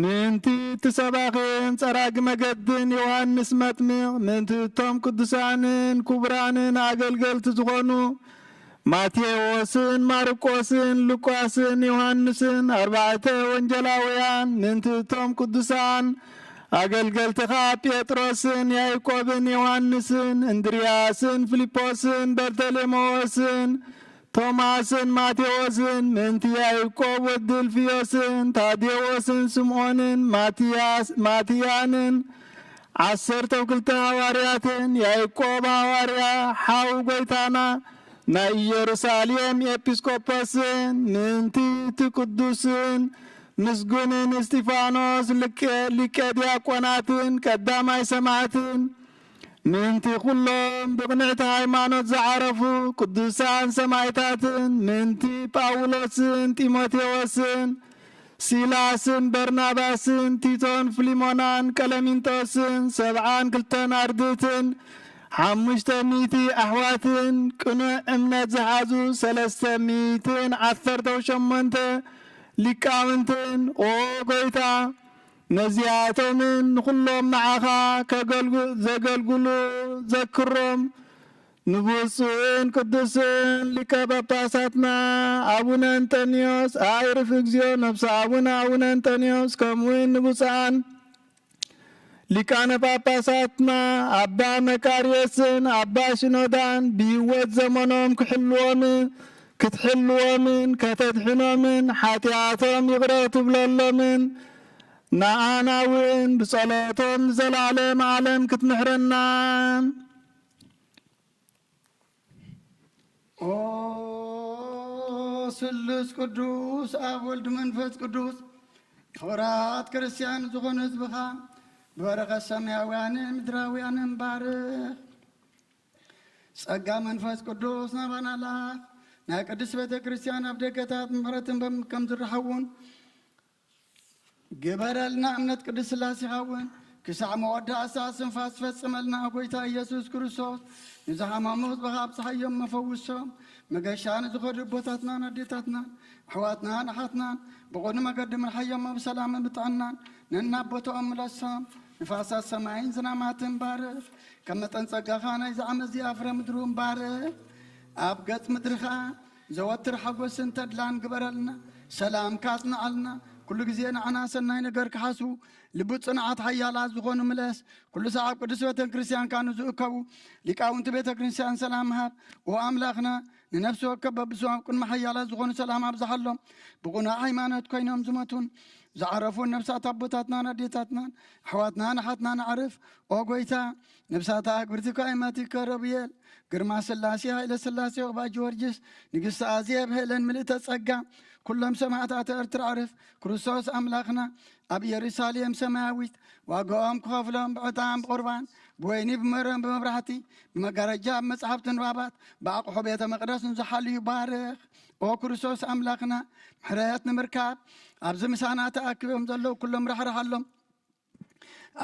ምንቲ ትሰባኽን ጸራጊ መገድን ዮሐንስ መጥምቕ ምንቲ እቶም ቅዱሳንን ክቡራንን ኣገልገልቲ ዝኾኑ ማቴዎስን ማርቆስን ሉቃስን ዮሐንስን ኣርባዕተ ወንጀላውያን ምንቲ እቶም ቅዱሳን ኣገልገልቲኻ ጴጥሮስን ያዕቆብን ዮሐንስን እንድርያስን ፊልጶስን በርተሎሜዎስን ቶማስን ማቴዎስን ምንቲ ያዕቆብ ወዲ እልፍዮስን ታዴዎስን ስምዖንን ማትያንን 12 ሃዋርያትን ያዕቆብ ሃዋርያ ሓው ጐይታና ናይ ኢየሩሳሌም ኤጲስቆጶስን ምንቲ ቅዱስን ምስጉንን እስጢፋኖስ ሊቀ ዲያቆናትን ቀዳማይ ሰማዕትን ምንቲ ኩሎም ብቕንዕቲ ሃይማኖት ዝዓረፉ ቅዱሳን ሰማዕታትን ምንቲ ጳውሎስን ጢሞቴዎስን ሲላስን በርናባስን ቲቶን ፊሊሞናን ቀለሚንጦስን 72 ኣርድእትን 500 ኣሕዋትን ቅኑዕ እምነት ዝሓዙ 318 ሊቃውንትን ኦ ጐይታ ነዚኣቶምን ንኹሎም ንዓኻ ዘገልግሉ ዘክሮም ንብፁዕን ቅዱስን ሊቀ ጳጳሳትና አቡነ አንጦንዮስ አዕርፍ እግዚኦ ነፍሰ አቡነ አንጦንዮስ ከምኡውን ንብፁዓን ሊቃነ ጳጳሳትና አባ መቃርዮስን አባ ሽኖዳን ብህይወት ዘመኖም ክትሕልዎምን ከተድሕኖምን ሓጢኣቶም ይቕረብ ትብለሎምን ንኣና እውን ብጸሎቶም ንዘላለም ዓለም ክትምሕረና ኦ ስሉስ ቅዱስ አብ ወልድ መንፈስ ቅዱስ ፍቁራት ክርስቲያን ዝኾኑ ህዝብኻ ብበረኸት ሰማያውያንን ምድራውያንን ባርኽ ጸጋ መንፈስ ቅዱስ ናባና ላክ ናይ ቅዱስ ቤተ ክርስቲያን ኣብ ደገታት ምሕረትን ከም ዝረኸቡን ግበረልና እምነት ቅዱስ ሥላሴ ይኸውን ክሳዕ መወዳእታ ስንፋስ ፈጽመልና ጐይታ ኢየሱስ ክርስቶስ ንዝሓመሙ ህዝብኻ ኣብፅሓዮም መፈውሶም መገሻን ዝኸዱ ቦታትናን ኣዴታትናን ኣሕዋትናን ኣሓትናን ብቑኑ መገዲ ምርሓዮም ብሰላምን ብጥዕናን ነናቦቶኦም ምለሶም ንፋሳት ሰማይን ዝናማትን ባርኽ ከም መጠን ጸጋኻ ናይ ዝዓመት እዚኣ ፍረ ምድሩን ባርኽ ኣብ ገጽ ምድርኻ ዘወትር ሓጐስን ተድላን ግበረልና ሰላምካ ጽንዓልና ኩሉ ግዜ ንዓና ሰናይ ነገር ክሓስቡ ልቢ ጽንዓት ሓያላት ዝኾኑ ምለስ ኩሉ ሰዓብ ቅዱስ ቤተ ክርስቲያንካ ንዝእከቡ ሊቃውንቲ ቤተ ክርስቲያን ሰላም ሃብ ኦ ኣምላኽና ንነፍሲ ወከብ በብስዋም ቅድሚ ሓያላት ዝኾኑ ሰላም ኣብዝሓሎም ብቑኑዕ ሃይማኖት ኮይኖም ዝመቱን ዝዓረፉን ነብሳት ኣቦታትናን ኣዴታትናን ኣሕዋትናን ኣሓትናን ኣዕርፍ ኦ ጐይታ ነብሳት ኣግብርቲካ ኢማቲከ ረብኤል ግርማ ሥላሴ ሃይለ ሥላሴ ቕባ ጊዮርጊስ ንግሥቲ ኣዜብ ሄለን ምልእተ ጸጋ ኩሎም ሰማዕታት ኤርትራ ዕርፍ ክርስቶስ ኣምላኽና ኣብ ኢየሩሳሌም ሰማያዊት ዋጋኦም ክኸፍሎም ብዕጣን ብቁርባን ብወይኒ ብመረን ብመብራህቲ ብመጋረጃ ብመጽሓፍቲ ንባባት ብኣቑሑ ቤተ መቕደስ ንዝሓልዩ ባርኽ ኦ ክርስቶስ ኣምላኽና ምሕረት ንምርካብ ኣብዚ ምሳና ተኣኪቦም ዘለዉ ኩሎም ራሕራሓሎም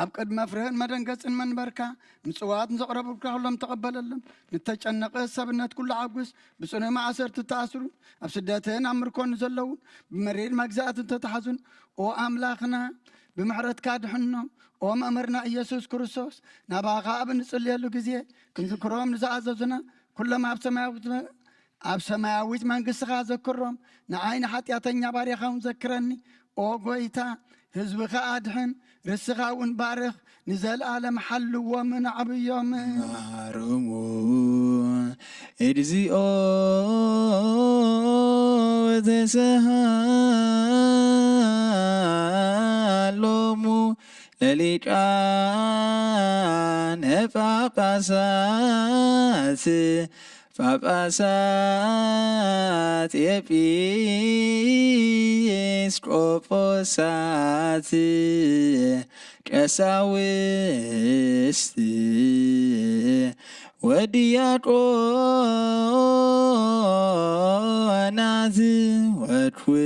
ኣብ ቅድመ ፍርህን መደንገፅን መንበርካ ምጽዋት ንዘቕረቡልካ ኩሎም ተቐበለሎም ንተጨነቐ ሰብነት ኩሉ ዓጉስ ብጽኑዕ ማእሰርቲ ተኣስሩ ኣብ ስደትን ኣብ ምርኮን ዘለውን ብመሪር መግዛእትን ተተሓዙን ኦ ኣምላኽና ብምሕረትካ ድሕኖም ኦ መእመርና ኢየሱስ ክርስቶስ ናባኻ ኣብ ንጽልየሉ ግዜ ክንዝክሮም ንዝኣዘዙና ኩሎም ኣብ ሰማያዊት መንግሥትኻ ዘክሮም ንዓይኒ ሓጢኣተኛ ባርያኻውን ዘክረኒ ኦ ጐይታ ህዝብኻ ኣድሕን ርስኻ እውን ባርኽ ንዘለኣለም ሓልዎምን ዓብዮምን ማሮሙ እግዚኦ ወተሰሃሎሙ ለሊቃነ ጳጳሳት ጳጳሳት ኤጲስቆጶሳት ቀሳውስት ወዲያቆናት ወኩሎሙ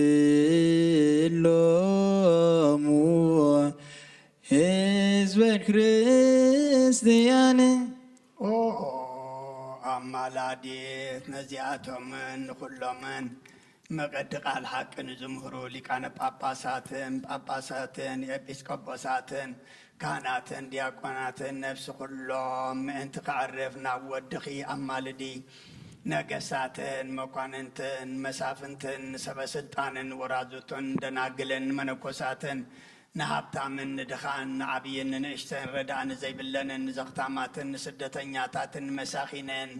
ህዝበ ክርስቲያን ኣማላዴት ነዚኣቶምን ንኩሎምን መቐዲ ቃል ሓቂ ንዝምህሩ ሊቃነ ጳጳሳትን ኤጲስቆጶሳትን ካህናትን ዲያቆናትን ነፍሲ ኩሎም ምእንቲ ክዕርፍ ናብ ወድኺ ኣማልዲ ነገሳትን መኳንንትን መሳፍንትን ሰበስልጣንን ወራዙትን ደናግልን መነኮሳትን ንሃብታምን ንድኻን ንዓብይን ንእሽተን ረዳእን ዘይብለንን ዘኽታማትን ስደተኛታትን መሳኺንን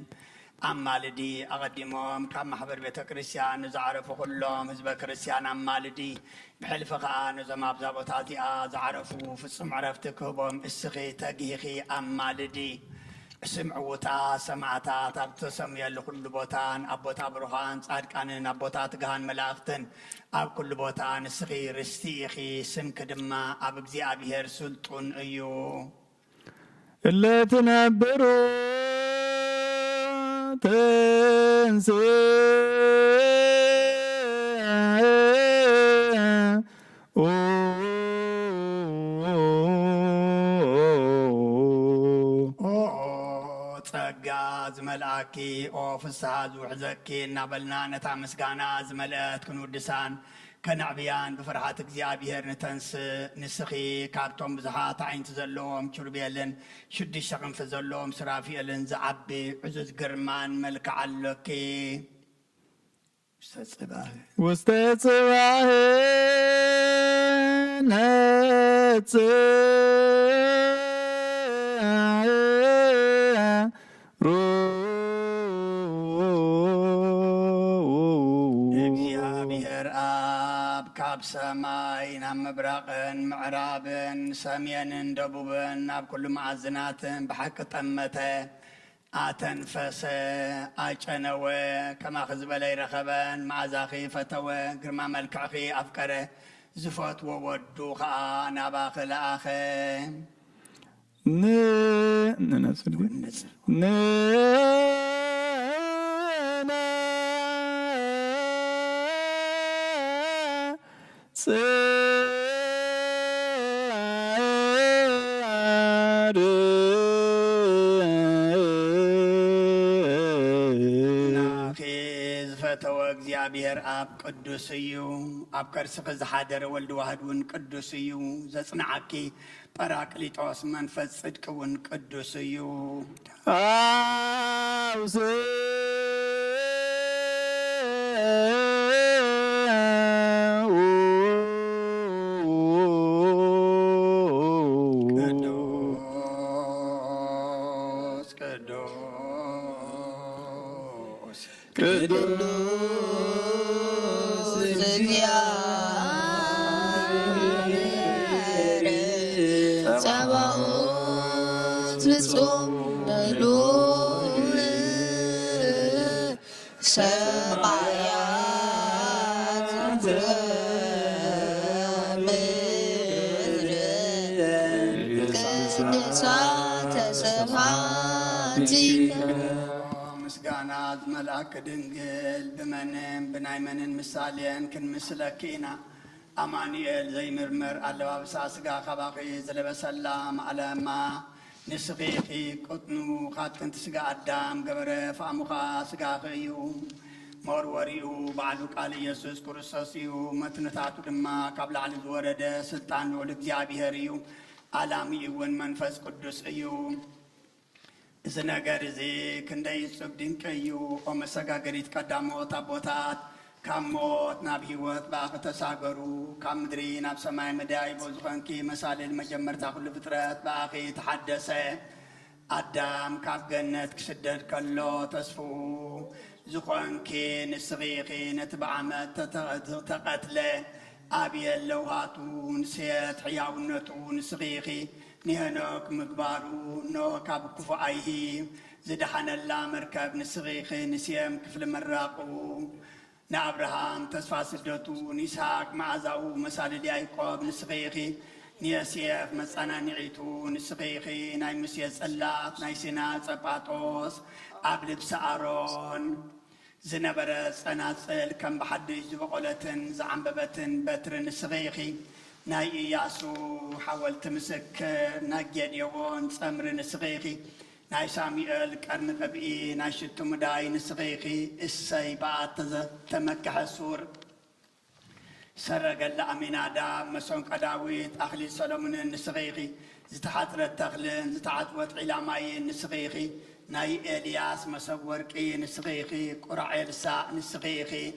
ኣማልዲ ኣቐዲሞም ካብ ማሕበር ቤተ ክርስቲያን ንዝዓረፉ ኩሎም ህዝበ ክርስቲያን ኣማልዲ ብሕልፊ ከዓ ነዞም ኣብዛ ቦታ እዚኣ ዝዓረፉ ፍጹም ዕረፍቲ ክህቦም እስኺ ተጊኺ ኣማልዲ ስምዕውታ ሰማዕታት ኣብ ተሰምየሉ ኩሉ ቦታን ኣብ ቦታ ብሩኻን ጻድቃንን ኣብ ቦታ ትግሃን መላእኽትን ኣብ ኩሉ ቦታ ንስኺ ርስቲ ኢኺ ስምኪ ድማ ኣብ እግዚኣብሔር ስልጡን እዩ እለ ትነብሩ ጸጋ ዝመልኣኪ ኦ ፍስሓ ዝውሕዘኪ እናበልና ነታ ምስጋና ዝመልአት ክንውድሳን ከነዕብያን ብፍርሃት እግዚኣብሔር ንተንስእ ንስኺ ካብቶም ብዙሓት ዓይንቲ ዘለዎም ኪሩቤልን 6 ክንፊ ዘለዎም ስራፊኤልን ዝዓቢ ዕዙዝ ግርማን መልክዕ ኣሎኪ ውስተ ጽባህ እግዚአብሔር ኣብ ካብ ሰማይ ናብ ምብራቕን ምዕራብን ሰሜንን ደቡብን ናብ ኩሉ ማዕዝናትን ብሓቂ ጠመተ ኣተንፈሰ ኣጨነወ ከማኺ ዝበለ ይረኸበን መዓዛኺ ፈተወ ግርማ መልክዕኺ ኣፍቀረ ዝፈትዎ ወዱ ከዓ ናባኺ ለኣኸ ዝፈተወ እግዚኣብሔር ኣብ ቅዱስ እዩ ኣብ ከርስኺ ዝሓደረ ወልዲ ዋህድ እውን ቅዱስ እዩ ዘጽንዓኪ ጰራቅሊጦስ መንፈስ ጽድቂ እውን ቅዱስ እዩ ኣውስ ምስጋና ዝመልአ كدنجل بمنن بنايمنن مثالين كن مسلكينا أمانيل زي مرمر على باب ساسقا خباقي زلبسلام على ما نسقيقي قطنو خاتن تسقا أدام قبره فامخا سقا خيو موروريو بعدو قال يسوس كرسوسيو متنتاتو دما قبل على الورد سلطان ولد زيابيهريو علامي ون منفس قدس ايو إذا نجار زي كندي سبدين كيو ومسجا قريت قدامو تابوتات كموت نبيوت باق تساقرو كمدري نب سماي مداي بوزخان كي مسال المجمر تاخل فترات باقي تحدثه أدم كاب جنة كسدد كله تسفو زخان كي نسغيقي نتبعمت تقتله أبي اللوهاتو نسيت حياونتو نسغيقي نهنوك مقبارو نو كاب كفايه زدحنا الله مركب نسغيقي نسيم كفل مراقو نابراهام تسفى سدتو نيساق معزاو مسال يعقوب نسغيقي نيسيف مسانا نعيتو نسغيقي ناي مسيس اللات ناي سينات سباطوس أبلب سعرون زنبرة سناسل كم بحدش بقولتن زعنببتن بتر نسغيقي ناي إياسو حاولت مسكر ناي جديون سمر نسغيقي ناي ساميئل كرن قبئي ناي شتو مداي نسغيقي السيبات تمكح السور سرق اللأمينادا مسون قداويت أخلي سلومن النسغيقي زتحاتر التغلن زتحاتوت علاماي النسغيقي ناي إلياس مسوركي نسغيقي قرعي لساء نسغيقي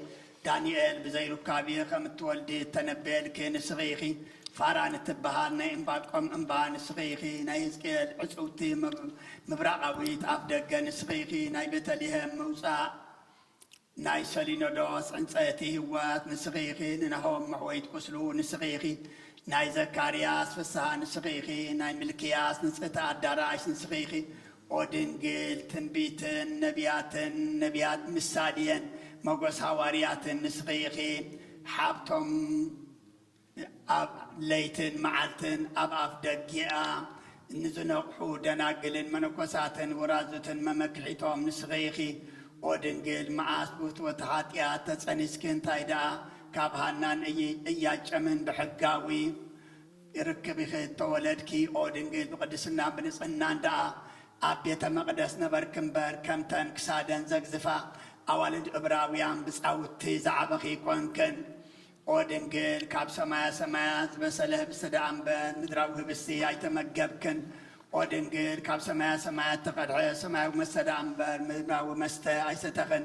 دانيال بزي ركابي خمتولدي تنبيل كي نسغيقي فاران تبهال ناي انباقكم انبا نسغيقي ناي زكيل عسوتي مبراقاويت أفدقا نسغيقي ناي بتليهم موسى ناي سلينو دوس عنصيتي هوات نسغيقي ننهوم محويت قسلو نسغيقي ناي زكارياس فسها نسغيقي ناي ملكياس نسغيتا الدراش نسغيقي ودنجل تنبيتن نبيات مساليا موقس حواريات نسغيقي حابتم أب ليتن معلتن أب دقيقة نزنقحو دناقلن منقوساتن ورازتن ممكحيتهم نسغيقي ودنجل معاسبوت وتحاتيات تسانيسكن تايدا كابهانان إياجمن بحقاوي يركب خيط تولدكي ودنجل بقدسنا بنسقنان دا أبيت مقدس نبر كمبر كمتن كسادن زقزفا أولد إبراويان بسعوتي زعبخي كونكن ودنجل كاب سمايا بسله بسدعن بن مدراوه بسي ايتمقبكن ودنجل كاب سمايا تقدع سمايا ومسدعن بن مدراوه مستا ايستخن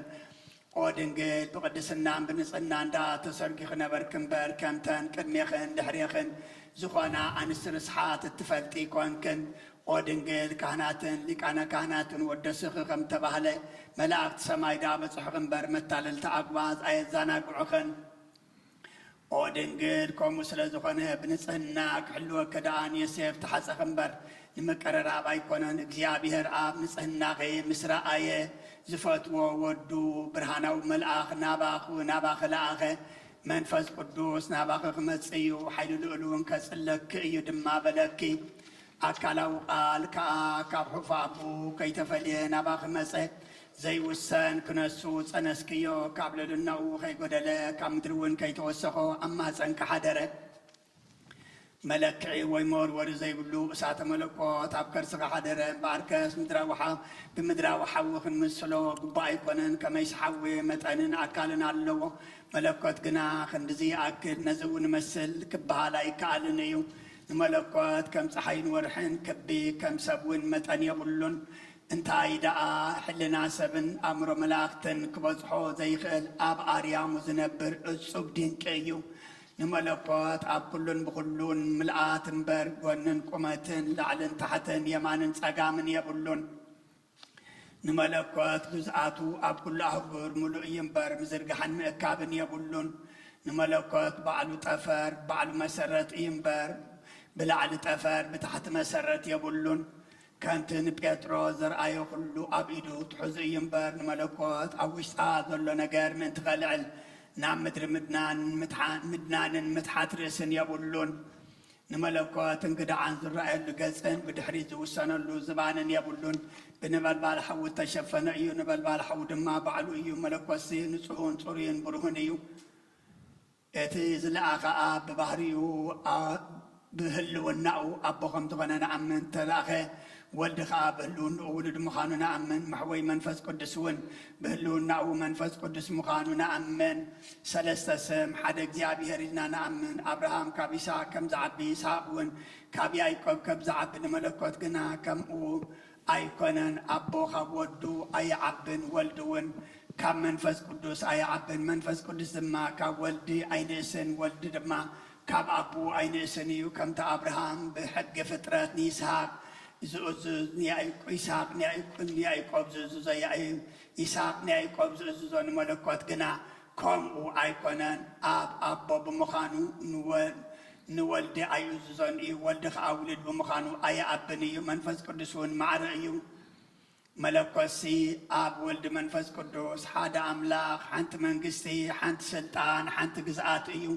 ودنجل بقدسنا بنسقنان دا تسرقي خنبر كمبر كمتن كدميخن دحريخن زخونا أنسر صحات التفلتي كونكن ودنجل كهناتن لكانا كهناتن ودسخ خم تبهله ملاك سماي دا بصحقن بر متالل تعقباز ايت زاناك عخن ودنجل كومو سلازخونه بنصهنا كحلو كدان يسيف تحسخن بر لمقرر آبا يكونن اكزيابيهر آب نصهنا غي مسرا آيه زفتو ودو برهانو ملآخ ناباخ لآخه منفس قدوس ناباخ خمسيو حيلو لؤلون كسلك ايو دما بلكي أكلاو قال كاب حفاقو كي تفلين أباخ مسه زي وسان كنسو سنسكيو كابل دنو خي قدلا كامدرون كي توسخو أما سنك حدره ملكعي ويمور ورزي بلو بساعة ملكوت أبكر سخ حدره باركس مدراوحا بمدراوحا وخن مسلو قباي كونن كما يسحوي متعنن أكالن علو ملكوت قنا خندزي أكل نزو نمسل كبها لا يكالنيو ملكوت كم صحين ورحن كبي كم سبون متن يبلون انتاي دعا حلنا سبن أمر ملاكتن كبزحو زي خل أب آريام وزنبر الصب دين كيو نملكوت أب كلون بخلون ملآت برق ونن قمتن لعلن تحتن يمانن سقامن يبلون نملكوت جزعاتو أب كل أحبر ملو ينبر مزرقحن مأكابن يبلون نملكوت بعلو تفر بعلو مسرت ينبر بلعل تفر بتحت مسرت يبلون كانتن بيترو زرعايو كلو أبيدو تحزي ينبر ملكوت أوش ذلو نقار من تغلعل نعم مدر مدنان متحات رسن يبلون نملكوات انقدع عن ذرائي اللقزن بدحري زوسنا اللو زبانا يبلون بنبال حو تشفن ايو نبال حو دما بعلو ايو ملكوسي نصحون صورين برهن ايو اتي زلعاقا ببحريو بهلو النعو ابوكم تغنى نعمن تلاخي ولدخ بهلون ولد مخانو نعمن محوي منفس قدسون بهلون نعو منفس قدس مخانو نعمن سلسة سم حد اجزابي هريدنا نعمن ابراهام كاب إسحاق كم زعب بإسحاقون كاب يعقوب كم زعب نملكوت قنا كم او ايكونن ابو خودو اي عبن ولدون كم منفس قدس اي عبن منفس قدس ما كاب ولدي اي نسن ولد دما كاب ابو اي نسنيو كم تا ابراهام بحق فطرات إسحاق زوز نياي إسحاق نياي قب زوز ياي إسحاق نياي قب زوز نملكوت قنا كم او ايكونن اب بمخانو نولد ايو زوزن اي ولد اولد بمخانو اي ابني منفس قدسون معرئيو ملكوسي اب ولد منفس قدس حدا املاك حنت منقستي حنت سلطان حنت قزعات ايو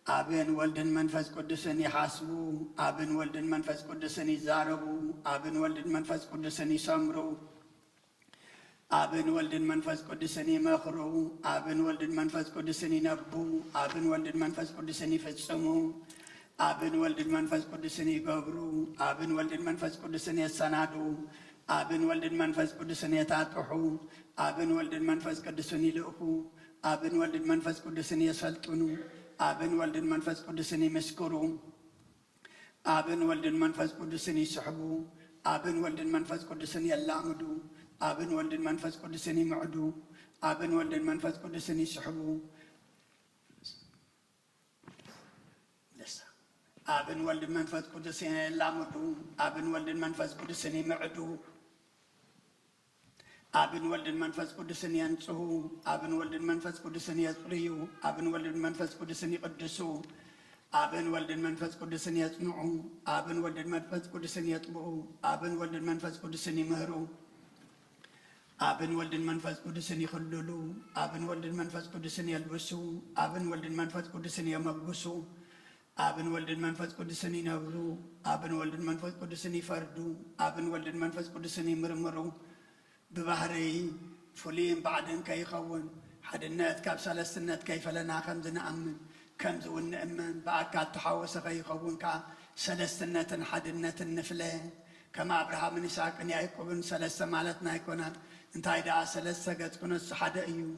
ابن ولد منفس قدسن يحاسبو ابن ولد منفس قدسن يزاربو ابن ولد منفس قدسن يسمرو ابن ولد منفس قدسن يمخرو ابن ولد منفس قدسن ينبو ابن ولد منفس قدسن يفصمو ابن ولد منفس قدسن يغبرو ابن ولد منفس قدسن يسنادو ابن ولد منفس قدسن يتاطحو ابن ولد منفس قدسن يلقو ابن ولد منفس قدسن يسلطنو ابن ولد منفس قدسن يمسكرو ابن ولد منفس قدسن يسحبو ابن ولد منفس قدسن يلامدو ابن ولد منفس قدسن يمعدو ابن ولد منفس قدسن يسحبو ابن ولد منفس قدسن يلامدو ابن ولد منفس قدسن يمعدو ابن ولد منفس قدسن ينصحو ابن ولد منفس قدسن يصريو ابن ولد منفس قدسن يقدسو ابن ولد منفس قدسن يصنعو ابن ولد منفس قدسن يطبعو ابن ولد منفس قدسن يمهرو ابن ولد منفس قدسن يخللو ابن ولد منفس قدسن يلبسو ابن ولد منفس قدسن يمبسو ابن ولد منفس قدسن ينبرو ابن ولد منفس قدسن يفردو ابن ولد منفس قدسن يمرمرو ببحري فلين بعدن كي يخون حدنات كاب سلسنات كيف لنا خمز نأمن كمز ونأمن بأكاد تحوس كي يخون كا سلسنات حدنات النفلة كما أبراهام إسحاق يعقوب سلسة مالتنا يكونان انت هيدا سلسة قد تكون الصحادة ايو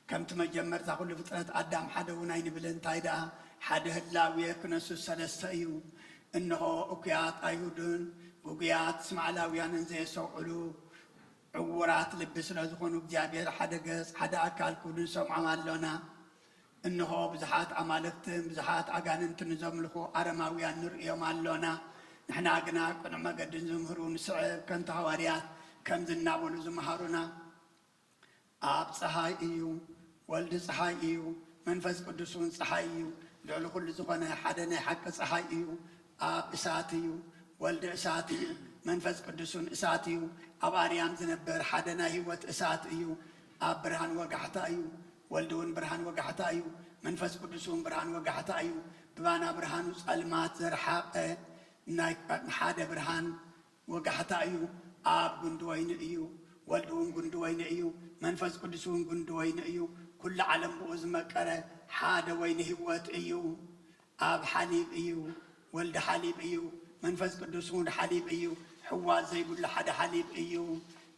كم تمجمر تقول فترة قدام حدا ونين بلن انت هيدا حدا هلاوية يكون سلسة ايو انه اقيات ايودون وقيات اسماعيلاويان زي سوعلو عورات لبس لازخونو بجابير حدا قص حدا أكال كودن سمع مالونا إنه بزحات عمالكتن بزحات عقاننت نزملخو أرماويان نرئيو مالونا نحنا عقنا كنا ما قد نزمهرون سعب كنت حواريات كم زنابولو زمهارونا آب صحاي إيو والد صحاي إيو منفس قدسون صحاي إيو لعلو كل زغنا حدنا حق صحاي إيو آب إساتيو والد إساتيو منفس قدسون إساتيو أب أريام زنبر حدنا هيوت إسات إيو أب برهان وقحتا إيو والدون برهان وقحتا إيو منفس قدسون برهان وقحتا إيو بوانا برهان وصالمات زرحاق حدا برهان وقحتا إيو أب قندوين إيو والدون قندوين إيو منفس قدسون قندوين إيو كل عالم بوز مكرة حدا وين هيوت إيو أب حليب إيو والد حليب إيو منفس قدسون حليب إيو حواء زي كل حدا حليب ايو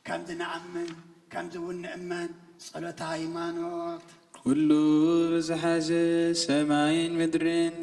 كم نأمن كم نأمن صلاة هايمانوت كله بزحاجة سماين مدرين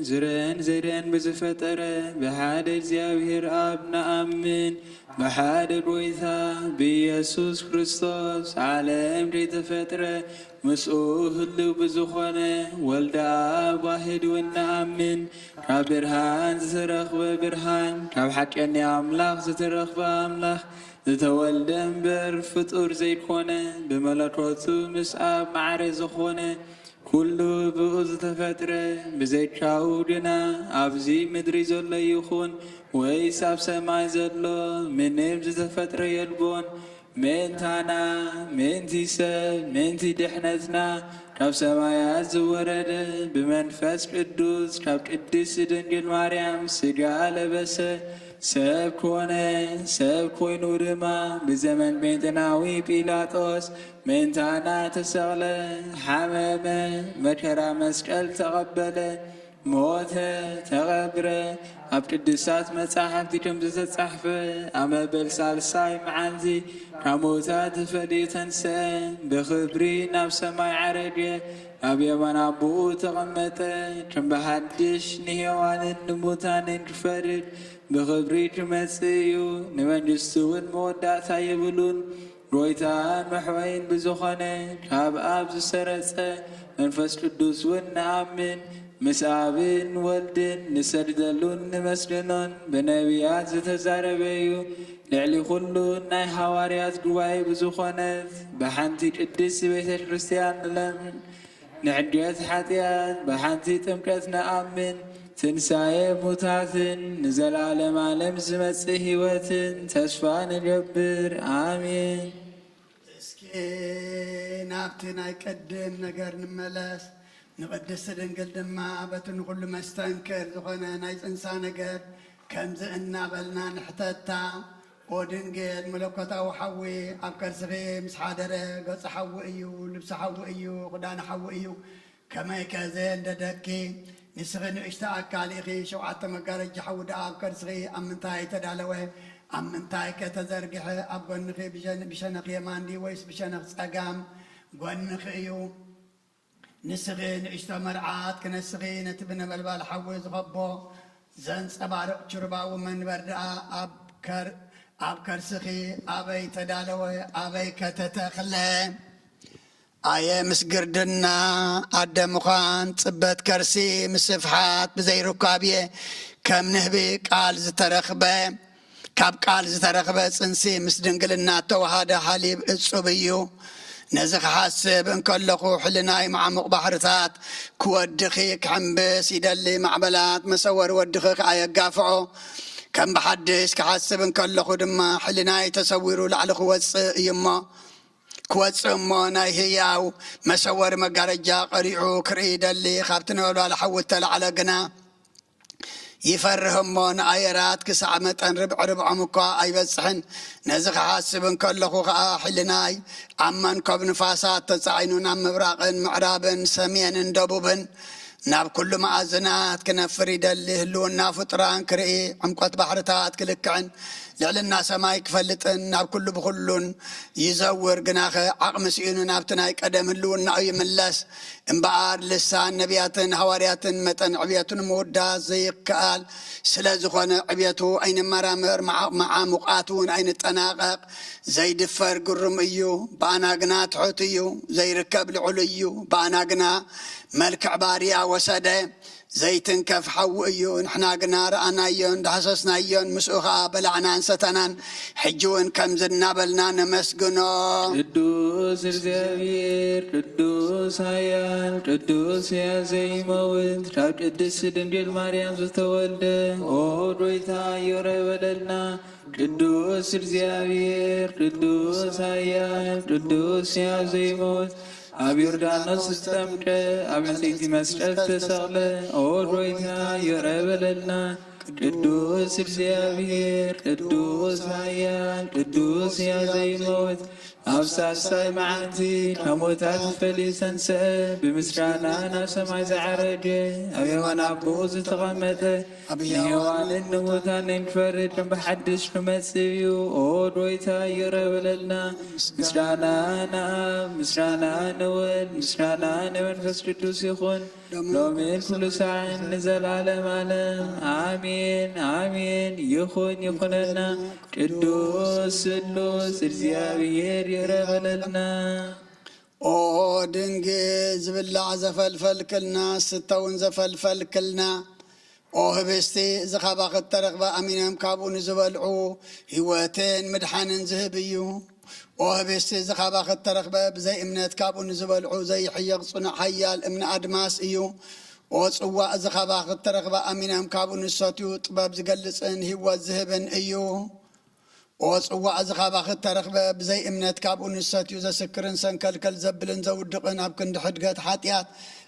زرين بزفترة بحاد እግዚአብሔር አብ نأمن بحاد الويثا بيسوس كريستوس عالم تفترة مسؤول هلو بزخونة ولد آب واحد ونأمن كاب برهان زترخب برهان كاب حكيني أملاخ زترخب أملاخ زتولدن بر فطور زيكونة بملكوتو مسعب معري زخونة كله بغز تفترة بزيت شاودنا أبزي مدري زل يخون ويساب سماي زلو من نبز تفترة يلبون من تانا من تيسا من تي دحنتنا ካብ ሰማያት ዝወረደ ብመንፈስ ቅዱስ ካብ ቅድስት ድንግል ማርያም ስጋ ለበሰ ሰብ ኮነ ሰብ ኮይኑ ድማ ብዘመን ጴንጤናዊ ጲላጦስ ምእንታና ተሰቕለ ሓመመ መከራ መስቀል ተቐበለ ሞተ ተቐብረ ኣብ ቅዱሳት መጻሕፍቲ ከም ዝተጻሕፈ ኣብ መበል ሳልሳይ መዓልቲ ካብ ሙታት ተፈሊዩ ተንሥአ ብኽብሪ ናብ ሰማይ ዓረገ ኣብ የማን ኣቦኡ ተቐመጠ ከም ብሓድሽ ንሄዋንን ንሙታንን ክፈርድ ብኽብሪ ክመጽእ እዩ ንመንግሥቱ እውን መወዳእታ የብሉን ጐይታን መሕወይን ብዝኾነ ካብ ኣብ ዝሰረጸ መንፈስ ቅዱስ እውን ንኣምን ምስ ኣብን ወልድን ንሰግደሉን ንመስግኖን ብነቢያት ዝተዛረበ እዩ ልዕሊ ኩሉ ናይ ሃዋርያት ጉባኤ ብዝኾነት ብሓንቲ ቅድስት ቤተ ክርስቲያን ንለምን ንዕድየት ሓጢአት ብሓንቲ ጥምቀት ንኣምን ትንሣኤ ሙታትን ንዘላለም ዓለም ዝመጽእ ህይወትን ተስፋ ንገብር አሜን። እስኪ ናብቲ ናይ ቀድም ነገር ንመለስ ንቅድስቲ ድንግል ድማ በቲ ንኩሉ መስተንክር ዝኾነ ናይ ፅንሳ ነገር ከምዚ እናበልና ንሕተታ ኦ ድንግል መለኮታዊ ሓዊ ኣብ ከርስኺ ምስ ሓደረ ገጽ ሓዊ እዩ ልብሲ ሓዊ እዩ ክዳን ሓዊ እዩ ከመይ ከዘ እንደደኪ ንስኺ ንእሽተ ኣካል ኢኺ ሸውዓተ መጋረጃ ሓዊ ደኣ ኣብ ከርስኺ ኣብ ምንታይ ተዳለወ ኣብ ምንታይ ከተዘርግሐ ኣብ ጎንኺ ብሸነኽ የማን ዲ ወይስ ብሸነኽ ፀጋም ጎንኺ እዩ ንስኺ ንእሽቶ መርዓት ክነስኺ ነቲ ብነበልባል ሓዊ ዝኸቦ ዘንፀባርቕ ችርባዊ መንበር ደኣ ኣብ ከርስኺ ኣበይ ተዳለወ ኣበይ ከተተኽለ ኣየ ምስ ግርድና ኣደ ምዃን ጽበት ከርሲ ምስ ስፍሓት ብዘይርካብየ ከም ንህቢ ቃል ዝተረኽበ ካብ ቃል ዝተረኽበ ጽንሲ ምስ ድንግልና ተዋሃደ ሓሊብ እጹብ እዩ ነዚ ክሓስብ እንከለኹ ሕልናይ ማዕሙቕ ባሕርታት ክወድኺ ክሕንብስ ይደሊ ማዕበላት መሰወሪ ወድኺ ከኣየጋፍዖ ከም ብሓድሽ ክሓስብ እንከለኹ ድማ ሕልናይ ተሰዊሩ ላዕሊ ክወፅእ እሞ ናይ ህያው መሰወሪ መጋረጃ ቀሪዑ ክርኢ ይደሊ ካብቲ ነበልባል ሓዊ ተላዕለ ግና ይፈርህ እሞ ንኣየራት ክሳዕ መጠን ርብዖም እኳ ኣይበጽሕን ነዚ ክሓስብ እንከለኹ ከዓ ሕልናይ ኣብ መንከብ ንፋሳት ተጻዒኑ ናብ ምብራቕን ምዕራብን ሰሜንን ደቡብን ናብ ኩሉ ማእዝናት ክነፍር ይደሊ ህልውና ፍጡራን ክርኢ ዕምቆት ባሕርታት ክልክዕን ልዕልና ሰማይ ክፈልጥን ናብ ኩሉ ብኩሉን ይዘውር ግናኸ ዓቕሚ ስኢኑ ናብቲ ናይ ቀደም ህልውናኡ ይምለስ እምበኣር ልሳን ነቢያትን ሃዋርያትን መጠን ዕብየቱን ምውዳስ ዘይከኣል ስለ ዝኾነ ዕብየቱ ኣይንመራምር መዓሙቃት እውን ኣይንጠናቐቕ ዘይድፈር ግሩም እዩ ብኣና ግና ትሑት እዩ ዘይርከብ ልዑል እዩ ብኣና ግና መልክዕ ባርያ ወሰደ ዘይትንከፍ ሓዊ እዩ ንሕና ግና ረኣናዮን ዳሃሰስናዮን ምስኡ ከዓ በላዕናን ሰተናን ሕጂ እውን ከምዚ እናበልና ነመስግኖ ቅዱስ እግዚአብሔር ቅዱስ ኃያል ቅዱስ ሕያው ዘይመውት ካብ ቅድስት ድንግል ማርያም ዝተወልደ ኦ ጌታ ይረበለልና ቅዱስ እግዚአብሔር ቅዱስ ኃያል ቅዱስ ሕያው ዘይመውት ኣብ ዮርዳኖስ ዝተጠምቀ ኣብ ዕንጨይቲ መስቀል ተሰቕለ ኦ ጌታ ይረበለልና ቅዱስ እግዚአብሔር ቅዱስ ኃያል ቅዱስ ሕያው ዘይመውት ኣብ ሳልሳይ መዓልቲ ካብ ሙታት ፈሊዩ ተንሥአ ብምስጋና ናብ ሰማይ ዝዓረገ ኣብ የማን ኣቦኡ ዝተቐመጠ ንሄዋንን ንሙታንን ክፈርድ ከም ብሓድሽ ክመጽእ እዩ ኦ ጌታ ይረበለልና ምስጋና ንኣብ ምስጋና ንወልድ ምስጋና ንመንፈስ ቅዱስ ይኹን ሎሚን ኩሉ ሰዓን ንዘላለም ዓለም አሜን አሜን ይኹን ይኹነና ቅዱስ ስሉስ እግዚአብሔር ይረበለልና ኦ ድንግል ዝብላዕ ዘፈልፈልክልና ስተውን ዘፈልፈልክልና ኦ ህብስቲ እዚ ኻባ ክተረኽባ ኣሚኖም ካብኡ ንዝበልዑ ህይወትን ምድሓንን ዝህብ እዩ ኦ ህብስቲ እዚ ኻባ ክተረኽበ ብዘይ እምነት ካብኡ ንዝበልዑ ዘይሕየቕ ጽኑዕ ሓያል እምኒ ኣድማስ እዩ ኦ ጽዋዕ እዚ ኻባ ክተረኽባ ኣሚኖም ካብኡ ንሰትዩ ጥበብ ዝገልጽን ህይወት ዝህብን እዩ وصواع زخابا خطرخ بزي امنت كاب انسات يوزا سكرن سنكلكل زبلن زودقن ابكن دحدقات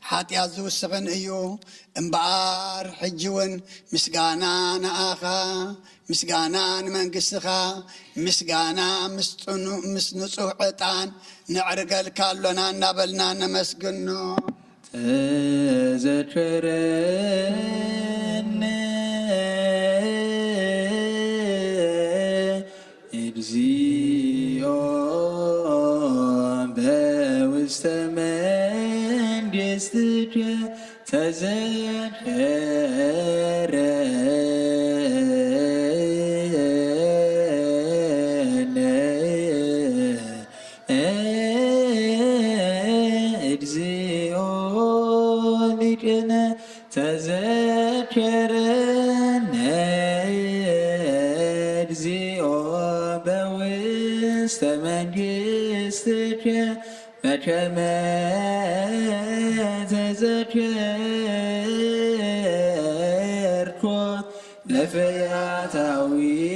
حاتيات زوسغن ايو امبار حجون مسغانا ناخا مسغانا منقسخا مسغانا مسنصو عطان نعرقل كالونا نابلنا نمسقنو تذكرن إرزيون بوست من جستك تذكرن إرزيون لجنا تذكرن إرزيون بوست من جستك فكما تذكركم لفياتاوي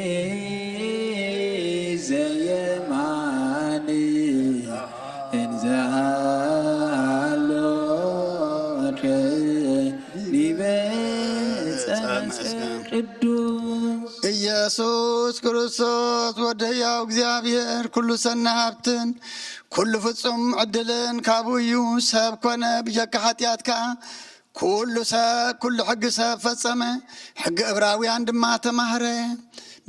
زي معني انزعلوك لبيت قدوس ኢየሱስ ክርስቶስ ወደያው እግዚአብሔር ኩሉ ሰናሃብትን ኩሉ ፍጹም ዕድልን ካብዩ ሰብ ኮነ ብጀካ ኃጢአትካ ኩሉ ሰብ ኩሉ ሕጊ ሰብ ፈጸመ ሕጊ ዕብራውያን ድማ ተማህረ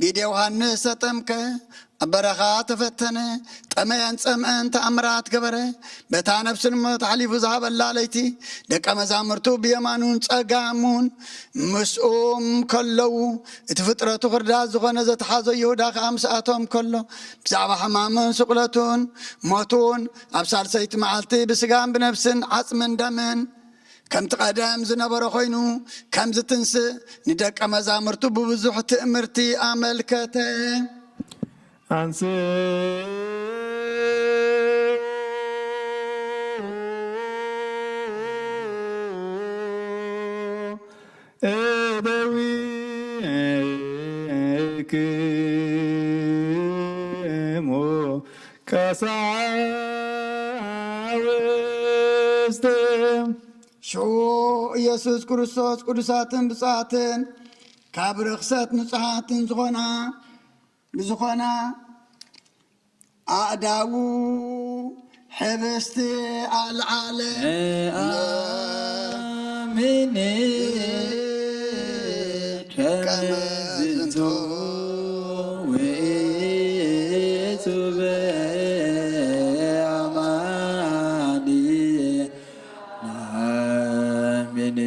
ቤደ ዮሐንስ ተጠምቀ አበረኻ ተፈተነ ጠመየን ጸምአን ተአምራት ገበረ በታ ነፍስን ሞት ሓሊፉ ዝሃበላ ለይቲ ደቀ መዛሙርቱ ብየማኑን ጸጋሙን ምስኦም ከለዉ እቲ ፍጥረቱ ክርዳት ዝኾነ ዘተሓዞ ይሁዳ ከዓ ምስኣቶም ከሎ ብዛዕባ ሕማምን ስቕለቱን ሞቱን ኣብ ሳልሰይቲ መዓልቲ ብስጋን ብነፍስን ዓፅምን ደምን ከምቲ ቀደም ዝነበረ ኮይኑ ከም ዝትንስእ ንደቀ መዛሙርቱ ብብዙሕ ትእምርቲ ኣመልከተ አንስ እበዊክሙ ቀሳውስት ሽዑ ኢየሱስ ክርስቶስ ቅዱሳትን ብፅዓትን ካብ ርክሰት ንጹሓትን ዝኾና ኣእዳዉ ሕብስቲ ኣልዓለ አምን ከመዝንቶ ውእቱ በአማኒ ናምን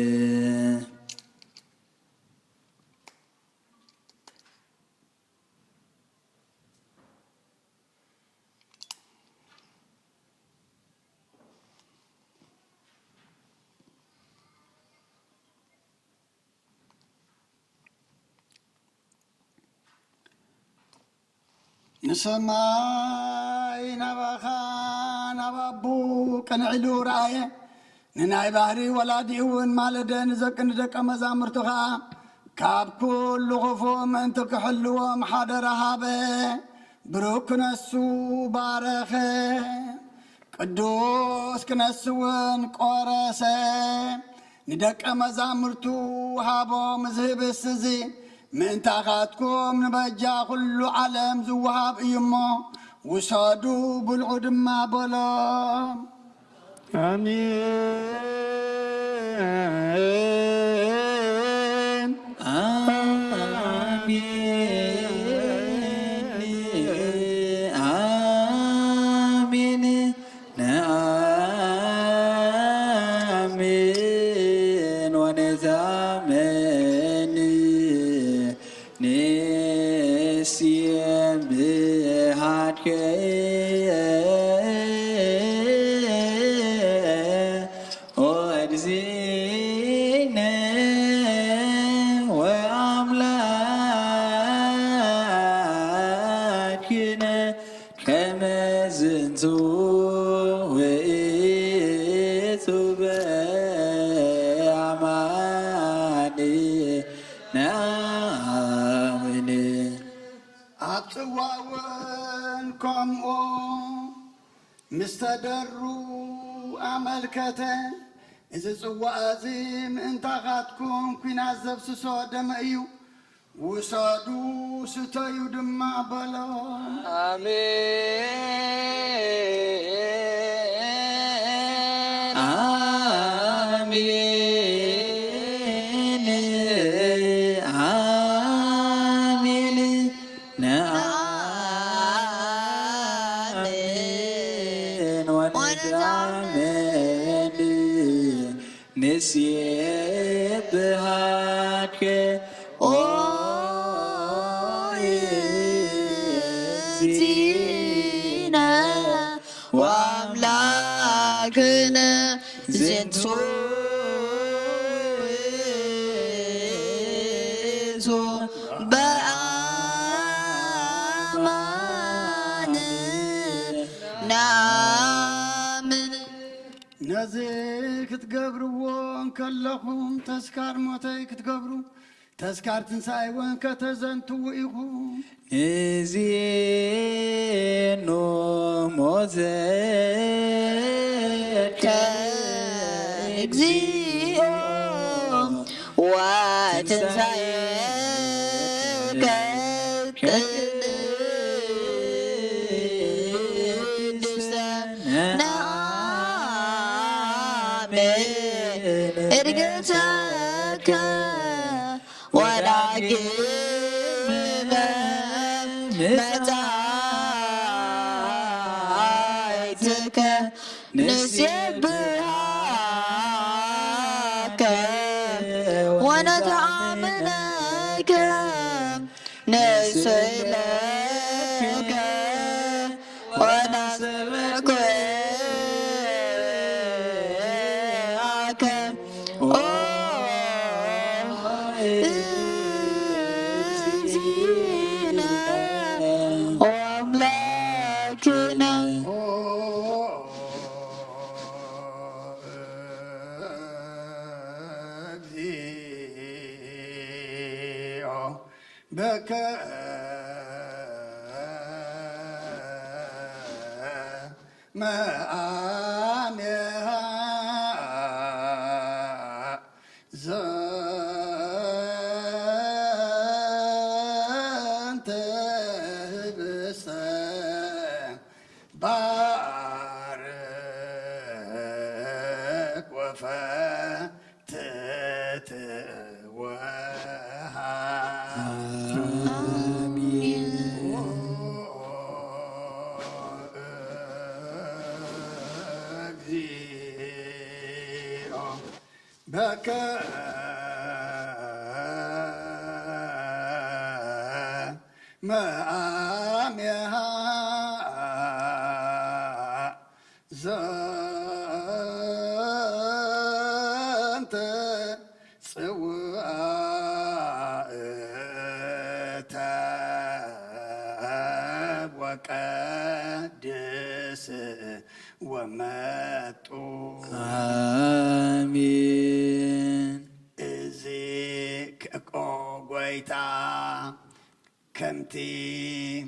ንሰማይ ናባኻ ናባቡ ቀንዕሉ ረአየ ንናይ ባህሪ ወላዲ እውን ማለደ ንዘቅን ደቀ መዛሙርቱኻ ካብ ኩሉ ክፉ ምእንቲ ክሕልዎም ሓደ ረሃበ ብሩክ ክነሱ ባረኸ ቅዱስ ክነስ እውን ቆረሰ ንደቀ መዛሙርቱ ሃቦም ዝህብስ እዚ ምእንታኻትኩም ንበጃ ኩሉ ዓለም ዝወሃብ እዩ እሞ ውሰዱ ብልዑ ድማ በሎም አሜን አሜን ነአሜን ወነዛመን ንስየም ብሃድከ ወእግዚእነ ወአምላክነ ከመ ዝንቱ ውእቱ በአማኒ ናምን ኣብ ጽዋዕ مستدروا أملكة إذا سوى أزيم انتغاتكم كنا زبسسو دمئيو وصادوا ستايو دمع بلا آمين آمين آمين نآمين ونتعمل نسيب هاك زينا وأملاكنا زنتو بأمان نامن نزيك تقبروا كلهم تسكار موتيك تقبروا تسكار تنساي وين كتزنتوا إيهم زينو موزك كأجزيو وتنسايك كدسان نامن إرقتك ولكن متعيتك نسيبهاك ونتعاملك نسلك ونسلك زينا وأملاكنا بكاء مآمها زانت بسام بارك وفاتت بكاء مآمها زانت سواء وقدس وماتوا آمين إزيك أقويتا كمتي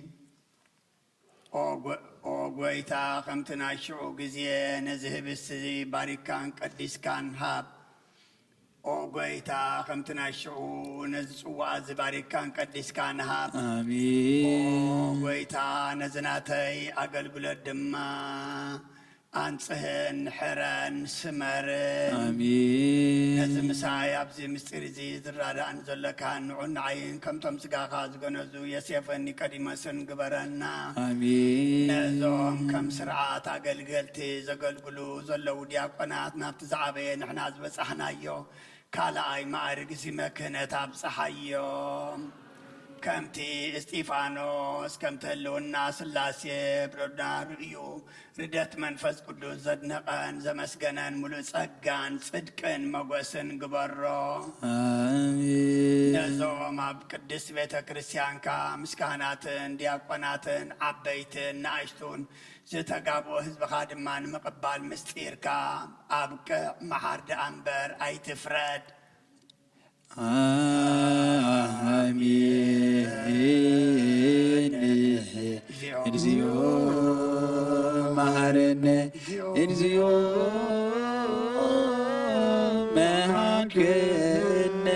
أقويتا كمتنا شعو قزيه نزهب السزي باركان قدسكان هاب أقويتا كمتنا شعو نزسوا زباركان قدسكان هاب آمين أقويتا نزناتي أقلقل الدما أنصهن حرن سمر آمين نزم ساي أبزي مستر زي زرادة أنزل كان عن عين كم تمسكا خاز جنزو يسيفني كريم سن قبرنا آمين نزوم كم سرعات أقلقلتي زقلقلو زلو دياقنات نبتزعبي نحن بس احنا يو كالا أي معرق سمكنة تابصحيو كمتي استيفانوس كمتلو الناس اللاسي برودنا رئيو ردت منفس قدوس زدنقان زمسقنان ملو صقان صدقن مقوسن قبرو آمين نزوم عب قدس بيت كريستيان كا مسكاناتن دياقوناتن عبيتن نايشتون زتقابو حزب خادمان مقبال مستير كا عبك محارد أنبر أي تفرد آمين እግዚኦ መሐረነ እግዚኦ መሃርነ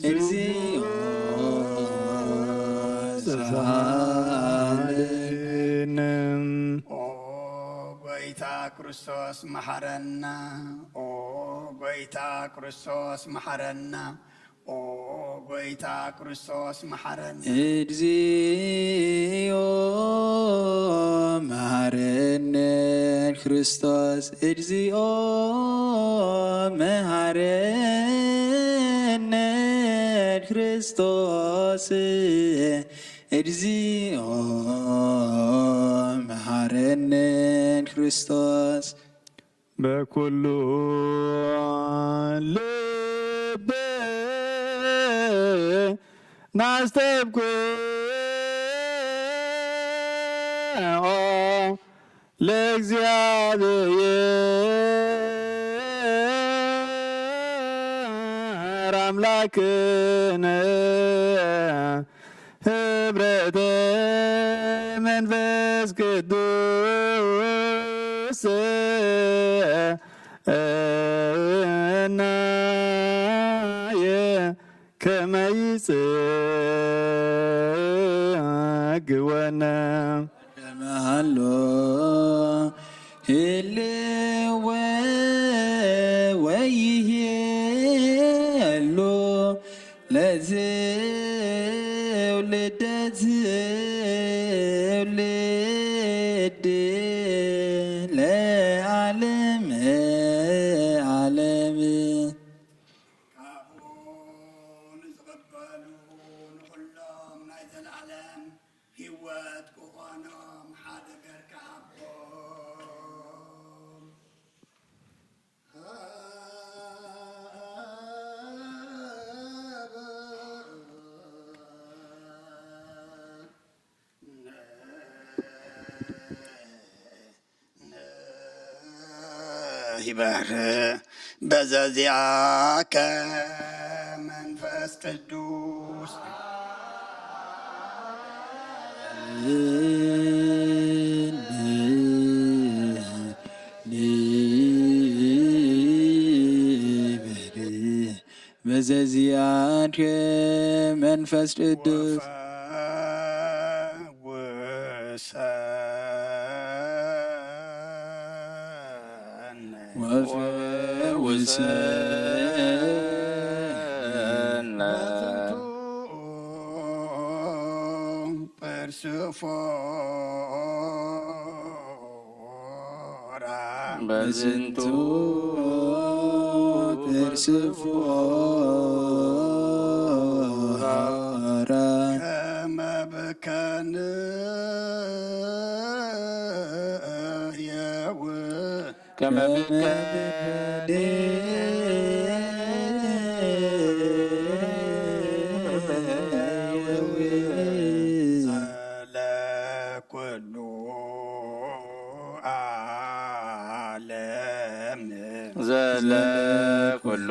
እግዚኦ ዘሳልን ኦ ጎይታ ክርስቶስ መሐረና ኦ ጎይታ ክርስቶስ መሐረና ኦ ጎይታ ክርስቶስ መሐረና እግዚኦ መሐረነ ክርስቶስ እግዚኦ መሐረነ ክርስቶስ እግዚኦ መሐረነ ክርስቶስ በኩሉ ልብ ናስተብኩ ለእግዚአብሔር አምላክነ ህብረተ መንፈስ ቅዱስ እናየ ከመ ይጽግወነ ከመሃሎ ህልወ ወይሄሎ ለትውልደ ትውልድ ለዓለም ዓለም ካብኡን ዝቕበሉ ንኩሎም ናይ ዘለዓለም ህይወት ክኾኖም ሓደ ገርካ ሃቦም ይበር በዘዚአከ መንፈስ ቅዱስ በዘዚአከ መንፈስ ቅዱስ ወፈውሰነ በዝንቱ ፐርስፎራ ከመ በከንየው ከመ ዘለኩሉ ዓለም ዘለኩሉ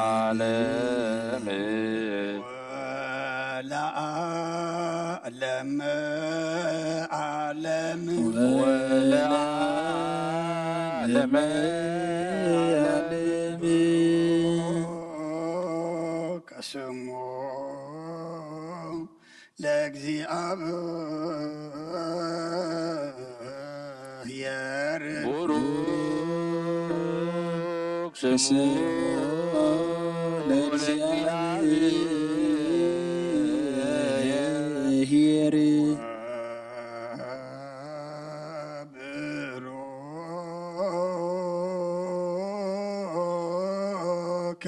ዓለም ወለዓለም ዓለም ወለዓለመ ዓለም ከስሙ ለእግዚአብሔር ቡሩክ ስሙ ስሙ ለእግዚአብሔር ብሩክ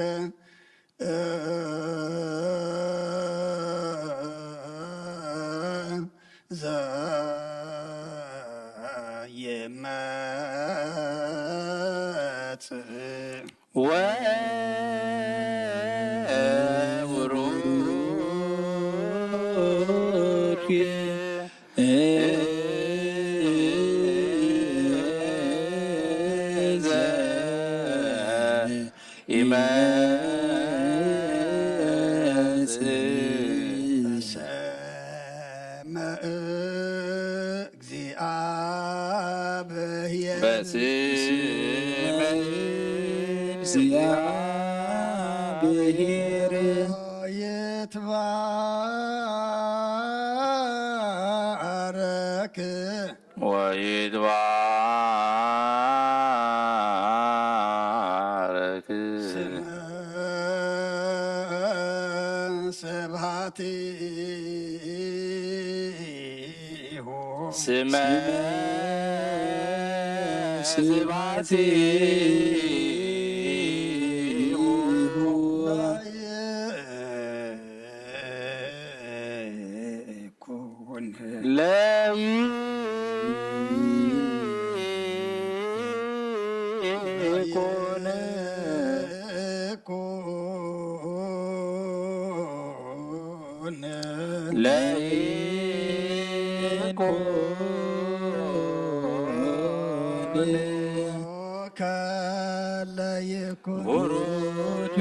ዘየመጽእ ወቡሩክ ሰመ እግዚአብሔር ይትባረክ ወይትባረክ ስብሐቲሁ ስመ ስብሐቲሁ ለይኩን ለይኩን ለይኩን ከለይኩን ቡሩክ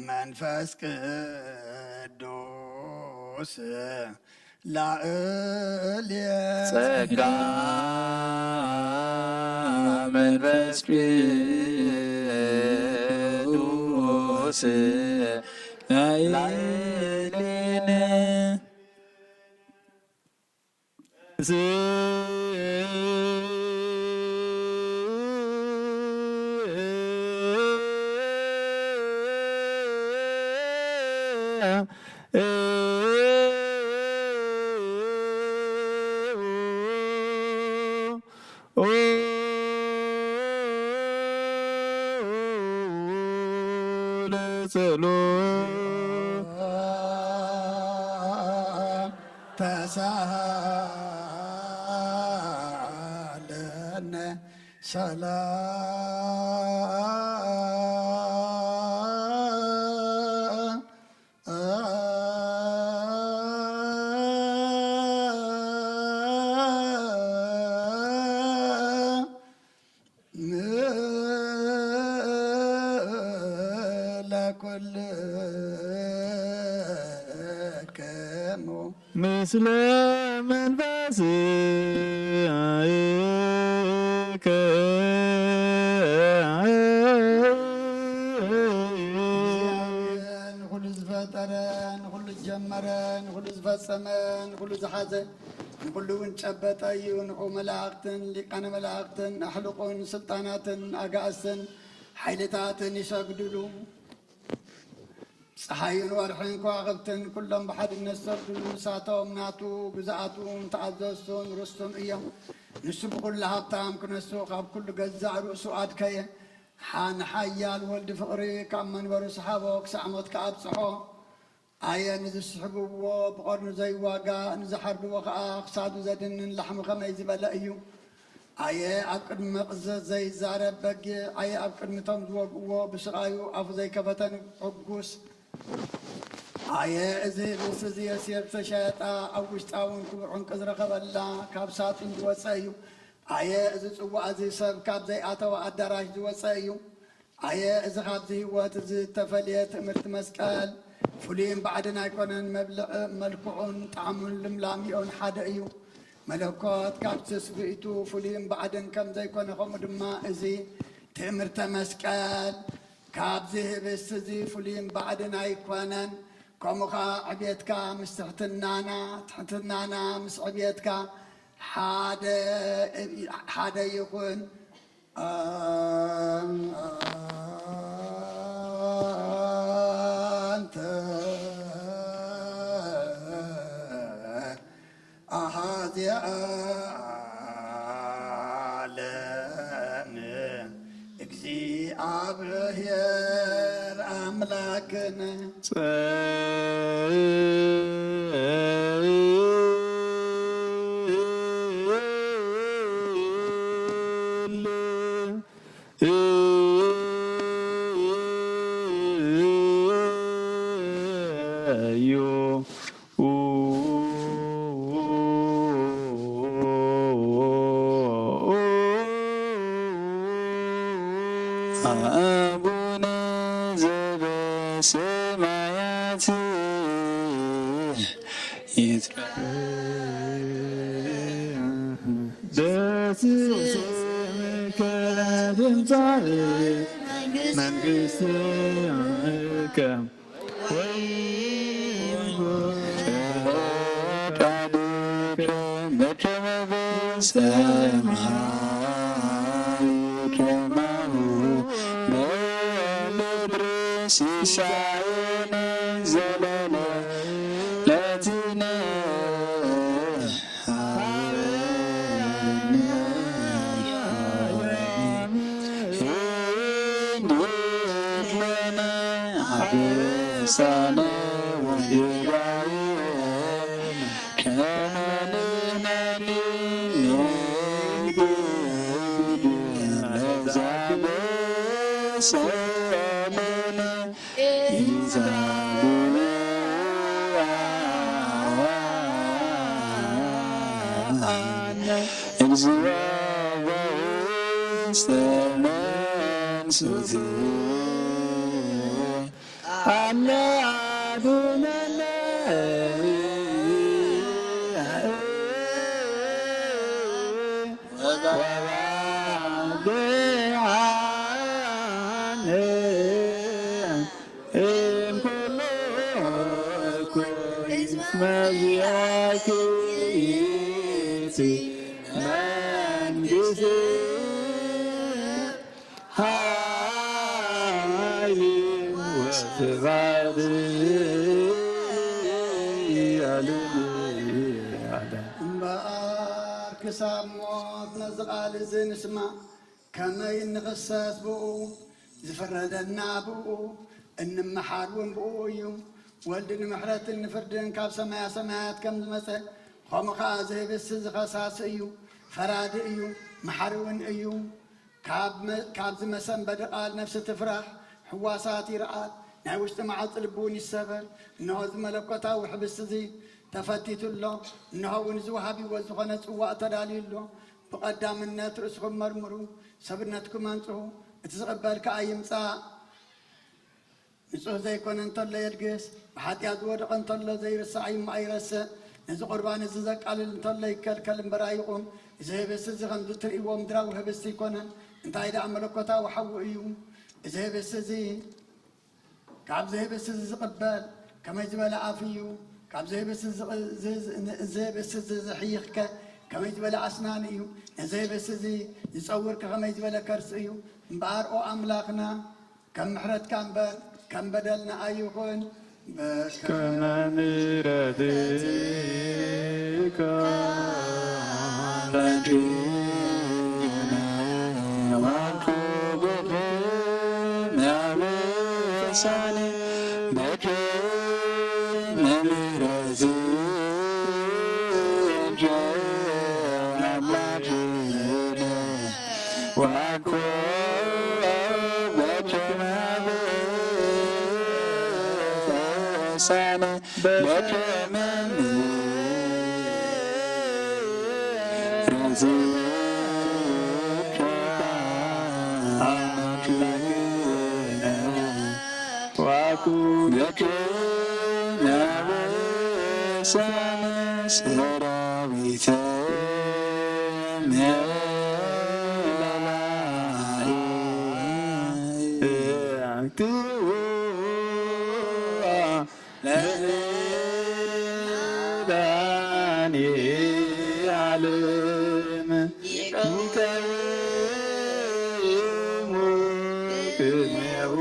መንፈስ ቅዱስ ላዕልየ ጸጋ መንፈስ ቅዱስ ላዕሌነ ተሳለነ ሰላም ለኩልክሙ ምስለ መንፈስከ ንኩሉ ዝፈጠረ ንኩሉ ዝጀመረ ንኩሉ ዝፈፀመ ንኩሉ ዝሓዘ ንኩሉ እውን ጨበጠ እዩ ንዑ መላእክትን ሊቃነ መላእክትን ኣሕልቁን ስልጣናትን ኣጋእስትን ሓይልታትን ይሰግድሉ ፀሓይን ወርሕን ከዋኽብትን ኩሎም ብሓድነት ዝሰግድሉ ንሳቶም ናቱ ግዛኣቱን ተኣዘዝቱን ርስቱን እዮም ንሱ ብኩሉ ሃብታም ክነሱ ካብ ኩሉ ገዛእ ርእሱ ኣድከየ ንሓያል ወልዲ ፍቕሪ ካብ መንበሩ ሰሓቦ ክሳዕ ሞት ከኣብፅሖ ኣየ ንዝስሕብዎ ብቐርኑ ዘይዋጋእ ንዝሓርድዎ ከዓ ክሳዱ ዘድንን ላሕሚ ከመይ ዝበለ እዩ ኣየ ኣብ ቅድሚ መቕዘት ዘይዛረብ በጊዕ ኣየ ኣብ ቅድሚቶም ዝወግእዎ ብስቓዩ ኣፉ ዘይከፈተን ሕጉስ ኣየ እዚ ህብስ እዚ የሲር ተሸየጣ ኣብ ውሽጣውን ክቡዕን ዝረኸበላ ካብ ሳጡን ዝወፀ እዩ ኣየ እዚ ፅዋዕ እዚ ሰብ ካብ ዘይኣተወ ኣዳራሽ ዝወፀ እዩ ኣየ እዚ ካብዚ ህይወት እዚ ተፈልየ ትእምርቲ መስቀል ፍሉይን ባዕድን ኣይኮነን መብልዕ መልክዑን ጣዕሙን ልምላሚኦን ሓደ እዩ መለኮት ካብ ትስብእቱ ፍሉይን ባዕድን ከም ዘይኮነ ከምኡ ድማ እዚ ትእምርተ መስቀል ካብዚ ህብስት እዚ ፍሉይን ባዕድን ኣይኮነን ከምኡ ከዓ ዕብየትካ ምስ ትሕትናና ምስ ዕብየትካ ሓደ ይኹን አንተ አሃዚ ዓለም እግዚአብሔር አምላክነ አቡነ ዘበሰማያት በስምከ ትምጻእ መንግሥትከ ፈቃድከ በከመ በሰማይ ከማሁ በምድር ሲሳየነ ዘለለ ለትነ ሳነ ወጌጋየነ ከመንናኒ ዛበ ሰሙነ ይዛነ እግዚኦ ውስተ መንሱት አነ አድኅነነ ወባብዓነ እምኩሉ እኩይ እስመ ዚአከ ይእቲ መንግሥት ኃይል ወስብሐት ለዓለመ ዓለም። እምበኣር ክሳብ ሞት ነዝቓል እዚ ንስማዕ ከመይ ንኽሰስ ብኡ ዝፍረደና ብኡ እንመሓር እውን ብኡ እዩ። ወልዲ ንምሕረትን ንፍርድን ካብ ሰማያ ሰማያት ከም ዝመፀ ከምኡ ከዓ ዘይብስ ዝኸሳሲ እዩ። ፈራዲ እዩ፣ መሓሪ እውን እዩ። ካብ ዝመሰንበደ ቃል ነፍሲ ትፍራሕ፣ ሕዋሳት ይረኣል፣ ናይ ውሽጢ መዓልቲ ልቢ እውን ይሰበር። እንሆ ዝመለኮታዊ ሕብስቲ እዚ ተፈቲቱሎ፣ እንሆ እውን ዝወሃቢዎ ዝኾነ ፅዋእ ተዳልዩሎ። ብቐዳምነት ርእስኩም መርምሩ፣ ሰብነትኩም አንጽሑ፣ እቲ ዝቕበል ከዓ ይምፃእ። ንጹህ ዘይኮነ እንተሎ የልግስ፣ ብሓጢኣት ዝወደቐ እንተሎ ዘይርስዕ ኣይረስእ። ነዚ ቁርባን እዚ ዘቃልል እንተሎ ይከልከል እምበር ኣይቁም። እዚ ህብስቲ እዚ ከም ትርእይዎ ምድራዊ ህብስቲ ይኮነን፣ እንታይ ደኣ መለኮታዊ ሓዊ እዩ። እዚ ህብስቲ እዚ ካብዚ ህብስቲ እዚ ዝቕበል ከመይ ዝበለ ኣፍ እዩ። ካብዚ ህብስቲ እዚ ዝሕይኽከ ከመይ ዝበለ ኣስናን እዩ። ነዚ ህብስቲ እዚ ዝፀውርከ ከመይ ዝበለ ከርሲ እዩ። እምበኣር ኦ ኣምላኽና ከም ምሕረትካ እምበር ከም በደልና ኣይኹን። ከመ ምሕረትከ ሳኔ በከመ ምሕረትከ አምላክነ ወአኮ በከመ ሳኔ በከመ ምሕረትከ አምላክነ ወአኮ በከመ ሰራዊተ መላእክት ለዳንኤዓለም ይቀይሙ ቅድሜሁ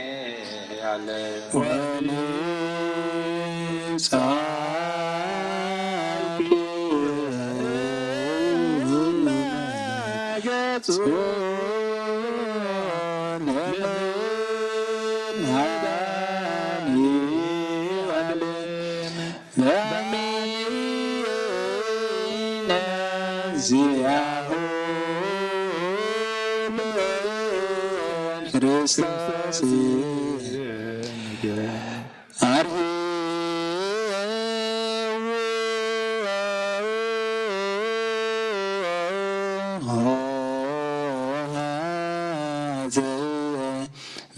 መድኃኒዓለም ወንጻእኩ ገጹ ለመድኃኒ ለሚነ ዚአሁ ክርስቶስ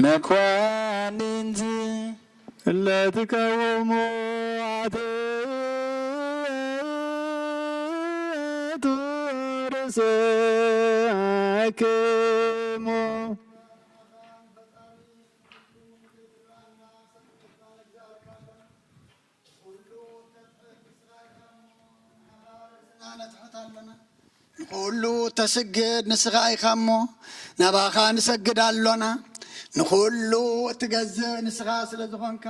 መኳንንት ለትቀውሙ አትቱ ርእሰክሙ ሁሉ ተስግድ ንስኻ ኢኻ እሞ ናባኻ ንሰግድ ኣሎና ንኩሉ እትገዝእ ንስኻ ስለ ዝኾንካ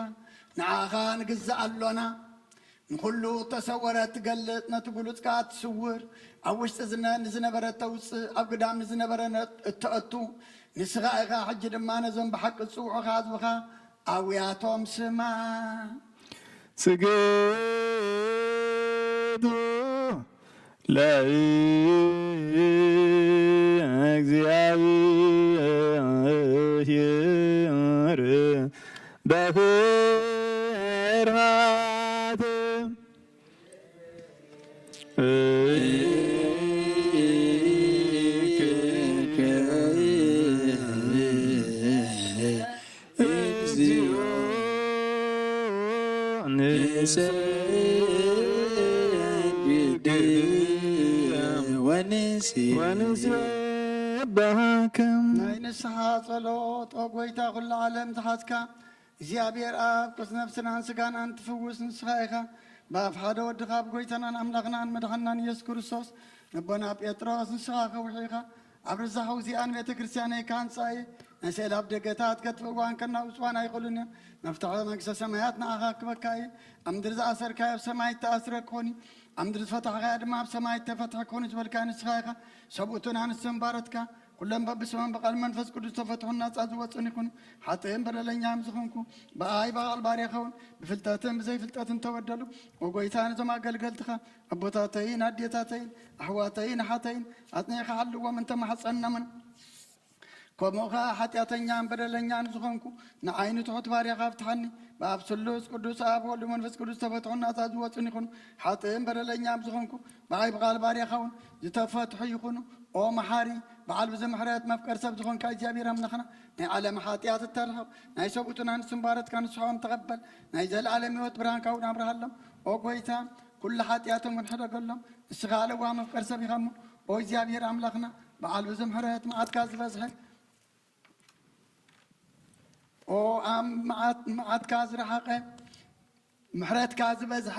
ንዓኻ ንግዛእ ኣሎና ንኩሉ ተሰወረ ትገልጥ ነቲ ጉሉፅካ ትስውር ኣብ ውሽጢ ንዝነበረ ተውፅእ ኣብ ግዳም ንዝነበረ እተአቱ ንስኻ ኢኻ ሕጂ ድማ ነዞም ብሓቂ ዝፅውዑኻ ህዝብኻ ኣውያቶም ስማ ስግዱ ለእግዚአብሔር በፍርሃት እግዚኦ ወንሴብሐከም ናይ ንስሓ ጸሎት ኦ ጐይታ ኩሉ ዓለም ዝሓዝካ እግዚኣብሔር ኣብ ቅስ ነፍስናን ስጋናን ትፍውስ ንስኻ ኢኻ ብኣፍ ሓደ ወድኻ ብጐይታናን ኣምላኽናን መድሓናን ኢየሱስ ክርስቶስ ንቦና ጴጥሮስ ንስኻ ኸውሒ ኢኻ ኣብ ርዛኸው እዚኣን ቤተ ክርስቲያነይ ካንፃ እየ ናይ ስእላብ ደገታት ከጥፍእዋን ከናውፅዋን ኣይኽእሉን እዮም መፍትሒ መንግስተ ሰማያት ንኣኻ ክበካ እየ ኣብ ምድሪ ዝኣሰርካዮ ኣብ ሰማይ ተኣስረ ክኾኒ ኣብ ምድሪ ዝፈታሕካያ ድማ ኣብ ሰማይ ተፈትሐ ክኾኑ ዝበልካ ንስኻ ኢኻ ሰብኡትን ኣንስትን ባረትካ ኩሎም በብስመን በቓል መንፈስ ቅዱስ ተፈትሑን ናፃ ዝወፅን ይኹኑ ሓጥእን በደለኛም ዝኾንኩ ብኣይ በቓል ባርያኸውን ብፍልጠትን ብዘይፍልጠትን ተወደሉ ወጎይታ ነዞም ኣገልገልትኻ ኣቦታተይን ኣዴታተይን ኣሕዋተይን ኣሓተይን ኣፅኒዕኻ ሓልዎም እንተማሓፀናምን ከምኡኻ ሓጢኣተኛን በደለኛን ዝኾንኩ ንዓይኒ ትሑት ባርያኻ ፍትሓኒ ብኣብ ስሉስ ቅዱስ ኣብ ወልድ መንፈስ ቅዱስ ተፈትሑን ናፃ ዝወፅን ይኹኑ ሓጥእን በደለኛም ዝኾንኩ ብኣይ በቓል ባርያኻ እውን ዝተፈትሑ ይኹኑ ኦ መሓሪ በዓል ብዘምሕረት መፍቀር ሰብ ዝኾንካ እግዚኣብሔር ኣምላኽና ናይ ዓለም ሓጢኣት እተርሕቕ ናይ ሰብኡትን ኣንስትን ባረትካ ንስሖም ተቐበል ናይ ዘለዓለም ህይወት ብርሃንካ እውን ኣብርሃሎም ኦ ጐይታ ኩሉ ሓጢኣቶም ክንሕደገሎም ንስኻ ኣለዋ መፍቀር ሰብ ኢኻ እሞ ኦ እግዚኣብሔር ኣምላኽና በዓል ብዘምሕረት መዓትካ ዝበዝሐ ኦ ኣብ መዓትካ ዝረሓቐ ምሕረትካ ዝበዝሐ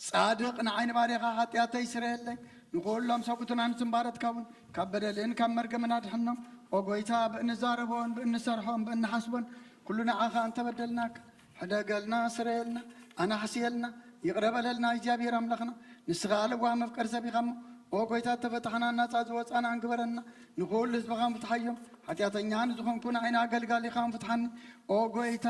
ጻድቕ ንዓይኒ ባርያኻ ሓጢኣተይ ይስረየለይ ንኩሎም ሰብኡትን ኣንስትን ባረትካ እውን ካብ በደልን ካብ መርገምን ኣድሕኖም ኦ ጐይታ ብእንዛረቦን ብእንሰርሖም ብእንሓስቦን ኩሉ ንዓኻ እንተበደልናካ ሕደገልና ስረየልና ኣናሕስየልና ይቕረበለልና እግዚኣብሔር ኣምላኽና ንስኻ ኣለዋ መፍቀር ሰብ ኢኻ እሞ ኦ ጐይታ ተፈታሕና ናፃ ዝወፃና እንግበረና ንኩሉ ህዝብኻ ንፍትሓዮም ሓጢኣተኛን ዝኾንኩ ንዓይኒ ኣገልጋሊ ኢኻ ንፍትሓኒ ኦ ጐይታ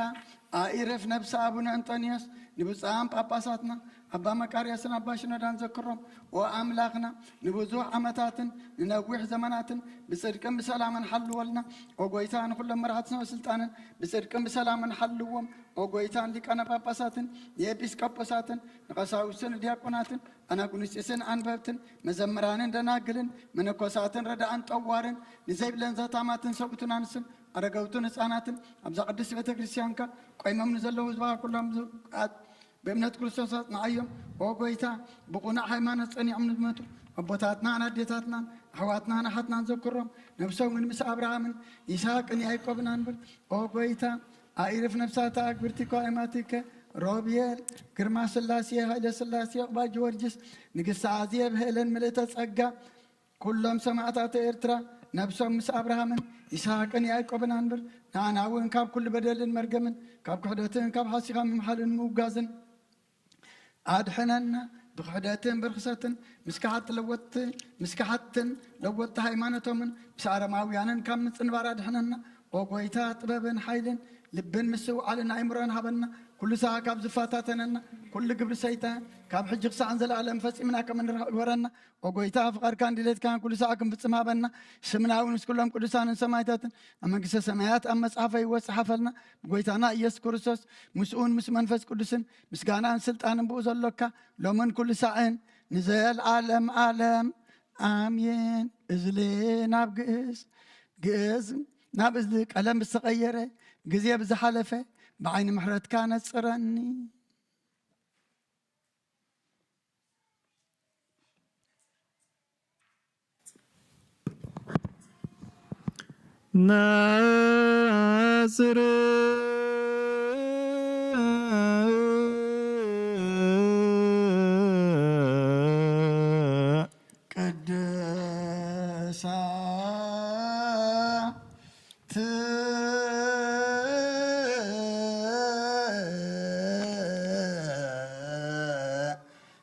ኣኢረፍ ነብሲ ኣቡነ እንጦንዮስ ንብፃም ጳጳሳትና ኣባ መቃርያስን ኣባ ሽኖዳን ዘክሮም ኦ ኣምላኽና ንብዙሕ ዓመታትን ንነዊሕ ዘመናትን ብፅድቅን ብሰላምን ሓልወልና ኦ ጐይታ ንኩሎም መራሕቲ ስልጣንን ብፅድቅን ብሰላምን ሓልዎም ኦ ጐይታን ሊቃነ ጳጳሳትን የኤጲስቆጶሳትን ንቐሳውስትን ዲያቆናትን ኣናጉንስጢስን ኣንበብትን መዘምራንን ደናግልን መነኮሳትን ረዳእን ጠዋርን ንዘይብለን ዘታማትን ሰብኡትን ኣንስን ኣረገውትን ህፃናትን ኣብዛ ቅድስቲ ቤተ ክርስቲያንካ ቆይሞም ንዘለዉ ህዝብኻ ኩሎም በእምነት ክርስቶስ ኣጽንዓዮም ኦ ጐይታ ብቑኑዕ ሃይማኖት ጸኒዖም ንዝመቱ ኣቦታትናን ኣዴታትናን ኣሕዋትናን ኣሓትናን ዘክሮም ነብሶምን ምስ ኣብርሃምን ይስሐቅን ያዕቆብን ኣንብር ኦ ጐይታ ኣኢርፍ ነፍሳተ ኣግብርቲኮ ኣይማቲከ ሮብየል ግርማ ስላሴ ሃይለ ስላሴ ቅባ ጊዮርጊስ ንግስቲ ኣዝየብ ሄለን ምልእተ ጸጋ ኩሎም ሰማዕታተ ኤርትራ ነብሶም ምስ ኣብርሃምን ይስሐቅን ያዕቆብን ኣንብር ንኣና እውን ካብ ኩሉ በደልን መርገምን ካብ ክሕደትን ካብ ሓሲኻ ምምሓልን ምውጋዝን ኣድሕነና بخداتن برخصاتن مسكحات لوتن مسكحاتن لوت هايمانتهم بسارماويانن كم نبارا دحننا وقويتا طببن حيلن لبن مسو على عمران هبنا كل ساعة كاب زفاتاتنا كل قبل سيتان كاب حجق ساعة انزل على انفس منا كمن ورنا وقويتا فقر كان ديلت كان كل ساعة كم بتصمها بنا سمنا ونس كلهم كل ساعة سمايتاتن اما قصة سمايات اما صحفة يوسحف لنا قويتانا يس كورسوس مسؤون مس منفس كلسن مسقانا سلطان بوز اللوكا لو من كل ساعة نزل عالم آمين ازلي قز ناب ازلي قلم بسغيره قزيه بزحلفه بعين محرت كانت صرني ناصر قدسا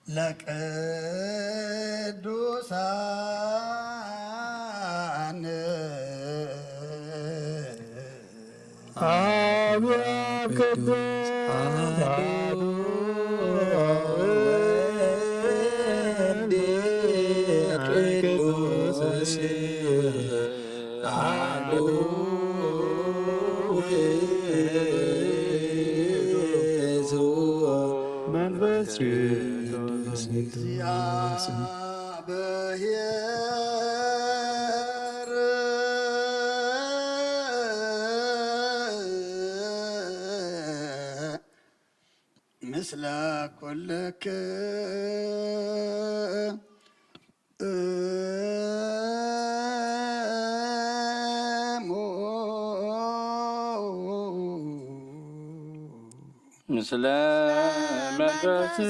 لك دوسان قدوس مثل كلك مثل منفس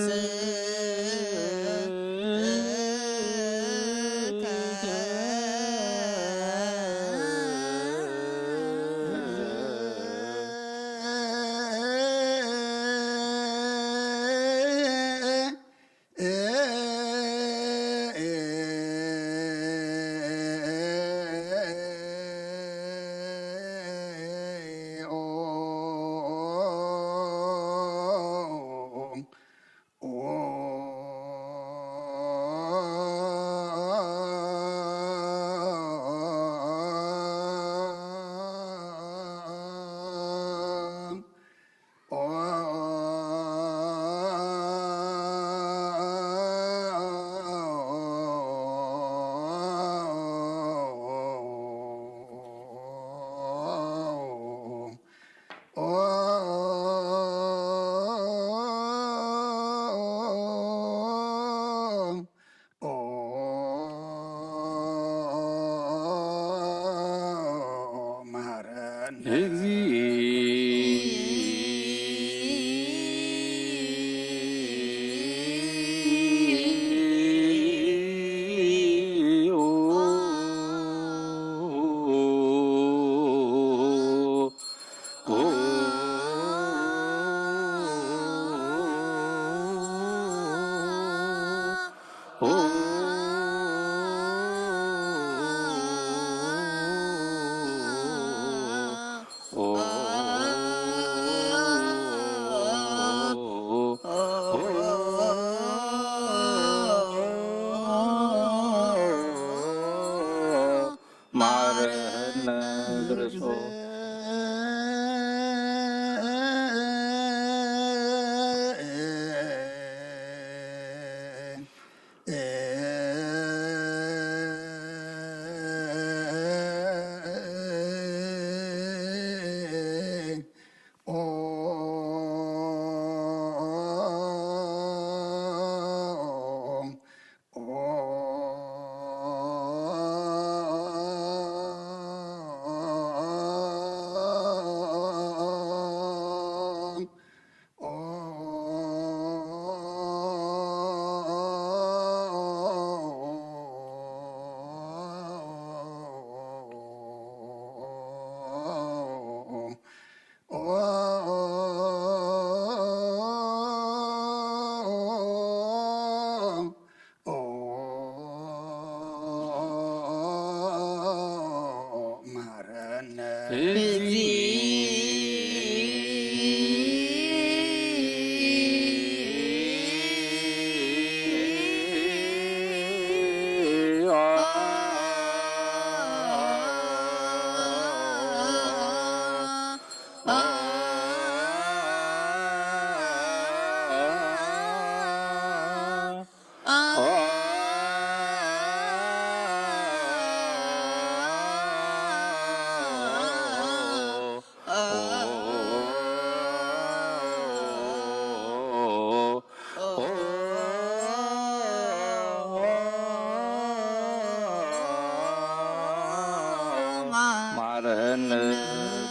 ማረን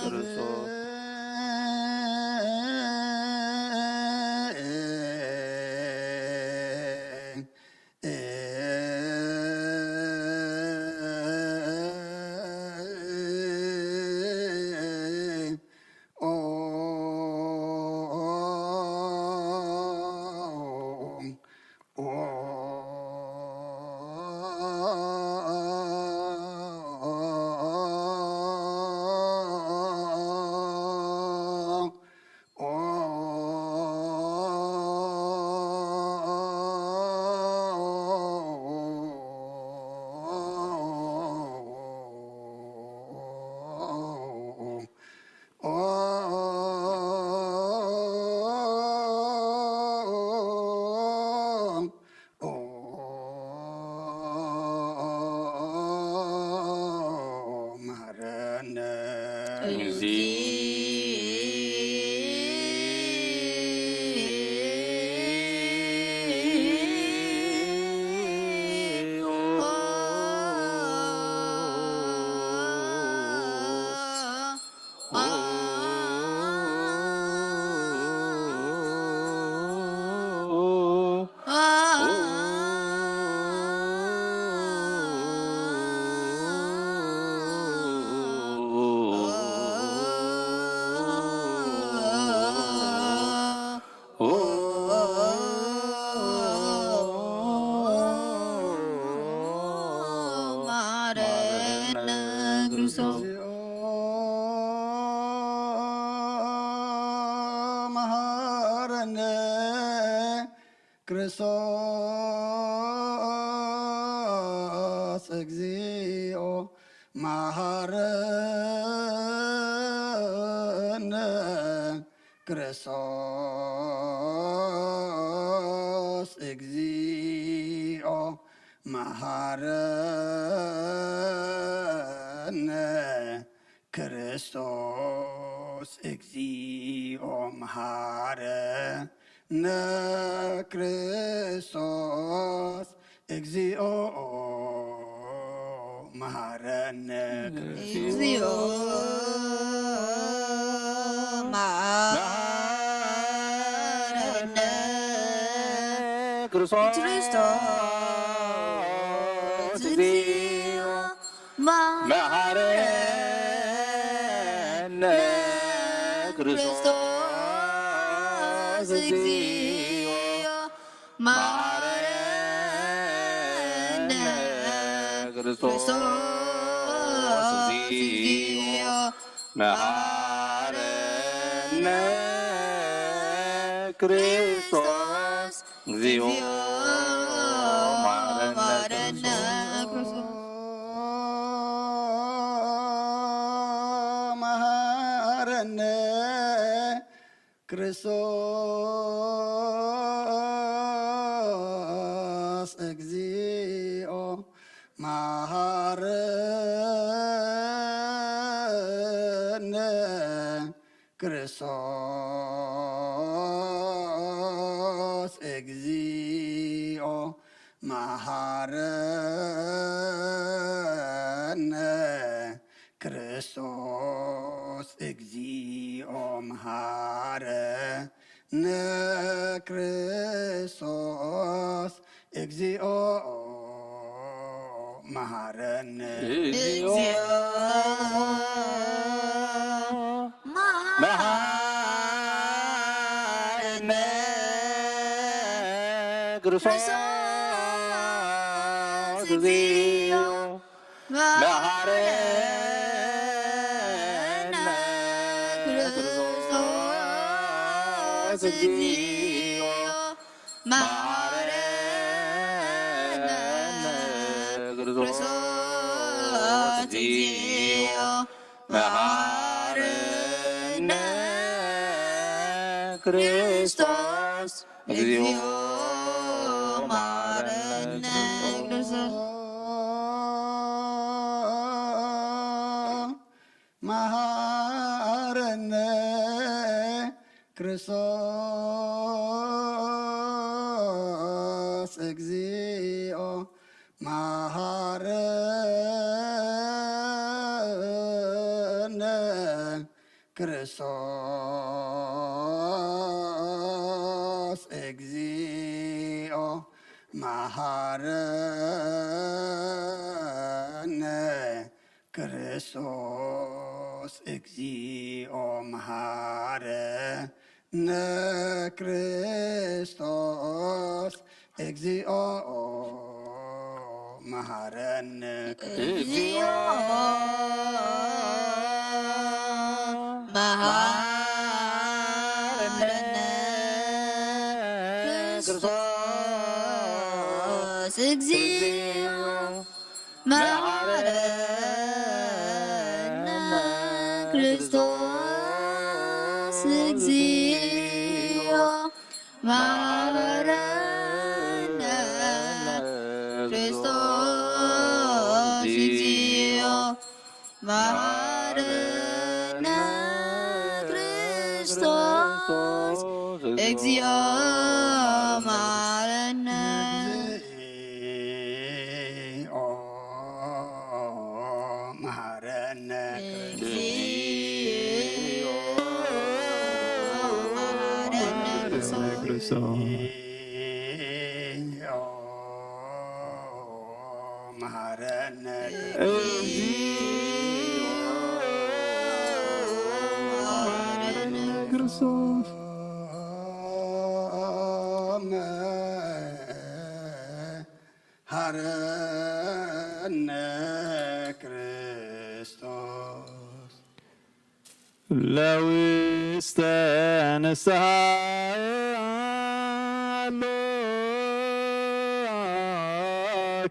ክርስቶስ ክርስቶስ እግዚኦ መሐረነ ክርስቶስ እግዚኦ መሐረነ ክርስቶስ እግዚኦ መሐረነ ክርስቶስ እግዚኦ መሐረነ እግዚኦ መሐረነ ክርስቶስ እግዚኦ መሐረነ ክርስቶስ እግዚኦ መሐረነ ክርስቶስ እግዚኦ መሐረነ ክርስቶስ እግዚኦ መሐረነ መሐረነ ክርስቶስ እግዚኦ መሐረነ ክርስቶስ እግዚኦ መሐረነ ክርስቶስ እግዚኦ መሐረነ ክርስቶስ እግዚኦ መሐረነ እግዚኦ መሐረነ ክርስቶስ እግዚኦ መሐረነ እግዚኦ መሐረነ ክርስቶስ እግዚኦ መሐረነ ክርስቶስ እግዚኦ መሐረነ ክርስቶስ መሐረነ ክርስቶስ እግዚኦ መሐረነ ክርስቶስ እግዚኦ መሐረነ ክርስቶስ እግዚኦ መሐረነ ክርስቶስ እግዚኦ መሐረነ እግዚኦ መሐረነ ክርስቶስ እግዚኦ መሐረነ ክርስቶስ እግዚኦ መሐረነ ክርስቶስ እግዚኦ መሐረነ ክርስቶስ እግዚኦ መሐረነ መሐረነ መሐረነ ክርስቶስ መሐረነ ክርስቶስ ለውስተ ንስሐ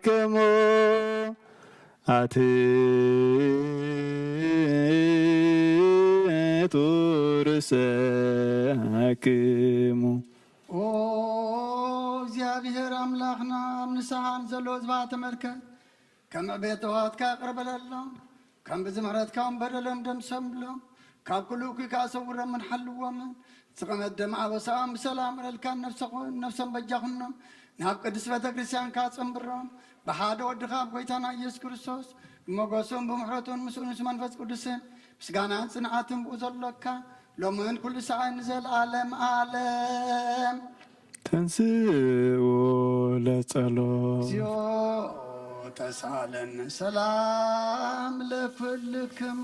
ክሙ አትቱ ርእሰክሙ ኦ እግዚአብሔር አምላኽና ኣብ ንስሓን ዘሎ ህዝባ ተመልከት ከም ዕቤትዋትካ ቅርበለሎም ከም ብዝምሕረትካውን በደሎም ደምሰምሎም ካብ ኩሉ እኩይካ ሰውሮምን ሓልዎምን ዝቕመት ደም ዓበሳኦም ብሰላም ረልካን ነፍሶም በጃኹኖም ናብ ቅዱስ ቤተ ክርስቲያንካ ጽንብሮም ብሓደ ወድኻ ኣብ ጎይታና ኢየሱስ ክርስቶስ ብመጎሱን ብምሕረቱን ምስኡን ምስ መንፈስ ቅዱስን ምስጋናን ጽንዓትን ብኡ ዘሎካ ሎምን ኩሉ ሰዓን ንዘለዓለም ዓለም ተንስኡ ለጸሎት እግዚኦ ተሳለን ሰላም ለኩልክሙ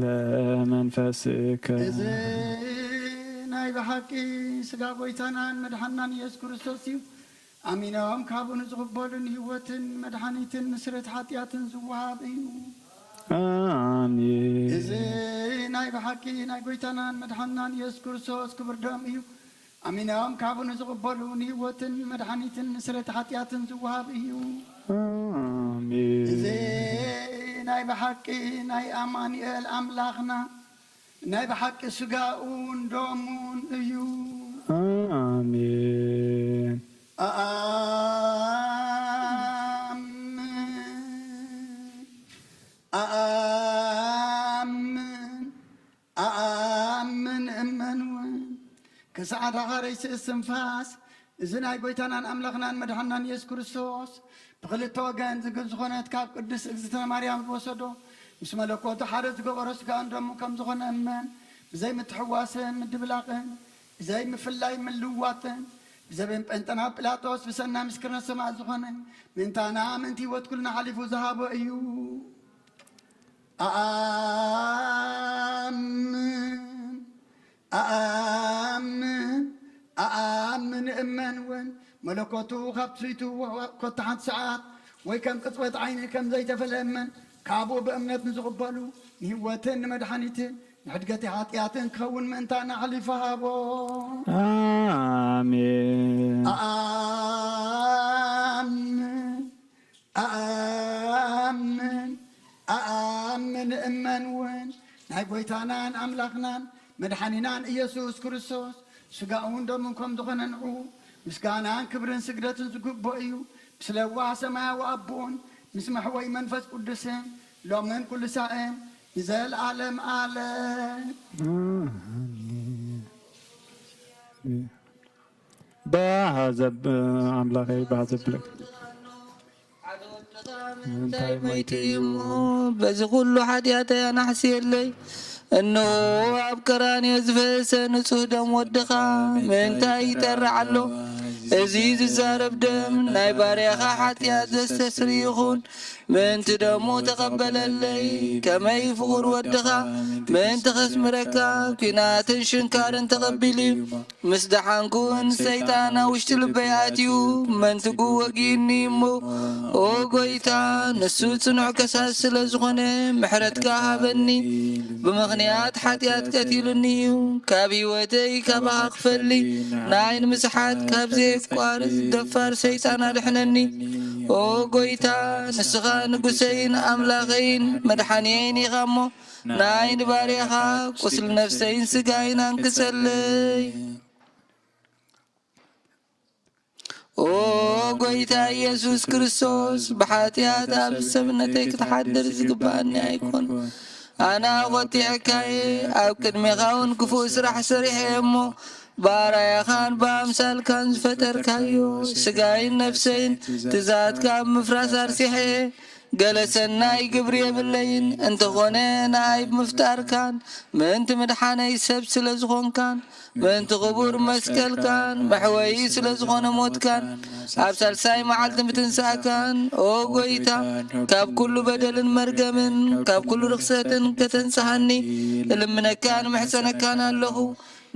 ለመንፈስከ እዚ ናይ ብሓቂ ስጋ ጎይታናን መድሓናን ኢየሱስ ክርስቶስ እዩ ኣሚኖም ካብኡ ንዝቕበሉን ህይወትን መድሓኒትን ምስረት ሓጢኣትን ዝወሃብ እዩ አሜን እዚ ናይ ብሓቂ ናይ ጎይታናን መድሓናን ኢየሱስ ክርስቶስ ክብር ደም እዩ ኣሚኖም ካብኡ ንዝቕበሉን ህይወትን መድሓኒትን ምስረት ሓጢኣትን ዝወሃብ እዩ አሜን እዚ ናይ ብሓቂ ናይ ኣማኒኤል ኣምላኽና ናይ ብሓቂ ስጋኡን ደሙን እዩ አሜን ኣኣምን እመን እውን ክሳዕዳ ኸረይሲ እስንፋስ እዚ ናይ ጎይታናን ኣምላኽናን መድሓናን ኢየሱስ ክርስቶስ ብክልተ ወገን ዝግብ ዝኾነት ካብ ቅድስ እግዝእትነ ማርያም ዝወሰዶ ምስ መለኮቱ ሓደ ዝገበሮ ስጋን ደሙ ከም ዝኾነ እመን ብዘይ ምትሕዋስን ምድብላቕን ብዘይ ምፍላይ ምልዋጥን ብዘበን ጴንጠናት ጲላጦስ ብሰና ምስክርነት ሰማዕ ዝኾነ ምንታና ምንቲ ህይወት ኩልና ሓሊፉ ዝሃቦ እዩ ኣኣምን እመን እውን መለኮቱ ካብ ትስይቱ ኮታ ሓንቲ ሰዓት ወይ ከም ቅፅበት ዓይኒ ከም ዘይተፈለየ እመን ካብኡ ብእምነት ንዝቕበሉ ንህይወትን ንመድሓኒትን ንሕድገት ኃጢአትን ክኸውን ምእንታና ሓሊፉ ሃቦ አሜን ኣምን ኣምን ኣምን እመን እውን ናይ ጎይታናን ኣምላኽናን መድሓኒናን ኢየሱስ ክርስቶስ ስጋኡን ደሙን ከም ዝኾነ ንዑ ምስጋናን ክብርን ስግደትን ዝግብኦ እዩ ምስለ ዋህ ሰማያዊ ኣቦን ምስ መሕወይ መንፈስ ቅዱስን ሎምን ኩሉ ሳእን ንዘለዓለም ዓለም ባዘብ አምላካዊ ባዘብለክ እንታይ ሞይቲ እሞ በዚ ኩሉ ሓጢአተይ ኣናሕስየለይ እነሆ ኣብ ቀራንዮ ዝፈሰሰ ንጹህ ደም ወድኻ ምንታይ ይጠርዕ ኣሎ እዚ ዝዛረብ ደም ናይ ባርያኻ ሓጢአት ዘስተስሪ ይኹን ምንቲ ደሞ ተቐበለለይ ከመይ ፍቑር ወድኻ ምንቲ ኸስምረካ ኩናትን ሽንካርን ተቐቢሉ እዩ ምስ ደሓንኩን ሰይጣን ኣብ ውሽጢ ልበይ ኣትዩ መንትጉ ወጊእኒ እሞ ኦ ጎይታ ንሱ ጽኑዕ ከሳስ ስለ ዝኾነ ምሕረትካ ሃበኒ ብምኽንያት ሓጢአት ቀቲሉኒ እዩ ካብ ህይወተይ ካባኻ ክፈሊ ናይ ንምስሓት ካብ ዘየቋርጽ ደፋር ሰይጣን ኣድሕነኒ ኦ ጎይታ ንስኻ ንጉሰይን ኣምላኸይን መድሓኒየይን ኢኻ እሞ ናይ ንባርያኻ ቁስሊ ነፍሰይን ስጋይን አንክሰለይ ኦ ጎይታ ኢየሱስ ክርስቶስ ብሓጢአት ኣብ ሰብነተይ ክትሓድር ዝግባአኒ ኣይኮን ኣነ ቖጢዕካየ ኣብ ቅድሜኻ እውን ክፉእ ስራሕ ሰሪሐ እሞ ባርያኻን ብኣምሳልካን ዝፈጠርካዮ ስጋይን ነፍሰይን ትእዛዝካ ኣብ ምፍራስ ኣርሲሐ ገለ ሰናይ ግብሪ የብለይን እንተኾነ ንኣይ ብምፍጣርካን ምእንቲ ምድሓነይ ሰብ ስለ ዝኾንካን ምእንቲ ኽቡር መስቀልካን መሕወይ ስለ ዝኾነ ሞትካን ኣብ ሳልሳይ መዓልቲ ምትንሳእካን ኦ ጎይታ ካብ ኩሉ በደልን መርገምን ካብ ኩሉ ርክሰትን ከተንጽሓኒ እልምነካን ምሕፀነካን ኣለኹ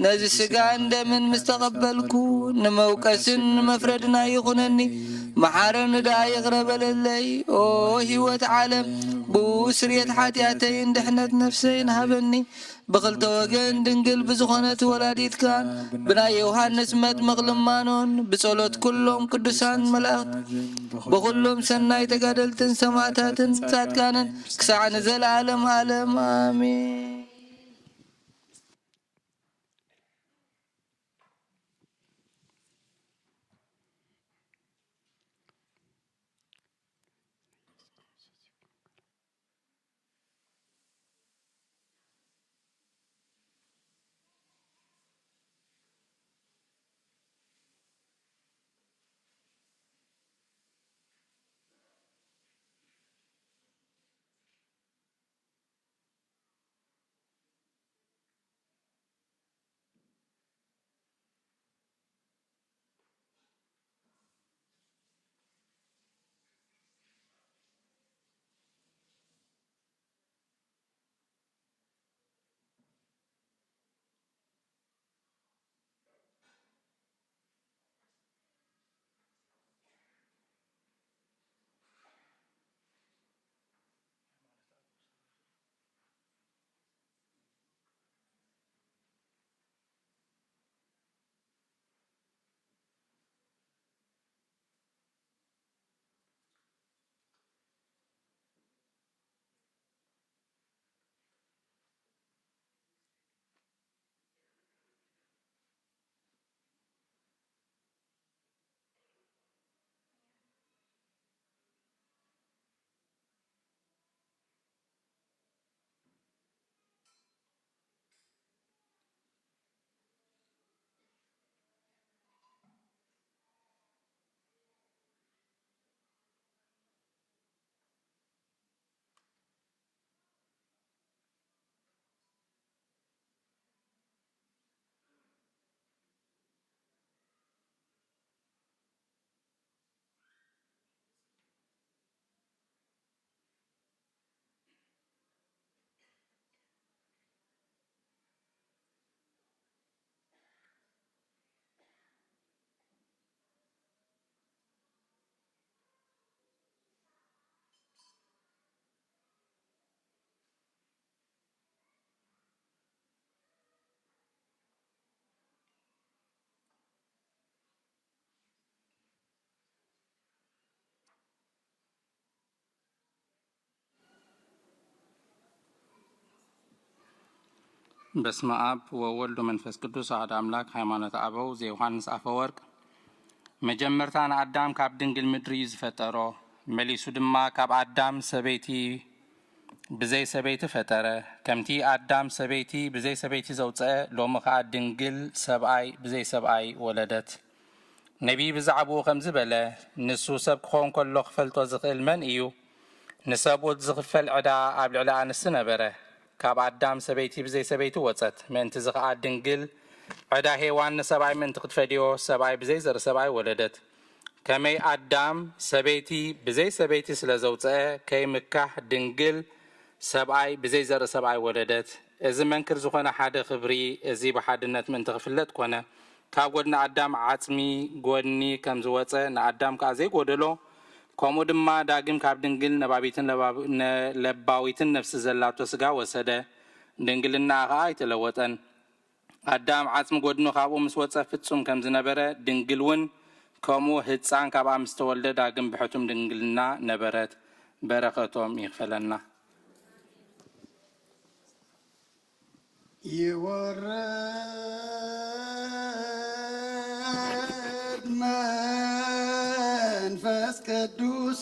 ነዚ ስጋ እንደምን ምስ ተቐበልኩ ንመውቀስን ንመፍረድና ይኹነኒ መሓረን ዳ ይቕረበለለይ ኦ ህይወት ዓለም ብስርየት ሓጢአተይን ድሕነት ነፍሰይን ሃበኒ ብኽልተ ወገን ድንግል ብዝኾነት ወላዲትካን ብናይ ዮሃንስ መጥምቕ ልማኖን ብጸሎት ኩሎም ቅዱሳን መላእኽት ብኹሎም ሰናይ ተጋደልትን ሰማዕታትን ጻድቃንን ክሳዕ ንዘለዓለም ዓለም አሜን በስመ አብ ወወልድ ወመንፈስ ቅዱስ አሐዱ አምላክ። ሃይማኖተ አበው ዘዮሐንስ አፈወርቅ። መጀመርታ ንአዳም ካብ ድንግል ምድሪ ዝፈጠሮ መሊሱ ድማ ካብ አዳም ሰበይቲ ብዘይ ሰበይቲ ፈጠረ። ከምቲ አዳም ሰበይቲ ብዘይ ሰበይቲ ዘውፅአ ሎሚ ከዓ ድንግል ሰብኣይ ብዘይ ሰብኣይ ወለደት። ነቢይ ብዛዕባኡ ከምዚ በለ ንሱ ሰብ ክኾን ከሎ ክፈልጦ ዝኽእል መን እዩ? ንሰብኡት ዝኽፈል ዕዳ ኣብ ልዕሊ ኣንስቲ ነበረ። ካብ አዳም ሰበይቲ ብዘይ ሰበይቲ ወፀት። ምእንቲ እዚ ከዓ ድንግል ዕዳ ሄዋን ንሰብኣይ ምእንቲ ክትፈድዮ ሰብኣይ ብዘይ ዘርኢ ሰብኣይ ወለደት። ከመይ አዳም ሰበይቲ ብዘይ ሰበይቲ ስለ ዘውፅአ ከይምካሕ ድንግል ሰብኣይ ብዘይ ዘርኢ ሰብኣይ ወለደት። እዚ መንክር ዝኾነ ሓደ ክብሪ እዚ ብሓድነት ምእንቲ ክፍለጥ ኮነ። ካብ ጎድኒ አዳም ዓፅሚ ጎድኒ ከም ዝወፀ ንአዳም ከዓ ዘይጎደሎ ከምኡ ድማ ዳግም ካብ ድንግል ነባቢትን ለባዊትን ነፍሲ ዘላቶ ስጋ ወሰደ። ድንግልና ከዓ ኣይተለወጠን። አዳም ዓፅሚ ጎድኑ ካብኡ ምስ ወፀ ፍጹም ከም ዝነበረ ድንግል እውን ከምኡ ህፃን ካብኣ ምስ ተወልደ ዳግም ብሕቱም ድንግልና ነበረት። በረኸቶም ይኽፈለና። ይወርድ መንፈስ ቅዱስ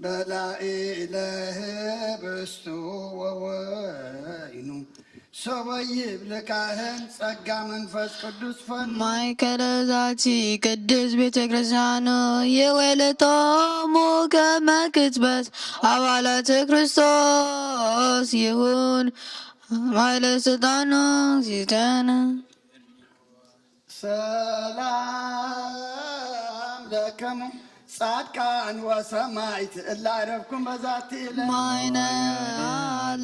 በላዕለ ህብስቱ ወወይኑ ሰበይ ይብልካህን ጸጋ መንፈስ ቅዱስ ፈን ማእከለ ዛቲ ቅድስ ቤተ ክርስቲያን የወለቶሙ ከመ ክትበት አባላተ ክርስቶስ ይሁን ማይለ ስልጣኑ ሲተነ ሰላም ለከሙ ጻድቃን ወሰማዕት እለ አረፍኩም በዛቲ ማይነ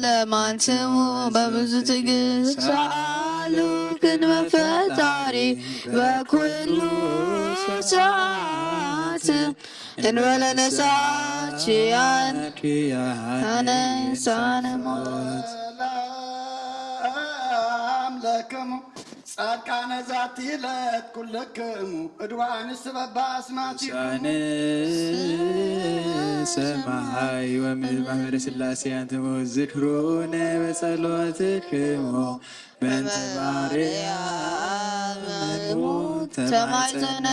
ለማንስሙ በብዙ ትዕግስት ሰአሉ ቅድመ ፈጣሪ በኩሉ ሰዓት እንበለ ነሳችያን አነሳነ ሞት ሰላም ለከሙ ጻድቃነ ዛቲ ዕለት ኩልክሙ እድዋንስ በባስማቲኩሙ ሰማይ ወምድር ሥላሴ አንትሙ ዝክሩነ በጸሎትክሙ በእንተ ማርያም ተማጽነ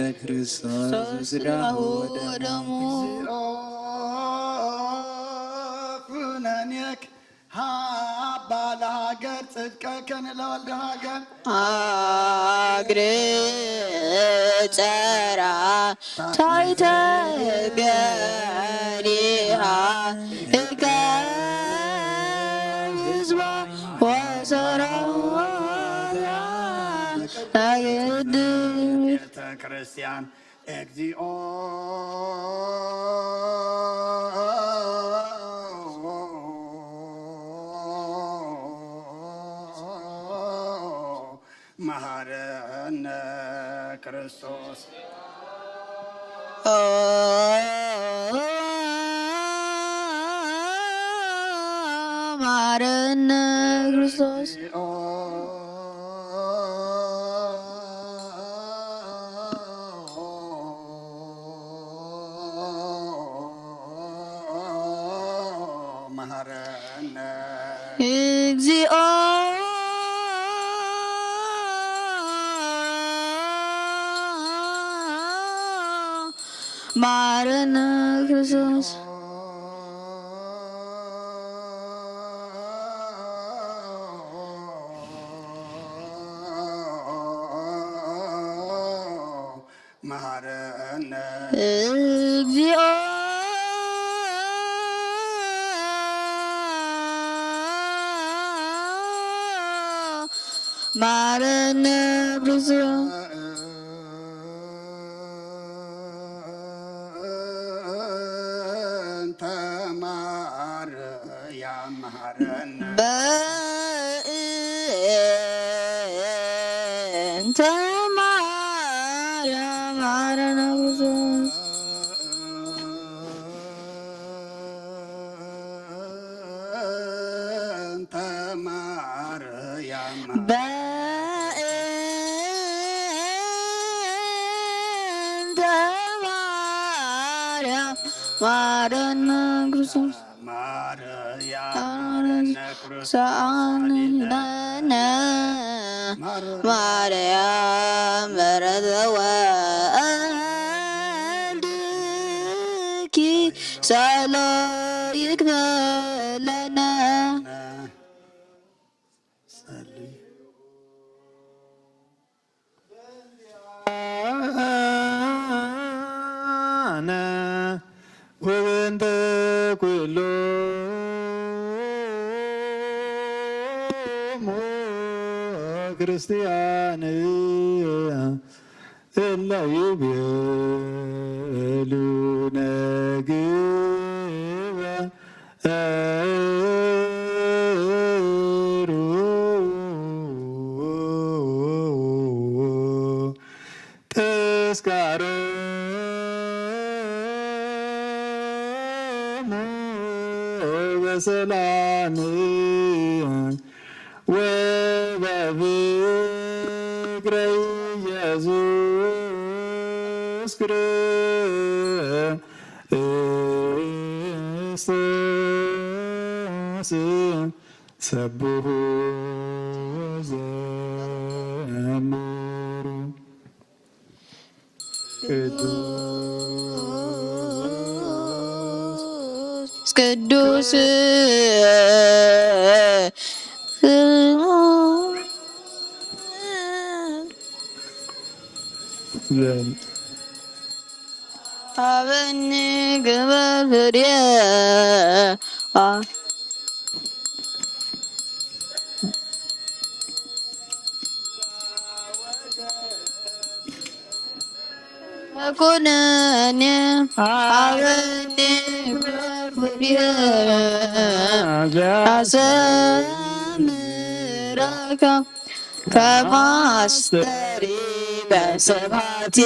ለክርስቶስ ሥጋሁ ወደሙ ኩነኔክ ሃባ ለሃገር ጽድቀከን ለወልደ ሃገር አግር ጸራ ታይተ ገሪሃ እከ ህዝባ ወሰራያ ናግድ ቤተ ክርስቲያን እግዚኦ መሐረነ ክርስቶስ ማረነ ክርስቶስ መሐረነ እግዚኦ ማረነ ክርስቶስ መሐረነ እግዚኦ ማረነ ክርስቶስ ማርያም መሐረነ በእንተ ማርያም ማረነ ክርስቶስ በእንተ ማርያም በእንተ ማርያም ማረነ ክርስቶስ ሳአንነነ ማርያም ምሕረተ ወልድኪ ሳሎ ይግበለነ ወበንተ ኩሎሙ ክርስቲያን እለ ይቤሉ ነግበሩ ተስካሮሙ በሰላም ወበፍቅረ ኢየሱስ ክርስቶስ ሰብሑ ወዘምሩ ቅዱስ አበኒ ግበር ፍሬ ኩነኔ አበኒ ግበር ፍሬ አሰምረከ ከማስተሪ በስብሐቲከ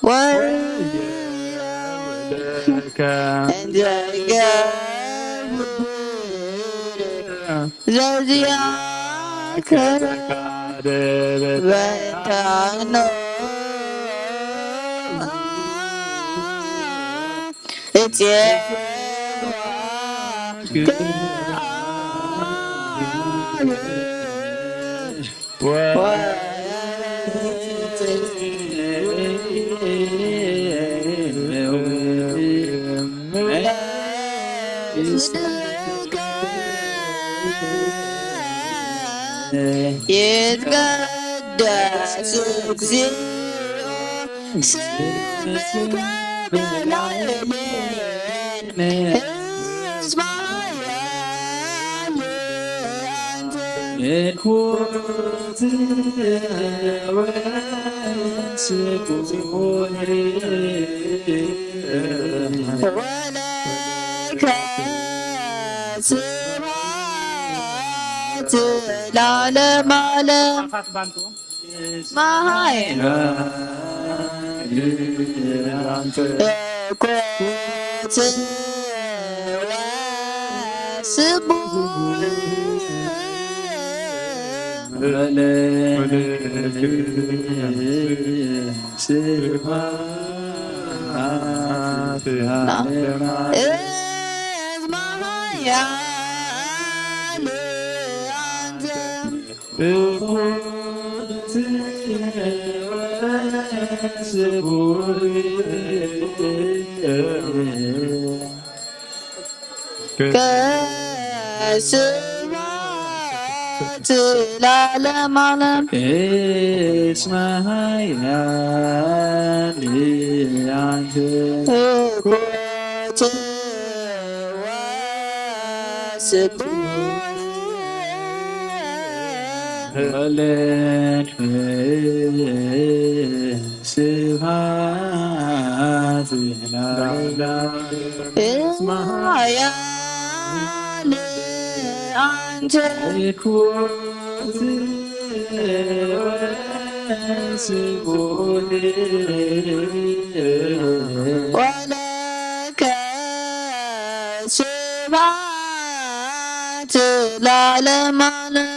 ወልደከ እንዘ ይገብር ዘዚአከ በእንታኖ ይትቀደስ እግዚኦ ስምከ በላዕሌነ ሕዝበ ኃያል አንተ እኩት ወስቁን ወለከ ስብሐት ለዓለመ ዓለም ማኃይል እኩት ወስቡሕ ሕዝበ ኃያል አንተ ከስብሐት ለዓለመ ዓለም እስመ ኃያል አንተ እኩት ወስቡሕ ወለድ ስብሐት እስመ ኃያል አንተ እኩት ወስቡሕ ወለከ ስብሐት ለዓለመ ዓለም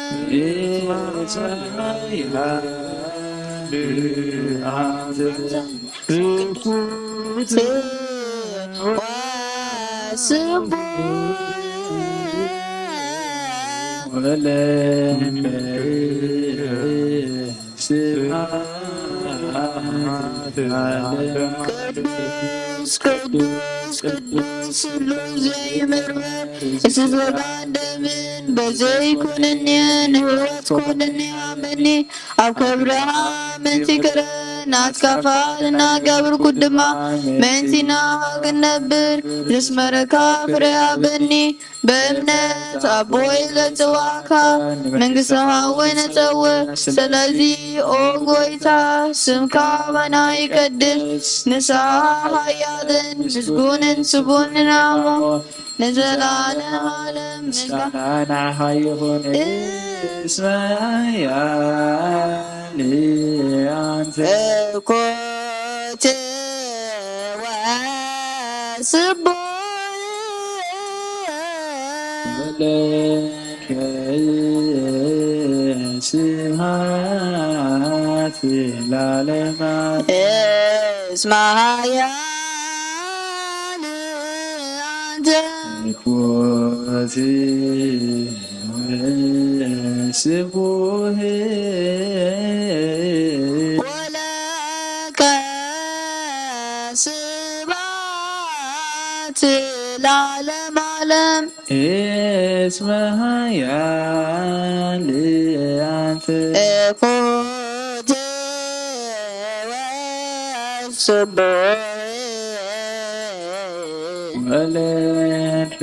አንተ ቅዱስ ቅዱስ ቅዱስ ሁሉ ዘይምርምር እስስበ እንደምን በዘይኩንኒ ንህወት ኩንኒ አመኒ ኣብ ክብርሃ ምንቲ ክረን ኣትካፋልና ገብርኩ ድማ ምንቲና ክነብር ዝስመረካ ፍሬያ በኒ በእምነት ኣቦይ ለፅዋዕካ መንግሥትኻ ወይ ነፀውዕ ስለዚ ኦ ጎይታ ስምካ ባና ይቀድስ ንስኻ ሃያልን ምስጉንን ስቡንን እሞ ንዘላለም ዓለም ምስጋና ይኹን እስመያል አንተ እኮቴ ወስቡሕ ስብሐት ለዓለመ እስመ ኃያል አንተ ኮቴ ወስቡሕ ወለከ ስብሐት ለዓለመ ዓለም እስመ ኃያል አንተ እኮቴ ወስቡሕ ወለከ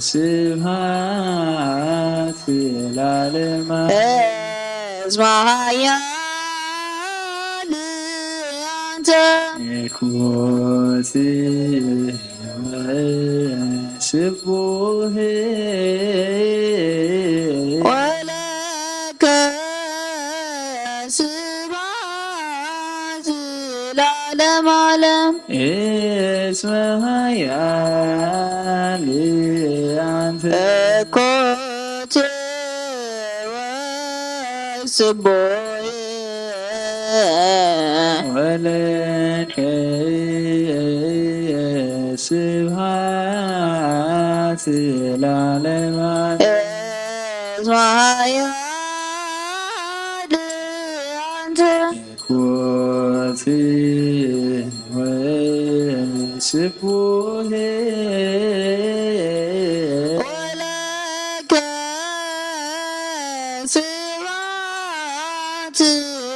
ስብሐት ለዓለመ እስመ ኃያል አንተ ኮቴ ወስቡሕ ወለከ ስብሐት ለዓለመ ዓለም እስመ ኃያል አንተ እኮቴ ወስቡሕ ወለከ ስብሐት ለዓለመ እስመ ኃያል አንተ ኮቴ ወስቡሕ ወለከ ስብሐት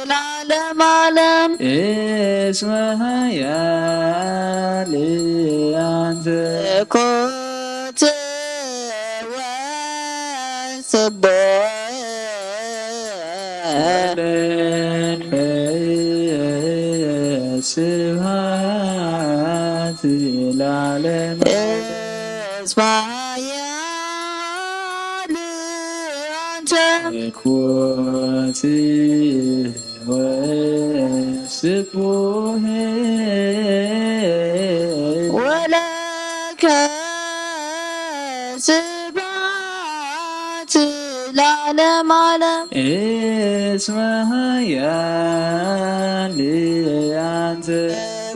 ለዓለመ ዓለም እስመ ኃያል አንተ ኮቴ ወስቡሕ ወለከ ስብሐት ለዓለመ እስመ ኃያል አንተ ኮቴ ወስቡሕ ወለከ ስብሐት ለዓለመ ዓለም እስመ ኃያል አንተ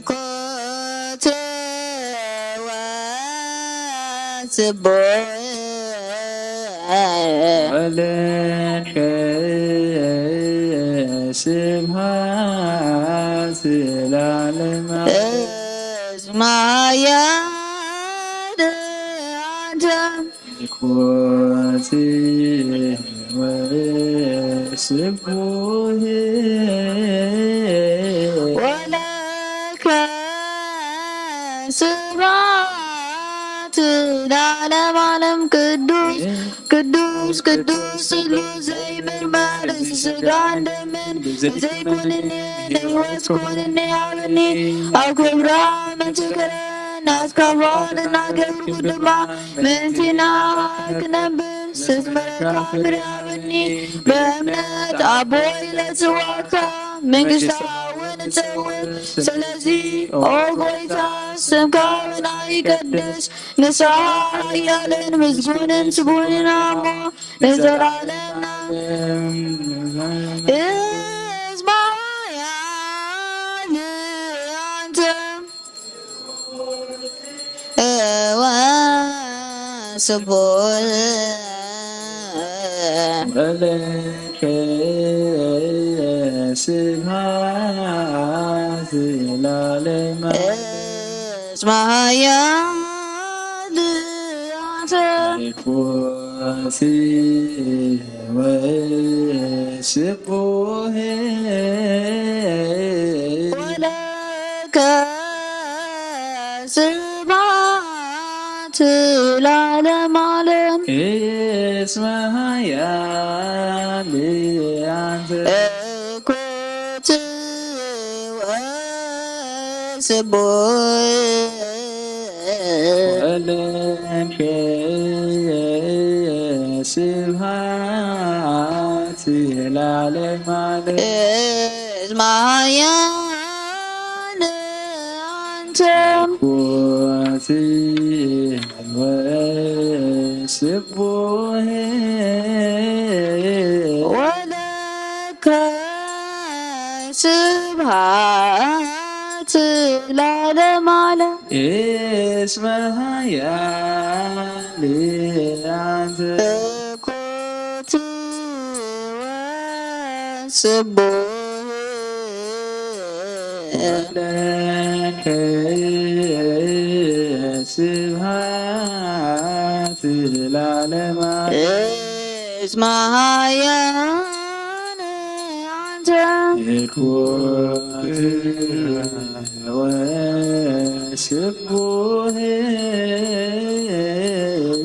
ኮቴ ወስቡሕ ወለከ ስብሐት ለዓለመ እስመ ኃያል አንተ ኮቴ ወስቡሕ ወለከ ስብሐት ለዓለመ ዓለም ቅዱስ ቅዱስ ቅዱስ ሁሉ ዘይምርመር ስጋ እንደምን ዘይኩንኒ ንህወት ኩንኒ አብኒ ኣብ ክብራ ምንትክረን ኣትካፋልና ገብርኩ ድማ ምንቲና ክነብር ስትመረካ ፍሬያብኒ በእምነት ኣቦይ ለፅዋዕካ መንግሥትኻ ወንፀውዕ ስለዚ ኦ ጎይታ ስምካ በና ይቀድስ ንስኻ ሃያልን ምስጉንን ስቡንን እሞ ንዘላለምና እስመ ኃያል አንተ ስቡሕ ወለከ ስብሐት ለዓለመ እስመ ኃያል አንተ ኮሲ ወስቡሕ ወለከ ስብሐት ለዓለመ ዓለም እስመ ኃያል አንተ እኩት ወስቡሕ ወለከ ስብሐት ለዓለመ ዓለም እስመ ኃያል አንተ ኮሲ ወስቡሕ ወለከ ስብሐት ለዓለመ ዓለም እስመ ኃያል አንተ እኩት ወስቡሕ ወለከ ስብሐት ለዓለመ ዓለም እስመ ኃያል አንተ ኮት ወስቡሕ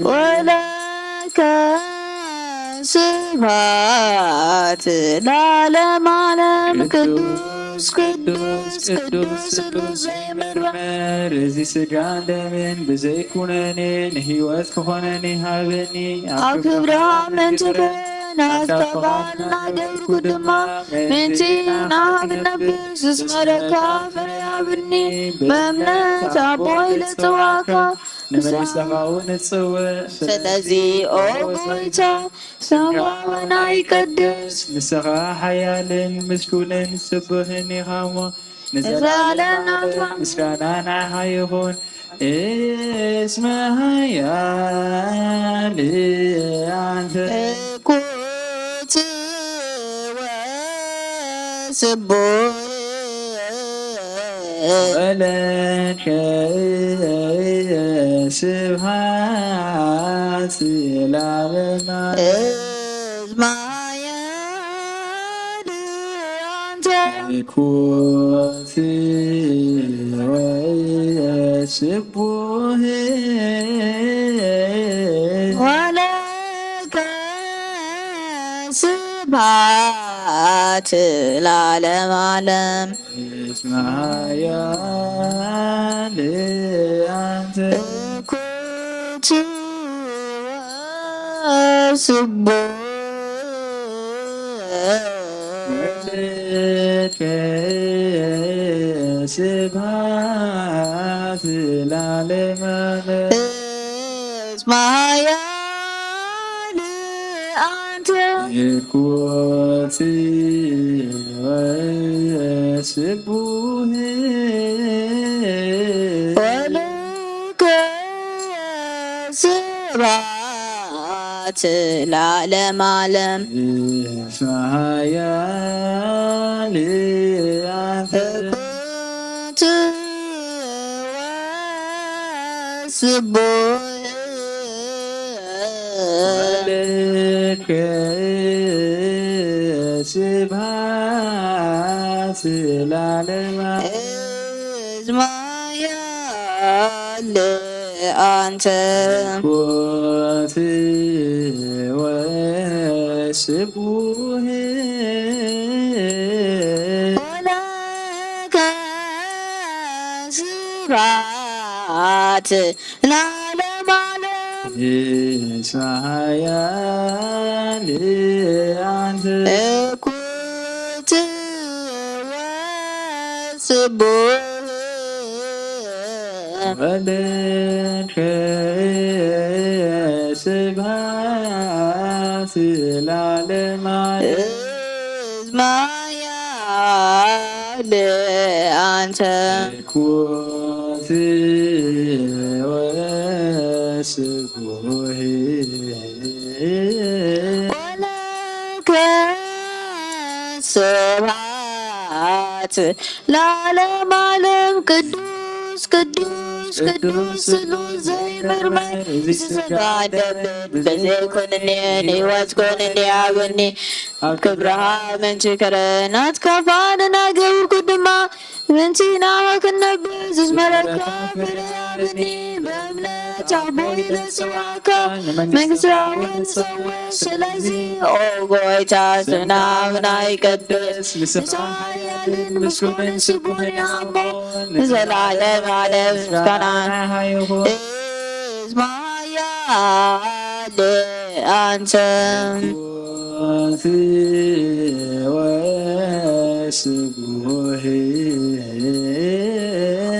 ወለከ ስብሐት ለዓለመ ዓለም ቅዱስ ቅዱስ ቅዱስ ቅዱስ ዘይምርመር እዚ ስጋን ደምን ብዘይኩነኔ ንህይወት ክኾነኒ ሃበኒ ኣብ ክብራ ምንትከ ናስተባልና ገብርኩ ድማ ምንቲ ናሃብነብስ ዝስመረካ ፍርያብኒ በእምነት ኣቦይ ልፅዋካ ንመንግሥትኻ እውን እጽውዕ ስለዚ ኦ ጎይታ ሰማወና ይቀድስ ንስኻ ሓያልን ምስጉንን ስቡሕን ኢኻ እሞ ንዘለና ምስጋና ንዓኻ ይኹን እስመ ኃያል አንተ እኩት ወስቡሕ ወለከ ስብሐት ለዓለመ እስመ ኃያል አንተ ኮሲ ወስቡሕ ወለከ ስብሐት ለዓለመ ዓለም እስመ ኃያል አንተ እኩት ወስቡሕ ወለከ ስብሐት ለዓለመ ዓለም እስመ ኃያል አንተ ኮሲ ወስቡሕ ወለከ ስብሐት ለዓለመ ዓለም እስመ ኃያል አንተ እኩት ወስቡሕ ወለከ ስብሐት ለዓለመ እስመ ኃያል አንተ ኮሲ ወስቡሕ ወለከ ስብሐት ለዓለመ ዓለም እስመ ኃያል አንተ እኩት ወስቡሕ ወለከ ስብሐት ለዓለመ ዓለም እስመ ኃያል አንተ ኮሲ ስቡሕ ወለከ ስብሐት ለዓለመ ዓለም ቅዱስ ቅዱስ ቅዱስ ስሉስ ዘይመርመር ዝሰጋደብን በዘይኮንኒ ንሕይወት ኮንኒ አብኒ ኣብ ክብርሃ ምንቺ ከረናት ካፋንና ገብርኩ ድማ ምንቺና ክነብር ዝስመረካ ፍርያብኒ በእምነት አቦይ ለጽዋካ መንግሥራውን ሰዎች ስለዚ ኦ ጎይታ ስምናምና ይቀድስ ንሳያልን ምስጉንን ስቡሕን ያሞ ዘላለም ዓለም ምስጋና እስማያል አንተ ወስቡሕ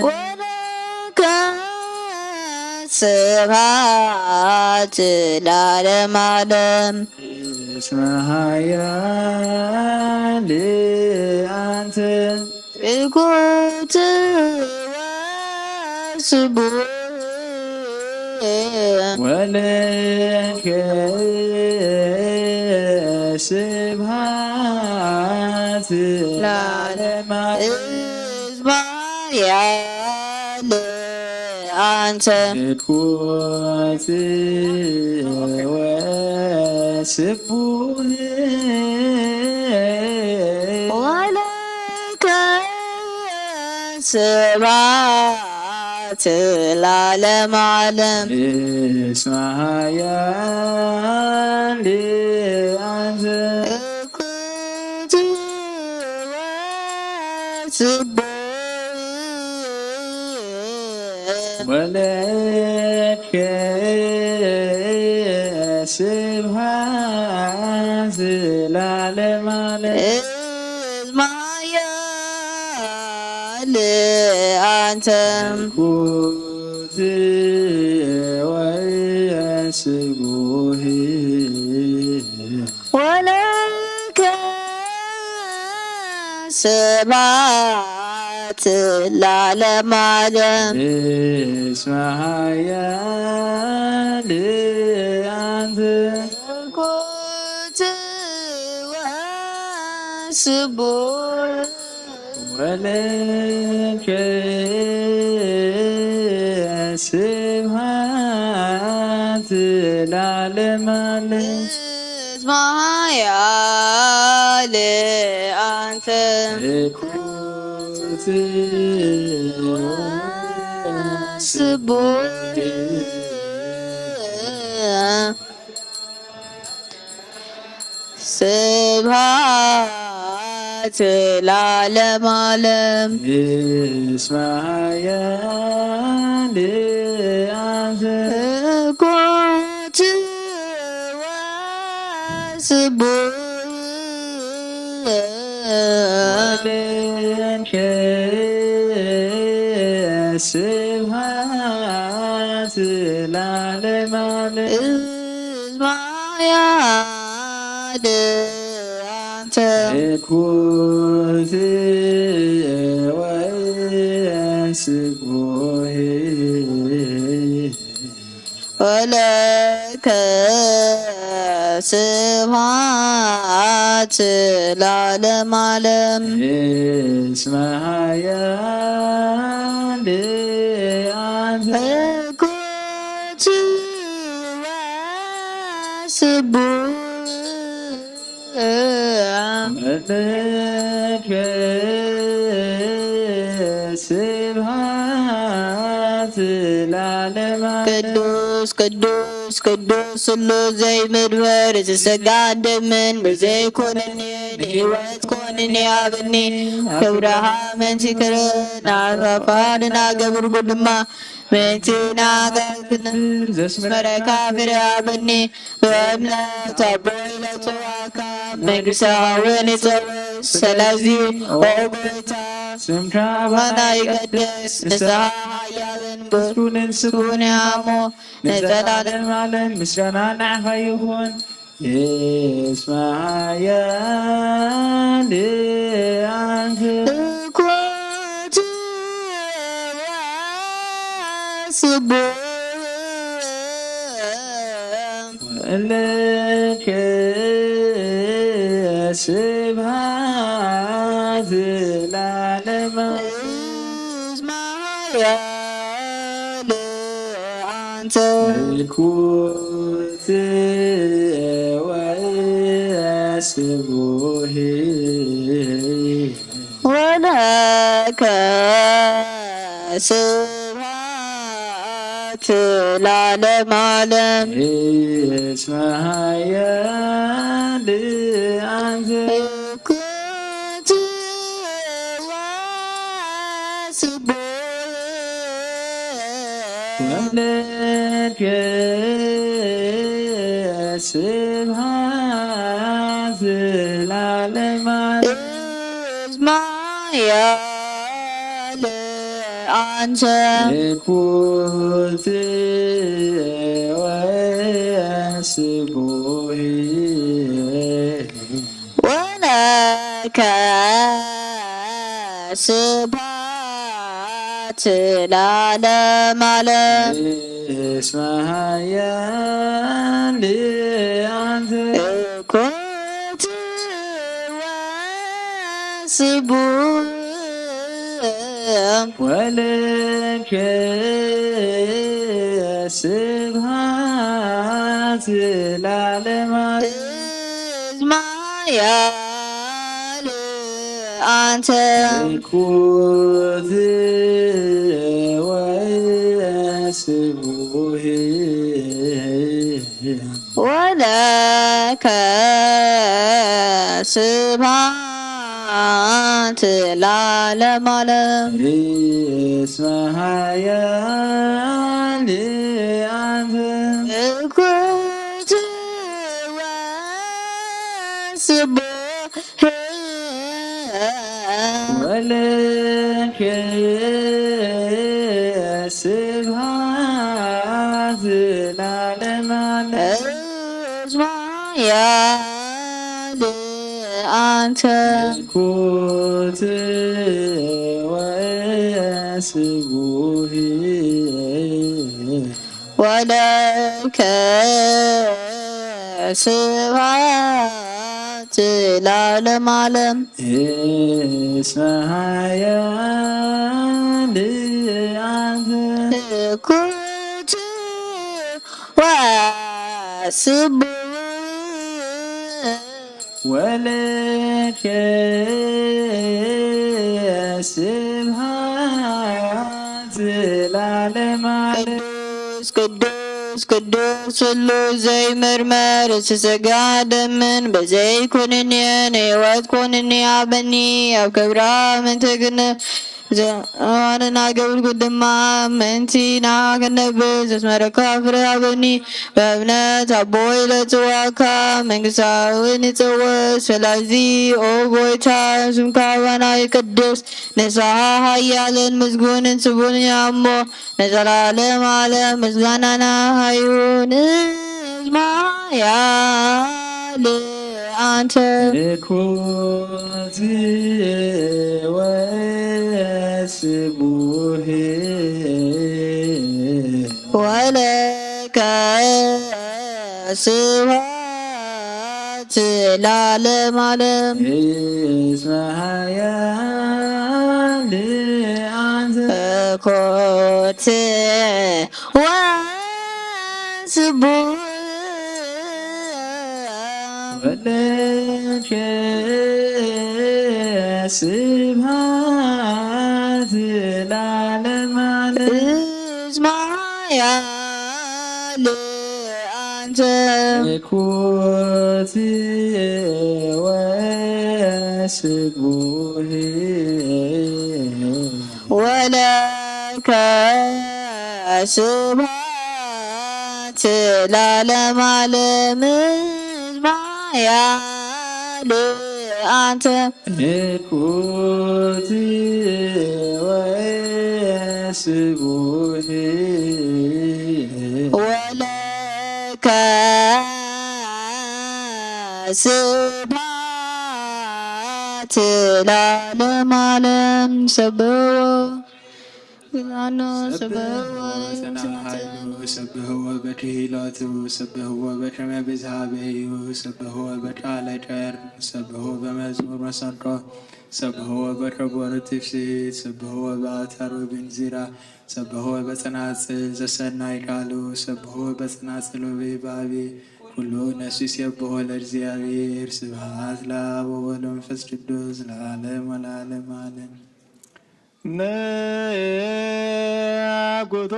ወለከ ስብሐት ለዓለመ ዓለም እስመ ኃያል አንተ እኩት ወስቡሕ ወለከ ስብሐት ለዓለመ እስማያል አንተ እኩት ወስቡሕ ወለከ ስብሐት ለዓለመ ዓለም እስመ ኃያል አንተ እኩት ወስቡሕ ወለከ ስብሐት ለዓለመ ዓለም እስማያል አንተ እኩት ወስቡሕ ወለከ ስብሐት ለዓለመ ዓለም እስመ ኃያል አንተ እኩት ወስቡሕ ወለከ ስብሐት ለዓለመ ዓለም እስማያል አንተ እኩት ስቡሕ ስብሐት ለዓለመ ዓለም እስመ ኃያል አንተ እኩት ወስቡሕ ወለከ ስብሐት ለዓለመ ዓለም እስማያል አንተ እኩት ወስቡሕ ወለከ ስብሐት ለዓለመ ዓለም እስመ ኃያል አንተ እኩት ወስቡሕ ወለከ ስብሐት ለዓለመ ቅዱስ ቅዱስ ቅዱስ ስሉስ ዘይምድበር ዝሰጋደምን ብዘይኮንኒ ንሕይወት ኮንኒ አብኒ ክብረሃ መንሲክርን አፋድና ገብርኩ ድማ ምንቲና ገክንን ዘስመረካ ፍርያብኒ በእምነት አቦይ ለጽዋካ መንግሥታውን ይጸውስ ስለዚ ኦ ጎይታ ስምካ ባና ይቀድስ ንስሐ ኃያልን ምስጉንን ስቡሕን ያሞ ነዘላለም ዓለም ምስጋና ንዓኻ ይኹን እስመ ኃያል አንተ እኩት ወስቡሕ ለከ ስብሐት ለዓለመ አንተ ምልኩት ወስቡሕ ወለከ ስብሐት ለዓለመ ዓለም እስመ ኃያል አንተ ኩት ወስቡሕ ወለከ ስብሐት ለዓለመ ዓለም እስመ ኃያል አንተ ምልኩት ወስቡሕ ወለከ ስብሐት ለዓለመ ዓለም እስመ ኃያል አንተ ኩት ወስቡሕ ወለከ ስብሐት ለዓለመ ዓለም እስመ ኃያል አንተ ምልኩት ወስቡሕ ወለከ ስብሐት ለዓለመ ዓለም እስመ ኃያል አንተ ኩት ወስቡሕ ወለከ ስብሐት ለዓለመ ዓለም እስመ ኃያል አንተ ምልኩት ወስቡሕ ወለከ ስብሐት ለዓለመ ዓለም እስመ ኃያል አንተ ኩት ወስቡሕ ወለከ ስብሐት ለዓለመ ዓለም ቅዱስ ቅዱስ ሁሉ ዘይምርመር ስሰጋ ደምን በዘይኮንንየን ሕይወት ኮንኒ አበኒ ኣብ ክብራ ምንትግነ ዘዋንና ገብር ድማ መንቲና ከነብዝ ዘስመረካ ፍሬ አበኒ በእምነት አቦይ ለጽዋካ መንግስታውን ይጽወስ ስለዚ ኦ ጎይታ ስምካ ባና ይቅድስ ንስሐ ኃያልን ምስጉንን ስቡን ያሞ ለዘላለም ዓለም ምስጋናና ይሁን። እስመ ኃያል አንተ ምልኩት ወስቡሕ ወለከ ስብሐት ለዓለመ ዓለም እስመ ኃያል አንተ ኮት ወስቡሕ ወለከ ስብሐት ለዓለመ ዓለም እስመ ኃያል አንተ ምልኩት ወስቡሕ ወለከ ስብሐት ለዓለመ ዓለም እስመ ኃያል አንተ ምልኩት ወስቡሕ ወለከ ስብሐት ለዓለመ ዓለም ሰብሖ ብላኖ ሰበህዎ ኃይሉ ሰብህዎ በክህሎቱ ሰብህዎ በከመ ብዝሃበዩ ሰብህዎ በቃለ ጨር ሰብህዎ በመዝሙር መሰንቆ ሰብህዎ በከበሮ ትፍስሕት ሰብህዎ በአውታሩ ብንዚራ ሰብህዎ በጸናጽል ዘሰናይ ቃሉ ሰብህዎ በጸናጽል ወበይባቤ ሁሉ ነፍስ ይሴብሖ ለእግዚአብሔር ስብሐት ለአብ ወወልድ ወመንፈስ ቅዱስ ለዓለሙ ወለዓለመ ዓለም። ነአኩቶ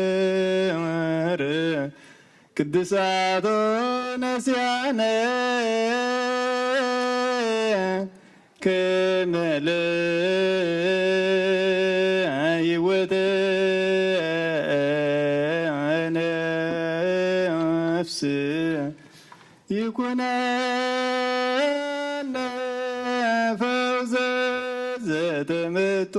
ለእግዚአብሔር ቅዱሳቶ ነስያነ ከመለ ሕይወተ ነፍስ ይኩነነ ፈውዘ ዘተመቶ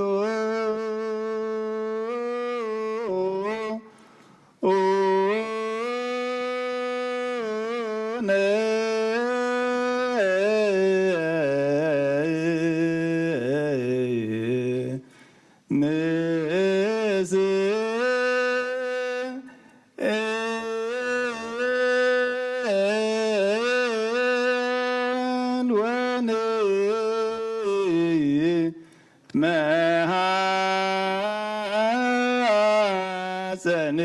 መሐፀን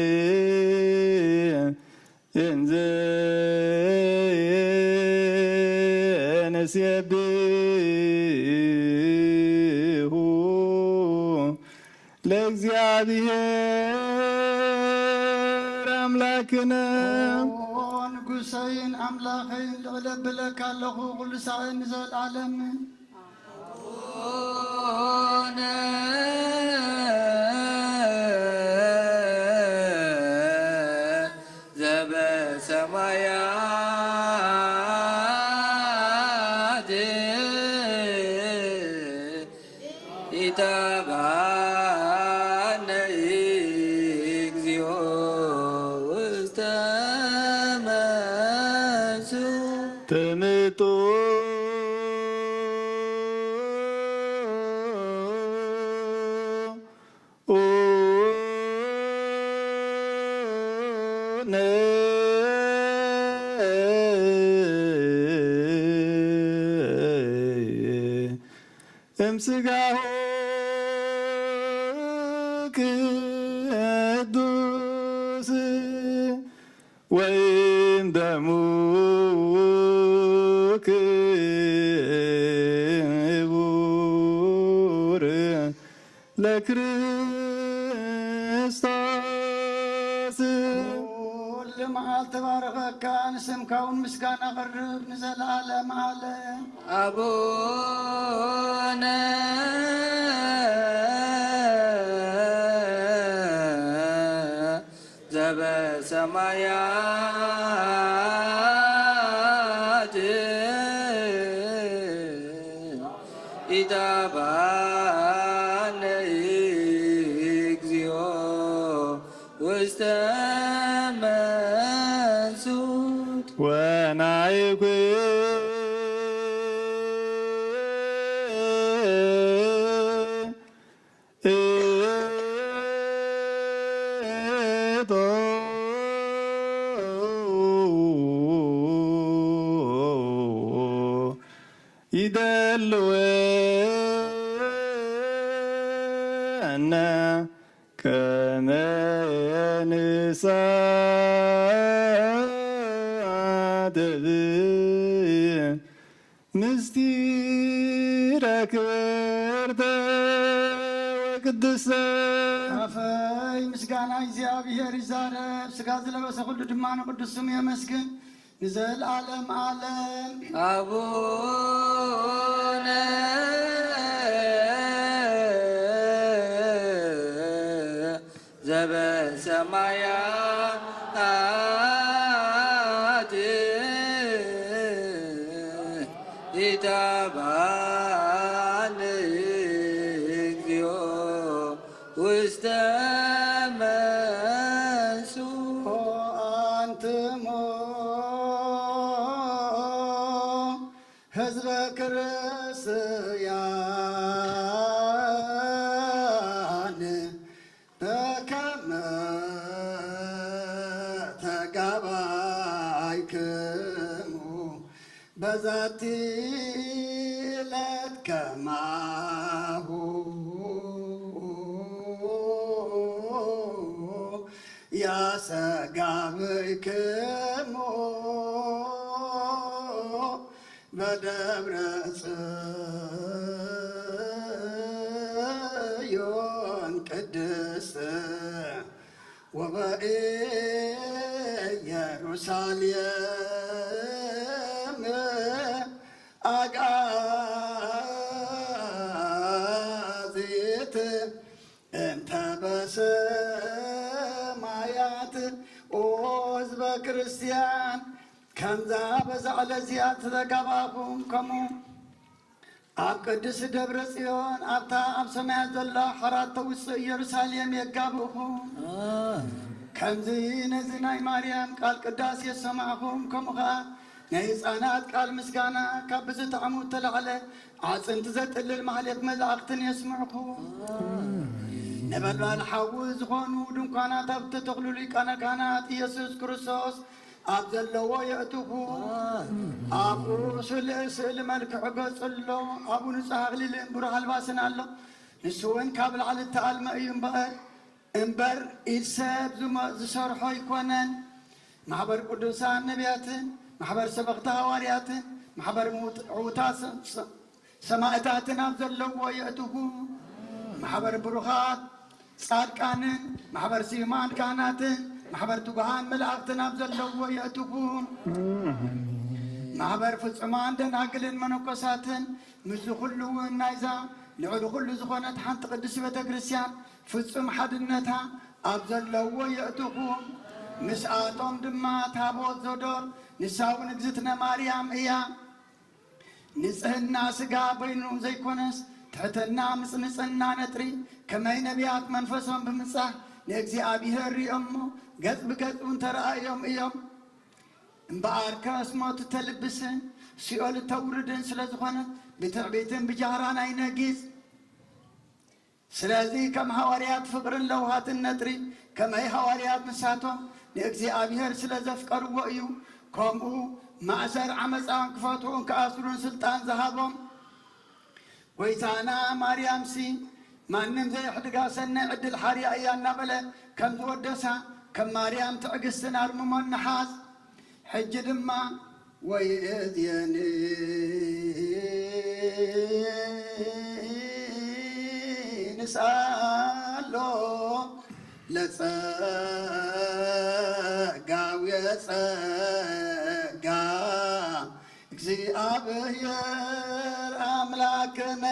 እንዘ ነሴብሑ ለእግዚአብሔር አምላክነ ንጉሰይን አምላኸይን ልዕለብለካ ኣለኹ ኩሉ ሳዕን ንዘለዓለም ዘበሰማያት ኢታብአነ እግዚኦ ውስተ መንሱ ተምጦ እምስጋሁ ቅዱስ ወይም ደሙ ክቡር ለክርስቶስ መዓልቲ ባረኸካ ንስምካውን ምስጋና ቐርብ ንዘለዓለም ዓለም አቡነ ዘበሰማያት ኢታብአነ እግዚኦ ውስተ መንሱት ወናይኩ ይደልወነ ከመ ንሳተብ ምስጢረ ክብርተ ወቅድስተ አፈይ ምስጋና እግዚአብሔር ይዛረብ ስጋ ዝለበሰ ኩሉ ድማ ንቅዱስ ስሙ የመስግን ንዘለዓለም ዓለም አቡነ ዘበሰማያት ኢታብአነ እግዚኦ ውስተ መንሱት ህዝበ ክርስቲያን በከመ ተጋባይክሙ በዛቲ ዕለት ከማሁ ያሰጋብክሙ በደብረ ጽዮን ቅድስት ወበኢየሩሳሌም አጋዚት እንተ በሰማያት ኦ ህዝበ ክርስቲያን ከምዛ በዛዕለ እዚኣ ተዘጋባኹም ከምኡ ኣብ ቅድስ ደብረ ጽዮን ኣብታ ኣብ ሰማያት ዘላ ሓራት ተውፅእ ኢየሩሳሌም የጋብእኹም ከምዚ ነዚ ናይ ማርያም ቃል ቅዳሴ ሰማዕኹም ከምኡ ከዓ ናይ ህፃናት ቃል ምስጋና ካብ ብዝጣዕሙ ተላዕለ ዓፅንቲ ዘጥልል ማሕሌት መላእኽትን የስምዕኹም ነበልባል ሓዊ ዝኾኑ ድንኳናት ኣብ ተተኽልሉ ሊቃነ ካህናት ኢየሱስ ክርስቶስ ኣብ ዘለዎ የእትኹም ኣብኡ ስእሊ መልክዕ ገጽ ኣሎ ኣብኡ ንጹሕ ኣኽሊልን ብሩህ ኣልባስን ኣሎ ንሱ እውን ካብ ላዕሊ እተኣልመ እዩ እምበር ኢድ ሰብ ዝሰርሖ ኣይኮነን ማሕበር ቅዱሳን ነቢያትን ማሕበር ሰበኽቲ ሃዋርያትን ማሕበር ዕዉታት ሰማዕታትን ኣብ ዘለዎ የእትኹም ማሕበር ብሩኻት ጻድቃንን ማሕበር ስዩማን ካህናትን ማሕበር ትጉሃን መላእኽትን ኣብ ዘለዎ የእትኹም ማሕበር ፍጹማን ደናግልን መነኮሳትን ምስ ኩሉ እውን ናይዛ ልዕሊ ኩሉ ዝኾነት ሓንቲ ቅድስቲ ቤተ ክርስቲያን ፍጹም ሓድነታ ኣብ ዘለዎ የእትኹም ምስኣቶም ድማ ታቦት ዘዶር ንሳውን እግዝእትነ ማርያም እያ ንጽህና ስጋ በይኑ ዘይኮነስ ትሕትና ምስ ንጽህና ነጥሪ ከመይ ነቢያት መንፈሶም ብምጻሕ ንእግዚአብሔር ሪኦሞ ገጽ ብገጽ እውን ተረኣዮም እዮም እምበኣር ከስሞት ተልብስን ሲኦል ተውርድን ስለ ዝኾነት ብትዕቢትን ብጃህራን ኣይነጊጽ ስለዚ ከም ሃዋርያት ፍቕርን ለውሃትን ነጥሪ ከመይ ሃዋርያት ንሳቶም ንእግዚአብሔር ስለ ዘፍቀርዎ እዩ ከምኡ ማእሰር ዓመፃን ክፈትሑን ክኣስሩን ስልጣን ዝሃቦም ጎይታና ማርያምሲ ማንም ዘይሕድጋ ሰናይ ዕድል ሓርያ እያ እናበለ ከም ዝወደሳ ከም ማርያም ትዕግስትን ኣርምሞን ንሓስ ሕጂ ድማ ወይእዜኒ ንስኣሎ ለጸጋው የጸጋ እግዚአብሔር አምላክነ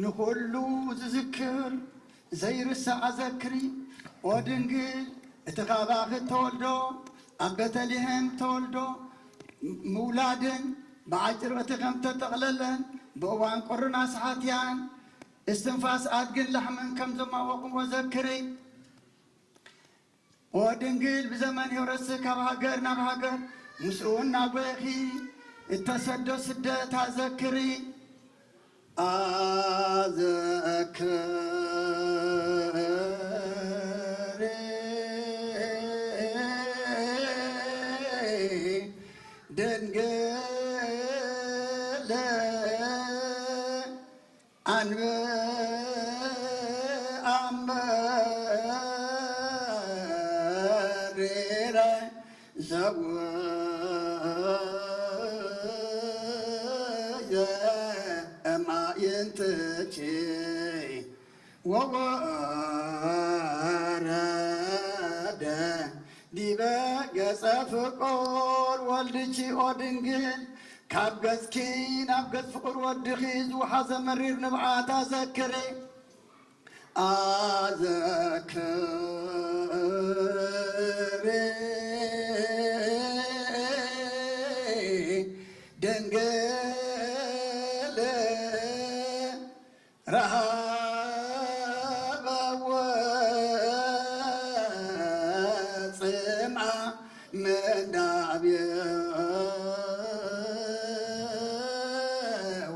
ንኩሉ ዝዝክር ዘይርስዕ ኣዘክሪ ወድንግል እቲ ኻባኺ ተወልዶ ኣብ ቤተልሔም ተወልዶ ምውላድን ብዓጭር እቲ ከም ተጠቕለለን ብእዋን ቁርና ሰሓትያን እስትንፋስ ኣድግን ላሕምን ከም ዘማወቕዎ ዘክሪ ወድንግል ብዘመን ሄሮድስ ካብ ሃገር ናብ ሃገር ምስኡ እናጐየኺ እተሰዶ ስደት ኣዘክሪ ድንግል ኣንበሪረ ማይንትቺ ወወረደ ዲበ ገጸ ፍቁር ወልድቺ ኦ ድንግል ካብ ገዝኪ ናብ ገዝ ፍቅር ወድኺ ዝወሓዘ መሪር ንብዓት ኣዘክሬ ኣዘክሬ ደንገለ ረሃበ ወፅምዓ መዳብየ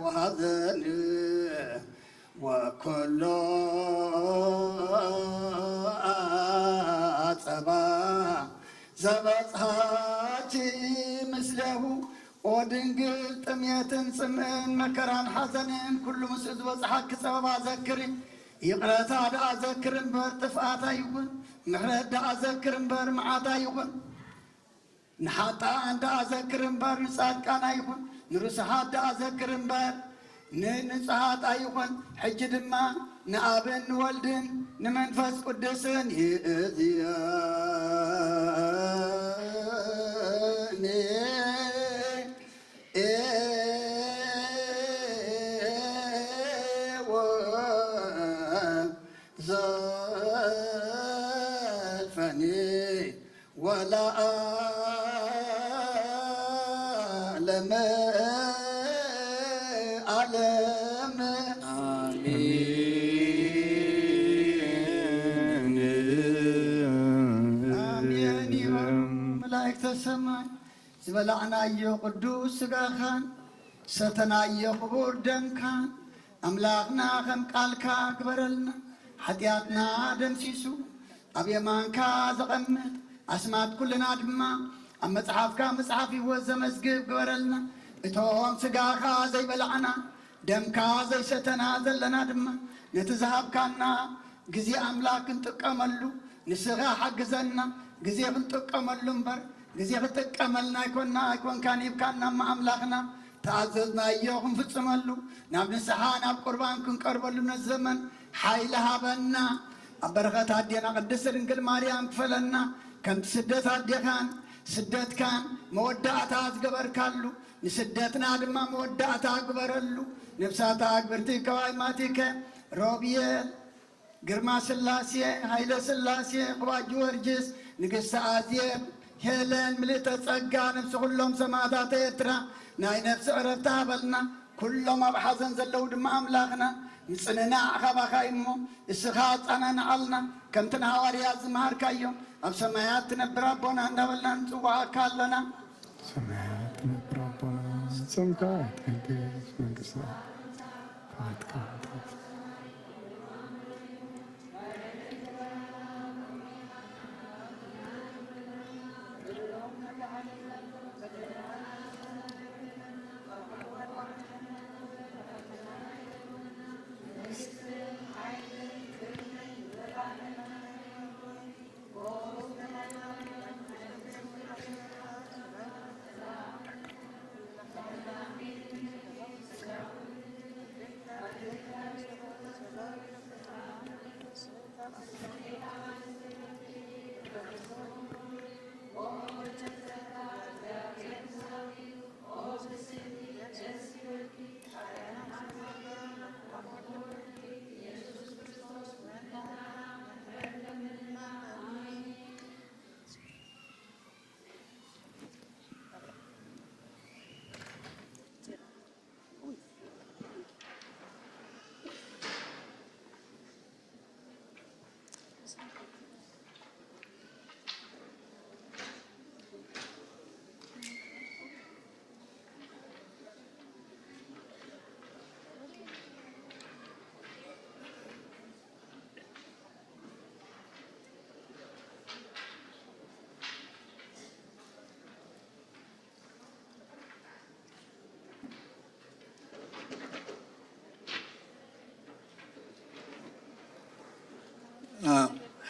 وهذن وكل أتبع زبطاتي مثله ودنقل تمية سمن مكران حزنين كل مسعد وصحك سبب أذكري يقرأ تعد أذكر بار تفعات أيوان محرد أذكر بار معات أيوان نحاتا عند أذكر بار نسات كان أيوان نرسحات أذكر بار ننصحات أيوان حجد ما نابن والدن نمنفس قدسن يأذياني وزلفني ولا أعلم السماء زبلعنا يا قدوس سقاخان ستنا يا قبور دمكان أملاقنا خم قالكا أكبرلنا حدياتنا دم سيسو أبي مانكا زغمت أسمات كلنا دما أما صحافكا مصحافي وزمزقب قبرلنا اتوام سقاخا زي بلعنا دمكا زي ستنا زلنا دما نتزهب كانا قزي أملاك انتقاملو نسغا حق زلنا قزي انتقاملو مبر جزيء تكملنا يكون كان يبكانا مع أملاخنا تعززنا إياهم في السمالو نابن سحانا بقربان كن قربلو من الزمن حيلها بنا أبرغت هدينا قدسر انكل ماريام كفلنا كانت سدت هديخان سدت كان مودعت أزقبر كالو نسدتنا دما مودعت أقبرلو نفسات أقبرتي كوايماتيك روبيل قرما سلاسية هايلا سلاسية قبا جورجس نقص آزيب هلن مليت تصقى نفس كلهم سماعات يترى ناي نفس عرفتها بلنا كلهم بحزن زلو دم أملاخنا نسننا خبا خايمو السخاط أنا نعلنا كم تنهاري أزمهار كايوم أب سمايات تنبرابونا نبلنا نسوها كالنا سمايات تنبرابونا سمكات كنتيس من قصة فات كنتيس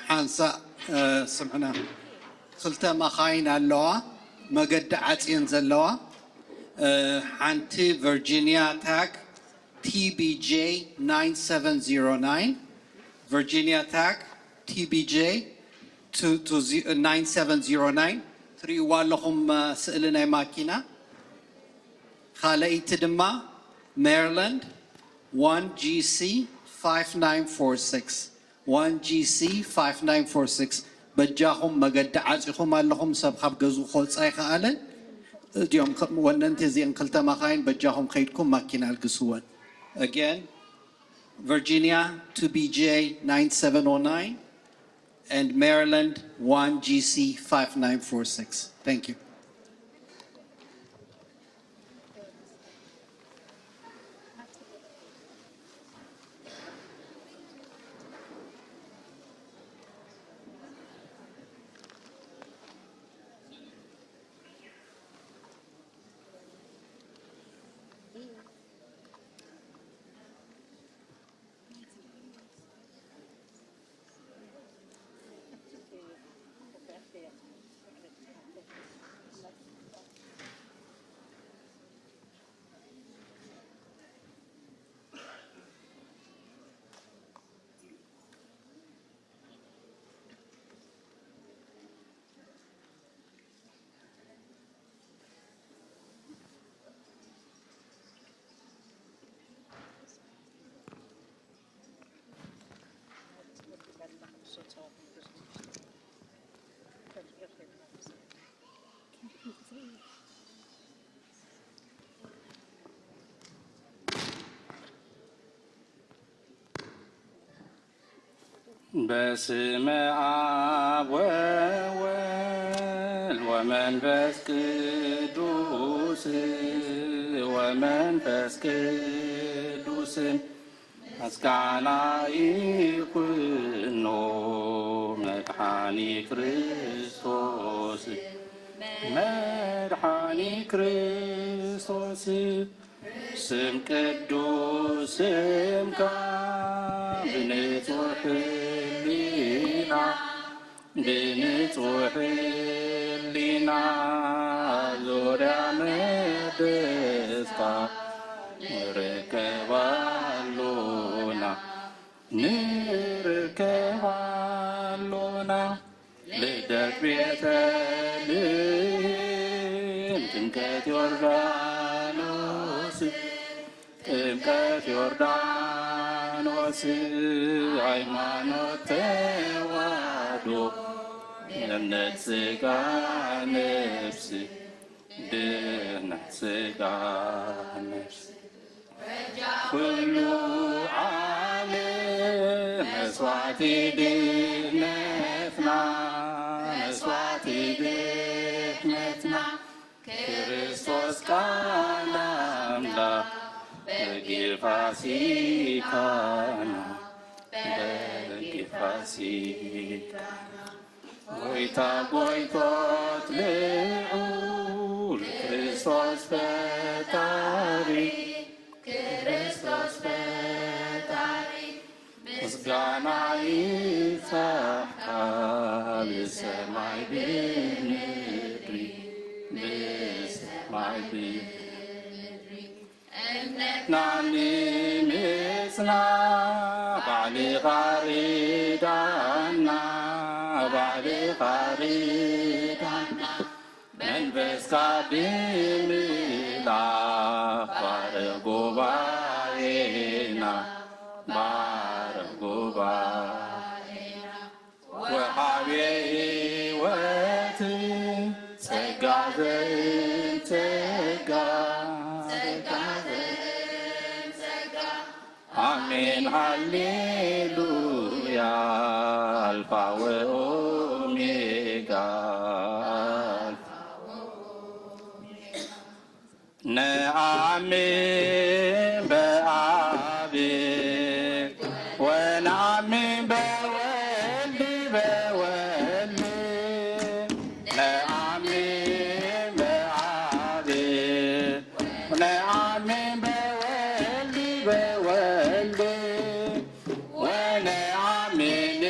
حانسا سمعنا خلتا مخاين اللوا مقد عطين زلوا حانتي فيرجينيا تاك TBJ 9709 Virginia تاك TBJ 9709 تريوا لهم سئلنا ماكينة ካልአይቲ ድማ Maryland 1GC 5946 1GC 5946 በጃኹም መገዲ ዓፂኹም ኣለኹም ሰብ ካብ ገዝኡ ክወፃ ይኽኣለን እዚኦም ወነንቲ እዚአን ክልተ መኻይን በጃኹም ከይድኩም ማኪና ኣልግስወን again Virginia 2BJ 9709 and Maryland 1GC 5946 thank you በስመ አብ ወወልድ ወመንፈስ ቅዱስ ምስጋና ይኩኖ መድኃኒ ክርስቶስ ስም ቅዱስ ስምካ ብንጹሕ ሕሊና ዙሪያ መደስታ ንርከባሎና ልደት ቤተልሔም ጥምቀት ዮርዳኖስ ሃይማኖት ተዋሕዶ እምነት ሥጋ ነፍስ ድህነት ሥጋ ነፍስ ኩሉ ዓለም መስዋዕቲ ድህነትና ክርስቶስ ቃል አምላክ በጌፋሲካና ጎይታ ጎይቶት ልዑል ክርስቶስ ፈጣሪ ምስጋና ይትሐብ በሰማይ በምድሪ ናኒ ምስና ባዕልኻ ሪዳና መንፈስካ ብምላእ ባርክ ጉባኤና ወሃቤ ሕይወት ጸጋ ዘእንጸጋ አሜን ሃሌሉያ አልፋ ወኦሜጋ ነአምን በአብ ወነአምን በወልድ ነአምን በአብ ወነአምን በወልድ ወነአምን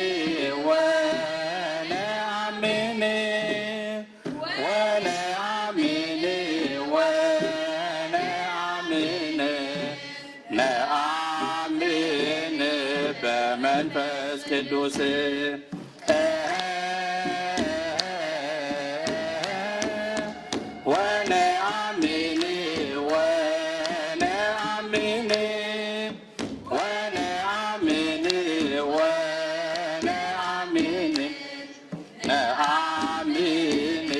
ነአምን በመንፈስ ቅዱስ ወነአምን نآمن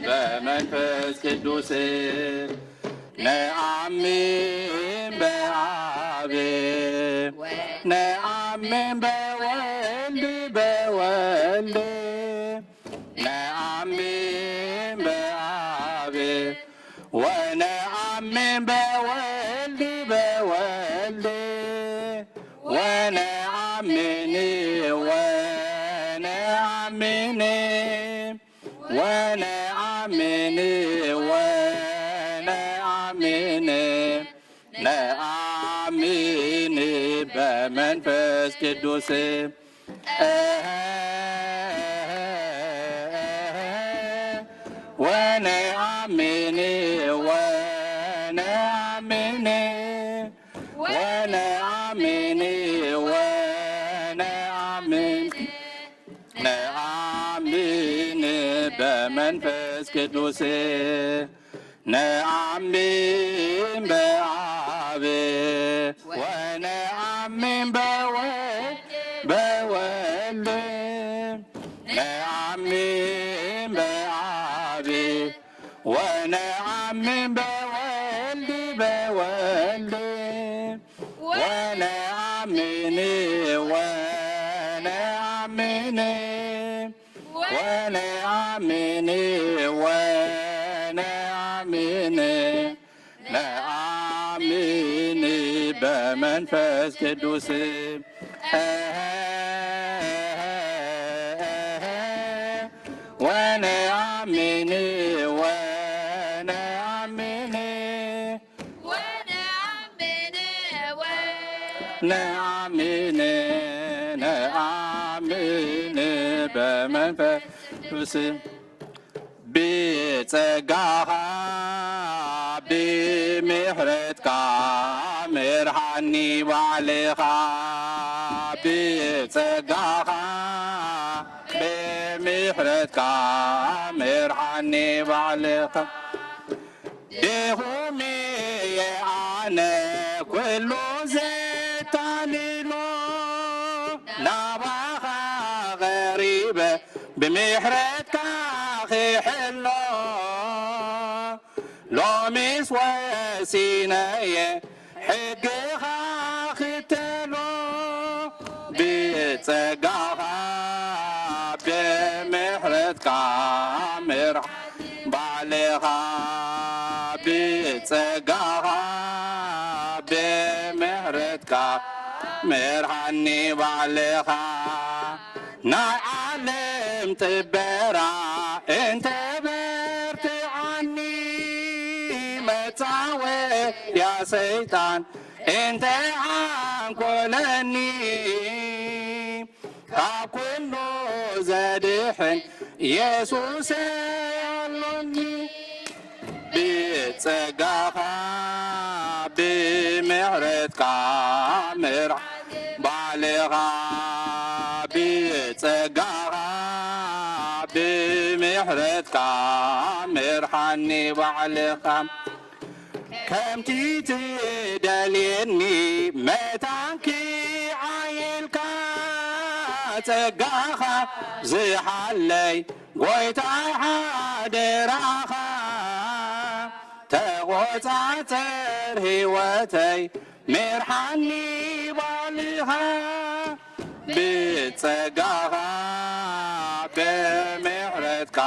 بمنفس قدوس نآمن بآب نآمن بولد نآمن بآب ونآمن بولد ونآمن ونآمن نآمن بمنفس قدوس ونآمن ونآمن ونآمن ونآمن نآمن بمنفس قدوس نآمن بآب ونآمن بولد نآمن بآب ونآمن بولد ونآمن ونآمن ونآمن ونآمن نآمن بمنفس قدوس ونآمن ونآمن نآمن نآمن بمنفس قدوس بጸጋኻ ብምሕረትካ ምርሃኒ ባዕልኻ ብጸጋኻ ብምሕረትካ ምርሃኒ ባዕልኻ ድኹም እየ ኣነ ኩሉ ዘታልሎ ናባኻ ቐሪበ ብምሕረትካ ክሕሎ ሎሚስ ወሲነየ ሕግኻ ክተሎ ብጸጋኻ ብምሕረትካ ምርሕ ባዕልኻ ብጸጋኻ ብምሕረትካ ምርሃኒ ባዕልኻ ናይ ዓለም ጥበራ እንተ በርትዓኒ መጻወ ያ ሰይጣን እንተ ዓንኰለኒ ካብ ኩሉ ዘድሕን ኢየሱስ ኣሎኒ ብጸጋኻ ብምሕረትካ ምርሕ ባዕልኻ ብጸጋኻ ብምሕረትካ ምርሃኒ ባዕልኻ ከምቲ ትደልየኒ መታንኪ ዓየልካ ጸጋኻ ዝሓለይ ጐይታይ ሓደራኻ ተቖጻጸር ሕይወተይ ምርሃኒ ባዕልኻ ብጸጋኻ ብምሕረትካ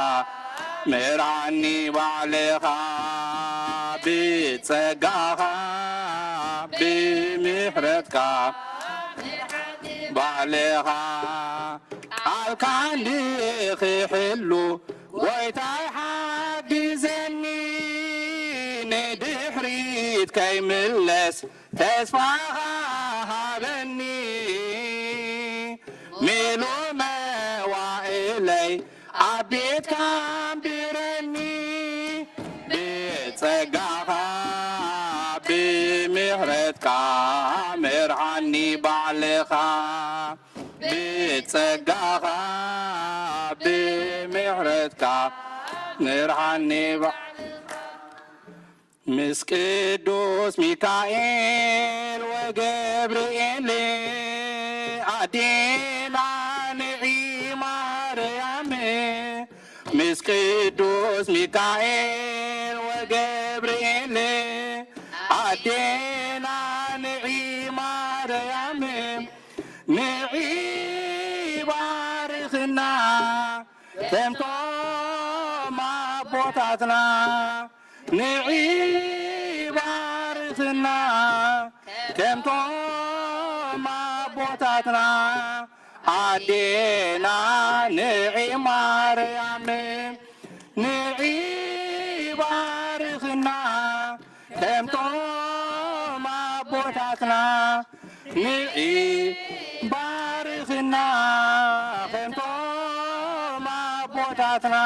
ምርሃኒ ባዕልኻ ብጸጋኻ ብምሕረትካ ባዕልኻ ቃልካ ንኽሕሉ ጐይታይ ሓግዘኒ ንድሕሪት ከይምለስ ተስፋኻ ሃበኒ ሚሉ መዋእለይ ኣብ ቤትካ ኣንብረኒ ብጸጋኻ ብምሕረትካ ምርሃኒ ባዕልኻ ብጸጋኻ ብምሕረትካ ምርሃኒ ምስ ቅዱስ ሚካኤል ወገብርኤል አዴና ንዒ ማርያም ምስ ቅዱስ ሚካኤል ወገብርኤል አዴና ንዒ ማርያም ንዒ ባርኽና ከምቶም አቦታትና ንዒ ባርኽና ከምቶም አቦታትና አዴና ንዒ ማርያም ንዒ ባርኽና ከምቶም አቦታትና ንዒ ባርኽና ከምቶም አቦታትና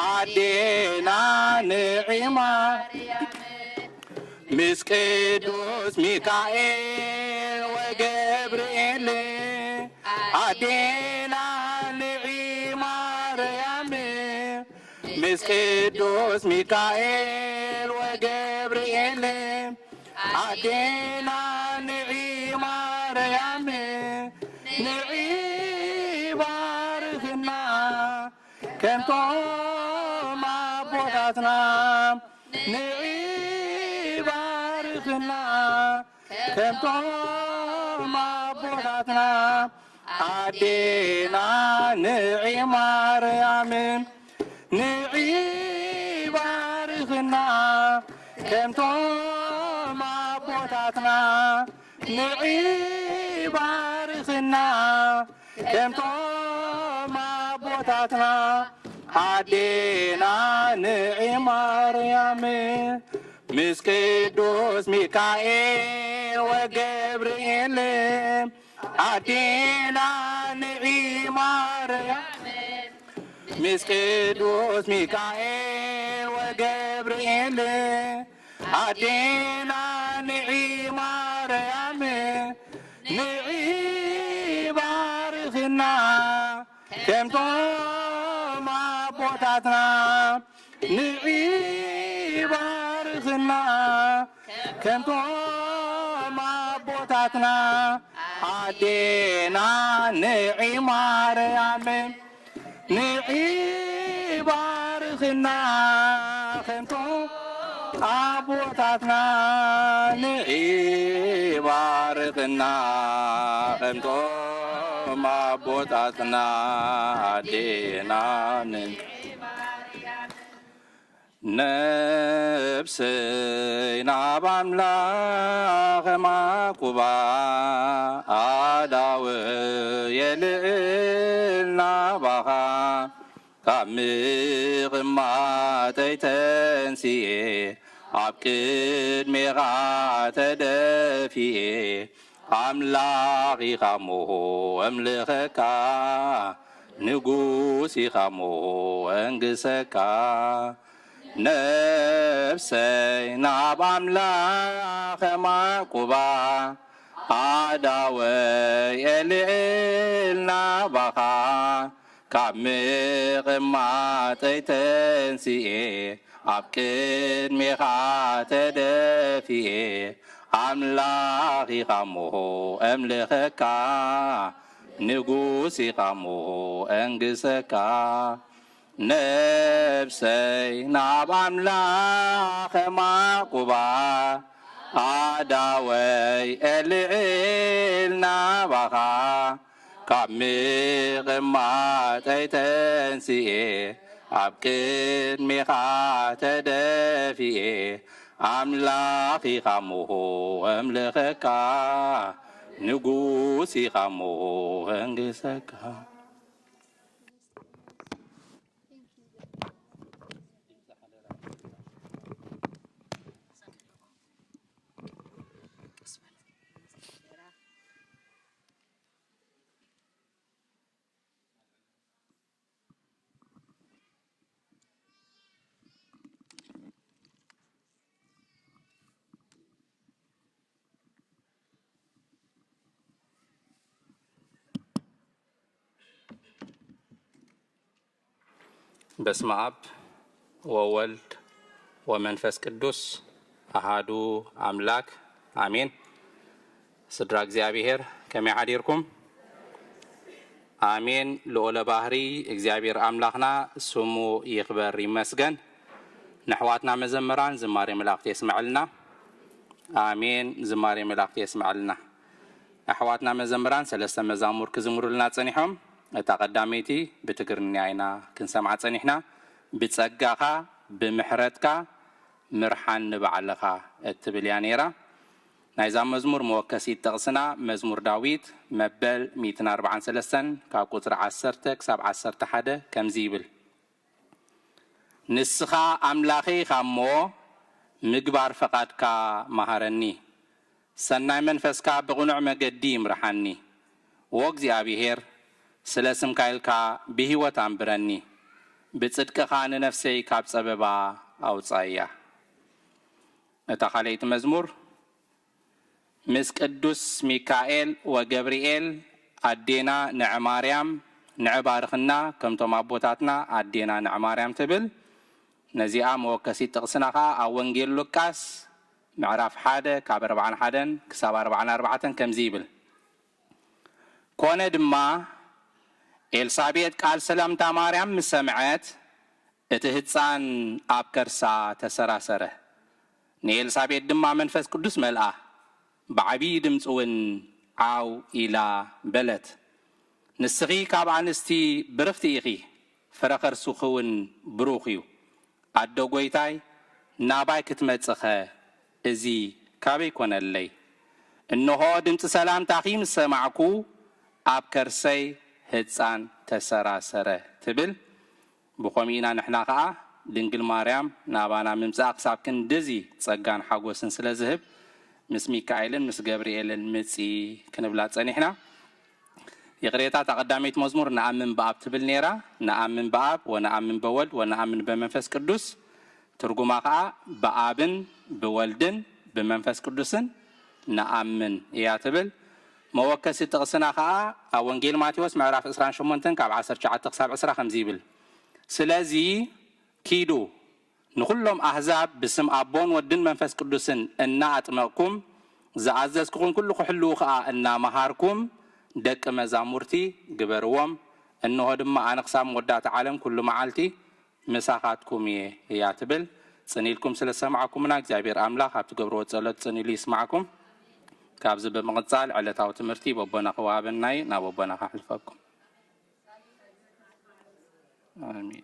አዴና ንዒ ማርያም ምስ ቅዱስ ሚካኤል ወገብርኤል አዴና ንዒ ማርያም ምስ ቅዱስ ሚካኤል ወገብርኤል አዴና ንዒ ማርያም ንዒ ባርኽና ከምቶም አቦታትና ንዒ ባርኽና ከምቶም አቦታትና አዴና ንዒ ማርያም ንዒ ባርኽና ከምቶም አቦታትና ንዒ ባርኽና ከምቶም አቦታትና አዴና ንዒ ማርያም ምስ ቅዱስ ሚካኤል ወገብርኤል አዴና ንዒ ማርያም ምስ ቅዱስ ሚካኤል ወገብርኤል አዴና ንዒ ማርያም ንዒ ባርኽና ከምቶም አቦታትና ንዒ ባርኽና ከምቶም አቦታትና አዴና ንዒ ማርያም ንዒ ባርኽና ከምቶም አቦታትና ንዒ ባርኽና ከምቶም አቦታትና አዴና ነፍሰይ ናብ አምላኸ ማቁባ አዳወ የልዕል ናባኻ ካብ ምቕማጠይ ተንሲኤ ኣብ ቅድሜኻ ተደፊኤ አምላኽ ኢኻ ሞ ኣምልኸካ ንጉስ ኢኻ ሞ ኣንግሰካ ነፍሰይ ናብ አምላኸ ማቁባ አዳወይ የልዕል ናባኻ ካብ ምቕማጠይ ተንሲኤ ኣብ ቅድሜኻ ተደፊኤ አምላኽ ኢኻ ሞ ኣምልኸካ ንጉስ ኢኻ ሞ ኣንግሰካ ነፍሰይ ናብ አምላኸ ማቁባ አዳወይ የልዕል ናባኻ ካብ ምቕማጠይ ተንሲኤ ኣብ ቅድሜኻ ተደፊኤ አምላኽ ኢኻ ሞ ኣምልኸካ ንጉስ ኢኻ ሞ ኣንግሰካ በስመ አብ ወወልድ ومنفس قدوس أحدو أملاك آمين. سدراك زيابير كما يعديركم آمين. لولا باهري إجزابير أملاكنا سمو يخبر يمسجن نحواتنا مزمران زماري ملاقت يسمع لنا آمين. زماري ملاقت يسمع لنا أحواتنا مزمران سلسة مزامور كزمور لنا تسنيحهم تقداميتي بتقرني عينا كنسمع تسنيحنا بتسقاها بمحرتك مرحان نبعلها التبليانيرا نايزام مزمور موكسي تغسنا مزمور داويد مبل 243 كاقوتر 10 كساب 10 حدا كم زيبل نسخا أملاخي خامو مقبار فقادك مهارني سناي منفسكا بغنع مقدي مرحاني وقزي أبيهير سلسم كايلكا بهيوة أمبرني بتصدق خان نفسي كاب سببا أو تصايا اتخليت مزمور مسك قدوس ميكائيل وجبريل أدينا نعماريام نعبارخنا كم تمابوتاتنا أدينا نعماريام تبل نزيعة موكسي تغسناها أو ونجيل لوكاس معرف حدا كاب 4 حدا كساب 4 كم زيبل كون دما إلسابيت قال سلام تاماريام مسمعات اتهتسان أبكرسا تسراسره نيلسابيت دما منفس قدوس ملأه بعبي دمصون عاو إلى بلد نسخي كاب عنستي برفتيخي فرخر سخون بروخيو عدو قويتاي ناباي كتمتسخه ازي كابي كون اللي انه دمت سلام تاخيم سمعكو أبكرسي هتسان تسراسره تبل بخومينا نحنا خا دنقل ماريام نابانا ممزاق سابكن دزي تصقان حقوسن سلازهب مس ميكائيلن مس جبريلن مصي كنبلات صنيحنا يقريتا تقداميت مزمور نأمن باب تبل نيرا نأمن باب ونأمن بولد ونأمن بمنفس قدوس ترجمها خا بابن بولدن بمنفس قدوسن نأمن يا تبل موكسي تغسنا خا وانجيل ماتيوس معرف 28 كاب 10 9 10 50 سلازي كيدو نخلهم أحزاب بسم أبون ودن منفس قدوسن إن أتمكم زعززكم كل حلوخ إن مهاركم دك مزامورتي جبروم إنه هذا ما أنا قسم ودات عالم كل معالتي مساحاتكم يعتبل سنيلكم سلسمعكم ناك زعبير أملاك هبتجبروا تسلط سنيلي يسمعكم كابز بمقتصال على تاو تمرتي ببنا خوابناي نا ببنا حلفكم آمين.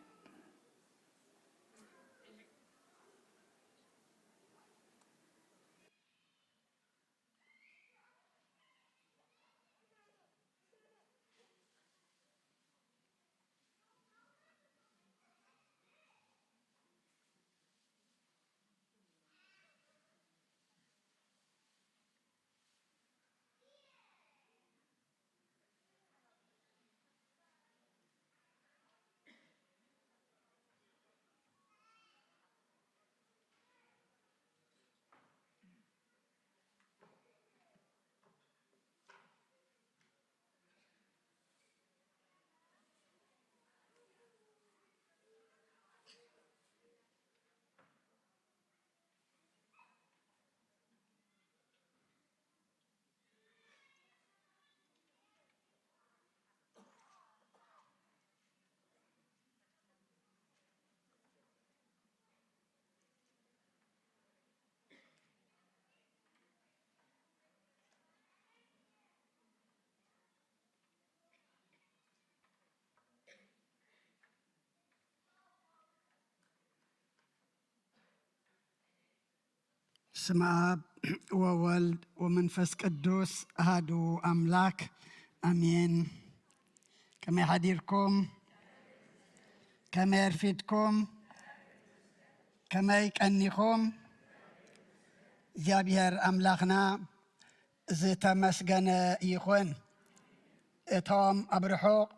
ስመ አብ ወወልድ ወመንፈስ ቅዱስ አሐዱ አምላክ አሜን። ከመይ ሓዲርኩም ከመይ ኣርፊድኩም ከመይ ቀኒኹም እግዚአብሔር አምላክና ዝተመስገነ ይኹን። እቶም ኣብ ርሑቕ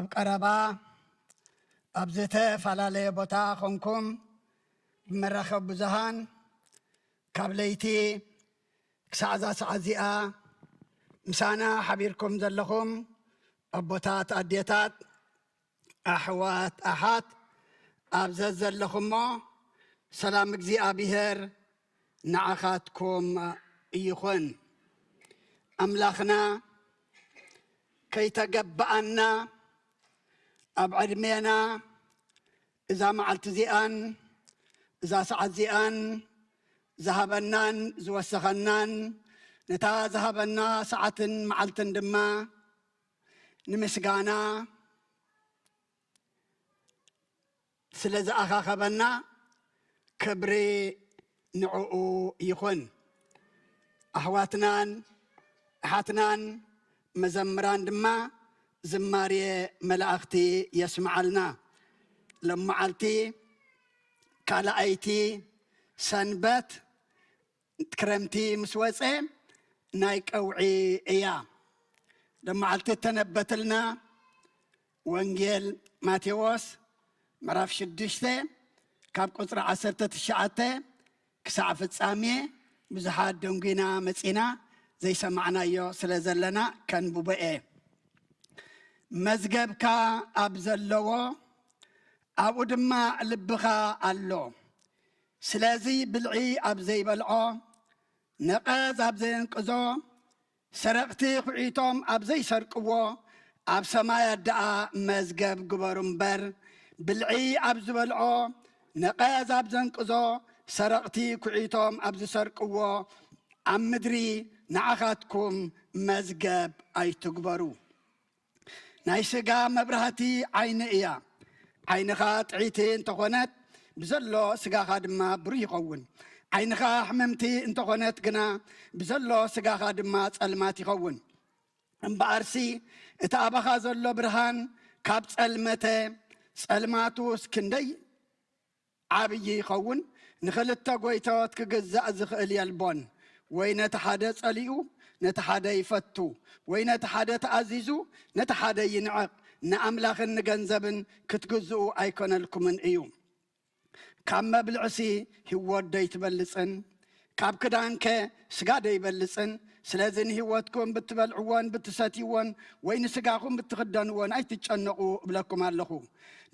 ኣብ ቀረባ ኣብ ዝተፈላለየ ቦታ ኮንኩም ብመራኸቢ ብዙሃን ካብ ለይቲ ክሳዕ እዛ ሰዓት እዚኣ ምሳና ሓቢርኩም ዘለኹም ኣቦታት ኣዴታት ኣሕዋት ኣሓት ኣብ ዘለኹሞ سلام እግዚአብሔር ንዓኻትኩም ይኹን ኣምላኽና ከይተገባአና ኣብ ዕድሜና እዛ መዓልቲ እዚኣን እዛ ሰዓት እዚኣን ዝሃበናን ዝወሰኸናን ነታ ዝሃበና ሰዓትን መዓልትን ድማ ንምስጋና ስለ ዝኣኻኸበና ክብሪ ንዕኡ ይኹን ኣሕዋትናን ኣሓትናን መዘምራን ድማ ዝማርየ መላእኽቲ የስምዓልና ለመዓልቲ ካልኣይቲ ሰንበት ክረምቲ ምስ ወፀ ናይ ቀውዒ እያ ለመዓልቲ ተነበትልና ወንጌል ማቴዎስ ምዕራፍ 6 ካብ ቁፅሪ 19 ክሳዕ ፍጻሜ ብዙሓት ደንጉና መፂና ዘይሰማዕናዮ ስለ ዘለና ከንብበኤ መዝገብካ ኣብ ዘለዎ ኣብኡ ድማ ልብኻ ኣሎ ስለዚ ብልዒ ኣብ ዘይበልዖ ነቐዝ ኣብ ዘየንቅዞ ሰረቕቲ ኩዒቶም ኣብ ዘይሰርቅዎ ኣብ ሰማይ ኣደኣ መዝገብ ግበሩ እምበር ብልዒ ኣብ ዝበልዖ ነቐዝ ኣብ ዘንቅዞ ሰረቕቲ ኩዒቶም ኣብ ዝሰርቅዎ ኣብ ምድሪ ንዓኻትኩም መዝገብ ኣይትግበሩ ናይ ስጋ መብራህቲ ዓይኒ እያ ዓይንኻ ጥዒቲ እንተኾነት ብዘሎ ስጋኻ ድማ ብሩህ ይኸውን ዓይንኻ ሕመምቲ እንተኾነት ግና ብዘሎ ስጋኻ ድማ ጸልማት ይኸውን እምበኣርሲ እቲ ኣባኻ ዘሎ ብርሃን ካብ ጸልመተ ጸልማቱስ ክንደይ ዓብዪ ይኸውን ንኽልተ ጎይቶት ክግዛእ ዝኽእል የልቦን ወይ ነቲ ሓደ ጸሊኡ ነቲ ሓደ ይፈቱ ወይ ነቲ ሓደ ተኣዚዙ ነቲ ሓደ ይንዕቕ ንኣምላኽን ንገንዘብን ክትግዝኡ ኣይኮነልኩምን እዩ ካብ መብልዕሲ ህይወት ደይትበልፅን ካብ ክዳንከ ስጋ ደይበልፅን ስለዚ ንህይወትኩም ብትበልዕዎን ብትሰትይዎን ወይ ንስጋኹም ብትኽደንዎን ኣይትጨነቑ እብለኩም ኣለኹ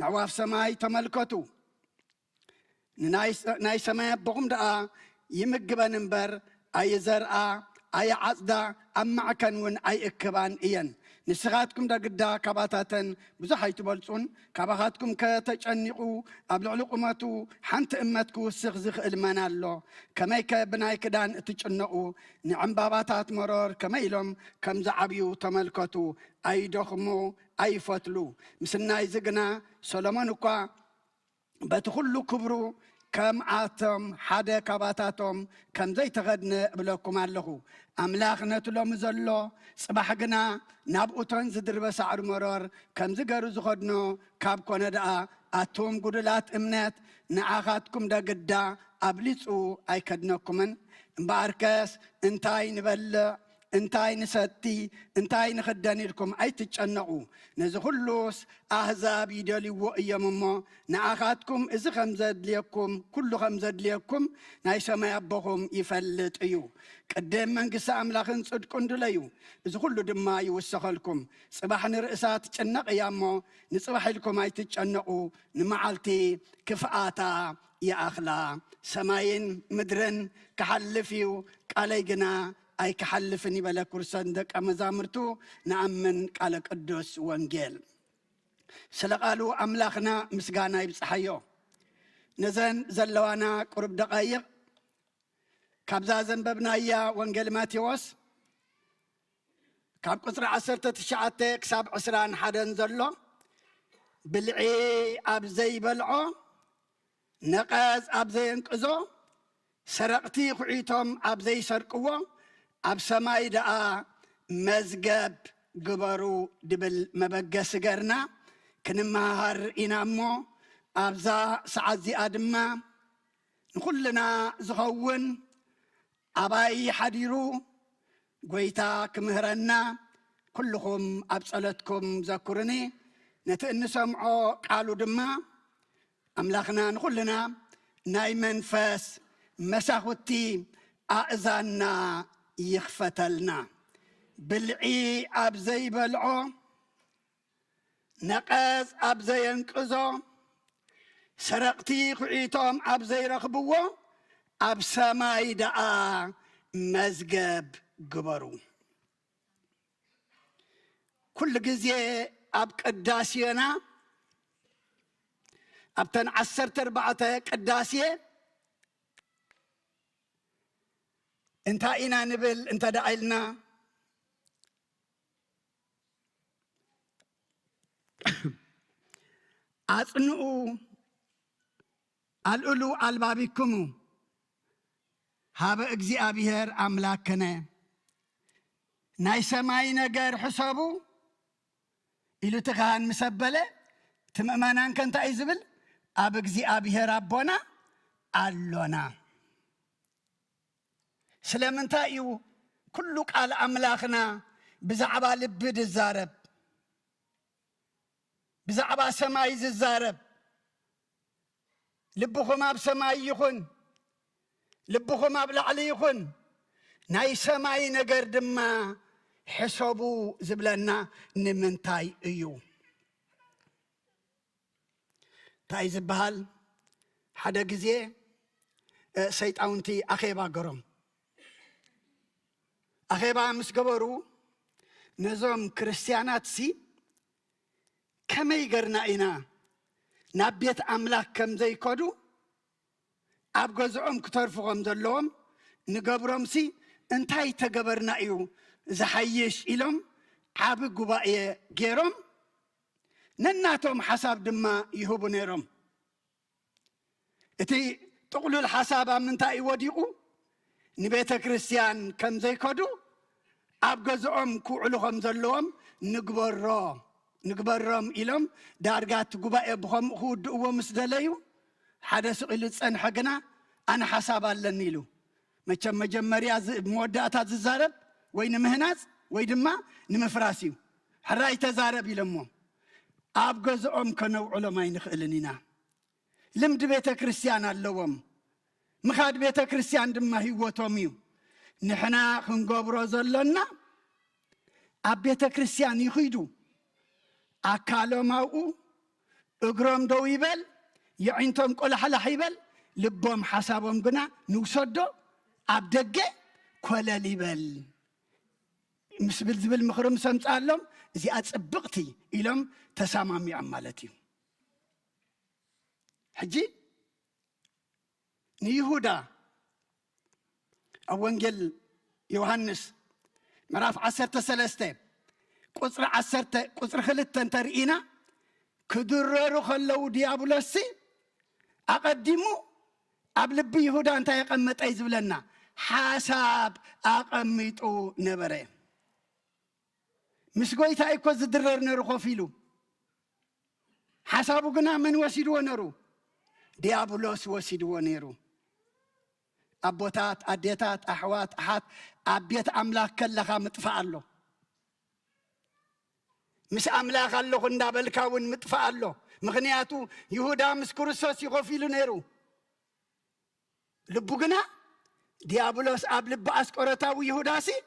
ንዕዋፍ ሰማይ ተመልከቱ ናይ ሰማይ ኣቦኹም ደኣ ይምግበን እምበር ኣይዘርኣ ኣይዓፅዳ ኣብ ማዕከን እውን ኣይእክባን እየን ንስኻትኩም ደግዳ ካባታተን ብዙሕ ኣይትበልፁን ካባኻትኩም ከተጨኒቑ ኣብ ልዕሊ ቁመቱ ሓንቲ እመት ክውስኽ ዝኽእል መን ኣሎ ከመይ ከ ብናይ ክዳን እትጭነቑ ንዕምባባታት መሮር ከመይ ኢሎም ከም ዝዓብዩ ተመልከቱ ኣይደኽሙ ኣይፈትሉ ምስናይ ዝግና ሰሎሞን እኳ በቲ ኩሉ ክብሩ ከም ኣቶም ሓደ ካባታቶም ከም ዘይተኸድነ እብለኩም ኣለኹ ኣምላኽ ነቲ ሎሚ ዘሎ ጽባሕ ግና ናብኡቶን ዝድርበ ሳዕሪ መሮር ከም ዝገሩ ዝኸድኖ ካብ ኮነ ደኣ ኣቶም ጉድላት እምነት ንዓኻትኩም ደግዳ ኣብሊፁ ኣይከድነኩምን እምበኣርከስ እንታይ ንበልዕ እንታይ ንሰቲ እንታይ ንኽደን ኢልኩም ኣይትጨነቑ ነዚ ኩሉስ ኣህዛብ ይደልይዎ እዮም እሞ ንኣኻትኩም እዚ ከም ዘድልየኩም ኩሉ ከም ዘድልየኩም ናይ ሰማይ ኣቦኹም ይፈልጥ እዩ ቅድም መንግስቲ ኣምላኽን ጽድቁን ድለዩ እዚ ኩሉ ድማ ይውሰኸልኩም ጽባሕ ንርእሳ ትጭነቕ እያ እሞ ንጽባሕ ኢልኩም ኣይትጨነቑ ንመዓልቲ ክፍኣታ ይኣኽላ ሰማይን ምድርን ክሓልፍ እዩ ቃለይ ግና أي كحلفني بلا كرسان دك أمزامرتو نأمن قال قدوس وانجيل سلقالو أملاخنا مسقانا يبصحيو نزن زلوانا قرب دقايق كابزازن ببنايا وانجيل ماتيوس كاب قصر 19 كساب 20 حدن زلو بلعي أبزي بلعو نقاز أبزي انقزو سرقتي خعيتهم أبزي سرقوو ኣብ ሰማይ ደኣ መዝገብ ግበሩ ድብል መበገስ ገርና ክንመሃር ኢና እሞ ኣብዛ ሰዓት እዚኣ ድማ ንኩልና ዝኸውን ኣባይ ሓዲሩ ጎይታ ክምህረና ኩልኹም ኣብ ጸሎትኩም ዘኩርኒ ነቲ እንሰምዖ ቃሉ ድማ ኣምላኽና ንኩልና ናይ መንፈስ መሳኹቲ ኣእዛና يخفتلنا بالعي أبزي بلعو نقاز أبزي ينقزو سرقتي خعيتهم أب زي رخبوه أب سماي داء مزجب قبرو كل جزية أب قداسينا أب تنعسر تربعة قداسية انت إنا نبل انت دعيلنا أصنعوا الألو البابكم هذا أجزي أبيهر أملاكنا ناي سماي نجار حسابه إلو تخان مسبلة تمأمانان كنت أيزبل أبجزي أبيهر أبونا ألونا سلام تايو كلك على أملاكنا بزعبا لبد الزارب بزعبا سمايز الزارب لبخم أب سماي يخن لبخم أب لعلي يخن ناي سماي نجر دما حسابو زبلنا نمنتاي ايو تاي زبهال حدا جزيه سيد أونتي أخيبا قرم أخيبا مسقبرو نظام كريستيانات سي كما يقرنا إنا نبيت أملاك كم زي كودو أبغزعهم كترفقهم دلهم نقبرهم سي انتاي تقبرنا إيو زحيش إلهم عاب قبائي جيرهم نناتهم حساب دما يهوبو نيرهم اتي تقولوا الحساب من تاي وديقو نبيت كريستيان كم زي كودو أبغزعهم كوعلهم دلهم نقبرهم إلهم دارقات قبائي بهم خود ومسدليو حدث قلت أن حقنا أنا حساب اللنيلو ما جمريا مودعات الزارب وين مهناز وين ما نمفراسيو حراي تزارب يلمو أبغزعهم كانوا علماء ينخلنينا لمد بيت كريستيان اللوم مخاد بيت كريستيان دما هيوتوميو نحنا خنقبرو زلنا أب بيت كريستيان يخيدو أكالو ماؤو اقرام دو يبل يعينتهم كل حلا حيبل لبهم حسابهم قنا نوصدو أبدقى كل ليبل مسبل زبل مخرم سمت قالهم زي أتصبقتي إلهم تسامامي عمالتي حجي نيهودا أوانجل يوحنس مراف 13 قصر خلتن ترئينا كدررو خلو ديابولسي أقدمو أبلبي يهودا أنت يقمت أيزب لنا حساب أقمتو نبري مسقوي تايكو زدرر نرخو فيلو حسابو قنا من وسيدو نرو ديابولوس وسيدو نيرو أبوتات أديتات أحوات أحات أبيت أملاك كلها متفعلو مس أملاك الله خندا بالكون متفعلو مغنياتو يهودا مسكرسوس يغفيلو نيرو لبوغنا ديابولوس أبلب أسكورتاو يهوداسي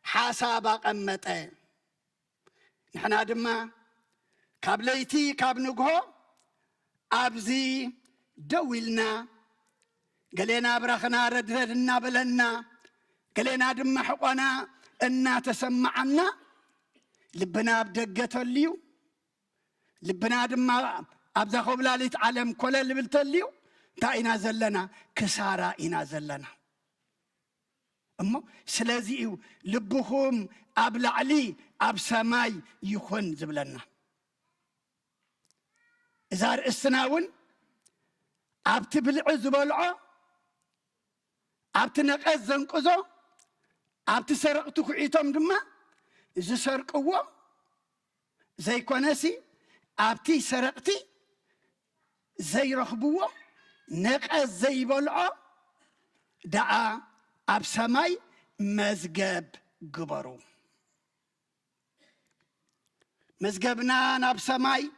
حسابا قمتين نحنا دما كابليتي كابنقهو أبزي دويلنا قلينا برخنا ردنا بلنا قلينا دما حقنا إنا تسمعنا لبنا بدقة الليو لبنا دما أبزا خبلاليت عالم كل اللي بلتليو تا إنا زلنا كسارا إنا زلنا أمو سلازيو لبهم أبلع لي أب سماي يخون زبلنا إزار السناون أبتبلع زبلعو أبتنقز زنقزو أبتسرقتو كعيتم دما إذا سرقوا زي كونسي أبتي سرقتي زي رخبوه نقز زي بلعو دعا أب سماي مزقب قبرو مزقبنا ناب سماي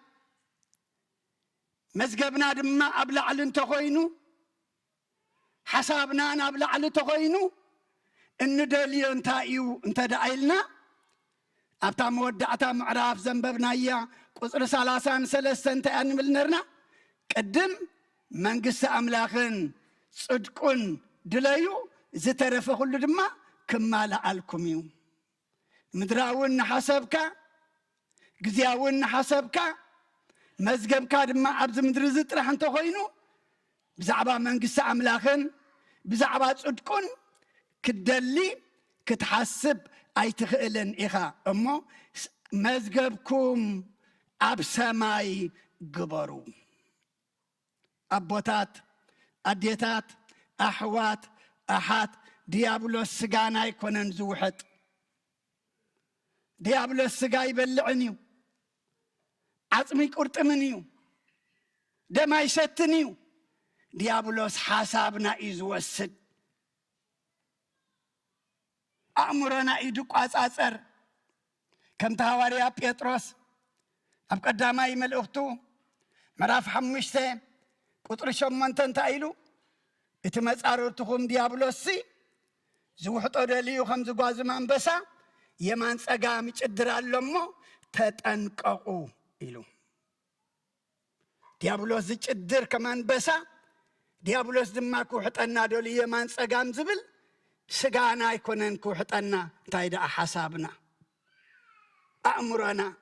مزقبنا دما أبلع لنتخوينو حسابنا نابلع لتخوينو إن دليل انتايو انت دعيلنا أبتا مودعتا معراف زنببنا إياه قصر سلاسان سلسة انت أنمل نرنا قدم منقص أملاخن صدقون دليو زترف كل دما كما لألكم يوم مدراون حسبك جزياون حسبك مزجبك دما عبد مدرزت رح أنت خينو بزعبا منقص أملاخن بزعبا صدقون كدلي كتحسب أي تخيلن إخا أمو مزجبكم أبسماي قبرو أبوتات أديتات أحوات أحات ديابلوس سجانا يكونن زوحت ديابلوس سجاي بلعنيو عظمي قرطمنيو دما يشتنيو ديابلوس حسابنا يزوسد أمرنا يدق أصر كم تهواريا بيتروس أب قدامي ملؤختو مراف حمشته قطر شمنتن تايلو اتمصاررتكم ديابلوسي زوحطو دليو خمز غاز منبسا يمان صغا ميچدرالمو تطنققو يلو ديابلوس يچدر كمان بسا ديابلوس دما كوحطنا دولي يمان صغام زبل سغانا يكونن كوحطنا تايدا حسابنا أمرنا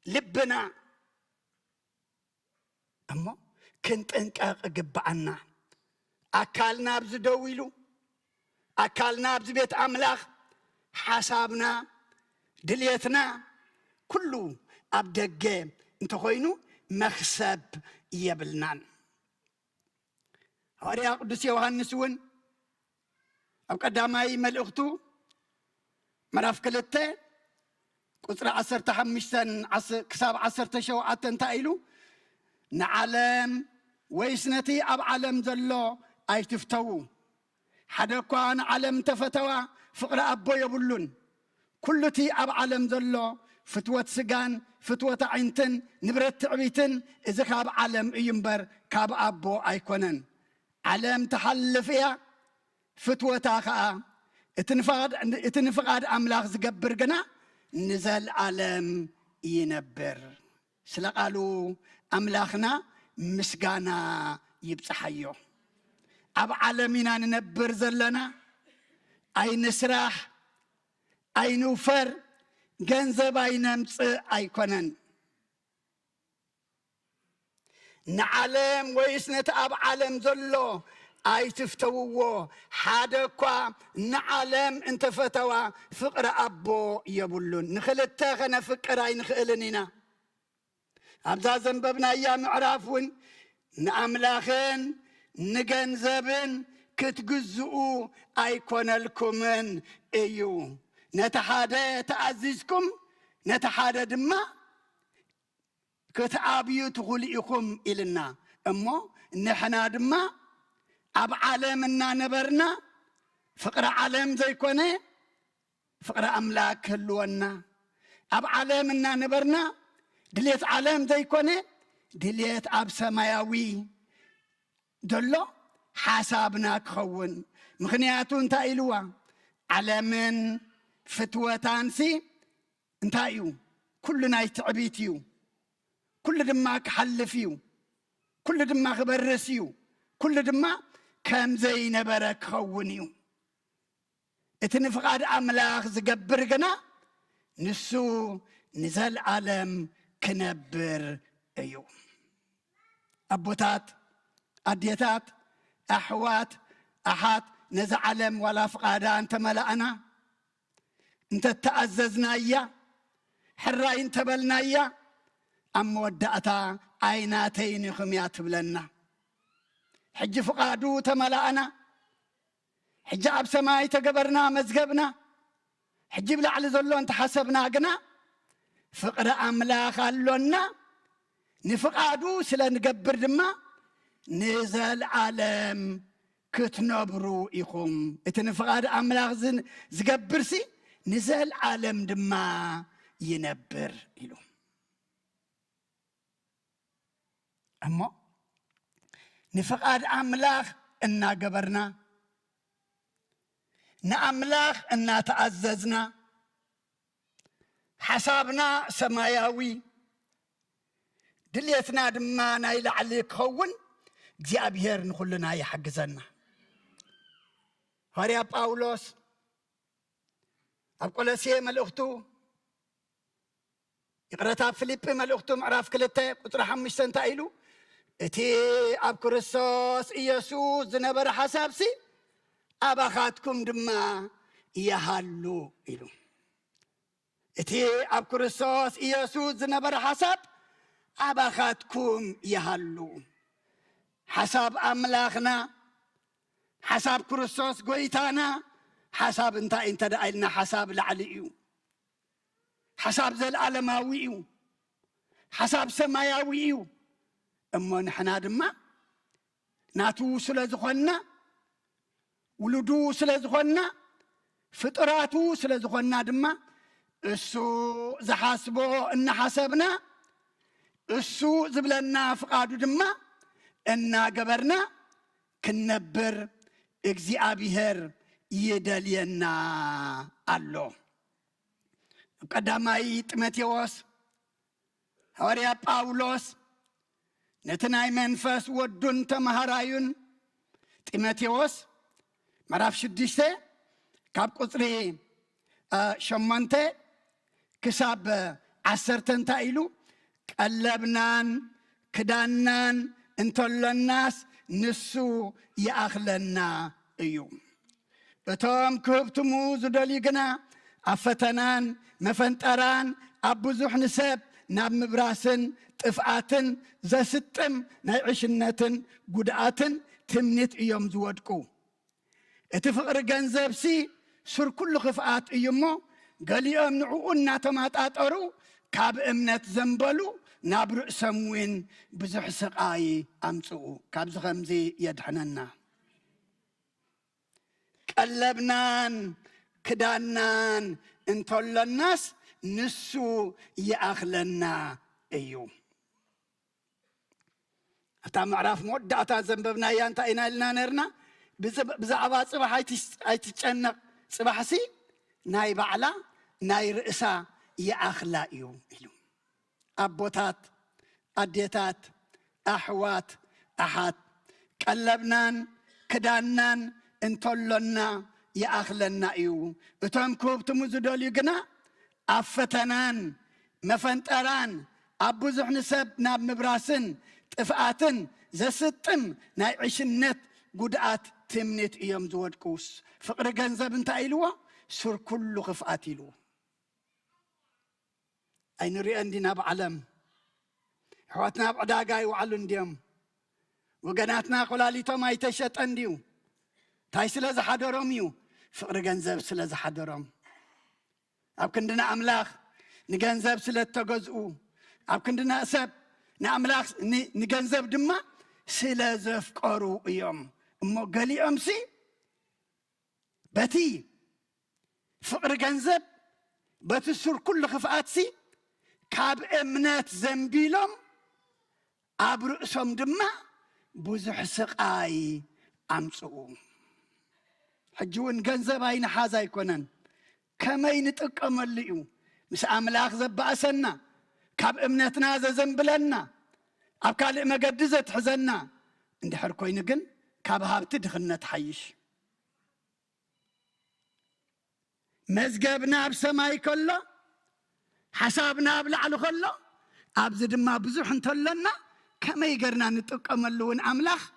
لبنا أما كنت انقاق قبعنا أكلنا بزدويلو أكلنا بزبيت أملاخ حسابنا دليتنا كله أبدقى انتو خوينو مخسب يبلنان هوريا قدس يوحنس ون أو قدامي ملأختو مراف كلتة قصر 15 كساب 17 تايلو نعلم ويسنتي أب علم ذلو أي تفتو حدكوان علم تفتوى فقر أبو يبلون كلتي أب علم ذلو فتوة سجان فتوة عينتن نبرت تعبيتن إذا كاب علم ينبر كاب أبو أيكونن علم تحلفيا فتوة تاخا اتنفقاد أملاخ زقبر جنا نزل علم ينبر سلقالو أملاخنا مسجانا يبصحيو أب عالمنا ننبر زلنا أي نسرح أي نوفر جنزب أي نمس أي كونن نعلم ويسنت أب عالم زلو أي تفتوو حادكوا نعلم انت فتوى فقر أبو يبلون نخلتاخنا فقر أي نخلنينا أبدا زنببنا أيام عرافون نأملاخن نجنزبن كتجزؤوا أيكون لكمن أيو نتحادى تعززكم نتحادى دما كتعابيو تغلئكم إلنا أمو نحنا دما أب عالمنا نبرنا فقر عالم زي كونه فقر أملاك هلونا أب عالمنا نبرنا دليت عالم زي كونه دليت أب سماياوي دلو حسابنا كخون مخنياتو انتايلوا عالمن فتوتانسي انتايو كلنا يتعبيتيو كل دماك حلفيو كل دماك برسيو كل دما كم زي نبرك خونيو اتنفقاد أملاخ زقبر جنا نسو نزل عالم كنبر أيو أبوتات أديتات أحوات أحات نزع عالم ولا فقادا أنت ملأنا أنت تأززنا إياه حراين تبلنا إياه أم ودأتا عيناتين خميات بلنا حج فقادو تملأنا حج أب سماي تقبرنا مزقبنا حج بلعل زلو انت حسبنا قنا فقر أملاخ اللونا نفقادو سلا نقبر دما نزل عالم كتنبرو إخم اتنفقاد أملاخ زقبر سي نزل عالم دما ينبر إلو أما نفقاد أملاخ إنا قبرنا نأملاخ إنا تعززنا حسابنا سماياوي دليتنا دما نايل عليك خون እግዚአብሔር ንኹልና ይሐግዘና ሐዋርያ ጳውሎስ ኣብ ቆሎሴ መልእኽቱ ይቅረታ ፊልጵ መልእኽቱ ምዕራፍ 2 ቁጥሪ 5 እንታይ ኢሉ እቲ ኣብ ክርስቶስ ኢየሱስ ዝነበረ ሓሳብሲ ኣባኻትኩም ድማ ይሃሉ ኢሉ እቲ ኣብ ክርስቶስ ኢየሱስ ዝነበረ ሓሳብ ኣባኻትኩም ይሃሉ حساب أملاخنا حساب كريستوس قويتانا حساب انت دعيلنا حساب لعليو حساب زي العالماويو حساب سماياويو اما نحنا دما ناتو سلازخونا ولدو سلازخونا فطراتو سلازخونا دما السو زحاسبو ان حسبنا السو زبلنا فقادو دما እና ገበርና ክንነብር እግዚአብሔር ይደልየና አሎ ቀዳማይ ጢሞቴዎስ ሐዋርያ ጳውሎስ ነትናይ መንፈስ ወዱን ተማሃራዩን ጢሞቴዎስ ምዕራፍ 6 ካብ ቁጥሪ 8 ክሳብ 10 እንታይ ኢሉ ቀለብናን ክዳናን انتو الناس نسو يأخلنا ايوم بتوم كوبتمو زدوليقنا افتنان مفنتران ابوزوح نسب ناب مبراسن طفعاتن زستم نايعشنتن قدعاتن تمنيت ايوم زودكو اتفقر جنزب سي سر كل خفعات ايومو قال يوم نعونا تماتات ارو كاب امنت زنبلو نابرؤ سموين بزح سقاي أمسو كابز خمزي يدحننا قلبنان كدانان انتول الناس نسو يأخلنا ايو اتا معرف مودة اتا زنببنا يانتا اينا لنا نرنا بزعبات صباح ايتشنق صباح سي ناي بعلا ناي رئسا يأخلا ايو أبوتات أديتات أحوات أحد قلبنان كدانان انتولنا يأخلنا إيو اتهم كوبتو مزدول يقنا أفتنان مفنتران أبوزح نسب ناب مبراسن تفقاتن زستم ناي عشنت قدعات تمنيت إيام زود كوس فقر جنزب انت إيلوا سر كل خفقات إيلوا أين رئان دينا بعلم حواتنا بعداقاي وعلن ديم وقناتنا قلاليتو ما يتشت انديو تاي سلاز حدرم يو فقر جنزب سلاز حدرم أب كندنا أملاخ نجنزب سلاز تغزقو أب كندنا أسب نأملاخ نجنزب دما سلاز فقرو يوم أمو قالي أمسي باتي فقر جنزب باتسور كل خفقات سي كاب امنات زنبيلهم ابرؤسهم دما بوزح سقاي امصو حجون جنزب اين حازا يكونن كما ينطقمليو مس املاخ زباسنا كاب امناتنا زنبلنا اب كالئ مقدزه تحزنا اندحر كوين كن كاب هابت دخنت حيش مزقبنا بسماي كله حسابنا بلعلو خلو أبزد ما بزوح انتولنا كما يقرنا نتقملون أملاخ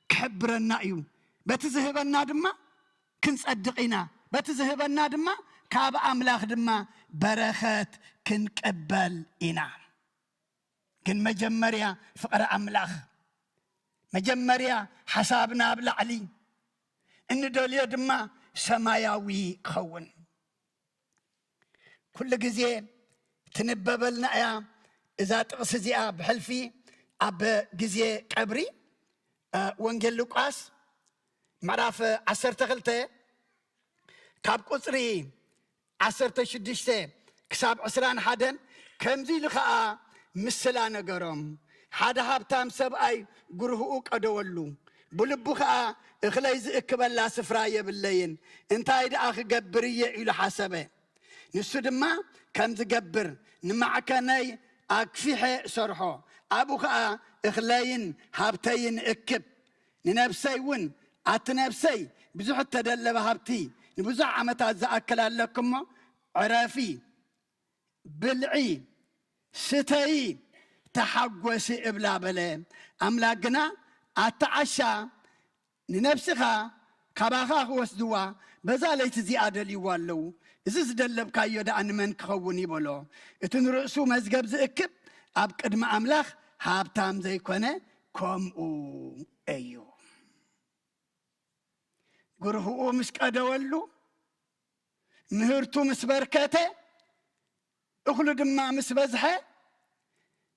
كحبرنا ايو بتزهبنا دما كنس أدقنا بتزهبنا دما كاب أملاخ دما برخات كنقبل إنا كن مجمريا فقر أملاخ مجمريا حسابنا بلعلي إن دوليا دما سماياوي خون كل جزيه تنببلنا يا إذا تقصديها بحلفي أب جزية كبري وانجيل لوقاس معرف 10 كاب قصري 10 كساب 21 كمزي لخاء مسلا نقرم حدا هابتام سبأي قرهو قدولو بلبو خاء اخليز اكبل لا سفرايا بالليل انتاي دا اخي قبرية الى حسبه نسو دما كم تقبر نمعكناي أكفيح سرحو أبوخا إخلاين هابتين إكب ننفسي ون أتنفسي بزح التدلب هابتي نبزح عمتات زأكل لكم عرافي بلعي ستي تحقوسي إبلا بلي أملاقنا أتعشى ننفسها كباخا وسدوا بزالي تزيادة لي والو إذا زدلب كايو دا أن من كخوني بلو إتن رأسو مزقب زئكب أب قدم أملاخ هابتام زي كونه كومو أيو قرهو مش قدولو مهرتو مسبركته أخلو دما مسبزحه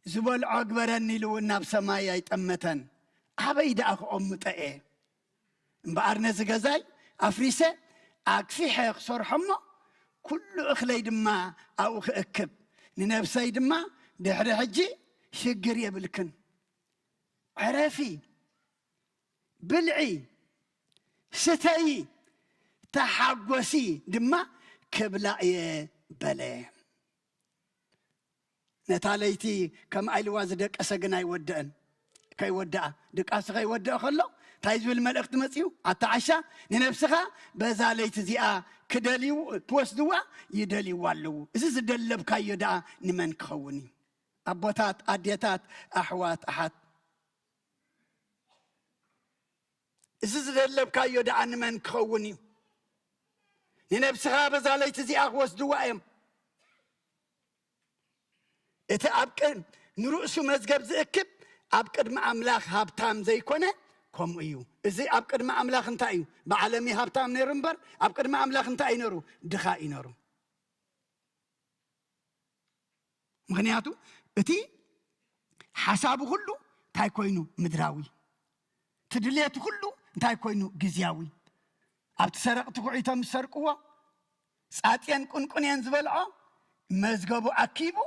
زبال عقبرني لو الناب سمايا يتأمتن عبيد أخو أمتأي مبارنا زغزاي أفريسة أكفيحة يخسر حمو كل أخلي دما أو أكب ننفسي دما دحر حجي شقر يبلكن عرفي بلعي ستاي تحقوسي دما كبلاي بلي نتاليتي كم أيلواز دك أسقنا يودأن كي ودأ دك أسقا يودأ خلو تايزو الملأخت مسيو أتعشى ننفسها بزاليت زيا كدليو توسدوا يدلي والو إذا دلب كي يدعى نمن كخوني أبوتات أديتات أحوات أحد إذا دلب كي يدعى نمن كخوني ننفسها بزاليت زيا وسدوا أيم إذا أبكر نرؤسو مزقب زئكب أبكر مع أملاخ هابتام زي كونه كم أيو إذا أبكر مع أملاخ انتايو بعالمي هابتام نيرنبر أبكر مع أملاخ انتاي نرو دخائي نرو مغنياتو إتي حسابه كله تاي كوينو مدراوي تدليته كله تاي كوينو جزياوي أبتسرق تقعيتا مسرقوا ساتيان كون ينزبلعو مزقبو أكيبو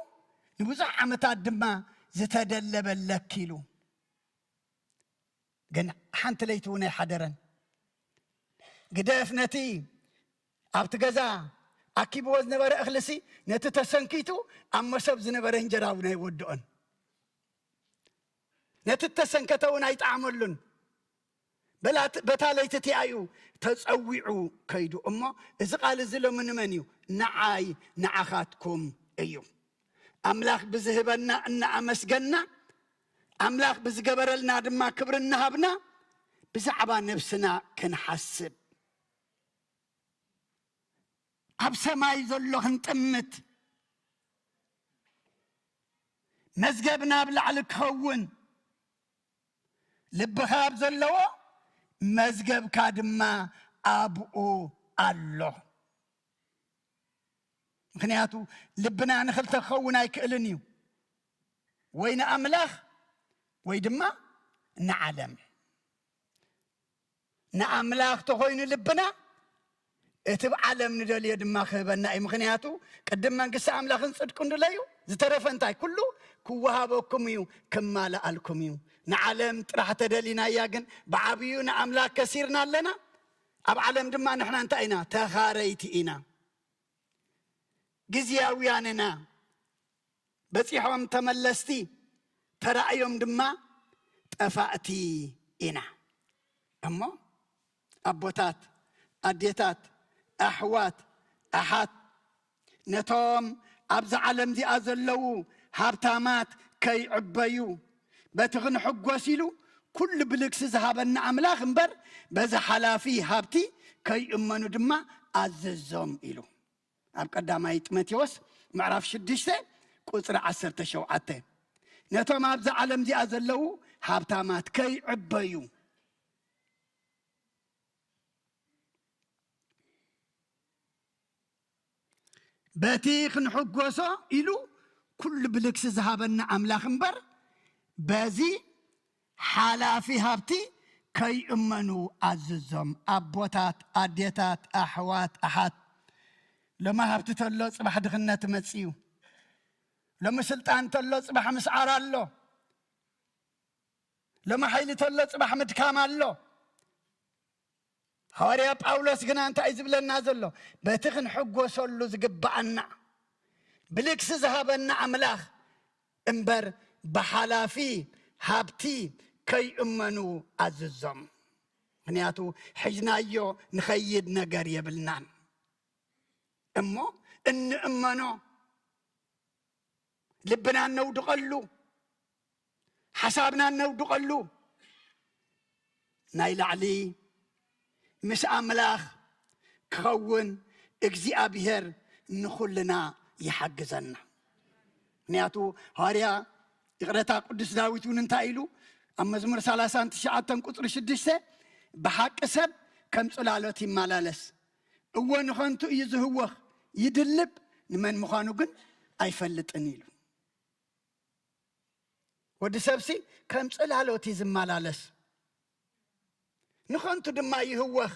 نبزع عمتات دما زتدلب اللكيلو قن حانت ليتوني حدرا قداف نتي أبتقزا أكيب وزن برا أخلسي نتتسنكيتو أما سبز نبرا هنجراونا يودون نتتسنكتونا يتعملون بتاليتتي أيو تسويعو كيدو أما إذا قال الزلو من منيو نعاي نعخاتكم أيو أملاخ بزهبنا أن أمسجنا أملاخ بزجبر لنا دما كبرنا هبنا بزعبا نفسنا كنحسب أبسما يزلو هنتمت مزجبنا بالعلك هون لبها بزلو مزجب كادما أبو الله مخنياتو لبنا نخلت خونا يكألنيو وين أملاخ ويدما نعلم نأملاخ تخوين لبنا اتب علم ندل يدما خبنا اي مخنياتو قدم من قصة أملاخ نصدقون دليو زترفنتاي كله كوهابوكم يو كما لألكم يو نعلم تراح تدلينا ياقن بعبيو نأملاخ كثيرنا لنا أب علم دما نحنا انتاينا تخاريتينا جزياوياننا بسيحوم تملستي ترأيهم دما تفأتي إنا أما أبوتات أديتات أحوات أحات نتوم أبز علم دي أزلو هابتامات كي عبيو بتغن حق وسيلو كل بلكس زهابنا أملاخ مبر بز حلافي هابتي كي أمنو دما أززوم إلو أب قدامي تمتيوس معرف شدشته قصر 10 شوعته نتوم أبز علم دي أزلو هابتامات كي عبيو باتيخ نحقوسو إلو كل بلكس زهابنا أملاخ مبر بازي حلافي هابتي كي أمنو أززوم أبوتات أديتات أحوات أحات لما هبت تلو صباح دخلنا تمسيو لما سلطان تلو صباح مسعار الله لما حيل تلو صباح مدكام الله هوريا باولوس غنا انت ايزب لنا زلو بتخن حقو سولو زقبعنا بلكس ذهبنا املاخ امبر بحلافي هابتي كي أمنو أززم منياتو حجنا يو نخيد نجار يبلنان أمو إن أمنو لبنا نودو قلو حسابنا نودو قلو نايل علي مس أملاخ كون اجزي أبيهر نخلنا يحجزنا نياتو هاريا يقرأتا قدس داويتون انتايلو أما زمر سالاسان تشعاتن قطر شدشته بحق سب كم صلالاتي مالالس هو نخانتو يزهوخ يدلب نمن مخانو قن أي فلت أنيلو ودي سبسي كم صلالاتي زمالالس نخانتو دما يهوخ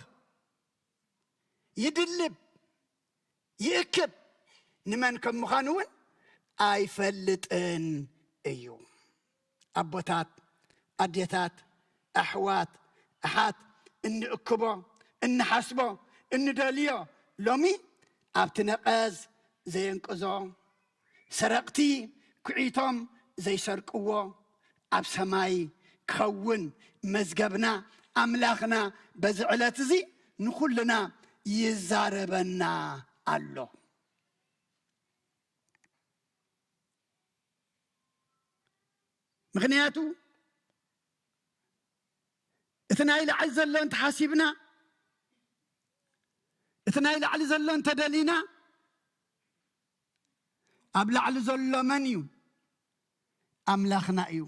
يدلب يأكب نمن كم مخانوين أي فلت أن أيو أبوتات أديتات أحوات أحات إن أكبو إن حسبو إن داليو لومي أبتنقاز زي انقزو سرقتي كعيتم زي سرقوو أب سماي كون مزقبنا أملاخنا بزعلات زي نخلنا يزاربنا الله مغنياتو اثناء العز اللون تحاسبنا اثناء العز اللون تدلينا أبلع لزل منيو أملاخنا ايو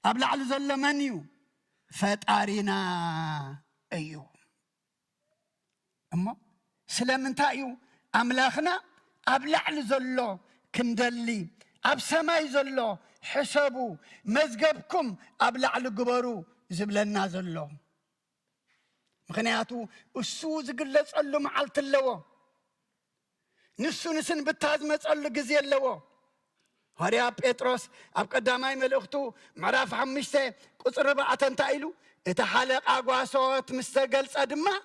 أبلع لزل منيو فتارينا ايو أما سلام انتايو أملاخنا أبلع لزلو كندلي أب سماي زلو حسابو مزقبكم أبلع لقبرو زبلنا زلو مخنياتو السوز قلت قلو معالت اللو نسو نسن بتاز متقلو قزي اللو هاريا بيتروس أب قداماي ملوختو معراف حمشته قصر ربعة تايلو اتحالق أقواسوت مستقل صدما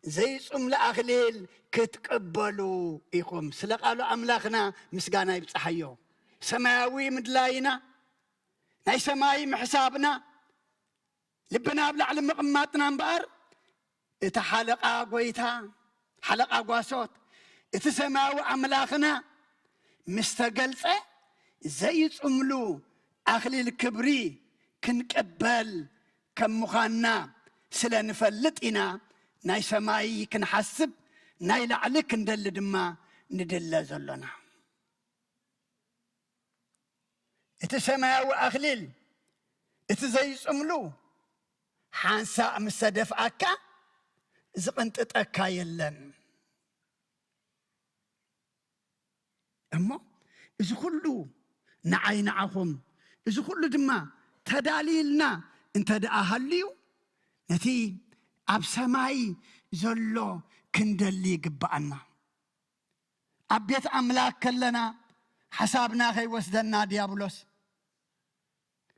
زي سملا أخليل كتقبلو إيقوم سلقالو أملاخنا مسقانا يبصحيو سماوي مدلاينا ناي سماي محسابنا لبنا بلع لمقماتنا مبار اتحالقا قويتا حلقا قواسوت اتسماوي أملاخنا مستقلصة زي سملو أخلي الكبري كنقبل كم مخانا سلا نفلتنا ناي سماي كنحسب ناي لعلك ندل دما ندل زلنا اتسماو أخليل اتزي سملو حانسا مستدف أكا زقنت اتأكا يلن أما إذا كله نعي نعهم إذا كله دما تداليلنا انت دأهليو نتي أب سماي زلو كندلي قبعنا أبيت أملاك كلنا حسابنا خي وسدنا ديابلوس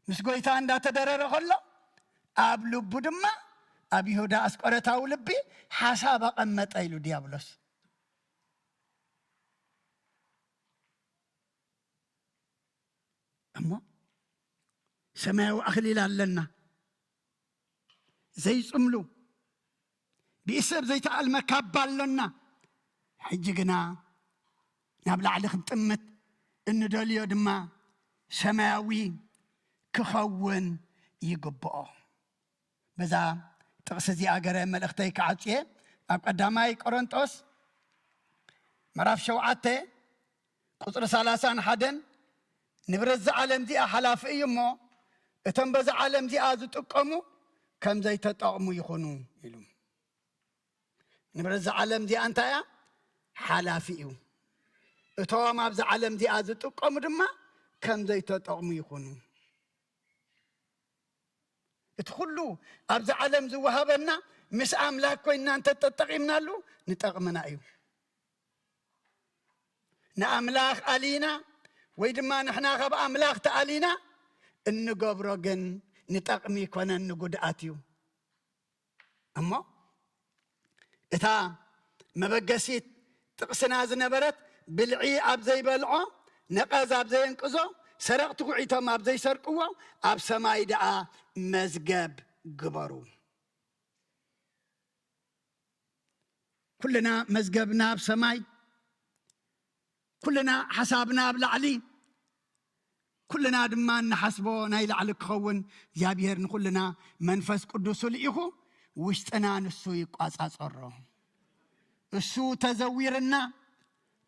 مسقويتا عندها تدرر خلا أب لبو دما أب يهودا أسقرتاو لبي حسابا قمت أيلو ديابلوس أما سماو أخلي لنا زي سملو بيسب زي تعال مكبال لنا حجقنا نابل عليك نتمت إنه دوليو دما سماوي كخون يقبقه بذا تقصدي أقرأ ملختي كعطيه أقدامي كورنثوس مراف شوعته قطر سالاسان حدن نبرز عالم دي حلاف يمو اتنبز عالم دي ازو تقمو كم زي تطعمو يخونو يلوم نبرز عالم دي انتايا حلافيو اتوام ابز عالم دي ازو تقمو دما كم زي تطعمو يخونو ادخلو ابز عالم زو وهبنا مس املاك كوينا انت تتقيمنا له نتقمنا ايو ناملاك علينا ويدما نحنا غب أملاك تالينا إنه قبرقن نتقمي كنا نقود آتيو أما إتا مبقسيت تقسنا زنبرت بالعي أبزي بلعو نقاز أبزي انقزو سرقت قعيتهم أب زي سرقوا أب سماي دعا مزجب قبروا كلنا مزجبنا بسماي كلنا حسابنا بلعلي كلنا دمان نحسبه نايل على كون زابير كلنا منفس قدوس لإخو وشتنا نسو يقاص أصره السو تزويرنا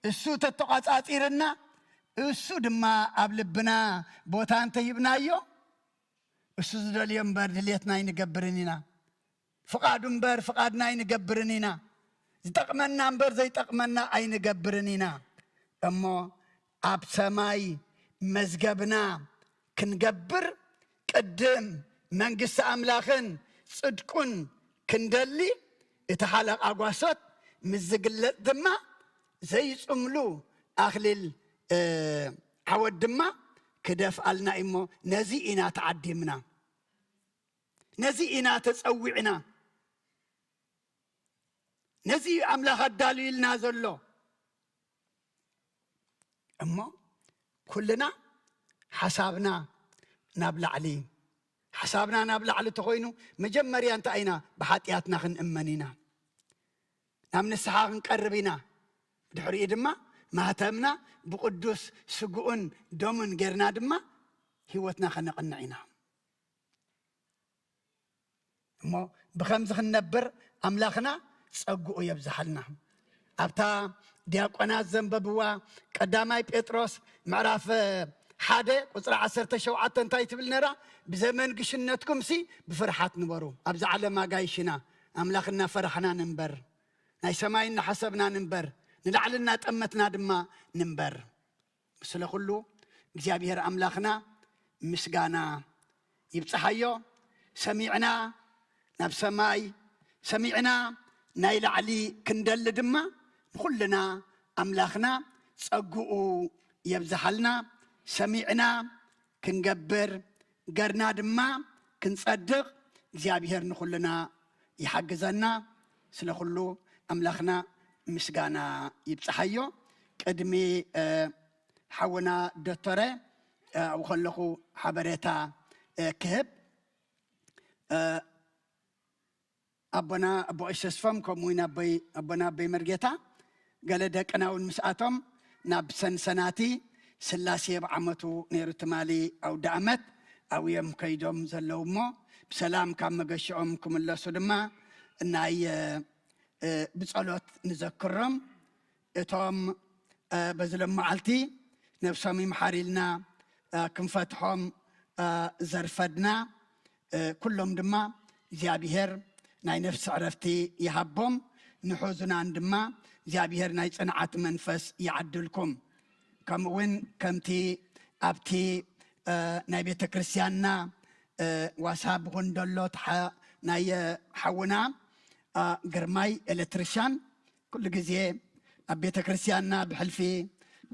السو تتقاص أصيرنا السو دما أبلبنا بوتان تيبنا يو السو زدليم برد ليتنا ينقبرنينا فقادم بر فقادنا ينقبرنينا زتقمنا بر زي تقمنا ينقبرنينا أما أب سماي مزجبنا كنقبر قدم منقس أملاخن صدقون كندلي اتحالق أقواسات مزقلت دما زي صملو أخلل عود دما كدف قالنا إمو نزيئنا تعدمنا نزيئنا تسوعنا نزي أملاخ الدليل نازلو أما كلنا حسابنا نابلع عليه حسابنا نابلع على تقوينو مجمري أنت أينا بحاتياتنا خن أمنينا نام نسحاق نقربينا دحري دما ما تمنا بقدوس سجون دومن غيرنا دما هيوتنا خن قنعينا مو بخمس خنبر أملاخنا صقو يبزحلنا أبتا دياقونات زنببوا قداماي بيتروس معرف حادة قصر 17 انتاي تبل نرا بزمن قشنتكم سي بفرحات نبرو أبز على ما قايشنا أملاخنا فرحنا ننبر ناي سماينا حسبنا ننبر نلعلنا تأمتنا دما ننبر بسلا كله እግዚአብሔር أملاخنا مسقانا يبصحيو سميعنا ناب سماي سميعنا نايل علي كندل دما كلنا أملاخنا صقو يبزحلنا سميعنا كنقبر قرنا دما كنصدق እግዚአብሔር نخلنا يحجزنا سلخلو أملاخنا مسقانا يبصحيو قدمي حونا دكتورة وخلقو حبريتا كهب أبنا أبو إسسفم كموين أبنا بمرجتا قال دك أنا والمساتهم نابسن سناتي سلاسي بعمتو نيرت مالي أو دعمت أو يوم كيدهم زلومو بسلام كم مجشعهم كم الله سلما ناي بصلوت نذكرهم اتهم بزلم معلتي نفسهم محارلنا كنفتحهم زرفدنا كلهم دما زيابيهر ناي نفس عرفتي يهبهم نحوزنا عندما زيابيهر ناي صنعت منفس يعدلكم كم وين كمتي أبتي ناي بيت كريستياننا واساب غندلوت ناي حونا قرماي إلكتريشان كل جزء أبيت كريستياننا بحلفي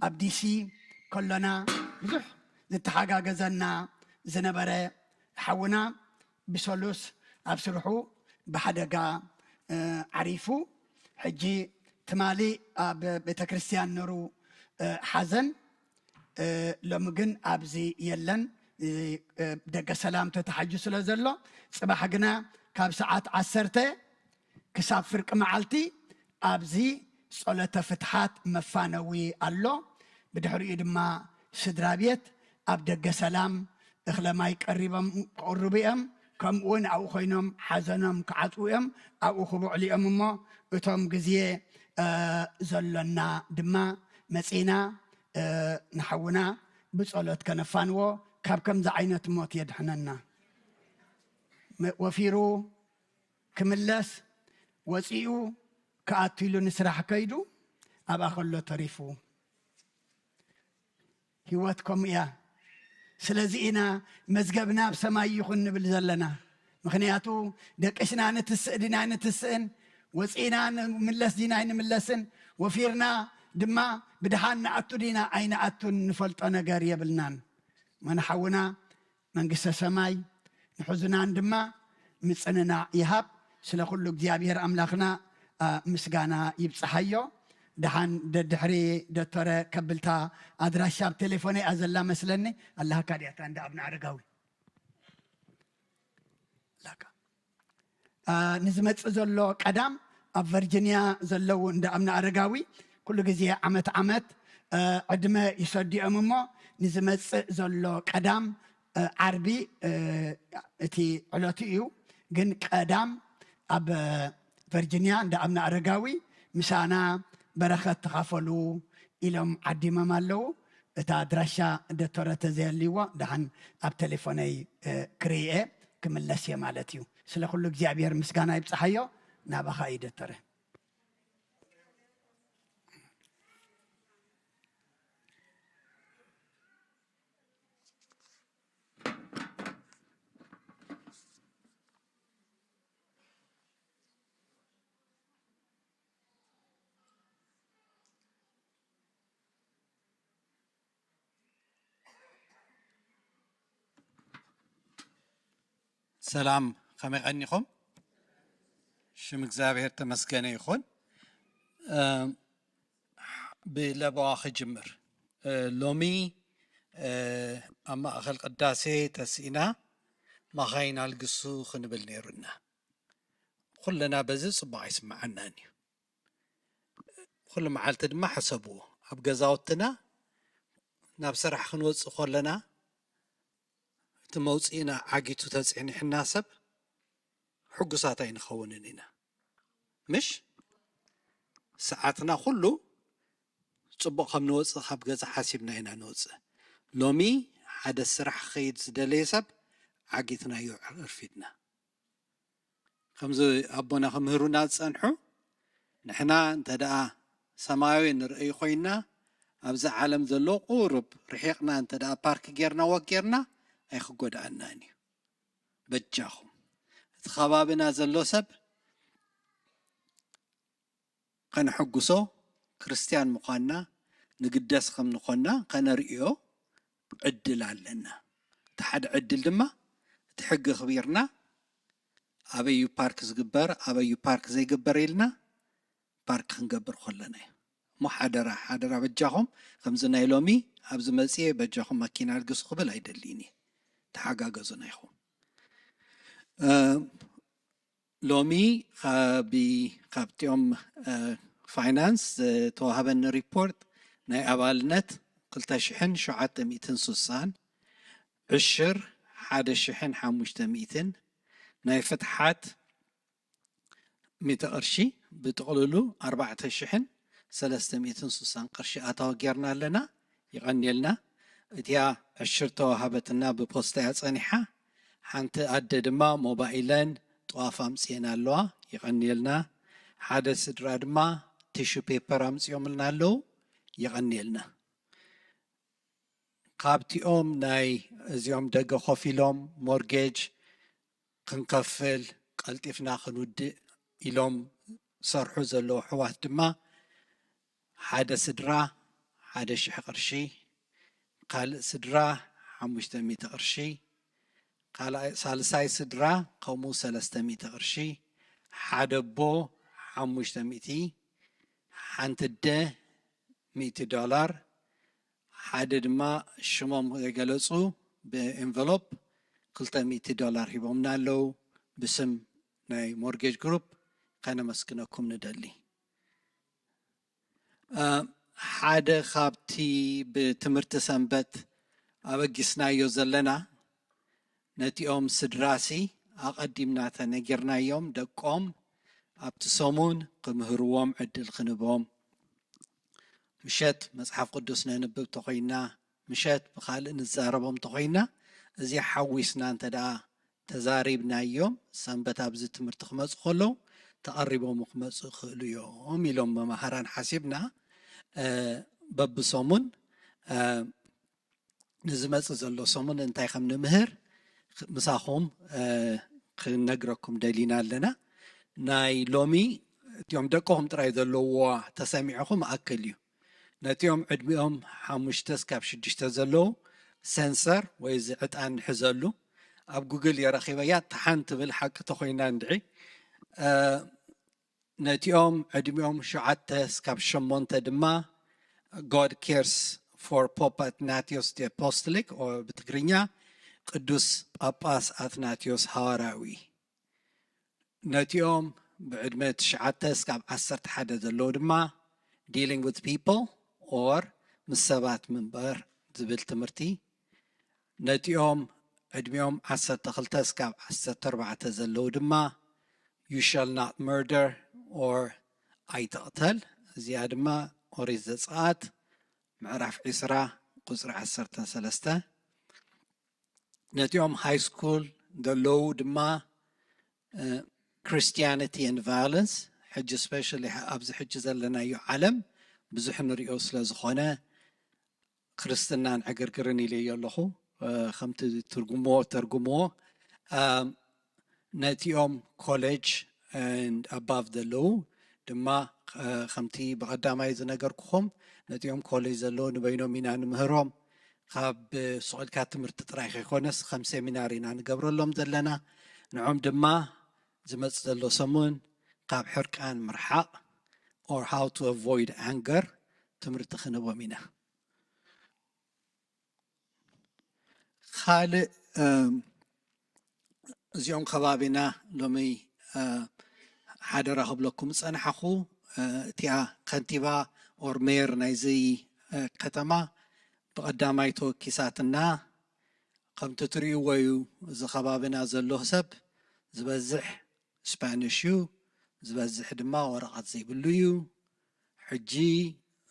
أبديسي كلنا بزح زت حاجة جزنا زنبرة حونا بسولوس أبصرحو بحدقة عريفو حجي تمالي بيت كريستيان نورو حزن لمجن أبزي يلن دقة سلام تتحجو سلازلو صباح جنا كاب ساعات عسرته كساب فرق معلتي أبزي صلاة فتحات مفانوي الله بدحري دما سدرابيت أبدقة سلام إخلماي قربيهم كم وين أو خينهم حزنهم كعطوهم أو خبوا عليهم ما بتوم جزية زلنا دما مسينا نحونا بصلاة كنفانو كاب كم زعينة موت يدحننا وفيرو كملس وسيو كأتيلو نسرح كيدو أبا خلو طريفو هيواتكم يا سلازينا مزقبنا بسماي يخن بالزلنا مخنياتو دقشنا نتسئدنا نتسئن وسينا ملس دينا ملسن وفيرنا دما بدحنا أتو دينا أين أتو نفلت أنا قارية بالنان ما نحونا منقس سماي نحزنا دما مصننا يهاب سلا كل እግዚአብሔር أملاخنا مسقانا يبصحيو دحان دحري دكتور كبلتا أدراشة بتليفوني أزلا مسلني الله كاريات عند ابن عرقاوي لك نزمت زلو قدام فيرجينيا زلو عند ابن عرقاوي كل جزية عمت عدما يصدي أممو نزمت زلو قدام عربي اتي علوتيو جن قدام اب فيرجينيا عند ابن عرقاوي مسانا بركة تخافلو إلهم عدي ما مالو تا درشا دكتورة تزيليوا دهن اب تليفوني كريئة كملسيا مالتيو سلا كل جابير مسكانا يبصحيو نابخا يدتره سلام خمي غنيكم شم እግዚአብሔር ተመስገነ ይሁን بلبواخ جمر لومي اما اخل قداسي تسينا ما خاينا القصو خنبل نيرنا كلنا بزي صباح يسمعنا كل معالت ما حسبوه ابغزاوتنا ناب سرح خنوص خلنا تموصينا عاقيتو تصعيني حناسب حقساتين خوننينا مش ساعتنا كله صبو خم نوص خب غزا حاسبنا هنا نوص لومي حدا سرح خيد زدليسب عاقيتنا يعرفيدنا خمزو ابونا خمهرونا تصنحو نحنا انتدا سماوي نرأي خوينا ابزا عالم زلو قورب رحيقنا انتدا بارك جيرنا وكيرنا اي خقود عناني بجاهم تخبابنا زلو سب قن حقسو كريستيان مقانا نقدس خم نقنا قن رئيو عدل علنا تحد عدل دما تحق خبيرنا ابيو بارك زقبر ابيو بارك زي قبر إلنا بارك خنقبر خلنا مو حادرة بجاهم خمزنا يلومي ابز مسيه بجاهم ماكينة القص قبل هيدليني تحقاقزنا يخو لومي بقابتيوم فاينانس توهبن ريبورت ناي أبالنت قلت شحن شعات ميتن سوسان عشر حاد شحن حاموشت ميتن ناي فتحات ميت قرشي بتقولوا 4 شحن 300 سوسان قرشي أتوقيرنا لنا يغني لنا اتيا عشر توهبتنا ببوستات صنيحة حانت أدد ما موبايلان طواف أمسينا اللوا يغني لنا حادث دراد ما تيشو بيبر أمسيوم لنا لو يغني لنا قابتي ناي زيوم دقا خوفي لهم مورجيج قنقفل قلتفنا خنود إلهم صرحو زلو حوات دما حادث درا حادث قرشي قال سدرا حمشتمي قرشي قال سالساي سدرا قومو 300 قرشي حدبو حمشتميتي حنتده $100 حدد ما شمام يجلسوا بانفلوب $200 هبومنا له باسم ناي مورجيج جروب قنا مسكنكم ندلي حدا خابتي بتمرت سنبت أبقسنا يوزلنا نتي سدراسي أقدمنا تنجرنا يوم دقوم أبتسامون قمهروم عدل خنبوم مشات مصحف قدسنا نبب تقينا مشات بخال نزاربهم تقينا زي حويسنا انت دا تزاريبنا يوم سنبت أبز تمرت خمس خلو تقربهم خمس خلو يوم يلوم بمهران حسبنا باب صومون نزمت زلو صومون انتاي خمن مهر مساخوم نقرأكم دلينا لنا ناي لومي تيوم دقوهم تراي زلو تسامعهم أكليو نتيوم عدميهم حامشتس كاب شدشت زلو سنسر ويزعت عن حزلو أب جوجل يا رخيبيات تحنت بالحق تخوينا ندعي ነቲኦም ዕድሚኦም 7 እስካብ 8 ድማ God cares for Pope Athanasius the Apostolic or በትግርኛ ቅዱስ ጳጳስ አትናቴዎስ ሐዋርያዊ ነቲኦም بعدم 9 እስካብ 11 ዘለው ድማ dealing with people or ምሰባት መንበር ዝብል ትምህርቲ ነቲኦም ዕድሚኦም 12 እስካብ 14 ዘለው ድማ you shall not murder or ኣይትቕተል እዚኣ ድማ ኦሪት ዘጸአት ምዕራፍ 10 ቁጽሪ 13 ነቲኦም high school ዘለው ድማ Christianity and violence حج especially ኣብዚ ሕጂ ዘለናዮ ዓለም ብዙሕ ንሪኦ ስለ ዝኾነ ክርስትናን ዕግርግርን ኢለ ኣለኹ ከምቲ ተርጉሞ ነቲኦም college and above ዘለው ድማ ከምቲ በቀዳማይ ዝነገርኩኹም ነቲኦም ኮሌጅ ዘለው ንበይኖም ኢና ንምህሮም ካብ ስዑልካ ትምህርቲ ጥራይ ከይኮነስ ከም ሴሚናር ኢና ንገብረሎም ዘለና ንዖም ድማ ዝመጽ ዘሎ ሰሙን ካብ ሕርቃን ምርሓቅ or how to avoid anger ትምህርቲ ክንቦም ኢና ካልእ እዚኦም ከባቢና ሎሚ ሓደራ ክብለኩም ፀንሓኹ እቲኣ ከንቲባ ኦር ሜየር ናይዚ ከተማ ብቐዳማይ ተወኪሳትና ከምቲ ትሪእዎ እዩ እዚ ከባቢና ዘሎ ሰብ ዝበዝሕ ስፓኒሽ እዩ ዝበዝሕ ድማ ወረቐት ዘይብሉ እዩ ሕጂ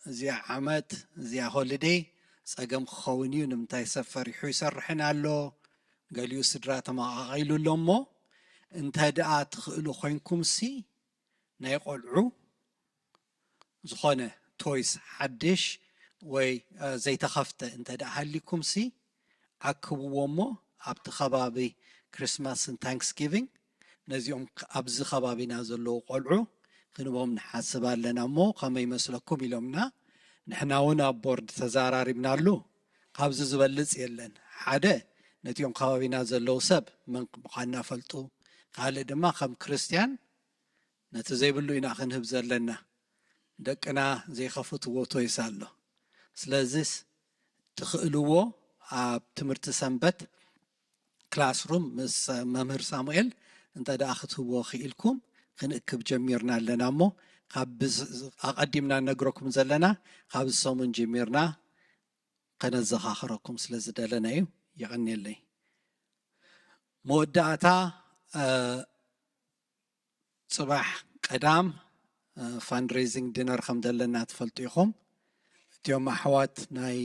እዚኣ ዓመት እዚኣ ሆሊዴይ ፀገም ክኸውን እዩ ንምንታይ ሰብ ፈሪሑ ይሰርሕን ኣሎ ገሊኡ ስድራ ተመቃቒሉ ኣሎ እሞ እንተደኣ ትኽእሉ ኮይንኩምሲ ናይ ቆልዑ ዝኾነ ቶይስ ሓድሽ ወይ ዘይተኸፍተ እንተደኣ ሃሊኩምሲ ኣክብዎ እሞ ኣብቲ ከባቢ ክሪስማስን ታንክስጊቪንግ ነዚኦም ኣብዚ ከባቢና ዘለዉ ቆልዑ ክንቦም ንሓስብ ኣለና እሞ ከመይ መስለኩም ኢሎምና ንሕና እውን ኣብ ቦርድ ተዘራሪብናሉ ካብዚ ዝበልፅ የለን ሓደ ነቲኦም ከባቢና ዘለዉ ሰብ መን ምዃንና ፈልጡ ካልእ ድማ ከም ክርስቲያን ነቲ ዘይብሉ ኢና ክንህብ ዘለና ደቅና ዘይኸፍትዎ ቶይስ ኣሎ ስለዚ ትኽእልዎ ኣብ ትምህርቲ ሰንበት ክላስሩም ምስ መምህር ሳሙኤል እንተደኣ ክትህብዎ ክኢልኩም ክንእክብ ጀሚርና ኣለና እሞ ካብ ኣቐዲምና ነግረኩም ዘለና ካብ ሰሙን ጀሚርና ከነዘኻኽረኩም ስለ ዝደለና እዩ ይቐኒየለይ መወዳእታ ጽባሕ ቀዳም ፋንድሬዚንግ ዲነር ከም ዘለና ትፈልጡ ኢኹም እቲኦም ኣሕዋት ናይ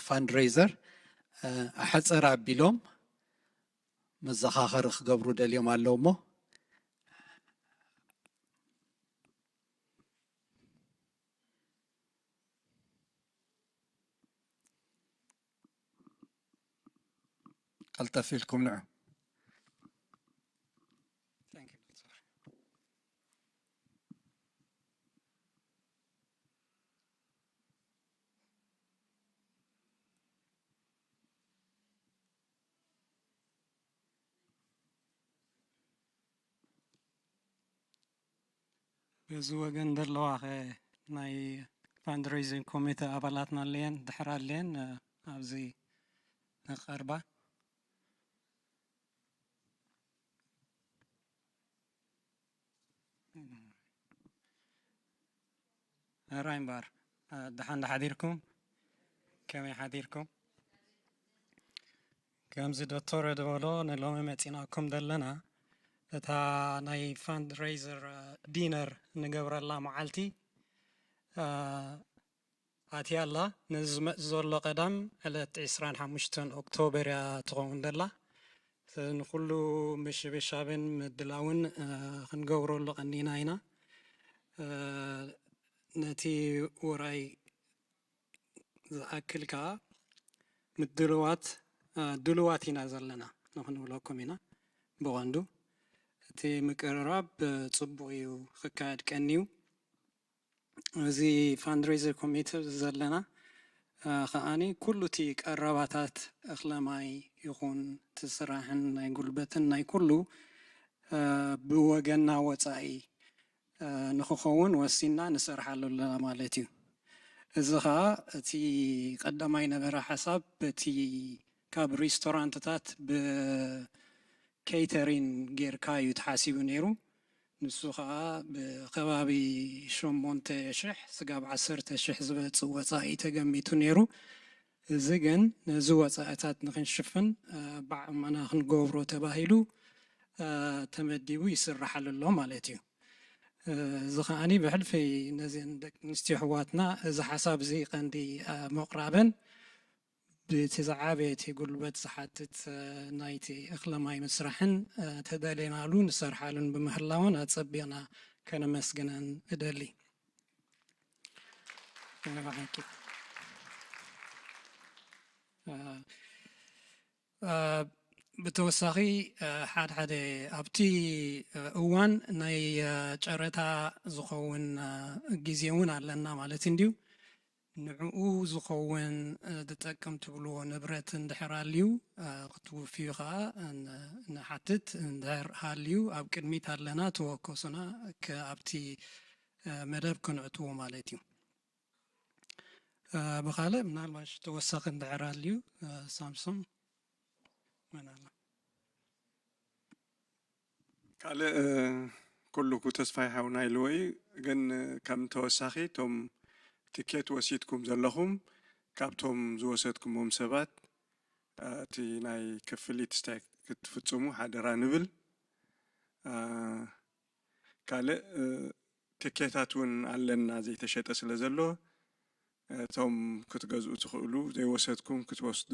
ፋንድሬዘር ኣሕፅር ኣቢሎም መዘኻኸሪ ክገብሩ ደልዮም ኣለዉ እሞ ቀልጠፍ ኢልኩም ንዑ በዚ ወገን ዘለዋ ናይ ፋንድሬዚንግ ኮሚቴ ኣባላትና ኣለየን ድሕር ኣለየን ኣብዚ ነቐርባ ራይምባር ድሓን ሓዲርኩም ከመይ ሓዲርኩም ከምዚ ዶክተር ደበሎ ንሎሚ መፂናኩም ዘለና እታ ናይ ፋንድሬዘር ዲነር ንገብረላ መዓልቲ ኣትያላ ንዝመፅ ዘሎ ቀዳም ዕለት 25 ኦክቶበር እያ ትኸውን ደላ ንኩሉ ምሽብሻብን ምድላውን ክንገብረሉ ቀኒና ኢና ነቲ ውራይ ዝኣክል ከዓ ምድልዋት ድልዋት ኢና ዘለና ንክንብለኩም ኢና ብቐንዱ እቲ ምቅርራብ ጽቡቕ እዩ ክካየድ ቀኒዩ እዚ ፋንድሬዘር ኮሚቴ ዘለና ከዓኒ ኩሉ እቲ ቀረባታት እኽለማይ ይኹን ትስራሕን ናይ ጉልበትን ናይ ኩሉ ብወገንና ወፃኢ ንኽኸውን ወሲና ንሰርሓሉ ኣለና ማለት እዩ እዚ ኸዓ እቲ ቀዳማይ ነበረ ሓሳብ በቲ ካብ ሬስቶራንትታት ብኬተሪን ጌርካ እዩ ተሓሲቡ ነይሩ ንሱ ኸዓ ብኸባቢ 8,000 ስጋብ 10,000 ዝበፅእ ወፃኢ ተገሚቱ ነይሩ እዚ ግን ነዚ ወፃኢታት ንክንሽፍን ብዓቅምና ክንገብሮ ተባሂሉ ተመዲቡ ይስራሓሉ ኣሎ ማለት እዩ እዚ ኸዓኒ ብሕልፊ ነዚአን ደቂ ኣንስትዮ ኣሕዋትና እዚ ሓሳብ እዚ ቀንዲ ምቕራበን በቲ ዝዓበየ እቲ ጉልበት ዝሓትት ናይቲ እኽሊ ማይ ምስራሕን ተደሊናሉ ንሰርሓሉን ብምህላውን ኣፀቢቕና ከነመስግነን እደሊ ብተወሳኺ ሓደ ኣብቲ እዋን ናይ ጨረታ ዝኸውን ግዜ እውን ኣለና ማለት እንድዩ ንዕኡ ዝኸውን ዝጠቅም ትብልዎ ንብረት እንድሕር ሃልዩ ክትውፍዩ ከዓ ንሓትት እንድሕር ሃልዩ ኣብ ቅድሚት ኣለና ተወከሱና ኣብቲ መደብ ክንእትዎ ማለት እዩ ብኻልእ ምናልባሽ ተወሳኺ እንድሕር ሃልዩ ሳምሶን ካልእ ኩልኩ ተስፋይ ሓውና ኢልወይ ግን ከም ተወሳኺ ቶም ትኬት ወሲድኩም ዘለኹም ካብቶም ዝወሰድኩሞም ሰባት እቲ ናይ ክፍሊት ስታይ ክትፍፅሙ ሓደራ ንብል ካልእ ትኬታት እውን ኣለና ዘይተሸጠ ስለ ዘሎ እቶም ክትገዝኡ ትኽእሉ ዘይወሰድኩም ክትወስዱ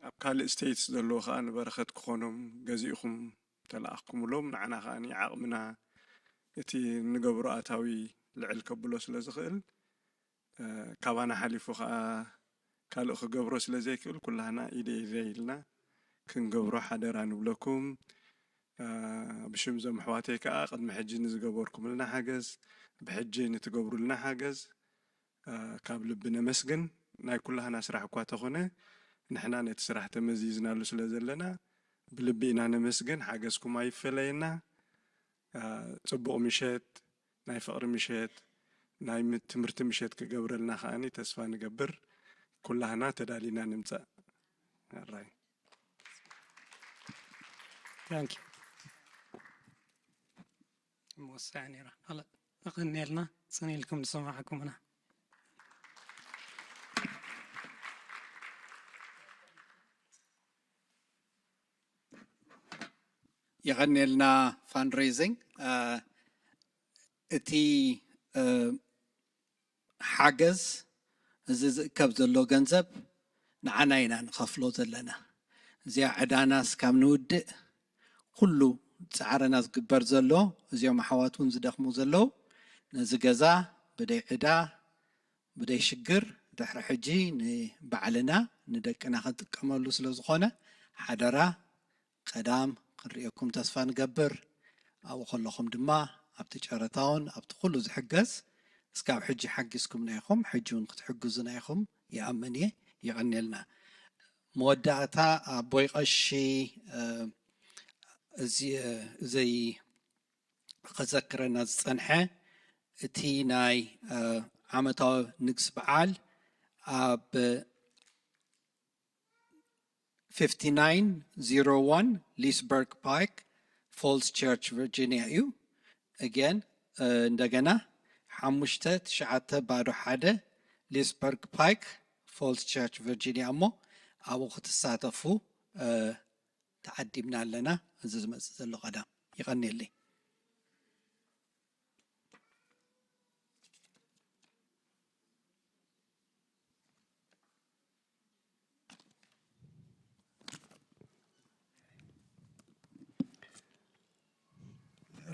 ኣብ ካልእ ስቴትስ ዘለዎ ከዓ ንበረኸት ክኾኖም ገዚእኹም ተለኣኽኩምሎም ንዓና ከዓኒ ዓቕምና እቲ ንገብሮ ኣታዊ ልዕል ከብሎ ስለ ዝኽእል ካባና ሓሊፉ ከዓ ካልእ ክገብሮ ስለ ዘይክእል ኩላህና ኢደ ኢልና ክንገብሮ ሓደራ ንብለኩም ብሽም ዞም ኣሕዋተይ ከዓ ቅድሚ ሕጂ ንዝገበርኩምልና ሓገዝ ብሕጂ ንትገብሩልና ሓገዝ ካብ ልቢ ነመስግን ናይ ኩላህና ስራሕ እኳ ተኾነ ንሕና ነቲ ስራሕ ተመዚዝናሉ ስለ ዘለና ብልቢ ኢና ነመስግን ሓገዝኩም ኣይፈለየና ፅቡቕ ምሸት ናይ ፍቕሪ ምሸት ናይ ትምህርቲ ምሸት ክገብረልና ከዓኒ ተስፋ ንገብር ኩላህና ተዳሊና ንምፃእ ራይ ثانك يو موسع نيرا هلا أغني لنا صني لكم نسمعكم أنا يغني لنا fundraising اتي حاجز ዝዝእከብ ዘሎ ገንዘብ ንዓና ኢና ንኸፍሎ ዘለና እዚኣ ዕዳናስ ካብ ንውድእ ኩሉ ፃዕረና ዝግበር ዘሎ እዚኦም ኣሕዋት እውን ዝደኽሙ ዘለዉ ነዚ ገዛ ብደይ ዕዳ ብደይ ሽግር ድሕሪ ሕጂ ንባዕልና ንደቅና ክንጥቀመሉ ስለ ዝኾነ ሓደራ ቀዳም ክንሪአኩም ተስፋ ንገብር ኣብኡ ከለኹም ድማ ኣብቲ ጨረታውን ኣብቲ ኩሉ ዝሕገዝ እስካብ ሕጂ ሓጊዝኩምና ኢኹም ሕጂ እውን ክትሕግዙና ኢኹም ይኣምን እየ ይቐኒልና መወዳእታ ኣቦይ ቀሺ ዘይ ክዘክረና ዝፀንሐ እቲ ናይ ዓመታዊ ንግስ በዓል ኣብ 5901 ሊስበርግ ፓይክ ፎልስ ቸርች ቨርጂኒያ እዩ again እንደገና 591 ሊስበርግ ፓይክ ፎልስ ቸርች ቨርጂኒያ እሞ ኣብኡ ክትሳተፉ ተዓዲምና ኣለና እዚ ዝመፅእ ዘሎ ቀዳም ይቐኒየለይ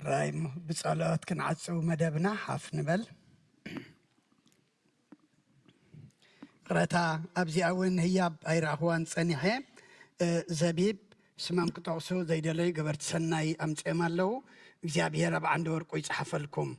رايم بصلوات كنعصو مدبنا حاف نبل قرتا ابزي اون هياب ايراهوان صنيحه زبيب سمام قطعسو زي دلي قبرت سناي امصيمالو እግዚአብሔር አብ አንድ ወርቆ ይጻፈልኩም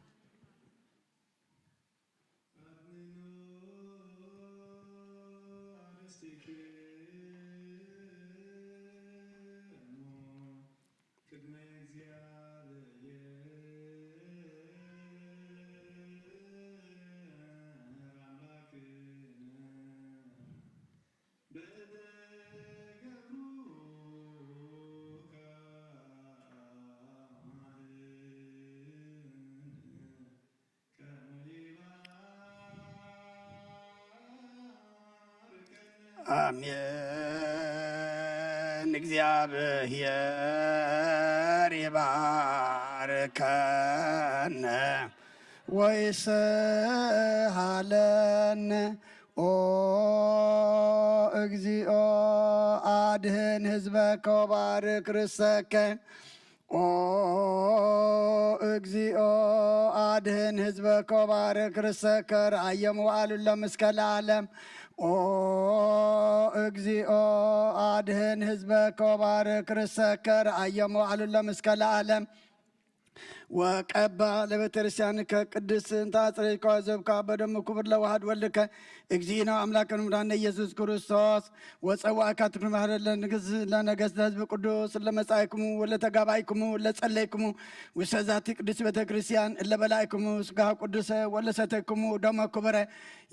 አሜን። እግዚአብሔር ይባርከነ ወይስሃለነ ኦ እግዚኦ አድህን ህዝበከ ወባርክ ርሰከ ኦ እግዚኦ አድህን ህዝበከ ወባርክ ርሰከ ረአየም ወአሉለ እስከ ለዓለም ኦ እግዚኦ አድህን ህዝበከ ወባርክ ርሰከ ረአየም ወአሉለ እስከ ለዓለም ወቀባ ለቤተክርስቲያንከ ቅድስት እንተ አጽረይከ ወዘብካ በደሙ ክቡር ለዋህድ ወልድከ እግዚእነ አምላክነ መድኃኒነ ኢየሱስ ክርስቶስ ወፀዋእካ ትኩን ማህረ ለነገሥተ ህዝብ ቅዱስ ለመጻእክሙ ወለተጋባይክሙ ለጸለይክሙ ውስተ ዛቲ ቅድስት ቤተክርስቲያን ለበላይክሙ ስጋሁ ቅዱሰ ወለሰተይክሙ ደመ ክቡረ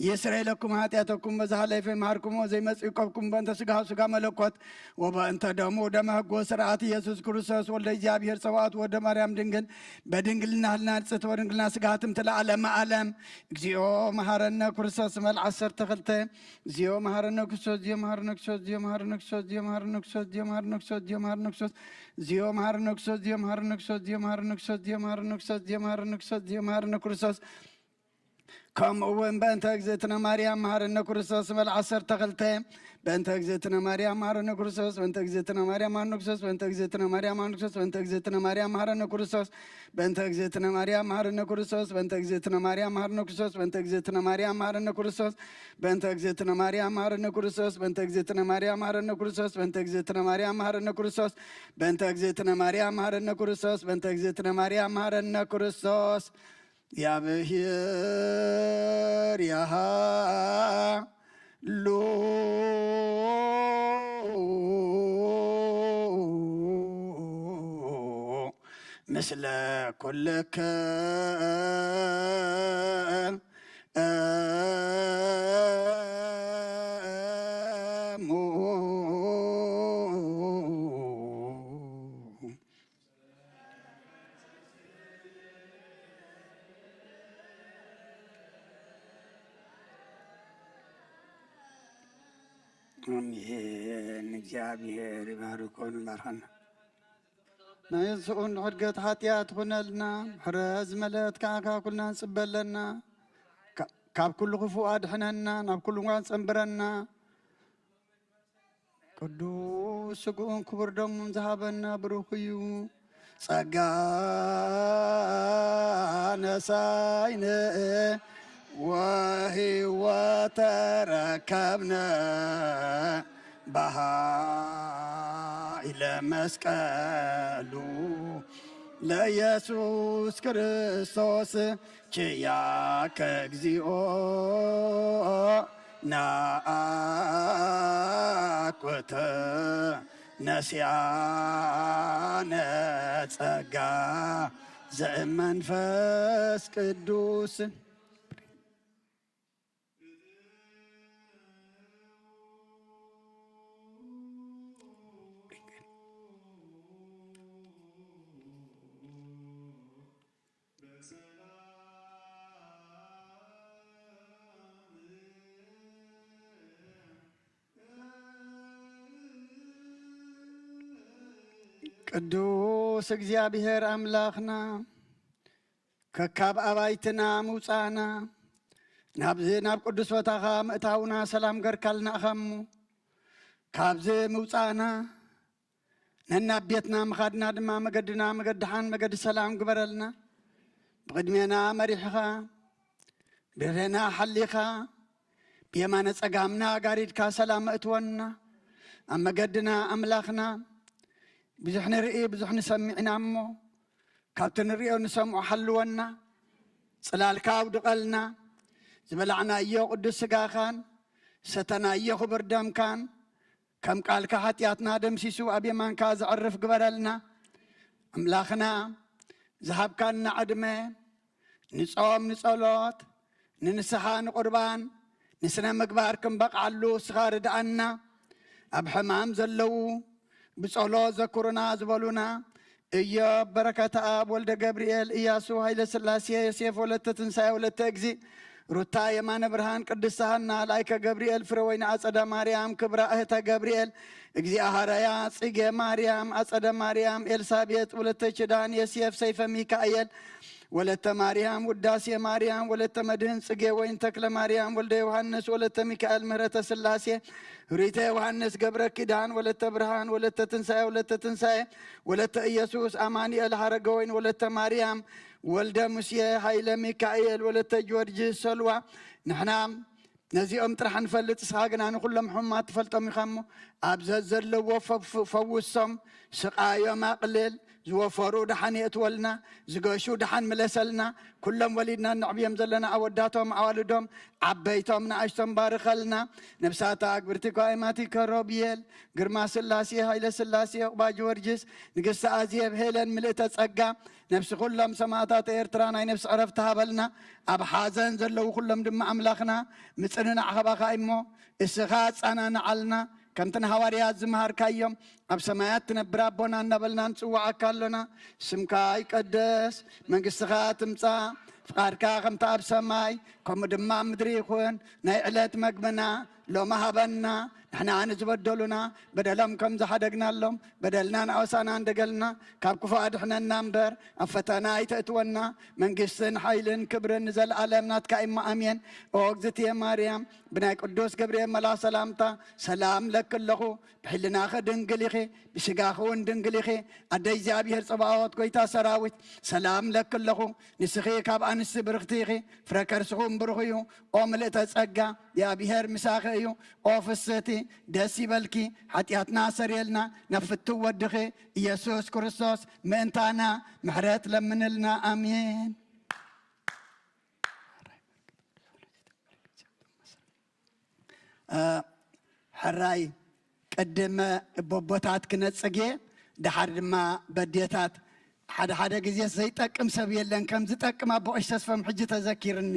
ይስረይ ለኩም ኃጢአተኩም በዛሃለይፈ ይምሃርክሙ ዘይመጽእ ይቆብኩም በእንተ ስጋሁ ስጋ መለኮት ወበእንተ ደሙ ደመ ሕግ ወስርዓት ኢየሱስ ክርስቶስ ወልደ እግዚአብሔር ጸባኦት ወደ ማርያም ድንግል በድንግልና ህልና ንጽሕት ወድንግልና ስጋሃትም ለዓለመ ዓለም እግዚኦ መሐረነ ክርስቶስ መልዓ 12 እግዚኦ መሐረነ ክርስቶስ እግዚኦ መሐረነ ክርስቶስ እግዚኦ መሐረነ ክርስቶስ እግዚኦ መሐረነ ክርስቶስ እግዚኦ መሐረነ ክርስቶስ እግዚኦ መሐረነ ክርስቶስ እግዚኦ መሐረነ ክርስቶስ እግዚኦ መሐረነ ክርስቶስ እግዚኦ መሐረነ ክርስቶስ እግዚኦ መሐረነ ክርስቶስ እግዚኦ መሐረነ ክርስቶስ እግዚኦ መሐረነ ክርስቶስ ከምኡውን በእንተ እግዝእትነ ማርያም መሐረነ ክርስቶስ መልዓ 12 በእንተ እግዝእትነ ማርያም መሐረነ ክርስቶስ በእንተ እግዝእትነ ማርያም መሐረነ ክርስቶስ በእንተ እግዝእትነ ማርያም መሐረነ ክርስቶስ በእንተ እግዝእትነ ማርያም መሐረነ ክርስቶስ በእንተ እግዝእትነ ማርያም መሐረነ ክርስቶስ በእንተ እግዝእትነ ማርያም መሐረነ ክርስቶስ በእንተ እግዝእትነ ማርያም መሐረነ ክርስቶስ በእንተ እግዝእትነ ማርያም መሐረነ ክርስቶስ በእንተ እግዝእትነ ማርያም መሐረነ ክርስቶስ በእንተ እግዝእትነ ማርያም መሐረነ ክርስቶስ በእንተ እግዝእትነ ማርያም መሐረነ ክርስቶስ በእንተ እግዝእትነ ማርያም መሐረነ ክርስቶስ ያብሔር ያሃሉ ምስለ ኩልከ አሜን። እግዚአብሔር ይባርኮን ይባርከና ናይስኡን ዕድገት ኃጢአት ሆነልና ሕረዝ መለት ከዓካ ኩልና ንጽበለና ካብ ኩሉ ክፉእ አድሕነና ናብ ኩሉ እንኳን ፀንብረና ቅዱስ ስጉኡን ክቡር ደሙን ዝሃበና ብሩኽ እዩ ጸጋ ነሳይነ ወህይወተ ረከብነ በኃይለ መስቀሉ ለኢየሱስ ክርስቶስ ችያከ እግዚኦ ናአኩተ ነሲያነ ጸጋ ዘእመንፈስ ቅዱስ ቅዱስ እግዚአብሔር አምላኽና ከካብ አባይትና ምውፃእና ናብዚ ናብ ቅዱስ ቦታኻ ምእታውና ሰላም ገርካልና እኸሙ ካብዚ ምውፃእና ነናብ ቤትና ምኻድና ድማ መገድና መገድሓን መገዲ ሰላም ግበረልና ብቅድሜና መሪሕኻ ብሬና ሓሊኻ ብየማነ ፀጋምና ጋሪድካ ሰላም እትወና ኣብ መገድና ኣምላኽና ብዙሕ ንርኢ ብዙሕ ንሰሚዕና እሞ ካብቲ ንሪኦ ንሰምዖ ሓልወና ፅላልካ ኣውድቐልና ዝበላዕናዮ ቅዱስ ስጋኻን ሰተናዮ ክቡር ደምካን ከም ቃልካ ሓጢኣትና ደምሲሱ ኣብ የማንካ ዘዕርፍ ግበረልና ኣምላኽና ዝሃብካና ዕድመ ንጾም ንጸሎት ንንስሓ ንቁርባን ንስነ ምግባር ክንበቕዓሉ ስኻ ርድኣና ኣብ ሕማም ዘለዉ ብጸሎት ዘኩሩና ዝበሉና ኢዮብ በረከተ አብ ወልደ ገብርኤል ኢያሱ ኃይለ ሥላሴ ዮሴፍ ወለተ ትንሣኤ ወለተ እግዚእ ሩታ የማነ ብርሃን ቅድስት ሐና ላይከ ገብርኤል ፍረ ወይን አጸደ ማርያም ክብራ እህተ ገብርኤል እግዚአ ሐረያ ጽጌ ማርያም አጸደ ማርያም ኤልሳቤጥ ወለተ ኪዳን የሴፍ ሰይፈ ሚካኤል ወለተ ማርያም ውዳሴ ማርያም ወለተ መድህን ጽጌ ወይን ተክለ ማርያም ወልደ ዮሐንስ ወለተ ሚካኤል ምህረተ ስላሴ ሪተ ዮሐንስ ገብረ ኪዳን ወለተ ብርሃን ወለተ ትንሣኤ ወለተ ኢየሱስ አማኑኤል ሐረገ ወይን ወለተ ማርያም ወልደ ሙሴ ኃይለ ሚካኤል ወለተ ጊዮርጊስ ሰልዋ ንሕና ነዚኦም ጥራሕ ንፈልጥ እስኻ ግና ንኩሎም ሕማት ትፈልጦም ኢኻ እሞ ኣብዚ ዘለዎ ፈውሶም ስቃዮም ኣቕልል ዝወፈሩ ድሓን የእትወልና ዝገሹ ድሓን ምለሰልና ኩሎም ወሊድና ንዕብዮም ዘለና ኣወዳቶም ኣዋልዶም ዓበይቶም ንኣሽቶም ባርኸልና ነብሳታ ኣግብርቲ ኳይማቲ ከሮብየል ግርማ ስላሴ ሃይለ ስላሴ ቁባ ጊዮርጊስ ንግስቲ ኣዝየብ ሄለን ምልእተ ጸጋ ነብሲ ኩሎም ሰማዕታት ኤርትራ ናይ ነብሲ ዕረፍቲ ሃበልና ኣብ ሓዘን ዘለው ኩሎም ድማ ኣምላኽና ምፅንናዕ ኸባኻ እሞ እስኻ ፃናንዓልና ከምትን ሃዋርያት ዝመሃርካዮም ኣብ ሰማያት ትነብር ኣቦና እናበልና ንፅዋዓካ ኣሎና ስምካ ይቀደስ መንግስትኻ ትምፃእ ፍቃድካ ከምቲ ኣብ ሰማይ ከምኡ ድማ ምድሪ ይኹን ናይ ዕለት መግብና ሎማ ሃበና ንሕና ንዝበደሉና በደሎም ከም ዝሓደግናሎም በደልና ንኣወሳና እንደገልና ካብ ክፉ ኣድሕነና እምበር ኣብ ፈተና ኣይተእትወና መንግስትን ሓይልን ክብርን ንዘለኣለም ናትካ እሞ ኣሜን ኦ እግዝእትየ ማርያም ብናይ ቅዱስ ገብርኤል መልኣክ ሰላምታ ሰላም ለክ ኣለኹ ብሕልናኸ ድንግል ኢኺ ብስጋኸ እውን ድንግል ኢኺ ኣደይ እግዚኣብሔር ፀባዖት ጎይታ ሰራዊት ሰላም ለክ ኣለኹ ንስኺ ካብ ኣንስቲ ብርክቲ ኢኺ ፍረ ከርስኹም ብሩኽ እዩ ኦ ምልእተ ጸጋ እግዚኣብሔር ምሳኺ እዩ ኦ ፍስቲ ደስ ይበልኪ ሓጢኣትና ሰሪየልና ነፍቱ ወድኺ ኢየሱስ ክርስቶስ ምእንታና ምሕረት ለምንልና ኣሜን ሕራይ ቅድመ ቦቦታት ክነፅጌ ድሓር ድማ በዴታት ሓደ ግዜ ዘይጠቅም ሰብ የለን ከም ዝጠቅም ኣቦ ቀሽ ተስፈም ሕጂ ተዘኪርኒ